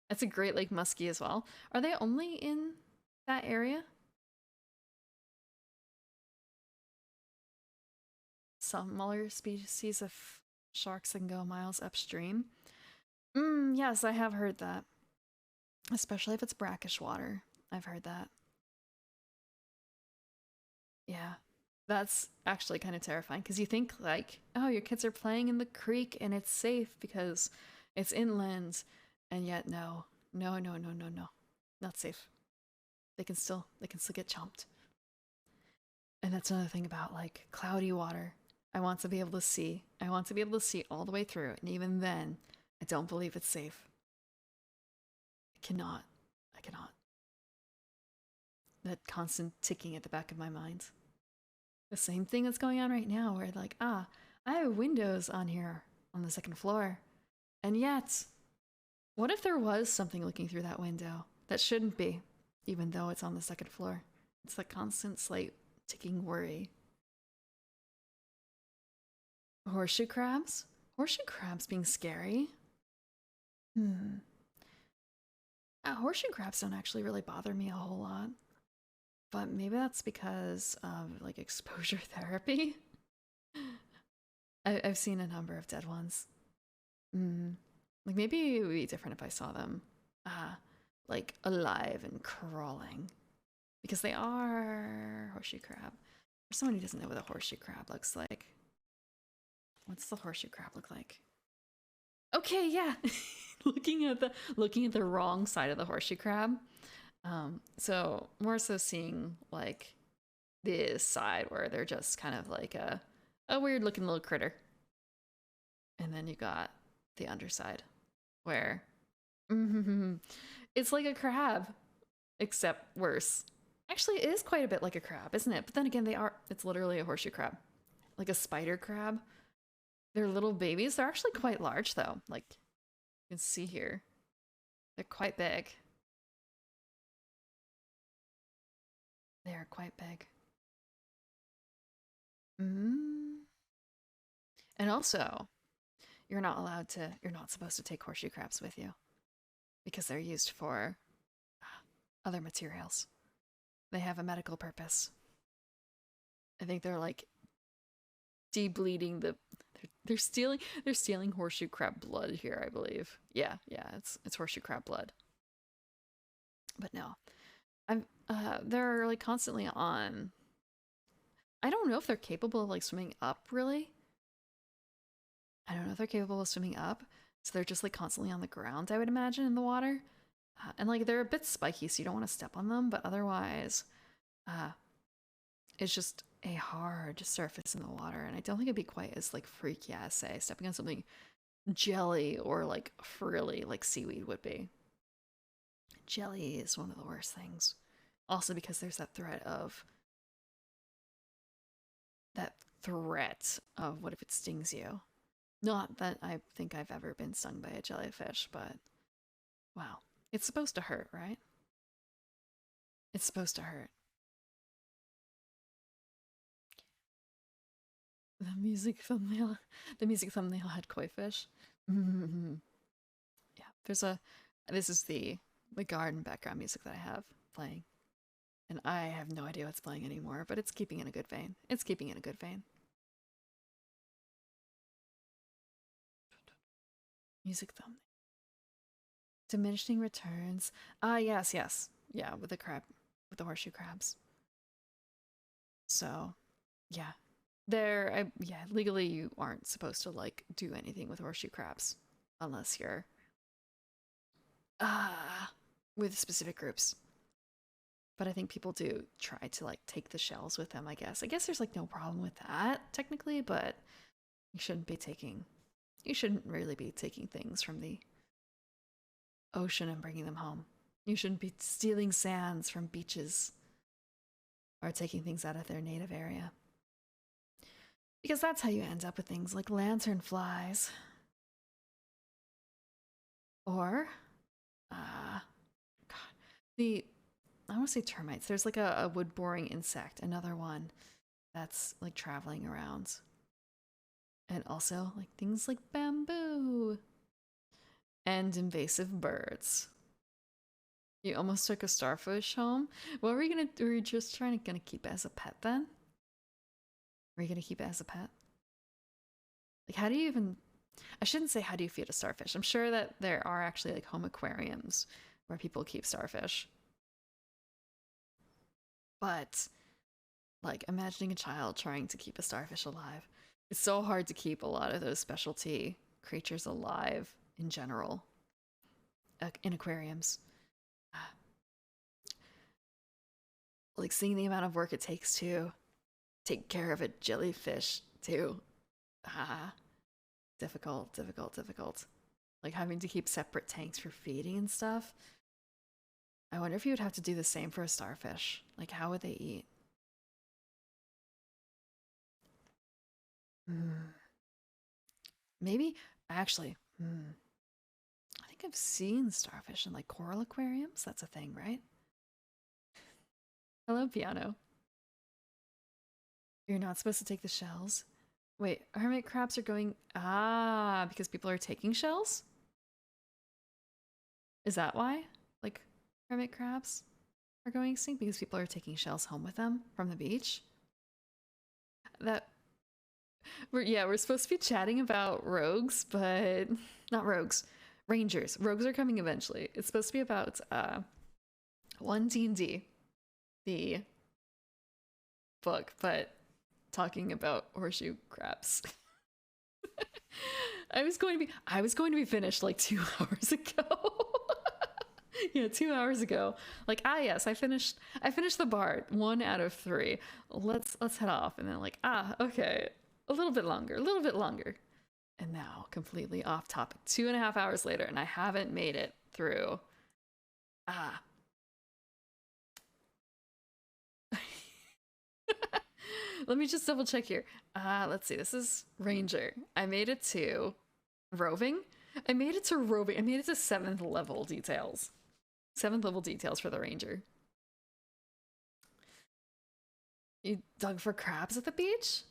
That's a Great Lake muskie as well. Are they only in that area? Some smaller species of sharks can go miles upstream. Yes, I have heard that. Especially if it's brackish water. I've heard that. Yeah. That's actually kind of terrifying because you think like, oh, your kids are playing in the creek and it's safe because it's inland, and yet no, no, no, no, no, no, not safe. They can still get chomped. And that's another thing about like cloudy water. I want to be able to see. I want to be able to see all the way through, and even then, I don't believe it's safe. I cannot. I cannot. That constant ticking at the back of my mind. The same thing that's going on right now, where like, I have windows on here on the second floor. And yet, what if there was something looking through that window that shouldn't be, even though it's on the second floor? It's the constant slight ticking worry. Horseshoe crabs? Horseshoe crabs being scary? Horseshoe crabs don't actually really bother me a whole lot. But maybe that's because of like exposure therapy. I've seen a number of dead ones. Like maybe it would be different if I saw them like alive and crawling. Because they are horseshoe crab. For someone who doesn't know what a horseshoe crab looks like. What's the horseshoe crab look like? Okay, yeah. looking at the wrong side of the horseshoe crab. So more so seeing like this side where they're just kind of like a weird looking little critter. And then you got the underside where it's like a crab, except worse. Actually, it is quite a bit like a crab, isn't it? But then again, it's literally a horseshoe crab. Like a spider crab. They're little babies. They're actually quite large though. Like you can see here. They're quite big. They are quite big. And also, you're not supposed to take horseshoe crabs with you because they're used for other materials. They have a medical purpose. I think they're like debleeding they're stealing horseshoe crab blood here, I believe. Yeah, it's horseshoe crab blood. But no. They're like constantly on. I don't know if they're capable of like swimming up really. I don't know if they're capable of swimming up. So they're just like constantly on the ground, I would imagine, in the water. And like they're a bit spiky, so you don't want to step on them, but otherwise, it's just a hard surface in the water. And I don't think it'd be quite as like freaky as say stepping on something jelly or like frilly like seaweed would be. Jelly is one of the worst things. Also because there's that threat of what if it stings you. Not that I think I've ever been stung by a jellyfish, but wow. It's supposed to hurt, right? It's supposed to hurt. The music thumbnail had koi fish. Yeah, this is the garden background music that I have playing. And I have no idea what's playing anymore, but it's keeping in a good vein. It's keeping in a good vein. Music thumbnail. Diminishing returns. Yes. Yeah, with the horseshoe crabs. So, yeah. Legally you aren't supposed to like do anything with horseshoe crabs unless you're with specific groups. But I think people do try to like take the shells with them, I guess. I guess there's like no problem with that technically, but you shouldn't really be taking things from the ocean and bringing them home. You shouldn't be stealing sands from beaches or taking things out of their native area. Because that's how you end up with things like lantern flies. Or, God, I want to say termites. There's like a wood boring insect, another one that's like traveling around. And also like things like bamboo and invasive birds. You almost took a starfish home. What were you gonna do? Were you just gonna keep it as a pet then? Were you gonna keep it as a pet? Like how do you even I shouldn't say how do you feed a starfish. I'm sure that there are actually like home aquariums where people keep starfish. But like imagining a child trying to keep a starfish alive. It's so hard to keep a lot of those specialty creatures alive in general in aquariums. Like seeing the amount of work it takes to take care of a jellyfish too. Difficult, difficult, difficult. Like having to keep separate tanks for feeding and stuff. I wonder if you would have to do the same for a starfish. Like how would they eat? Maybe, actually, I think I've seen starfish in like coral aquariums. That's a thing, right? Hello, piano. You're not supposed to take the shells. Wait, hermit crabs are going. Ah, because people are taking shells? Is that why? Like, hermit crabs are going extinct because people are taking shells home with them from the beach? That. We're supposed to be chatting about rogues, but not rogues. Rangers. Rogues are coming eventually. It's supposed to be about 1D&D, the book, but talking about horseshoe crabs. I was going to be finished like 2 hours ago. Yeah, 2 hours ago. Like, yes, I finished the bard, 1 out of 3. Let's head off. And then like, okay, a little bit longer. And now completely off topic. 2.5 hours later, and I haven't made it through. Let me just double check here. Let's see. This is Ranger. I made it to Roving. I made it to 7th level details. 7th level details for the Ranger. You dug for crabs at the beach?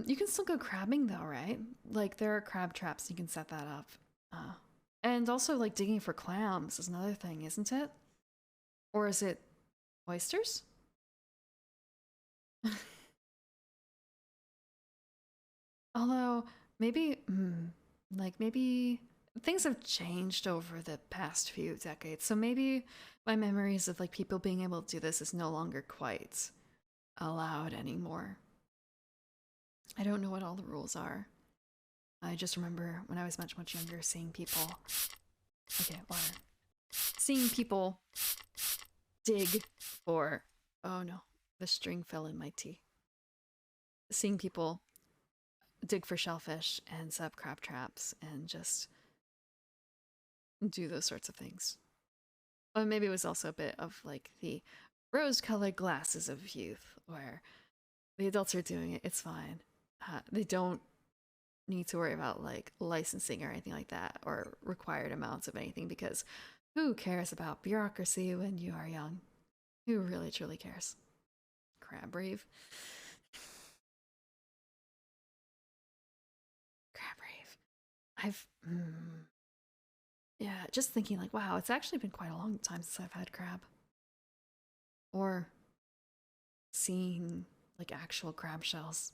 You can still go crabbing though, right? Like there are crab traps, you can set that up. And also like digging for clams is another thing, isn't it? Or is it oysters? Although maybe maybe things have changed over the past few decades. So maybe my memories of like people being able to do this is no longer quite allowed anymore. I don't know what all the rules are. I just remember when I was much younger seeing people. Okay, water. Seeing people dig for. Oh no, the string fell in my tea. Seeing people dig for shellfish and set up crab traps and just do those sorts of things. Or maybe it was also a bit of like the rose-colored glasses of youth, where the adults are doing it, it's fine. They don't need to worry about like licensing or anything like that, or required amounts of anything, because who cares about bureaucracy when you are young? Who really truly cares? Crab Rave. Crab Rave. Yeah, just thinking like, wow, it's actually been quite a long time since I've had crab. Or seen like actual crab shells.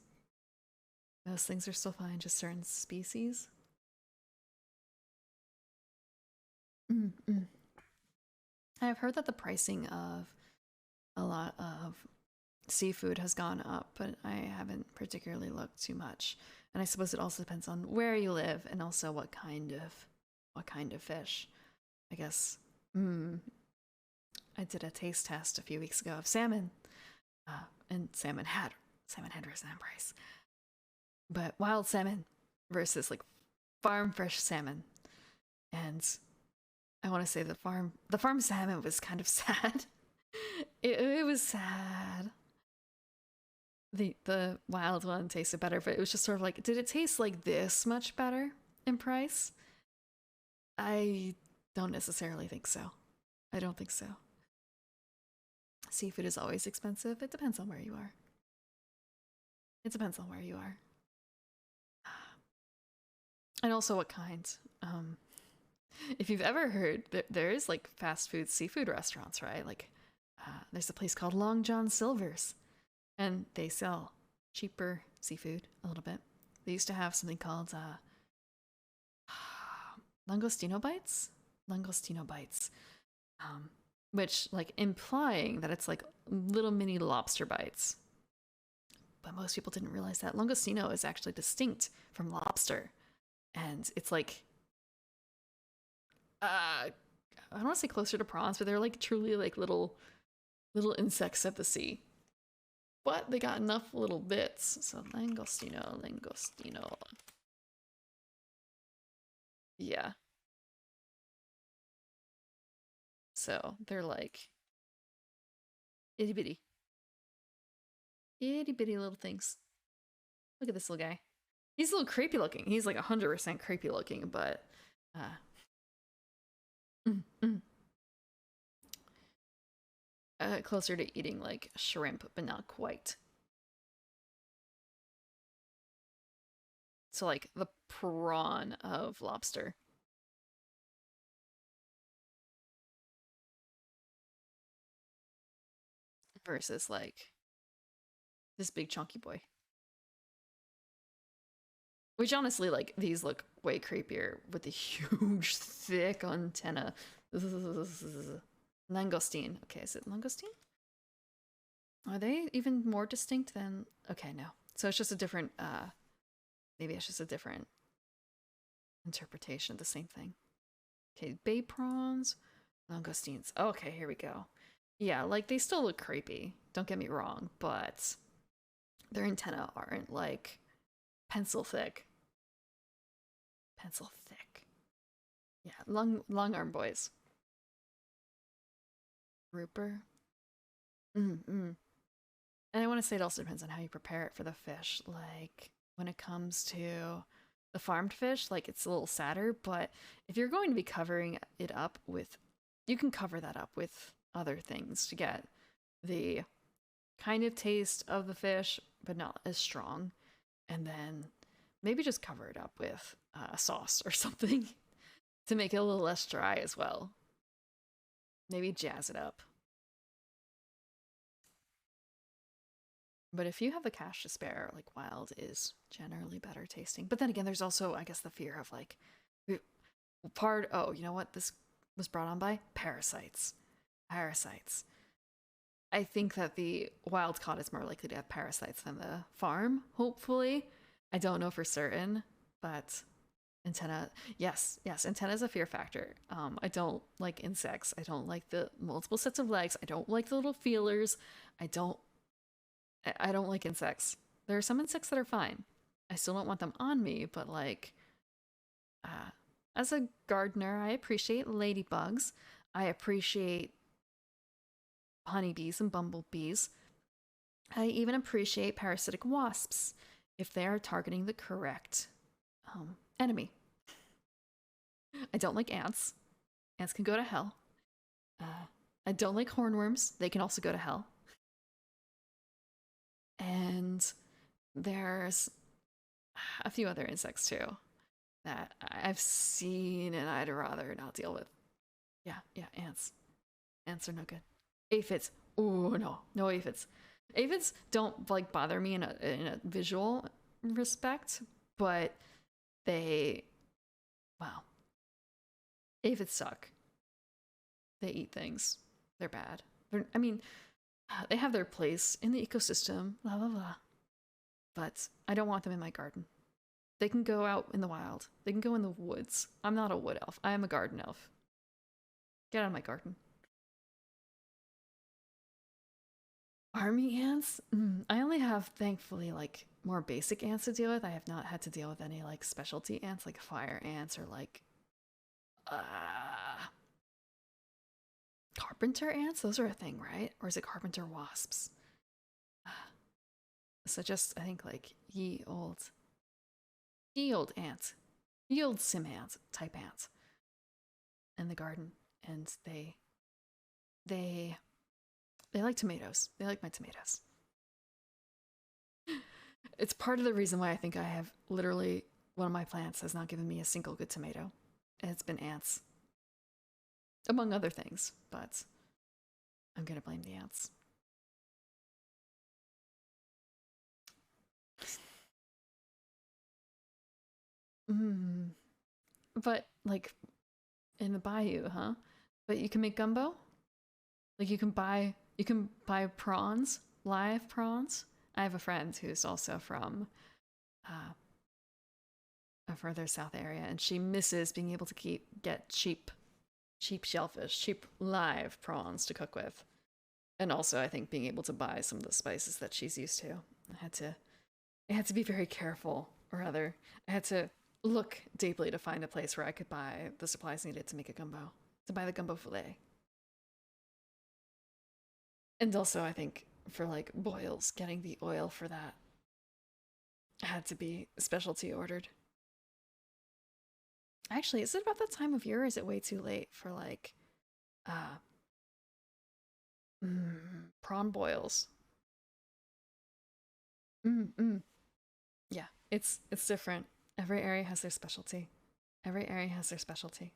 Those things are still fine, just certain species. I've heard that the pricing of a lot of seafood has gone up, but I haven't particularly looked too much. And I suppose it also depends on where you live and also what kind of fish. I guess. I did a taste test a few weeks ago of salmon, and salmon had risen in price. But wild salmon versus like farm fresh salmon, and I want to say the farm salmon was kind of sad. It was sad. The wild one tasted better, but it was just sort of like, did it taste like this much better in price? I don't necessarily think so. I don't think so. Seafood is always expensive. It depends on where you are. It depends on where you are. And also what kind. If you've ever heard, there is like fast food seafood restaurants, right? Like there's a place called Long John Silver's, and they sell cheaper seafood a little bit. They used to have something called langostino bites. Langostino bites. Which like implying that it's like little mini lobster bites. But most people didn't realize that langostino is actually distinct from lobster. And it's like I don't want to say closer to prawns, but they're like truly like little insects of the sea. But they got enough little bits. So langostino. Yeah. So they're like itty bitty. Itty bitty little things. Look at this little guy. He's a little creepy looking. He's like 100% creepy looking, but mm, mm. Closer to eating like shrimp, but not quite. So like the prawn of lobster. Versus like this big chunky boy. Which honestly, like, these look way creepier with the huge, thick antenna. Langoustine. Okay, is it langoustine? Are they even more distinct than... Okay, no. So it's just a different, maybe it's just a different interpretation of the same thing. Okay, bay prawns, langoustines. Okay, here we go. Yeah, like, they still look creepy. Don't get me wrong, but their antennae aren't, like, pencil thick. Pencil thick. Yeah, long arm boys. Grouper. And I want to say it also depends on how you prepare it for the fish. Like, when it comes to the farmed fish, like, it's a little sadder, but if you're going to be covering it up with, you can cover that up with other things to get the kind of taste of the fish, but not as strong. And then maybe just cover it up with a sauce or something to make it a little less dry as well. Maybe jazz it up. But if you have the cash to spare, like, wild is generally better tasting. But then again, there's also, I guess, the fear of like oh, you know what this was brought on by? Parasites. Parasites. I think that the wild caught is more likely to have parasites than the farm, hopefully. I don't know for certain, but antenna, yes, antenna is a fear factor. I don't like insects. I don't like the multiple sets of legs. I don't like the little feelers. I don't like insects. There are some insects that are fine. I still don't want them on me, but like, as a gardener, I appreciate ladybugs. I appreciate honeybees and bumblebees. I even appreciate parasitic wasps if they are targeting the correct enemy. I don't like ants. Ants can go to hell. I don't like hornworms. They can also go to hell. And there's a few other insects too that I've seen and I'd rather not deal with. Yeah, ants. Ants are no good. Aphids. Oh no aphids. Aphids don't like bother me in a visual respect, but they, wow. Aphids suck. They eat things. They're bad. I mean, they have their place in the ecosystem, blah blah blah. But I don't want them in my garden. They can go out in the wild. They can go in the woods. I'm not a wood elf. I am a garden elf. Get out of my garden. Army ants? I only have, thankfully, like, more basic ants to deal with. I have not had to deal with any, like, specialty ants, like fire ants or, like, carpenter ants? Those are a thing, right? Or is it carpenter wasps? So just, I think, like, ye old ants. Ye old sim ants, type ants. In the garden. And they They like tomatoes. They like my tomatoes. It's part of the reason why I think I have literally one of my plants has not given me a single good tomato. And it's been ants. Among other things, but I'm gonna blame the ants. Mm. But like in the bayou, huh? But you can make gumbo? Like you can buy prawns, live prawns. I have a friend who's also from a further south area, and she misses being able to get cheap shellfish, cheap live prawns to cook with. And also I think being able to buy some of the spices that she's used to. I had to be very careful, or rather, I had to look deeply to find a place where I could buy the supplies needed to make a gumbo, to buy the gumbo filet. And also, I think for like boils, getting the oil for that had to be specialty ordered. Actually, is it about that time of year? Or is it way too late for like uh prawn boils? Mm. Yeah, it's different. Every area has their specialty. Every area has their specialty.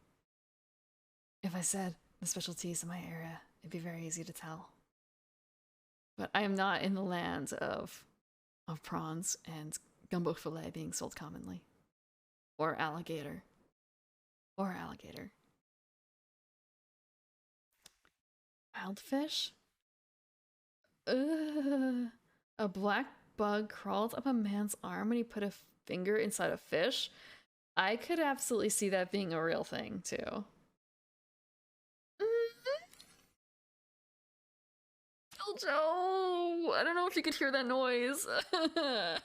If I said the specialties in my area, it'd be very easy to tell. But I am not in the land of prawns and gumbo filet being sold commonly. Or alligator. Or alligator. Wild fish? Ugh. A black bug crawled up a man's arm when he put a finger inside a fish. I could absolutely see that being a real thing, too. Oh, Joe! I don't know if you could hear that noise. Why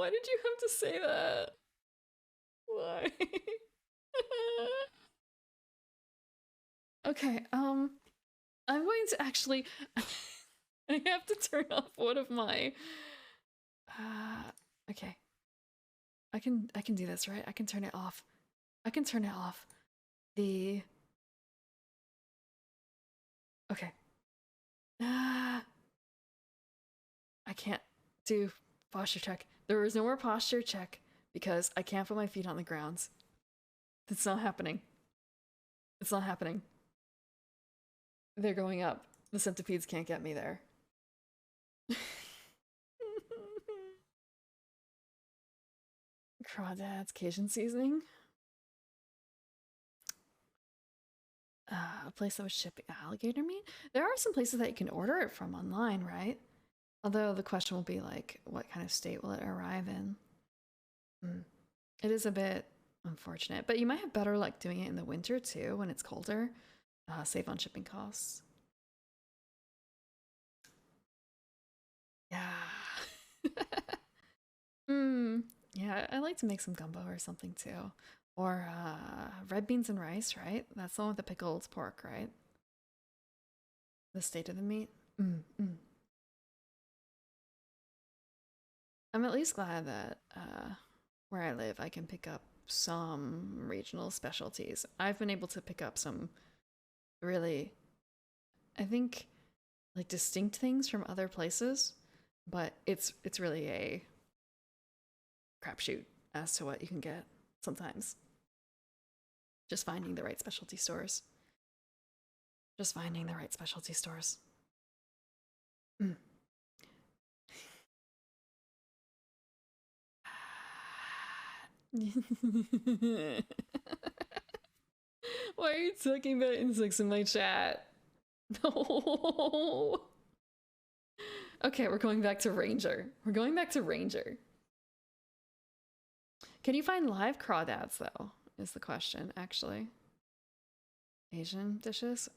did you have to say that? Why? Okay, I'm going to actually I have to turn off one of my okay. I can do this, right? I can turn it off. I can turn it off. The okay. I can't do posture check. There is no more posture check because I can't put my feet on the ground. It's not happening. It's not happening. They're going up. The centipedes can't get me there. Crawdads, Cajun seasoning. A place that was shipping alligator meat. There are some places that you can order it from online, right? Although the question will be like, what kind of state will it arrive in? It is a bit unfortunate, but you might have better luck doing it in the winter too, when it's colder. Save on shipping costs. Yeah. Yeah, I like to make some gumbo or something too. Or red beans and rice, right? That's the one with the pickled pork, right? The state of the meat. I'm at least glad that where I live, I can pick up some regional specialties. I've been able to pick up some really, I think, like distinct things from other places, but it's really a crapshoot as to what you can get sometimes. Just finding the right specialty stores. Just finding the right specialty stores. Why are you talking about insects in my chat? No. Okay, we're going back to Ranger. We're going back to Ranger. Can you find live crawdads, though? Is the question, actually. Asian dishes?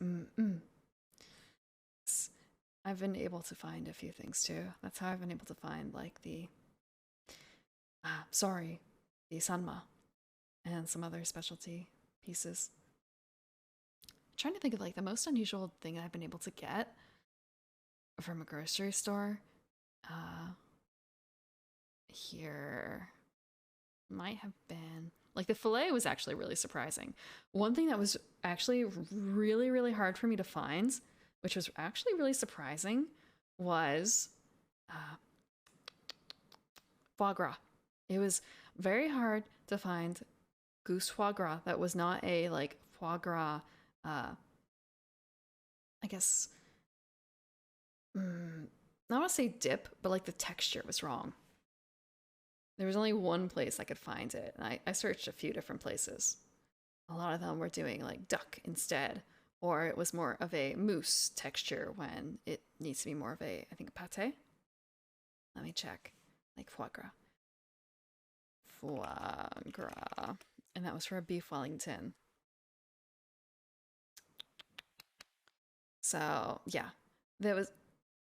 I've been able to find a few things, too. That's how I've been able to find, like, the sanma and some other specialty pieces. I'm trying to think of, like, the most unusual thing I've been able to get from a grocery store. Here might have been like the filet was actually really surprising. One thing that was actually really hard for me to find which was actually really surprising, was uh, foie gras. It was very hard to find goose foie gras that was not a like foie gras. I guess I want to say dip, but like the texture was wrong. There was only one place I could find it, and I searched a few different places. A lot of them were doing like duck instead, or it was more of a mousse texture when it needs to be more of a, I think, pate. Let me check. Like foie gras. Foie gras. And that was for a beef Wellington. So, yeah. There was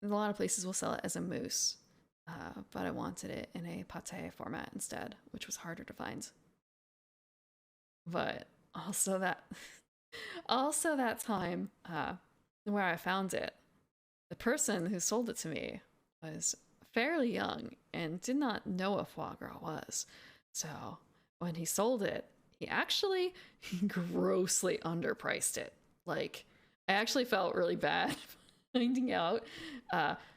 a lot of places will sell it as a mousse, but I wanted it in a pate format instead, which was harder to find. But also that also that time where I found it, the person who sold it to me was fairly young and did not know what foie gras was. So when he sold it, he actually grossly underpriced it. Like, I actually felt really bad finding out.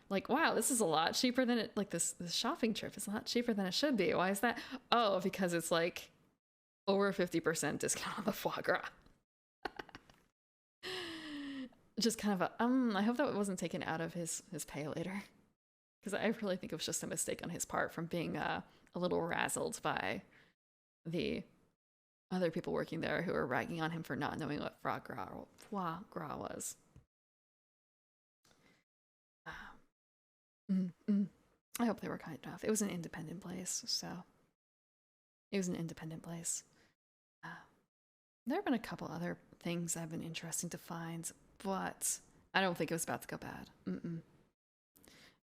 Like, wow, this is a lot cheaper than it. Like, this shopping trip is a lot cheaper than it should be. Why is that? Oh, because it's like over 50% discount on the foie gras. Just kind of a I hope that wasn't taken out of his pay later, because I really think it was just a mistake on his part from being a little razzled by the other people working there who were ragging on him for not knowing what foie gras was. I hope they were kind enough. It was an independent place, so it was an independent place. There have been a couple other things that have been interesting to find, but I don't think it was about to go bad.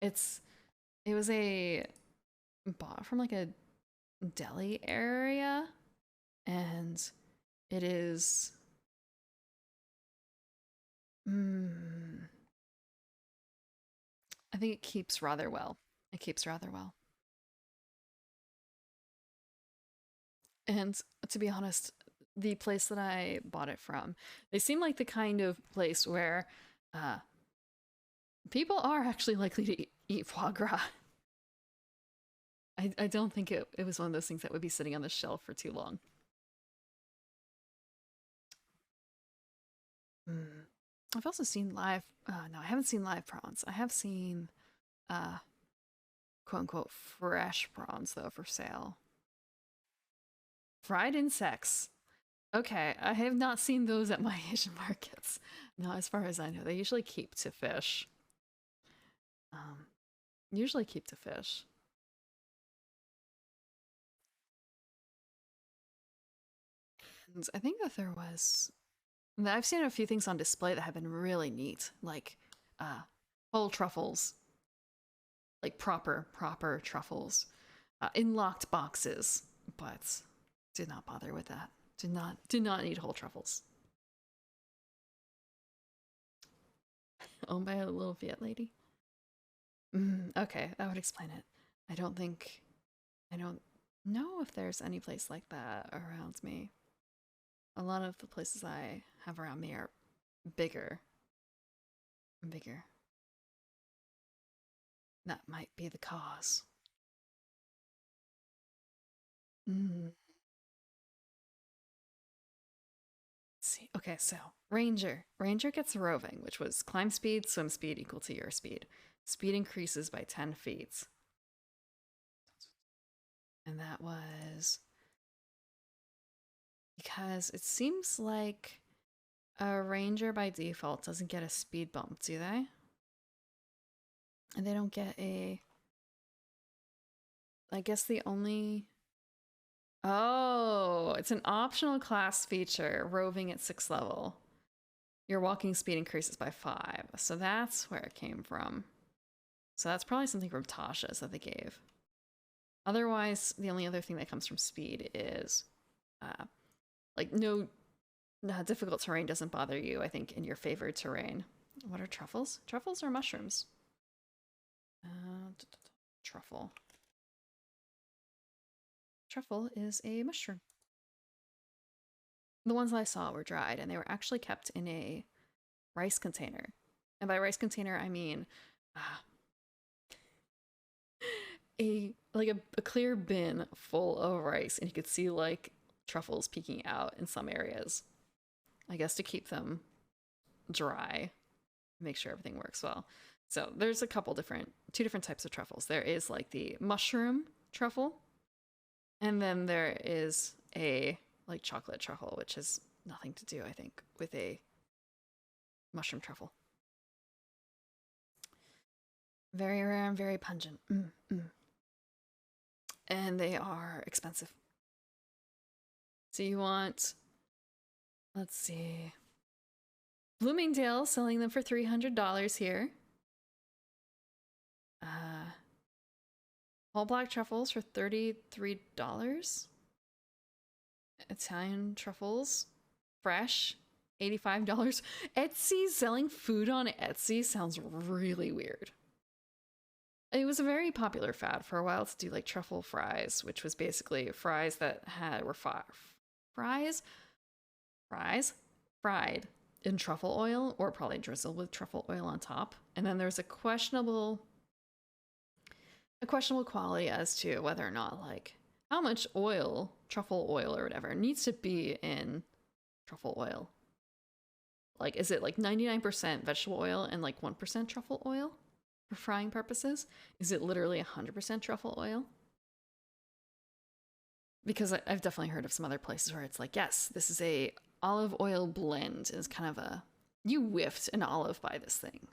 It was a bought from like a deli area, and it is I think it keeps rather well. It keeps rather well. And to be honest, the place that I bought it from, they seem like the kind of place where people are actually likely to eat foie gras. I don't think it was one of those things that would be sitting on the shelf for too long. I've also seen live. No, I haven't seen live prawns. I have seen, quote unquote, fresh prawns though for sale. Fried insects. Okay, I have not seen those at my Asian markets. Not as far as I know. They usually keep to fish. Um, usually keep to fish. And I think that there was. I've seen a few things on display that have been really neat, like whole truffles, like proper truffles, in locked boxes. But did not bother with that. Did not need whole truffles. Owned by a little Viet lady. Okay, that would explain it. I don't think. I don't know if there's any place like that around me. A lot of the places I have around me are bigger. Bigger. That might be the cause. Let's see. Okay, so Ranger. Ranger gets roving, which was climb speed, swim speed equal to your speed. Speed increases by 10 feet. And that was because it seems like a Ranger by default doesn't get a speed bump, do they? And they don't get a. I guess the only. Oh, it's an optional class feature, roving at 6th level. Your walking speed increases by 5. So that's where it came from. So that's probably something from Tasha's that they gave. Otherwise, the only other thing that comes from speed is like no difficult terrain doesn't bother you, I think, in your favored terrain. What are truffles? Truffles are mushrooms. Truffle. Truffle is a mushroom. The ones I saw were dried, and they were actually kept in a rice container. And by rice container, I mean a clear bin full of rice, and you could see like truffles peeking out in some areas. I guess to keep them dry, make sure everything works well. So there's two different types of truffles. There is like the mushroom truffle, and then there is a like chocolate truffle, which has nothing to do, I think, with a mushroom truffle. Very rare and very pungent. And they are expensive. So you want, let's see, Bloomingdale selling them for $300 here. Whole black truffles for $33. Italian truffles, fresh, $85. Etsy, selling food on Etsy sounds really weird. It was a very popular fad for a while to do like truffle fries, which was basically fries that were fries fried in truffle oil, or probably drizzled with truffle oil on top. And then there's a questionable quality as to whether or not like how much oil, truffle oil or whatever, needs to be in truffle oil. Like, is it like 99% vegetable oil and like 1% truffle oil for frying purposes? Is it literally 100% truffle oil? Because I've definitely heard of some other places where it's like, yes, this is a olive oil blend. It's kind of a, you whiffed an olive by this thing.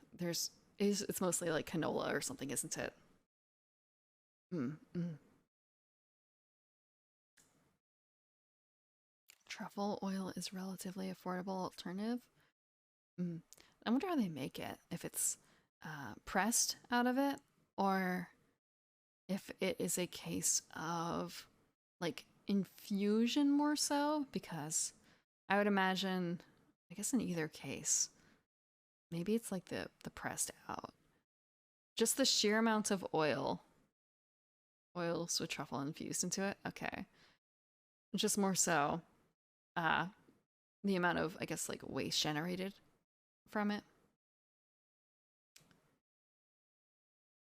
It's mostly like canola or something, isn't it? Truffle oil is relatively affordable alternative. I wonder how they make it. If it's pressed out of it, or if it is a case of like infusion more so, because I would imagine, I guess in either case, maybe it's like the pressed out. Just the sheer amount of oils with truffle infused into it. Okay. Just more so the amount of, I guess, like waste generated from it.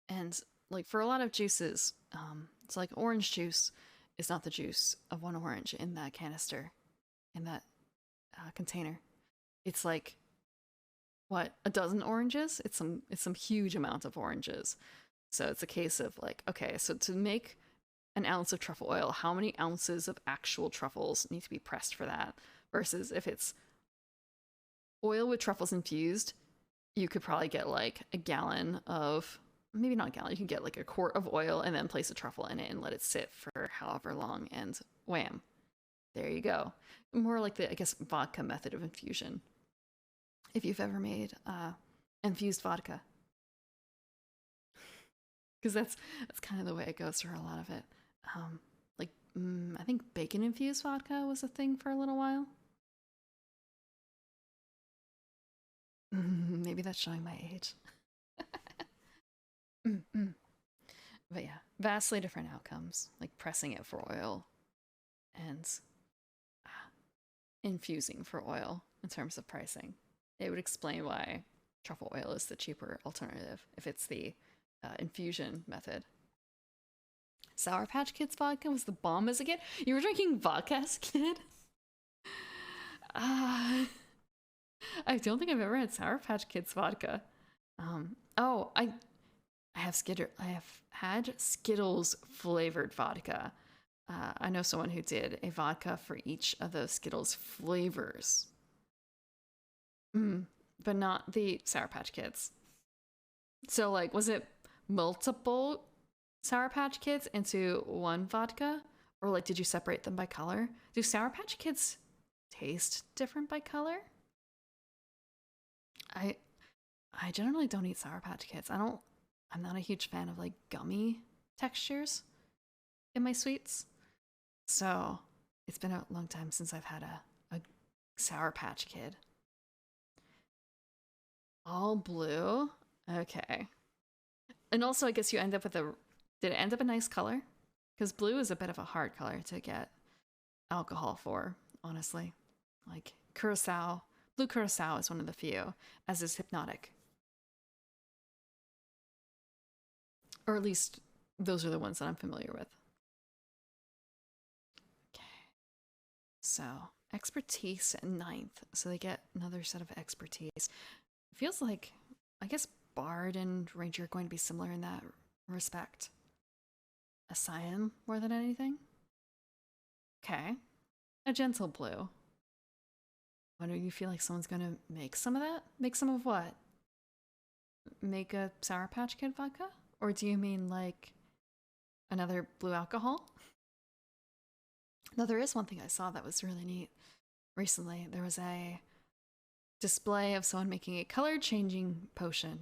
And like for a lot of juices, it's like orange juice is not the juice of one orange in that canister, in that container. It's like, what, a dozen oranges? It's some huge amount of oranges. So it's a case of like, okay, so to make an ounce of truffle oil, how many ounces of actual truffles need to be pressed for that? Versus if it's oil with truffles infused, you could probably get like a gallon of, maybe not a gallon, you can get like a quart of oil and then place a truffle in it and let it sit for however long, and wham, there you go. More like the, I guess, vodka method of infusion. If you've ever made infused vodka. Because that's kind of the way it goes for a lot of it. I think bacon infused vodka was a thing for a little while. Maybe that's showing my age. But yeah, vastly different outcomes, like pressing it for oil and infusing for oil in terms of pricing. It would explain why truffle oil is the cheaper alternative if it's the infusion method. Sour Patch Kids vodka was the bomb as a kid. You were drinking vodka as a kid? I don't think I've ever had Sour Patch Kids vodka. I have had Skittles flavored vodka. I know someone who did a vodka for each of those Skittles flavors. But not the Sour Patch Kids. So like, was it multiple Sour Patch Kids into one vodka? Or like, did you separate them by color? Do Sour Patch Kids taste different by color? I generally don't eat Sour Patch Kids. I'm not a huge fan of like gummy textures in my sweets. So it's been a long time since I've had a Sour Patch Kid. All blue? Okay. And also, I guess you end up with did it end up a nice color? Because blue is a bit of a hard color to get alcohol for, honestly. Like Curacao. Blue Curacao is one of the few, as is Hypnotic. Or at least those are the ones that I'm familiar with. Okay. So, expertise at ninth. So they get another set of expertise. Feels like, I guess, Bard and Ranger are going to be similar in that respect. A cyan more than anything? Okay. A gentle blue. What do you feel like someone's gonna make some of that? Make some of what? Make a Sour Patch Kid vodka? Or do you mean like another blue alcohol? No, there is one thing I saw that was really neat recently. There was a display of someone making a color changing potion,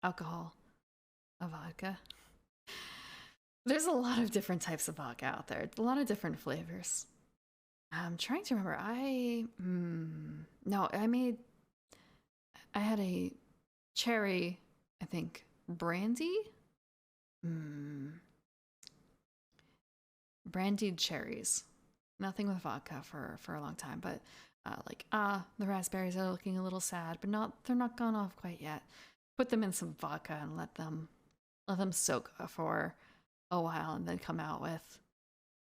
alcohol, a vodka. There's a lot of different types of vodka out there, a lot of different flavors. I'm trying to remember. No, I had a cherry, I think, brandy? Brandied cherries. Nothing with vodka for a long time, but the raspberries are looking a little sad, but they're not gone off quite yet. Put them in some vodka and let them soak for a while, and then come out with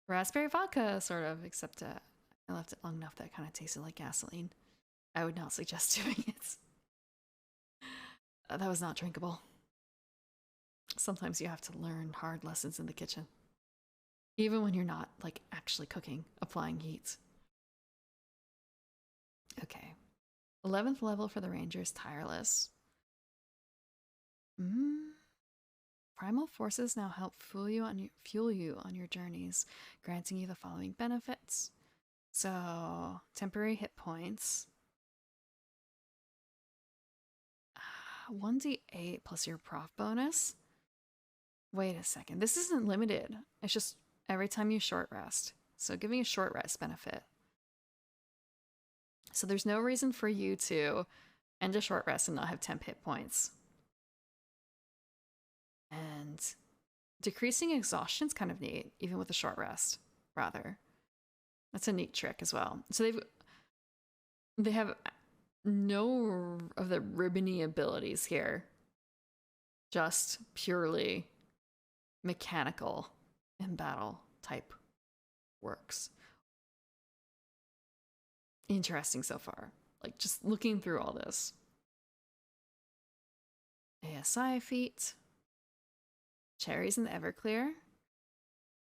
raspberry vodka, sort of, except I left it long enough that it kind of tasted like gasoline. I would not suggest doing it. That was not drinkable. Sometimes you have to learn hard lessons in the kitchen. Even when you're not, like, actually cooking, applying heat. Okay. 11th level for the Rangers, Tireless. Primal forces now help fuel you on your journeys, granting you the following benefits. So, temporary hit points. 1d8 plus your prof bonus. Wait a second. This isn't limited. It's just every time you short rest. So giving a short rest benefit. So there's no reason for you to end a short rest and not have temp hit points. And decreasing exhaustion's kind of neat, even with a short rest, rather. That's a neat trick as well. So they have no of the ribbony abilities here. Just purely mechanical in battle type works. Interesting so far. Like, just looking through all this. ASI feat. Cherries in the Everclear.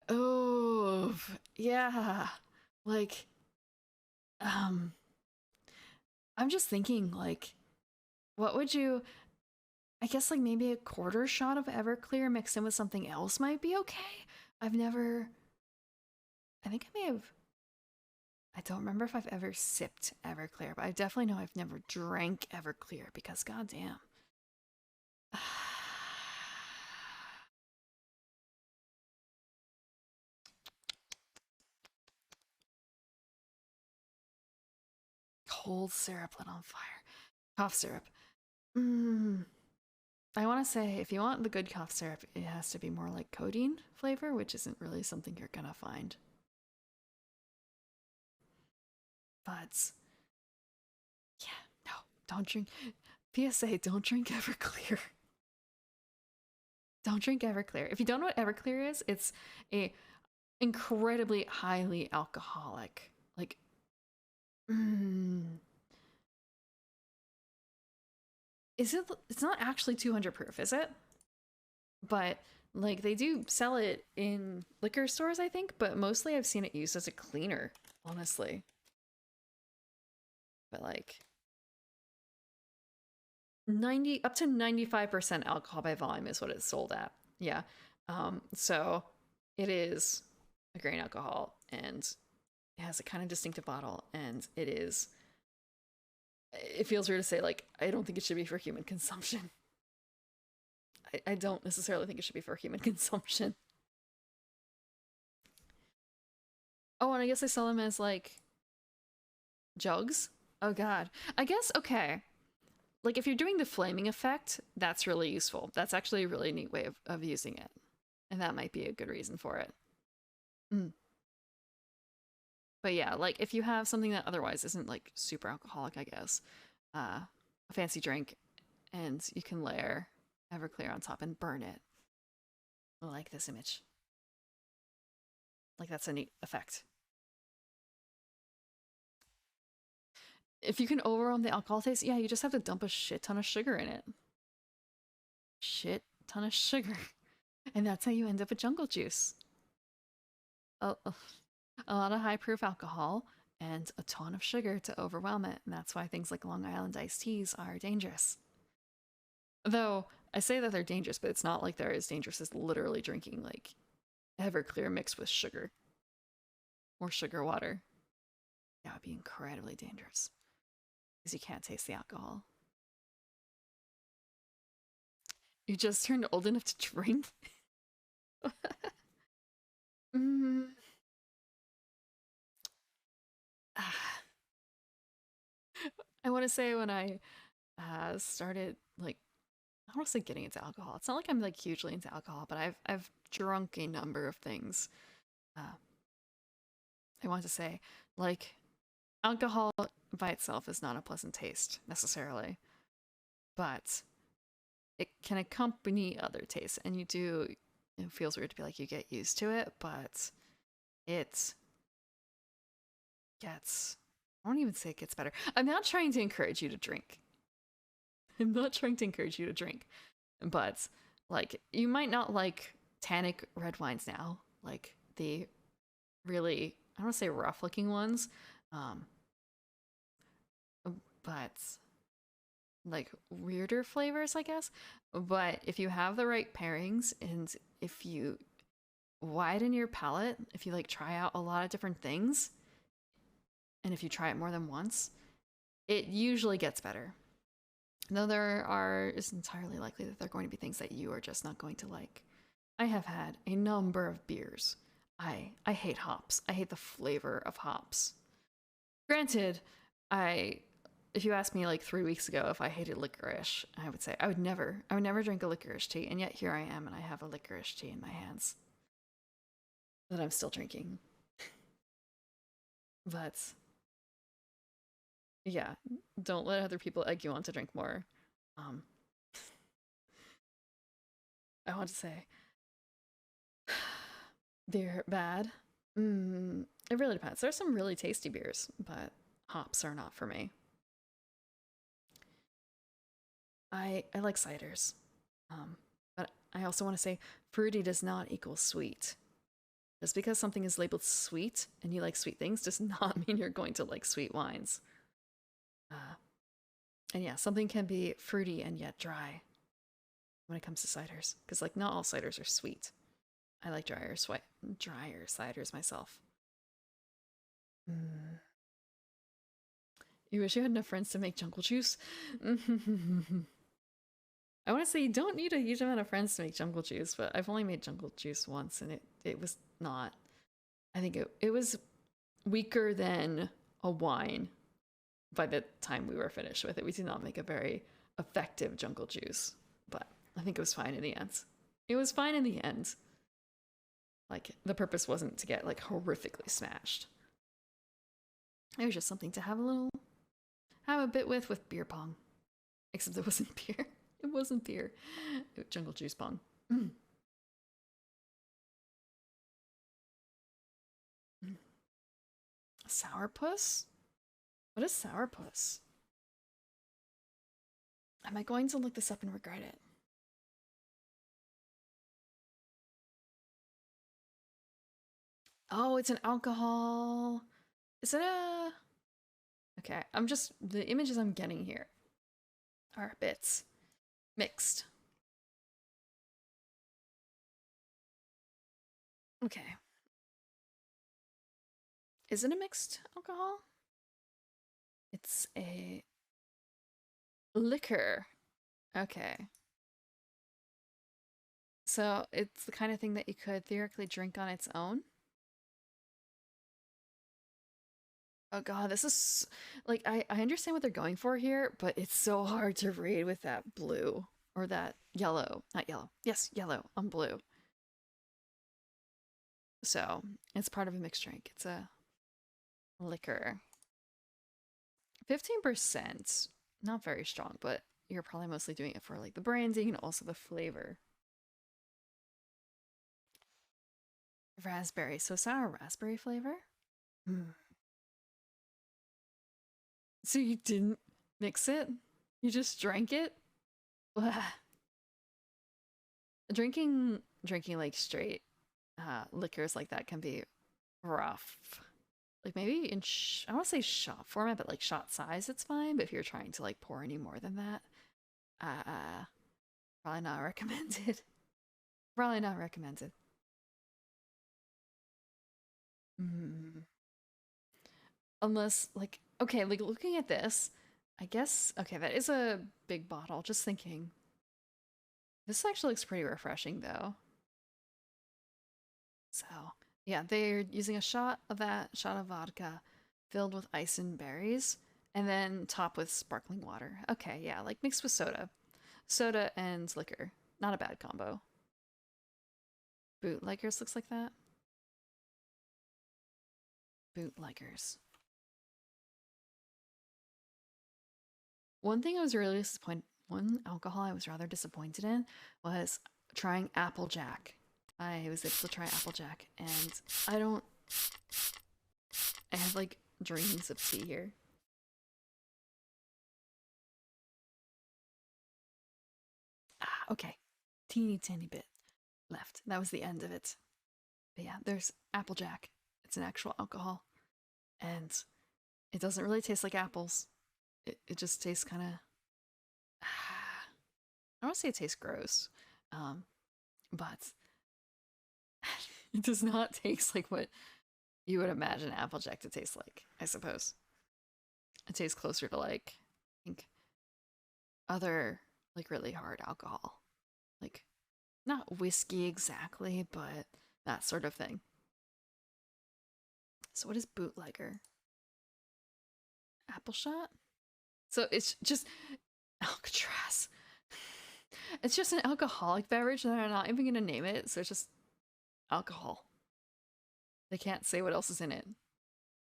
Oh, yeah. Like, I'm just thinking, like, what would you... I guess, like, maybe a quarter shot of Everclear mixed in with something else might be okay? I think I may have... I don't remember if I've ever sipped Everclear, but I definitely know I've never drank Everclear because, goddamn. Cold syrup lit on fire. Cough syrup. I want to say, if you want the good cough syrup, it has to be more like codeine flavor, which isn't really something you're gonna find. But, yeah, no, don't drink. PSA, don't drink Everclear. Don't drink Everclear. If you don't know what Everclear is, it's a incredibly highly alcoholic, like, is it? It's not actually 200 proof, is it? But like, they do sell it in liquor stores, I think, but mostly I've seen it used as a cleaner, honestly. But like, up to 95% alcohol by volume is what it's sold at. Yeah. So it is a grain alcohol, and it has a kind of distinctive bottle, and it feels weird to say, like, I don't think it should be for human consumption. I don't necessarily think it should be for human consumption. Oh, and I guess they sell them as, like, jugs? Oh god. I guess, okay. Like, if you're doing the flaming effect, that's really useful. That's actually a really neat way of using it. And that might be a good reason for it. But yeah, like, if you have something that otherwise isn't, like, super alcoholic, I guess, a fancy drink, and you can layer Everclear on top and burn it. like this image. Like, that's a neat effect. If you can overwhelm the alcohol taste, yeah, you just have to dump a shit ton of sugar in it. Shit ton of sugar. And that's how you end up with jungle juice. A lot of high proof alcohol and a ton of sugar to overwhelm it. And that's why things like Long Island iced teas are dangerous. Though I say that they're dangerous, but it's not like they're as dangerous as literally drinking like Everclear mixed with sugar or sugar water. That would be incredibly dangerous because you can't taste the alcohol. You just turned old enough to drink? mm. I want to say when I started like I don't want to say getting into alcohol. It's not like I'm like hugely into alcohol, but I've drunk a number of things. Uh, I want to say like alcohol by itself is not a pleasant taste necessarily, but it can accompany other tastes, and you do. It feels weird to be like you get used to it, but it gets. I won't even say it gets better. I'm not trying to encourage you to drink. I'm not trying to encourage you to drink, but like you might not like tannic red wines now, like the really I don't want to say rough looking ones, um, but like weirder flavors, I guess. But if you have the right pairings and if you widen your palate, if you like try out a lot of different things, and if you try it more than once, it usually gets better. Though it's entirely likely that there are going to be things that you are just not going to like. I have had a number of beers. I hate hops. I hate the flavor of hops. Granted, if you asked me like 3 weeks ago if I hated licorice, I would say I would never drink a licorice tea, and yet here I am and I have a licorice tea in my hands that I'm still drinking. But yeah, don't let other people egg you on to drink more. Um, I want to say they're bad. It really depends. There's some really tasty beers, but hops are not for me. I like ciders, but I also want to say fruity does not equal sweet. Just because something is labeled sweet and you like sweet things does not mean you're going to like sweet wines. Uh, and yeah, something can be fruity and yet dry when it comes to ciders, because like not all ciders are sweet. I like drier ciders myself. Mm. You wish you had enough friends to make jungle juice? I want to say you don't need a huge amount of friends to make jungle juice, but I've only made jungle juice once, and it was not. I think it was weaker than a wine by the time we were finished with it. We did not make a very effective jungle juice, but I think it was fine in the end. It was fine in the end. Like, the purpose wasn't to get, like, horrifically smashed. It was just something to have a bit with beer pong. Except it wasn't beer. It wasn't beer. Jungle juice pong. Sourpuss? What is sourpuss? Am I going to look this up and regret it? Oh, it's an alcohol. Is it a... Okay, the images I'm getting here are bits mixed. Okay. Is it a mixed alcohol? It's a liquor. Okay. So it's the kind of thing that you could theoretically drink on its own. Oh god, this is like I understand what they're going for here, but it's so hard to read with that blue or that yellow. Not yellow. Yes, yellow on blue. So it's part of a mixed drink. It's a liquor. 15%. Not very strong, but you're probably mostly doing it for like the branding and also the flavor. Raspberry. So sour raspberry flavor? Mm. So you didn't mix it? You just drank it? Blah. Drinking like straight liquors like that can be rough. Like maybe in I want to say shot format, but like shot size, it's fine. But if you're trying to like pour any more than that, probably not recommended. Probably not recommended. Mm. Unless like okay, like looking at this, I guess okay, that is a big bottle. Just thinking, this actually looks pretty refreshing though. So yeah, they're using a shot of that shot of vodka filled with ice and berries, and then top with sparkling water. Okay, yeah, like mixed with soda and liquor. Not a bad combo. Bootleggers looks like that. Bootleggers. One thing I was really disappointed. One alcohol I was rather disappointed in was trying Applejack. I was able to try Applejack, and I don't. I have like dreams of tea here. Ah, okay, teeny tiny bit left. That was the end of it. But yeah, there's Applejack. It's an actual alcohol, and it doesn't really taste like apples. It just tastes kind of. I don't want to say it tastes gross, um, but it does not taste like what you would imagine Applejack to taste like, I suppose. It tastes closer to like, I think, other, like, really hard alcohol. Like, not whiskey exactly, but that sort of thing. So, what is bootlegger? Apple shot? So, it's just Alcatraz. It's just an alcoholic beverage, and they're not even going to name it, so it's just alcohol. They can't say what else is in it.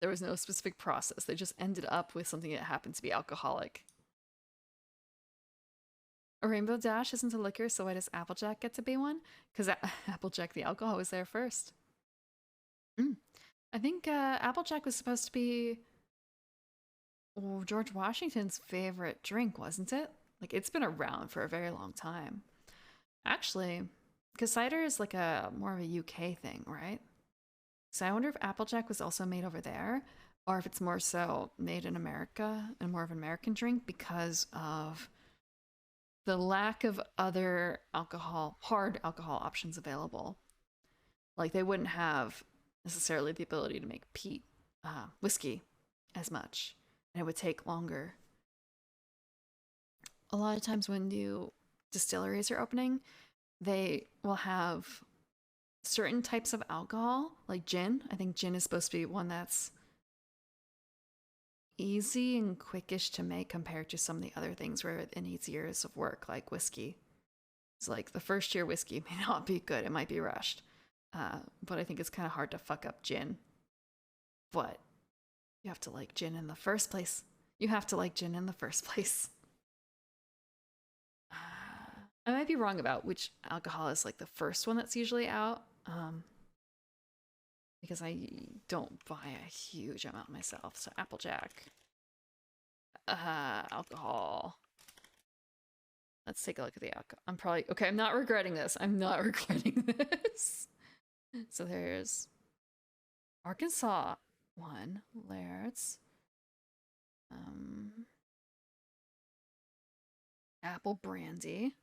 There was no specific process. They just ended up with something that happened to be alcoholic. A Rainbow Dash isn't a liquor, so why does Applejack get to be one? Because Applejack, the alcohol, was there first. Mm. I think Applejack was supposed to be George Washington's favorite drink, wasn't it? Like, it's been around for a very long time. Actually, because cider is like a more of a UK thing, right? So I wonder if Applejack was also made over there, or if it's more so made in America and more of an American drink because of the lack of other alcohol, hard alcohol options available. Like they wouldn't have necessarily the ability to make peat whiskey as much, and it would take longer. A lot of times when new distilleries are opening, they will have certain types of alcohol, like gin. I think gin is supposed to be one that's easy and quickish to make compared to some of the other things where it needs years of work, like whiskey. It's like the first year whiskey may not be good, it might be rushed. But I think it's kind of hard to fuck up gin. But you have to like gin in the first place. You have to like gin in the first place. I might be wrong about which alcohol is like the first one that's usually out. Because I don't buy a huge amount myself. So Applejack. Alcohol. Let's take a look at the alcohol. I'm probably okay. I'm not regretting this. I'm not regretting this. So there's Arkansas one. Laird's. Apple brandy.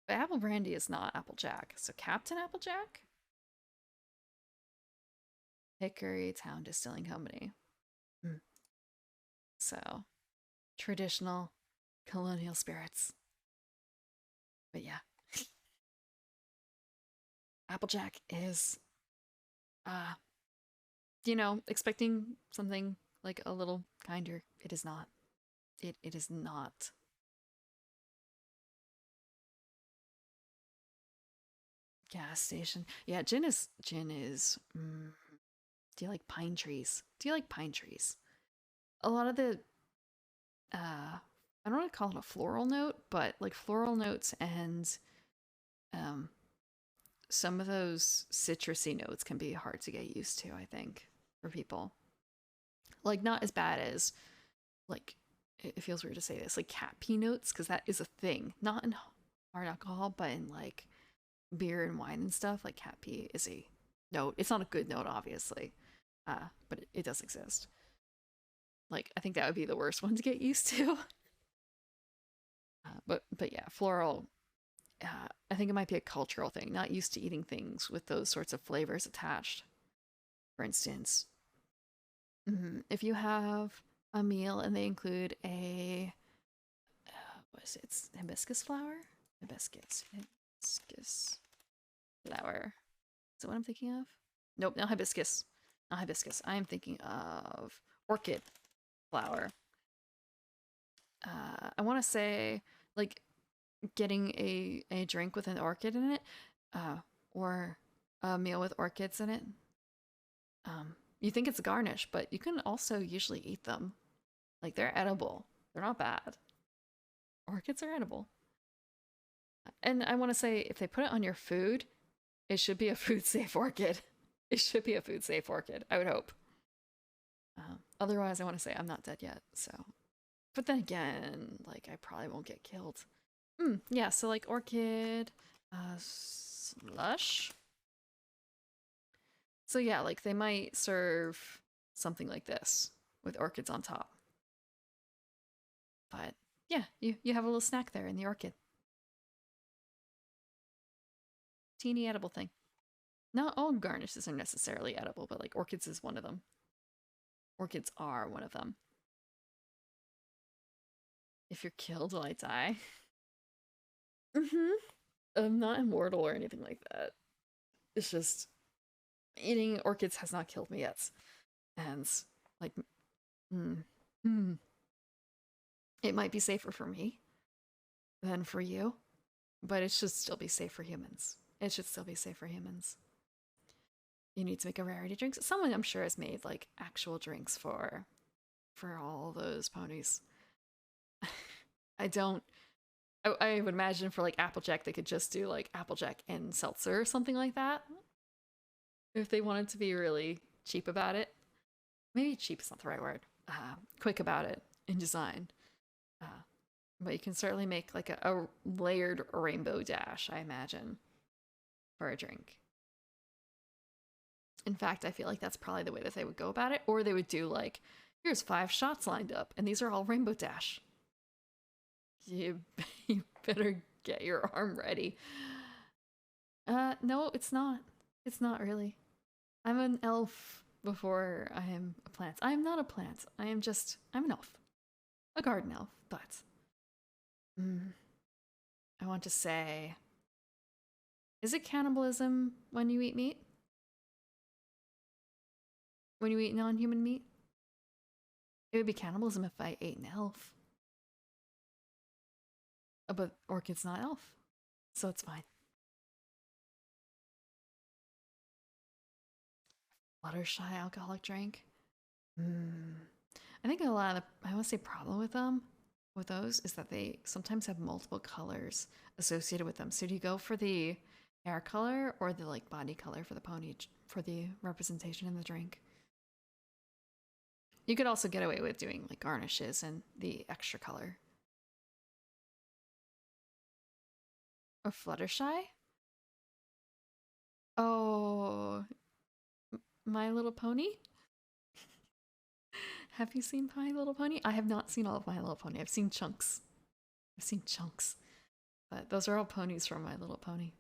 But apple brandy is not Applejack. So Captain Applejack? Hickory Town Distilling Company. Hmm. So traditional colonial spirits. But yeah. Applejack is expecting something like a little kinder. It is not. It is not. Gas station. Yeah, gin is do you like pine trees? Do you like pine trees? A lot of the I don't want to call it a floral note, but like floral notes and um some of those citrusy notes can be hard to get used to, I think, for people. Like, not as bad as, like, it feels weird to say this, like cat pee notes, because that is a thing. Not in hard alcohol, but in, like, beer and wine and stuff. Like, cat pee is a note. It's not a good note, obviously, but it does exist. Like, I think that would be the worst one to get used to. But yeah, floral. I think it might be a cultural thing. Not used to eating things with those sorts of flavors attached. For instance, if you have a meal and they include a what is it? It's hibiscus flower. Hibiscus flower. Is that what I'm thinking of? Nope, not hibiscus. Not hibiscus. I am thinking of orchid flower. I want to say, like, getting a drink with an orchid in it, or a meal with orchids in it. You think it's a garnish, but you can also usually eat them. Like, they're edible. They're not bad. Orchids are edible. And I want to say, if they put it on your food, it should be a food safe orchid. It should be a food safe orchid, I would hope. Otherwise, I want to say I'm not dead yet, so. But then again, like, I probably won't get killed. Yeah, so like orchid, slush. So yeah, like they might serve something like this with orchids on top. But yeah, you have a little snack there in the orchid. Teeny edible thing. Not all garnishes are necessarily edible, but like orchids is one of them. Orchids are one of them. If you're killed, will I die? I'm not immortal or anything like that. It's just eating orchids has not killed me yet. And like, it might be safer for me than for you, but it should still be safe for humans. It should still be safe for humans. You need to make a rarity drinks. Someone I'm sure has made like actual drinks for all those ponies. I don't. I would imagine for like Applejack they could just do like Applejack and seltzer or something like that. If they wanted to be really cheap about it. Maybe cheap is not the right word. Quick about it in design. But you can certainly make like a layered rainbow dash, I imagine, for a drink. In fact, I feel like that's probably the way that they would go about it. Or they would do like, here's 5 shots lined up, and these are all rainbow dash. You better get your arm ready. No, it's not. It's not really. I'm an elf before I am a plant. I am not a plant. I'm an elf. A garden elf, but I want to say, is it cannibalism when you eat meat? When you eat non-human meat? It would be cannibalism if I ate an elf. But orchid's not elf, so it's fine. Fluttershy alcoholic drink. I think a lot of I want to say problem with them, with those, is that they sometimes have multiple colors associated with them. So do you go for the hair color or the like body color for the pony for the representation in the drink? You could also get away with doing like garnishes and the extra color. Or Fluttershy? Oh, My Little Pony? Have you seen My Little Pony? I have not seen all of My Little Pony. I've seen chunks. But those are all ponies from My Little Pony.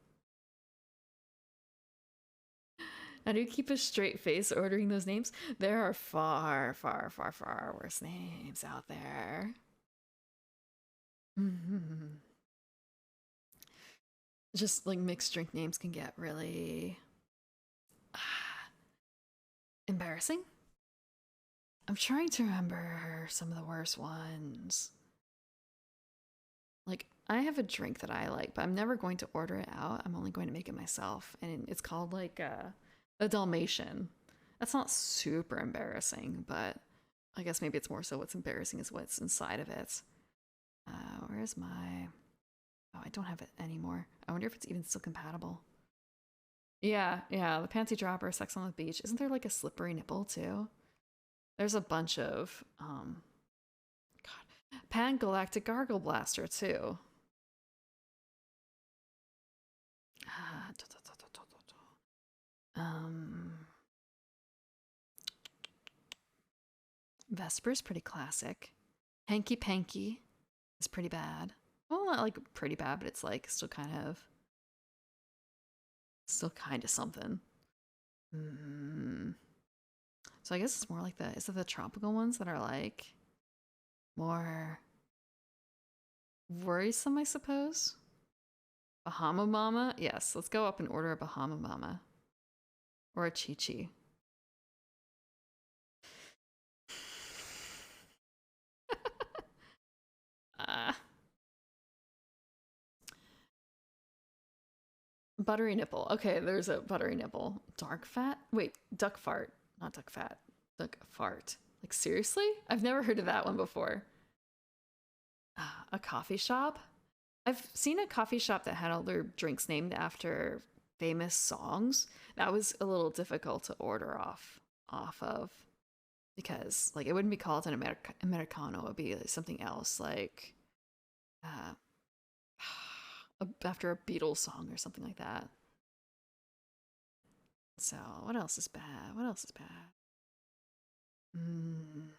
How do you keep a straight face ordering those names? There are far, far, far, far worse names out there. Just like mixed drink names can get really embarrassing. I'm trying to remember some of the worst ones. Like, I have a drink that I like, but I'm never going to order it out. I'm only going to make it myself. And it's called like a Dalmatian. That's not super embarrassing, but I guess maybe it's more so what's embarrassing is what's inside of it. Where's my... Oh, I don't have it anymore. I wonder if it's even still compatible. Yeah, yeah, the panty dropper, sex on the beach. Isn't there like a slippery nipple too? There's a bunch of God, Pan Galactic Gargle Blaster too. Ah, Um, Vesper's pretty classic. Hanky Panky is pretty bad. Well, not like pretty bad, but it's like still kind of something. Mm. So I guess it's more like is it the tropical ones that are like more worrisome, I suppose? Bahama Mama? Yes, let's go up and order a Bahama Mama. Or a Chi Chi. uh, Buttery nipple. Okay, there's a buttery nipple. Dark fat? Wait, duck fart. Not duck fat. Duck fart. Like, seriously? I've never heard of that one before. A coffee shop? I've seen a coffee shop that had all their drinks named after famous songs. That was a little difficult to order off of because like it wouldn't be called an Americano. It would be like something else like uh, after a Beatles song or something like that. So what else is bad? What else is bad? Mm.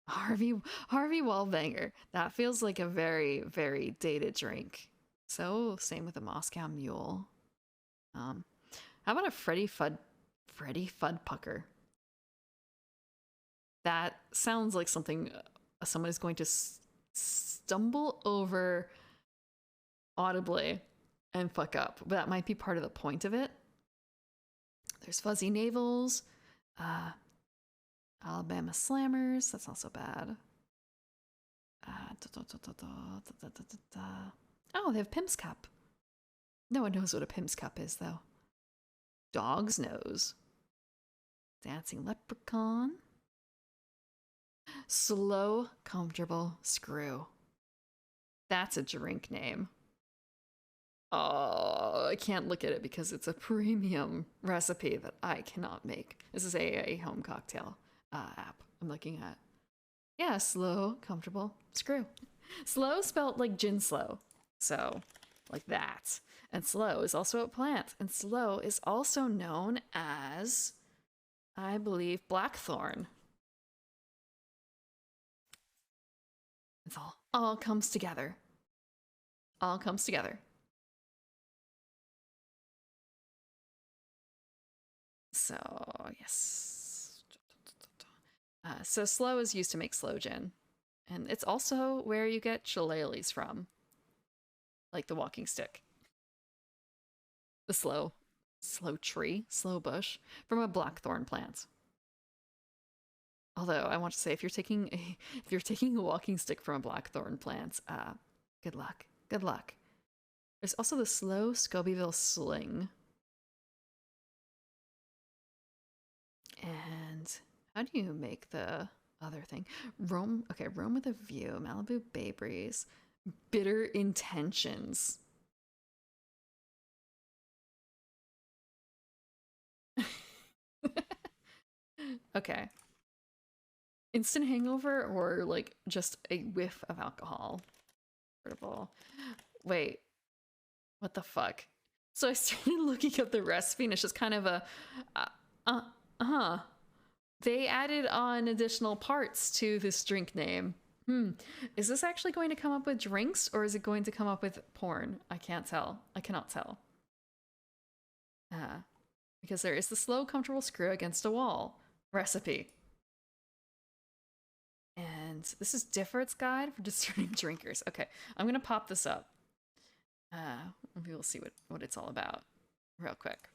Harvey Wallbanger. That feels like a very very dated drink. So same with the Moscow Mule. Um, how about a Freddy Fudd Pucker? That sounds like something someone is going to stumble over audibly and fuck up. But that might be part of the point of it. There's Fuzzy Navels, Alabama Slammers. That's also bad. Oh, they have Pim's Cup. No one knows what a Pim's Cup is, though. Dog's Nose. Dancing Leprechaun. Slow, Comfortable Screw. That's a drink name. Oh, I can't look at it because it's a premium recipe that I cannot make. This is a home cocktail app I'm looking at. Yeah, slow, comfortable, screw. Slow spelled like gin slow. So, like that. And slow is also a plant. And slow is also known as, I believe, blackthorn. It's all comes together. All comes together. So, yes. So slow is used to make sloe gin. And it's also where you get shillelaghs from. Like the walking stick. The slow tree, slow bush, from a blackthorn plant. Although I want to say if you're taking a walking stick from a blackthorn plant, good luck. Good luck. There's also the slow Scobeyville sling. And how do you make the other thing? Rome with a view, Malibu Bay Breeze, Bitter Intentions. Okay. Instant hangover or like just a whiff of alcohol? Wait, what the fuck? So I started looking up the recipe and it's just kind of a, huh. They added on additional parts to this drink name. Is this actually going to come up with drinks or is it going to come up with porn? I can't tell. I cannot tell. Because there is the slow, comfortable screw against a wall recipe. And this is Difford's Guide for Discerning Drinkers. Okay, I'm gonna pop this up. Maybe we'll see what it's all about real quick.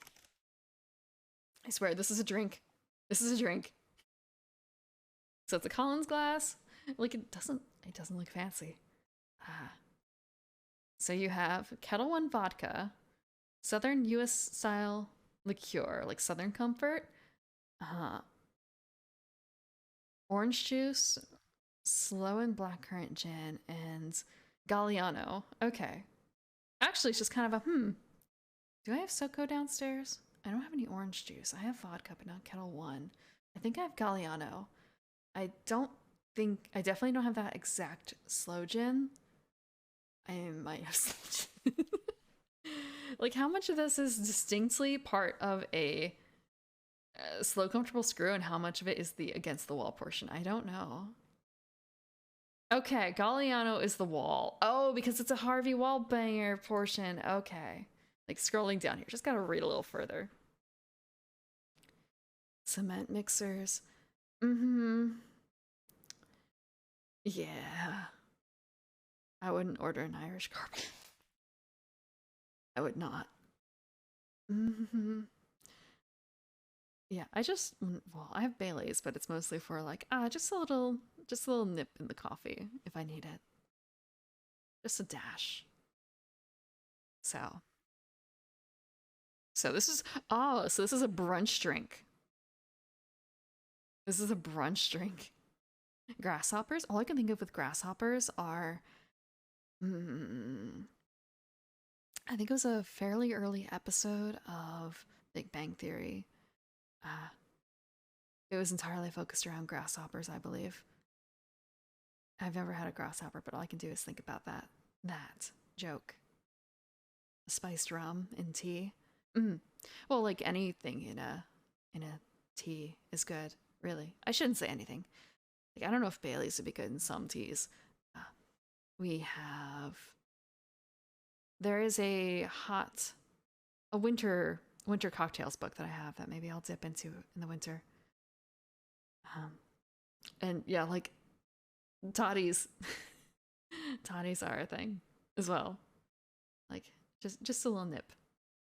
I swear, this is a drink. This is a drink. So it's a Collins glass. Like it doesn't look fancy. So you have Kettle One vodka, Southern U.S. style liqueur, like Southern Comfort, orange juice, slow and blackcurrant gin, and Galliano. Okay. Actually, it's just kind of a Do I have SoCo downstairs? I don't have any orange juice. I have vodka, but not Kettle One. I think I have Galliano. I don't think I definitely don't have that exact slow gin. I might have slow gin. Like, how much of this is distinctly part of a slow comfortable screw, and how much of it is the against the wall portion? I don't know. Okay, Galliano is the wall. Oh, because it's a Harvey Wallbanger portion. Okay. Like, scrolling down here. Just gotta read a little further. Cement mixers. Mm-hmm. Yeah. I wouldn't order an Irish carpet. I would not. Mm-hmm. Yeah, well, I have Bailey's, but it's mostly for like, just a little nip in the coffee if I need it. Just a dash. So, so this is, so this is a brunch drink. This is a brunch drink. Grasshoppers? All I can think of with grasshoppers are, mm, I think it was a fairly early episode of Big Bang Theory. Uh, it was entirely focused around grasshoppers, I believe. I've never had a grasshopper, but all I can do is think about that joke. Spiced rum in tea. Mm. Well, like anything in a tea is good, really. I shouldn't say anything. Like, I don't know if Bailey's would be good in some teas. Uh, we have there is a winter cocktails book that I have that maybe I'll dip into in the winter. Um, and yeah, like toddies, toddies are a thing as well. Like just a little nip,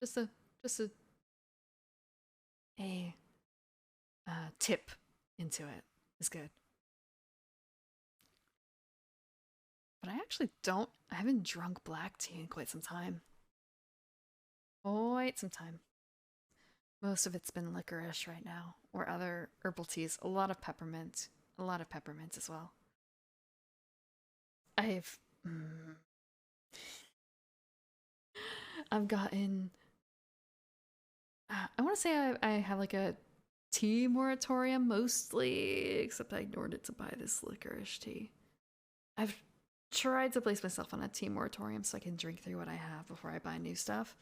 just a a tip into it is good. But I actually don't. I haven't drunk black tea in quite some time. Quite some time. Most of it's been licorice right now, or other herbal teas. A lot of peppermint. A lot of peppermint as well. I've I've gotten. I want to say I have like a tea moratorium mostly, except I ignored it to buy this licorice tea. I've tried to place myself on a tea moratorium so I can drink through what I have before I buy new stuff.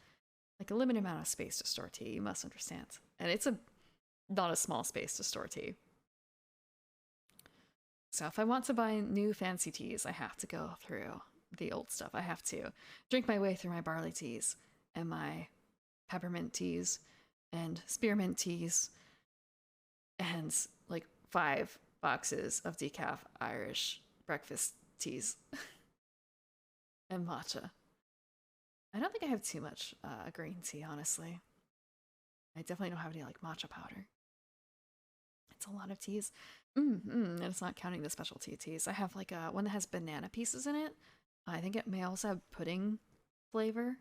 Like a limited amount of space to store tea, you must understand. And it's a not a small space to store tea. So if I want to buy new fancy teas, I have to go through the old stuff. I have to drink my way through my barley teas and my peppermint teas and spearmint teas and like 5 boxes of decaf Irish breakfast teas and matcha. I don't think I have too much green tea, honestly. I definitely don't have any like matcha powder. It's a lot of teas. And it's not counting the specialty teas. I have like one that has banana pieces in it. I think it may also have pudding flavor,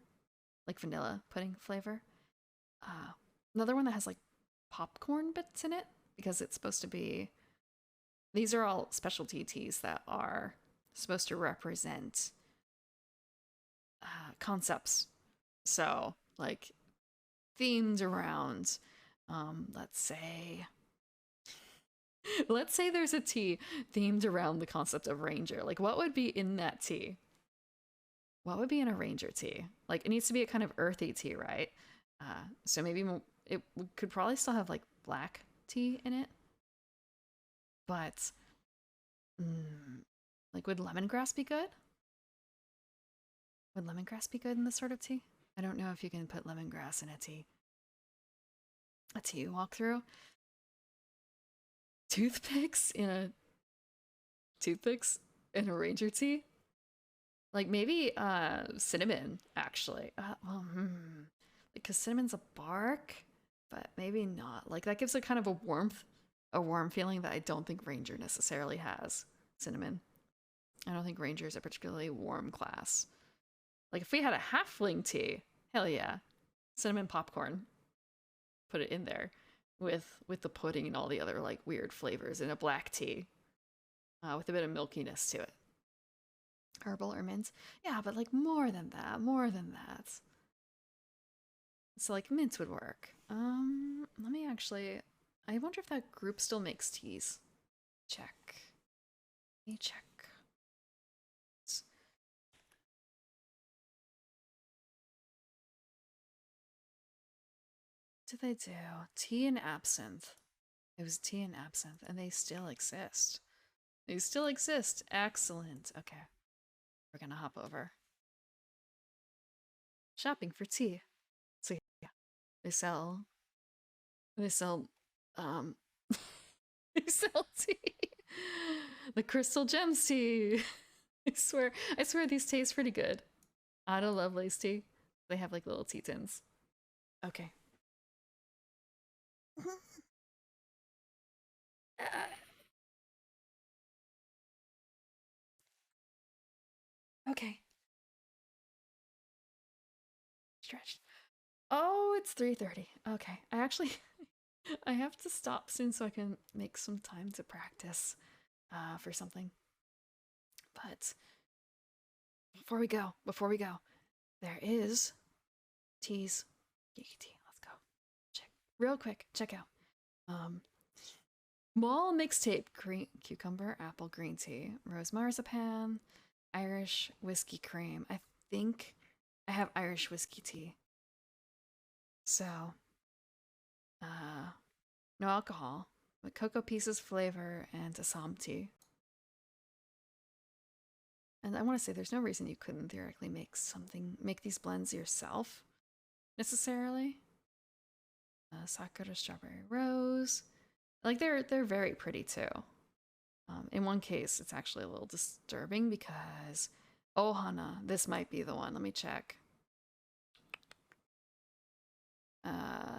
like vanilla pudding flavor. Uh, Another one that has like popcorn bits in it because it's supposed to be. These are all specialty teas that are supposed to represent concepts. So, like, themed around, let's say, let's say there's a tea themed around the concept of ranger. Like, what would be in that tea? What would be in a ranger tea? Like, it needs to be a kind of earthy tea, right? So maybe it could probably still have like black tea in it, but like, would lemongrass be good? Would lemongrass be good in this sort of tea? I don't know if you can put lemongrass in a tea. A tea walkthrough. Toothpicks in a toothpicks in a ranger tea. Like maybe cinnamon actually. Because cinnamon's a bark, but maybe not. Like that gives it kind of a warm feeling that I don't think ranger necessarily has. Cinnamon. I don't think ranger is a particularly warm class. Like if we had a halfling tea, hell yeah, cinnamon popcorn. Put it in there with the pudding and all the other like weird flavors in a black tea with a bit of milkiness to it. Herbal or mint, yeah, but like more than that, more than that. So like mint would work. Let me actually. I wonder if that group still makes teas. Check. Let me check. What did they do? Tea and absinthe. It was tea and absinthe, and they still exist. They still exist. Excellent. Okay. We're gonna hop over. Shopping for tea. So yeah. They sell um they sell tea. The crystal gems tea. I swear these taste pretty good. Ada Lovelace tea. They have like little tea tins. Okay. Okay. Stretched. Oh, it's 3:30. Okay. I actually I have to stop soon so I can make some time to practice for something. But before we go, there is teas. Geeky tea. Let's go. Check real quick. Check out. Um, Mall mixtape: green cucumber, apple, green tea, rose marzipan, Irish whiskey cream. I think I have Irish whiskey tea. So, uh, no alcohol, with cocoa pieces flavor and Assam tea. And I want to say there's no reason you couldn't theoretically make these blends yourself necessarily. Sakura strawberry rose. Like they're very pretty too. In one case, it's actually a little disturbing because Ohana, this might be the one. Let me check.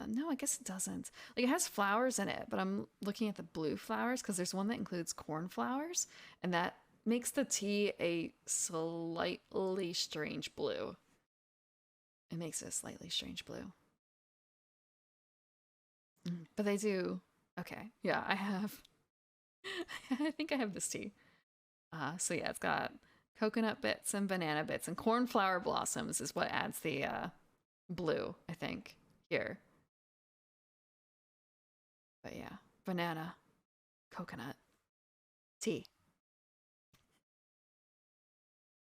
No, I guess it doesn't. Like it has flowers in it, but I'm looking at the blue flowers because there's one that includes cornflowers, and that makes the tea a slightly strange blue. It makes it a slightly strange blue. But they do. Okay, yeah, I have. I think I have this tea. So yeah, it's got coconut bits and banana bits and cornflower blossoms is what adds the blue, I think, here. But yeah, banana, coconut, tea.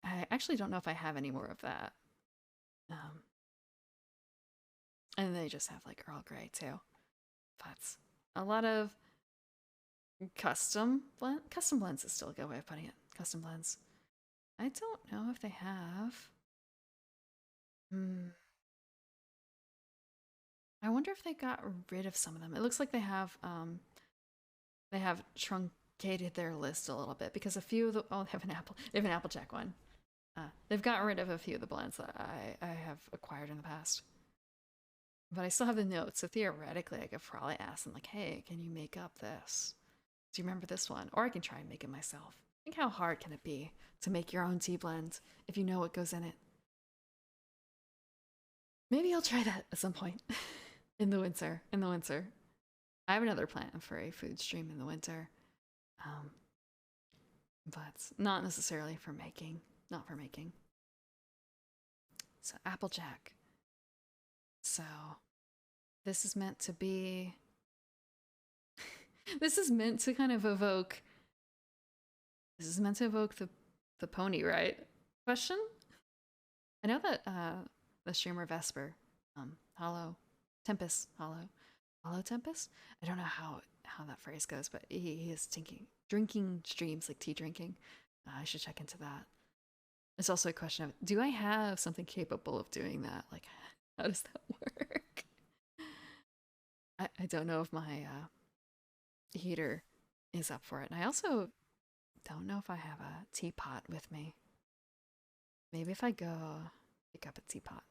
I actually don't know if I have any more of that. Um, and they just have like Earl Grey too. But a lot of custom blends is still a good way of putting it. Custom blends. I don't know if they have. Hmm. I wonder if they got rid of some of them. It looks like they have truncated their list a little bit because a few of the they have an Applejack one. They've gotten rid of a few of the blends that I have acquired in the past. But I still have the notes, so theoretically I could probably ask them like, hey, can you make up this? Do you remember this one? Or I can try and make it myself. Think how hard can it be to make your own tea blend if you know what goes in it? Maybe I'll try that at some point. In the winter. In the winter. I have another plan for a food stream in the winter. Um, but not necessarily for making. Not for making. So Applejack. So this is meant to be this is meant to kind of evoke the pony, right? Question? I know that the streamer Vesper, Hollow Tempest, Hollow Tempest. I don't know how that phrase goes, but he is drinking streams like tea drinking. I should check into that. It's also a question of, do I have something capable of doing that? Like, how does that work? I don't know if my heater is up for it. And I also don't know if I have a teapot with me. Maybe if I go pick up a teapot.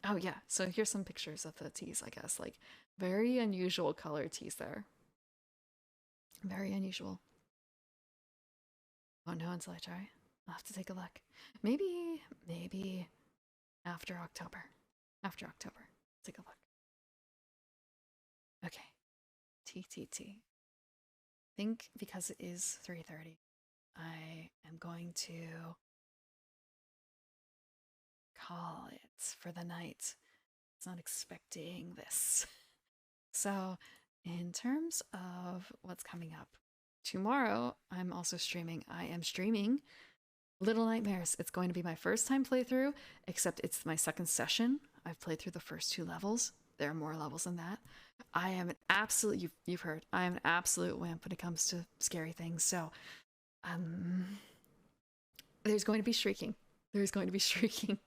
Oh yeah, so here's some pictures of the teas, I guess. Like very unusual color teas there. Very unusual. Oh no, until I try. I'll have to take a look. Maybe after October. After October. Take a look. Okay. TTT. Think because it is 3:30, I am going to call it for the night. was not expecting this. So, in terms of what's coming up, tomorrow I'm also streaming. I am streaming Little Nightmares. It's going to be my first time playthrough, except it's my second session. I've played through the first 2 levels. There are more levels than that. I am an absolute, you've heard, I am an absolute wimp when it comes to scary things. So, there's going to be shrieking. There's going to be shrieking.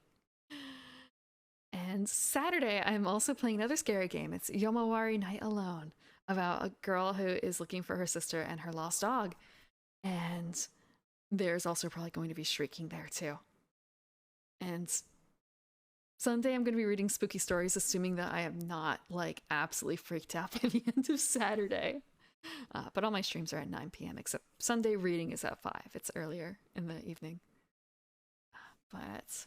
And Saturday, I'm also playing another scary game. It's Yomawari Night Alone, about a girl who is looking for her sister and her lost dog. And there's also probably going to be shrieking there too. And Sunday, I'm going to be reading spooky stories, assuming that I am not like absolutely freaked out by the end of Saturday. But all my streams are at 9 p.m. except Sunday reading is at 5. It's earlier in the evening. But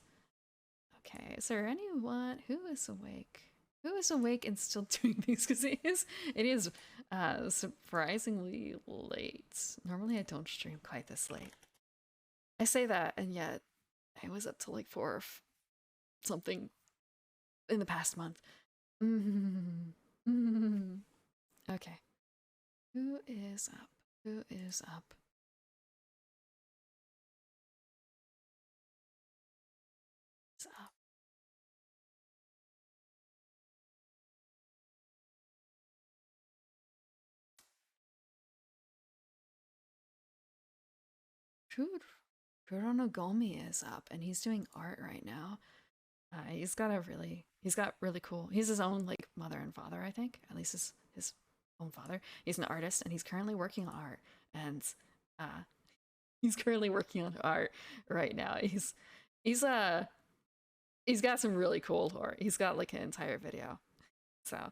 okay, is there anyone who is awake? Who is awake and still doing things? Because it is surprisingly late. Normally I don't stream quite this late. I say that, and yet I was up till like 4 or something in the past month. Okay. Who is up? Who is up? Who's up? Kuronogomi is up, and he's doing art right now. He's got really cool. He's his own like mother and father, I think. At least his own father. He's an artist, and he's currently working on art. And he's currently working on art right now. He's got some really cool art. He's got like an entire video. So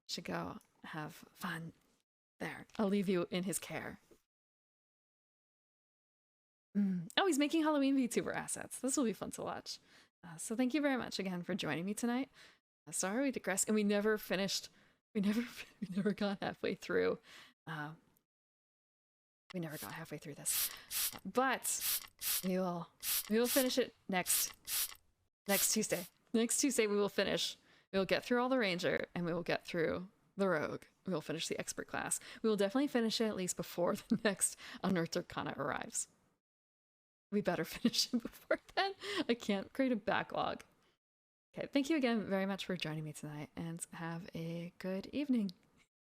should go have fun there. I'll leave you in his care. Oh, he's making Halloween VTuber assets. This will be fun to watch. So thank you very much again for joining me tonight. Sorry we digressed, and we never finished. We never got halfway through. We never got halfway through this, but we will finish it next Tuesday. Next Tuesday we will finish. We will get through all the Ranger, and we will get through the Rogue. We will finish the Expert class. We will definitely finish it at least before the next Unearthed Arcana arrives. We better finish it before then. I can't create a backlog. Okay, thank you again very much for joining me tonight, and have a good evening.